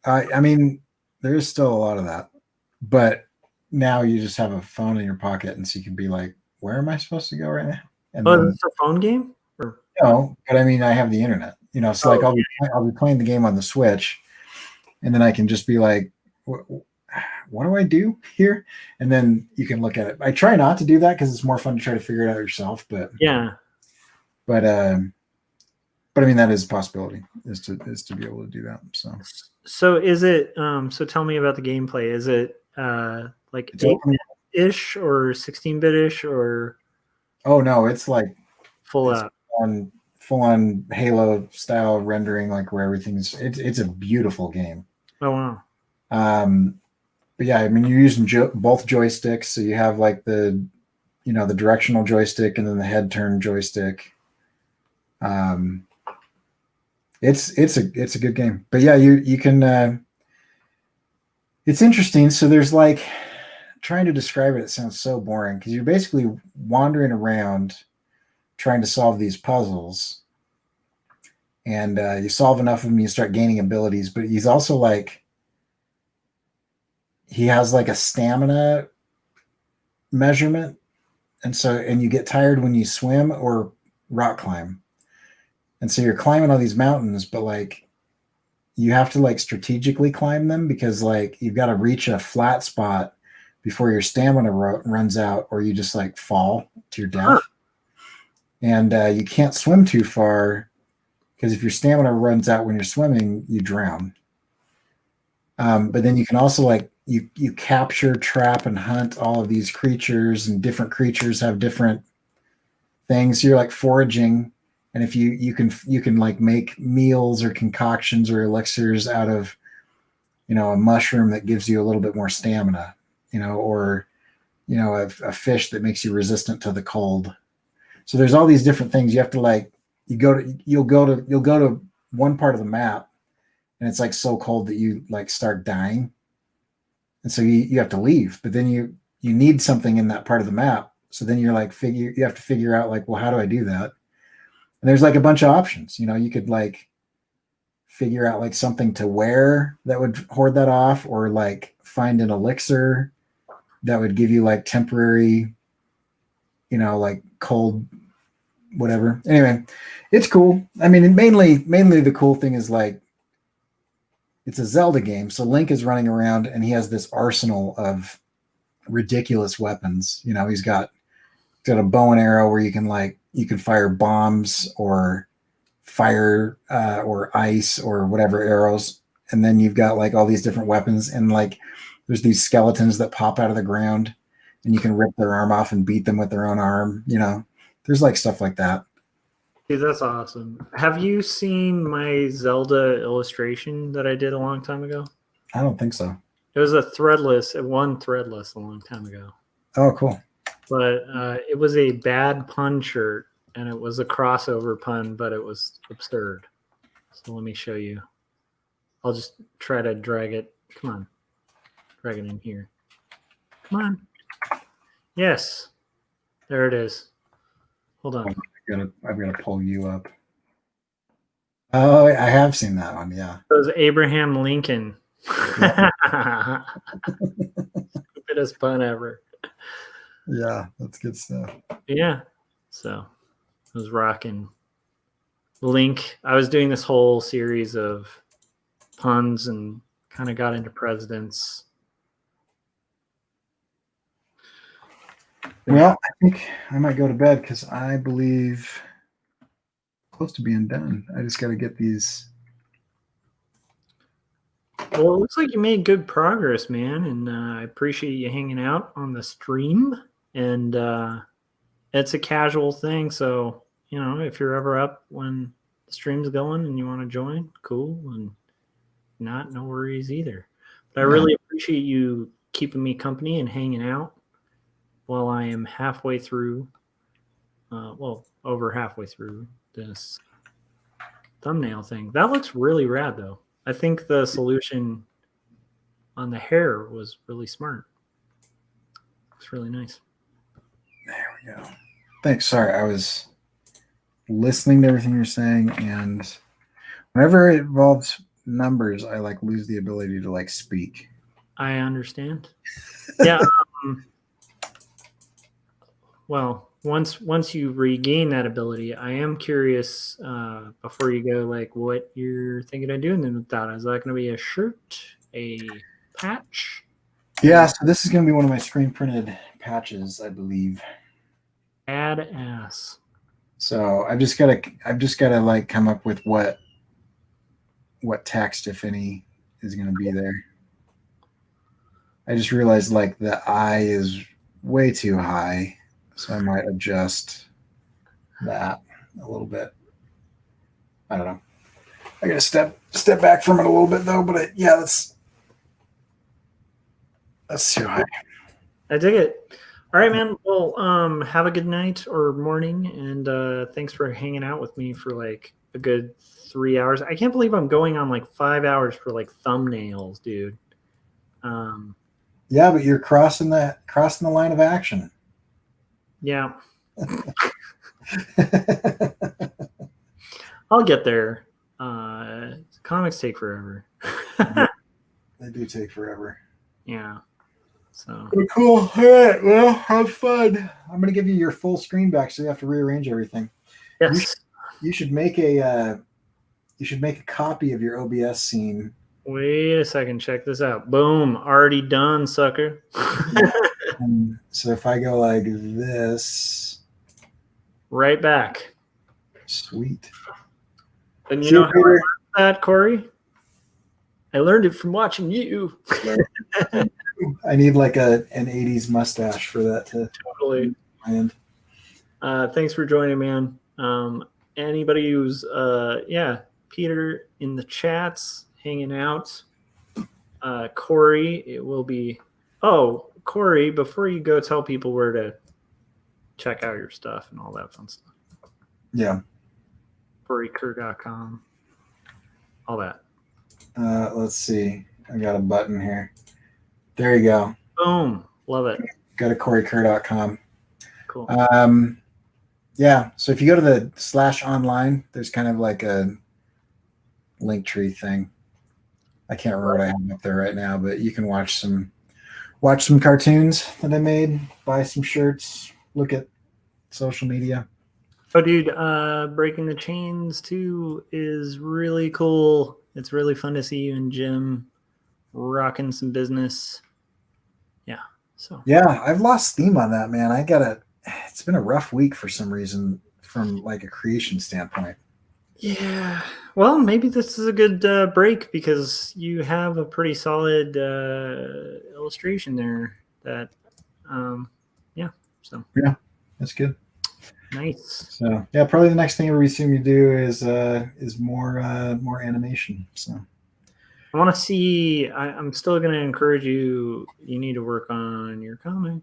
I mean, there's still a lot of that, but now you just have a phone in your pocket, and so you can be like, "Where am I supposed to go right now?" And then, it's a phone game, or no, but I mean, I have the internet, so like I'll be playing the game on the Switch, and then I can just be like, "What do I do here?" And then you can look at it. I try not to do that because it's more fun to try to figure it out yourself, but but I mean, that is a possibility is to be able to do that. So is it? So tell me about the gameplay. Is it like 8-bit-ish or 16-bit-ish or? Oh no, it's like full on Halo style rendering, like where everything's. It's a beautiful game. Oh wow. But yeah, I mean, you're using both joysticks, so you have like the directional joystick and then the head turn joystick. It's a good game, but yeah, you can. It's interesting. So there's like trying to describe it. It sounds so boring because you're basically wandering around trying to solve these puzzles, and you solve enough of them, you start gaining abilities. But he's also like he has like a stamina measurement, and you get tired when you swim or rock climb. And so you're climbing all these mountains, but like you have to like strategically climb them because like you've got to reach a flat spot before your stamina runs out, or you just like fall to your death. And you can't swim too far because if your stamina runs out when you're swimming, you drown. But then you can also like you capture, trap, and hunt all of these creatures, and different creatures have different things. So you're like foraging. And if you can like make meals or concoctions or elixirs out of, a mushroom that gives you a little bit more stamina, or, a fish that makes you resistant to the cold. So there's all these different things you have to like, you'll go to one part of the map and it's like so cold that you like start dying. And so you have to leave, but then you need something in that part of the map. So then you're like, you have to figure out like, well, how do I do that? And there's like a bunch of options. You could like figure out like something to wear that would hoard that off, or like find an elixir that would give you like temporary, like cold, whatever. Anyway, it's cool. I mean, mainly the cool thing is like it's a Zelda game. So Link is running around and he has this arsenal of ridiculous weapons. He's got a bow and arrow where you can fire bombs or fire or ice or whatever arrows, and then you've got like all these different weapons, and like there's these skeletons that pop out of the ground and you can rip their arm off and beat them with their own arm. There's like stuff like that. Dude, that's awesome. Have you seen my Zelda illustration that I did a long time ago? I don't think so. It was one threadless a long time ago. Oh, cool. But it was a bad pun shirt, and it was a crossover pun, but it was absurd. So let me show you. I'll just try to drag it. Come on. Drag it in here. Come on. Yes. There it is. Hold on. I've got to pull you up. Oh, I have seen that one, yeah. It was Abraham Lincoln. Stupidest pun ever. Yeah, that's good stuff. Yeah. So I was rocking Link. I was doing this whole series of puns and kind of got into presidents. Well, I think I might go to bed because I believe close to being done. I just got to get these. Well, it looks like you made good progress, man, and I appreciate you hanging out on the stream. And it's a casual thing, so if you're ever up when the stream's going and you want to join, cool, and not, no worries either. But I really appreciate you keeping me company and hanging out while I am halfway through, over halfway through this thumbnail thing. That looks really rad, though. I think the solution on the hair was really smart. It's really nice. There we go. Thanks. Sorry, I was listening to everything you're saying, and whenever it involves numbers, I lose the ability to speak. I understand. Yeah. Well, once you regain that ability, I am curious before you go, what you're thinking of doing with that. Is that going to be a shirt, a patch? Yeah, so this is going to be one of my screen printed patches, I believe. Badass. So I've just got to come up with what text, if any, is going to be there. I just realized the I is way too high, so I might adjust that a little bit. I don't know. I gotta step back from it a little bit though, but that's too high. I dig it. All right, man. Well, have a good night or morning, and thanks for hanging out with me for a good 3 hours. I can't believe I'm going on 5 hours for thumbnails, dude. Yeah, but you're crossing the line of action. Yeah. I'll get there. Comics take forever. They do take forever. Yeah. So cool. All right. Well, have fun. I'm gonna give you your full screen back, so you have to rearrange everything. yes. You should make a copy of your OBS scene. Wait a second. Check this out. Boom. Already done, sucker. So if I go like this, right back. Sweet. And you know how I learned that, Corey? I learned it from watching you. I need an 80s mustache for that to totally land. Thanks for joining, man. Anybody who's Peter in the chats hanging out. Corey, it will be. Oh, Corey, before you go, tell people where to check out your stuff and all that fun stuff. Yeah. CoreyKerr.com. All that. Let's see. I got a button here. There you go. Boom. Love it. Go to CoreyKerr.com. Cool. Yeah. So if you go to the /online, there's kind of a link tree thing. I can't remember what I have up there right now, but you can watch some cartoons that I made, buy some shirts, look at social media. Oh, dude, Breaking the Chains 2 is really cool. It's really fun to see you and Jim rocking some business. Yeah. So. Yeah, I've lost steam on that, man. It's been a rough week for some reason from a creation standpoint. Yeah. Well, maybe this is a good break because you have a pretty solid illustration there. That, yeah. So. Yeah, that's good. Nice. So yeah, probably the next thing we assume you do is more animation. So I want to see. I'm still going to encourage you. You need to work on your comic.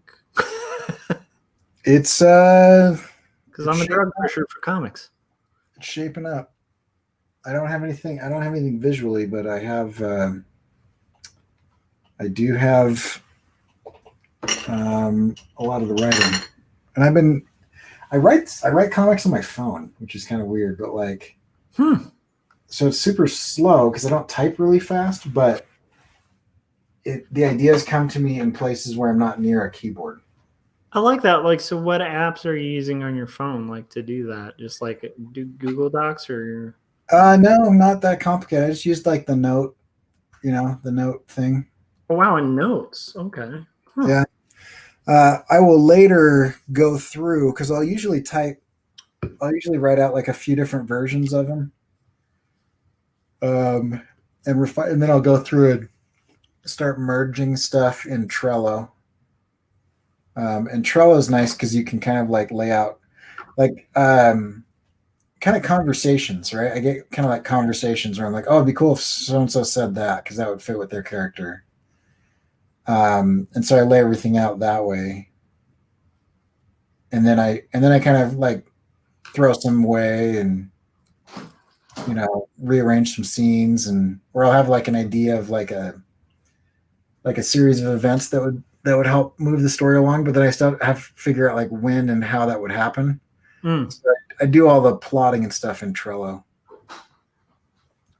It's because I'm a drug pusher for comics. It's shaping up. I don't have anything visually, but I do have a lot of the writing, and I write comics on my phone, which is kind of weird, but so it's super slow because I don't type really fast, but the ideas come to me in places where I'm not near a keyboard. I like that. So what apps are you using on your phone, to do that? Just do Google Docs or? No, not that complicated. I just used the note, the note thing. Oh, wow. And notes. Okay. Huh. Yeah. I will later go through because I'll usually write out like a few different versions of them, and refine, and then I'll go through and start merging stuff in Trello. And Trello is nice because you can kind of like lay out like kind of conversations, right? I get kind of like conversations where I'm like, oh, it'd be cool if so and so said that because that would fit with their character. And so I lay everything out that way, and then I kind of like throw some away and rearrange some scenes, and or I'll have like an idea of like a series of events that would help move the story along, but then I still have to figure out like when and how that would happen. Mm. So I do all the plotting and stuff in Trello.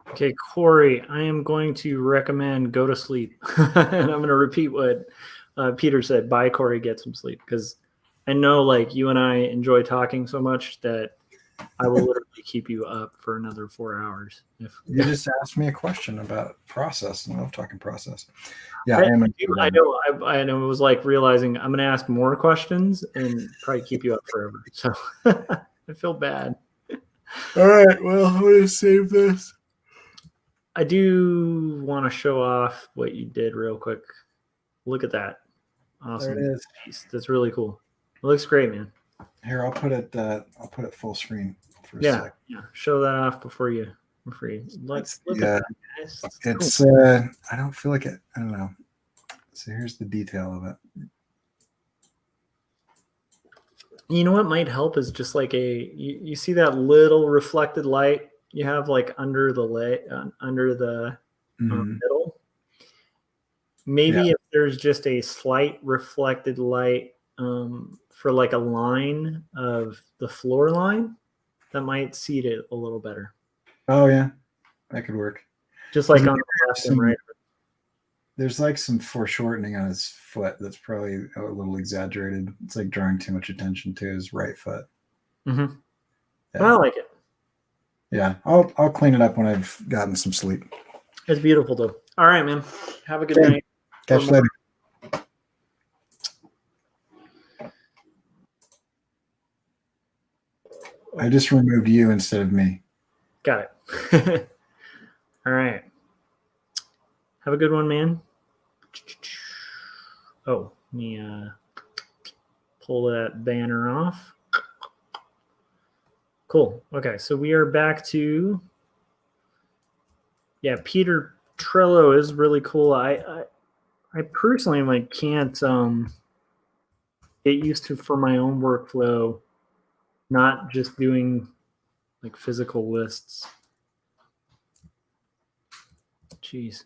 Okay, Corey, I am going to recommend go to sleep. And I'm going to repeat what Peter said. Bye, Corey, get some sleep. Because I know like you and I enjoy talking so much that I will literally keep you up for another 4 hours. You just asked me a question about process, and I love talking process. Yeah, I know. I know. It was like realizing I'm going to ask more questions and probably keep you up forever. So I feel bad. All right. Well, I'm going to save this. I do want to show off what you did real quick. Look at that. Awesome. There it is. Jeez, that's really cool. It looks great, man. Here, I'll put it full screen for a sec. Yeah. Show that off before you look at that, guys. It's I don't feel like it. I don't know. So here's the detail of it. You know what might help is just like you see that little reflected light you have like under the middle. Maybe if there's just a slight reflected light for like a line of the floor line, that might seed it a little better. Oh yeah, that could work. Just like on the left and right. There's like some foreshortening on his foot that's probably a little exaggerated. It's like drawing too much attention to his right foot. Mm-hmm. Yeah. I like it. Yeah, I'll clean it up when I've gotten some sleep. It's beautiful though. All right, man. Have a good night. Catch you later. I just removed you instead of me. Got it. All right. Have a good one, man. Oh, let me pull that banner off. Cool. Okay, so we are back to Peter Trello is really cool. I personally like can't get used to for my own workflow, not just doing like physical lists. Jeez.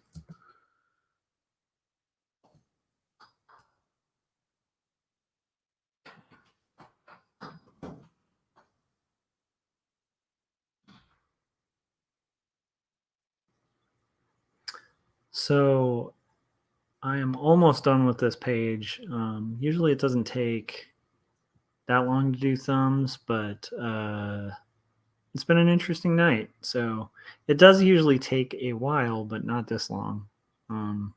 So I am almost done with this page. Usually it doesn't take that long to do thumbs, but it's been an interesting night. So it does usually take a while, but not this long. And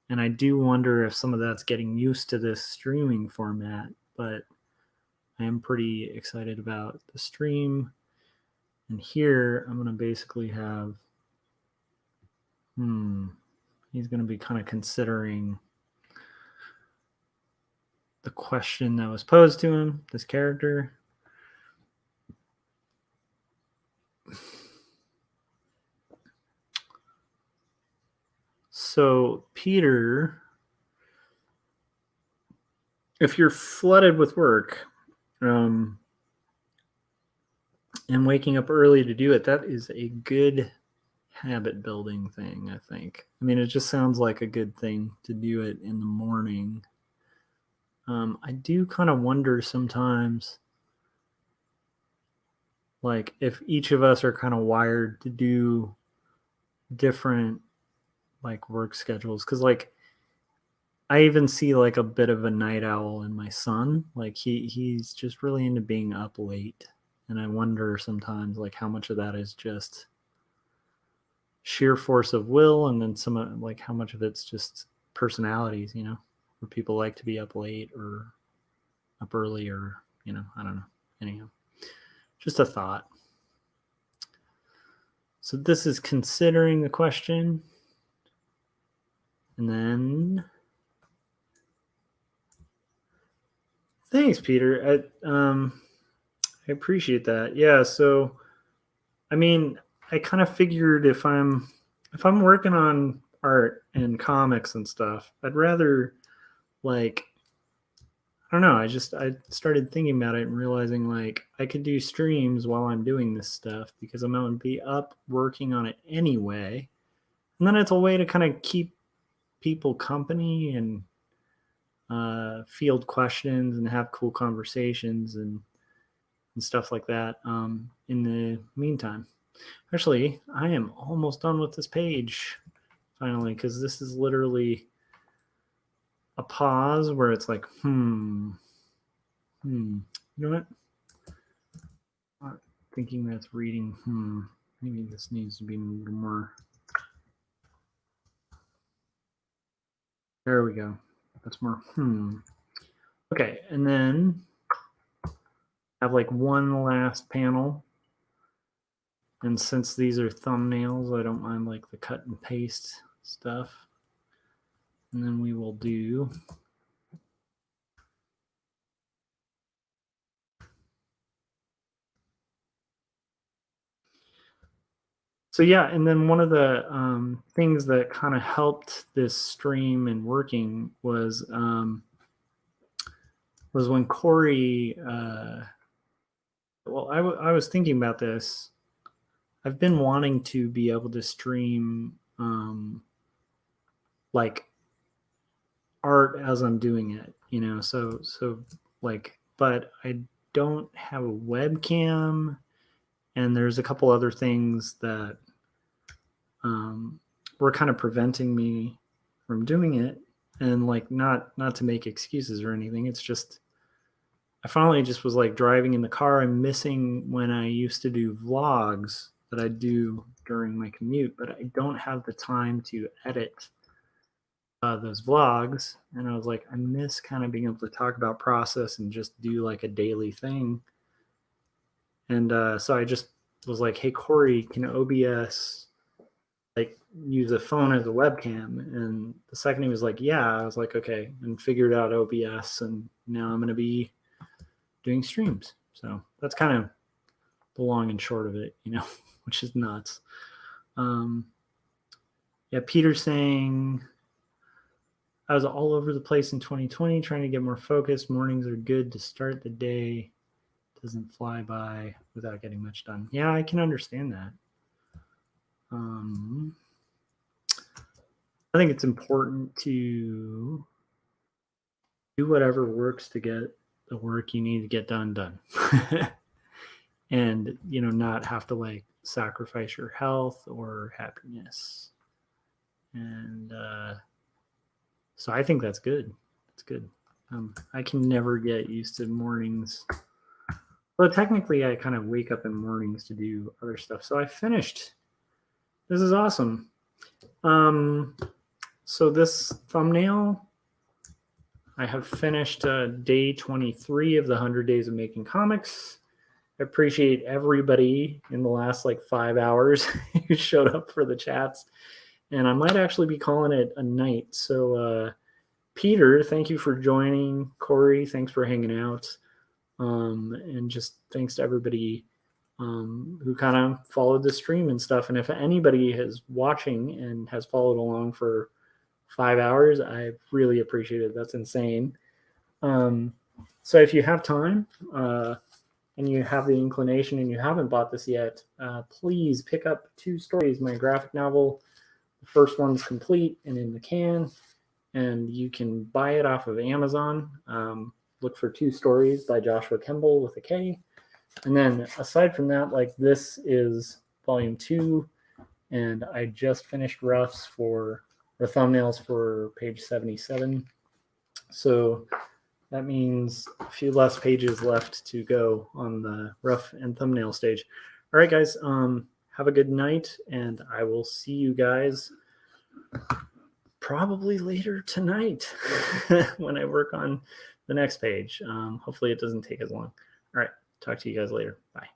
I do wonder if some of that's getting used to this streaming format, but I am pretty excited about the stream. And here I'm going to basically have, he's going to be kind of considering the question that was posed to him, this character. So, Peter, if you're flooded with work and waking up early to do it, that is a good habit building thing, I think. I mean, it just sounds like a good thing to do it in the morning. I do kind of wonder sometimes, like, if each of us are kind of wired to do different, like, work schedules. Because, like, I even see, like, a bit of a night owl in my son. Like, he's just really into being up late. And I wonder sometimes, like, how much of that is just sheer force of will, and then some, like, how much of it's just personalities, you know? where people like to be up late or up early, or, I don't know. Anyhow, just a thought. So this is considering the question. And then, thanks, Peter. I appreciate that. Yeah. So, I mean, I kind of figured if I'm working on art and comics and stuff, I'd rather, like, I don't know. I started thinking about it and realizing, like, I could do streams while I'm doing this stuff because I'm going to be up working on it anyway. And then it's a way to kind of keep people company and field questions and have cool conversations and stuff like that in the meantime. Actually, I am almost done with this page finally, because this is literally a pause where it's like, you know what? I'm not thinking that's reading. Maybe this needs to be a little more. There we go. That's more. Okay, and then I have like one last panel. And since these are thumbnails, I don't mind like the cut and paste stuff. And then we will do so yeah. And then one of the things that kind of helped this stream and working was when Corey. Well, I was thinking about this. I've been wanting to be able to stream like art as I'm doing it, so like, but I don't have a webcam, and there's a couple other things that were kind of preventing me from doing it. And like, not to make excuses or anything, it's just I finally just was like driving in the car. I'm missing when I used to do vlogs that I do during my commute, but I don't have the time to edit those vlogs. And I was like, I miss kind of being able to talk about process and just do like a daily thing. And so I just was like, hey, Corey, can OBS like use a phone as a webcam? And the second he was like, yeah, I was like, okay, and figured out OBS. And now I'm going to be doing streams. So that's kind of the long and short of it, which is nuts. Yeah, Peter's saying, I was all over the place in 2020 trying to get more focused. Mornings are good to start the day. Doesn't fly by without getting much done. Yeah, I can understand that. I think it's important to do whatever works to get the work you need to get done. And, not have to like sacrifice your health or happiness. And so I think that's good. It's good. I can never get used to mornings. Well, technically, I kind of wake up in mornings to do other stuff. So I finished. This is awesome. So this thumbnail, I have finished day 23 of the 100 Days of Making Comics. I appreciate everybody in the last like 5 hours who showed up for the chats. And I might actually be calling it a night. So Peter, thank you for joining. Corey, thanks for hanging out. And just thanks to everybody who kind of followed the stream and stuff. And if anybody is watching and has followed along for 5 hours, I really appreciate it. That's insane. So if you have time and you have the inclination and you haven't bought this yet, please pick up 2 stories, my graphic novel. The first one's complete and in the can, and you can buy it off of Amazon. Look for 2 stories by Joshua Kemble with a K. And then aside from that, like, this is volume 2, and I just finished roughs for the thumbnails for page 77. So that means a few less pages left to go on the rough and thumbnail stage. All right, guys, have a good night, and I will see you guys probably later tonight when I work on the next page. Hopefully it doesn't take as long. All right. Talk to you guys later. Bye.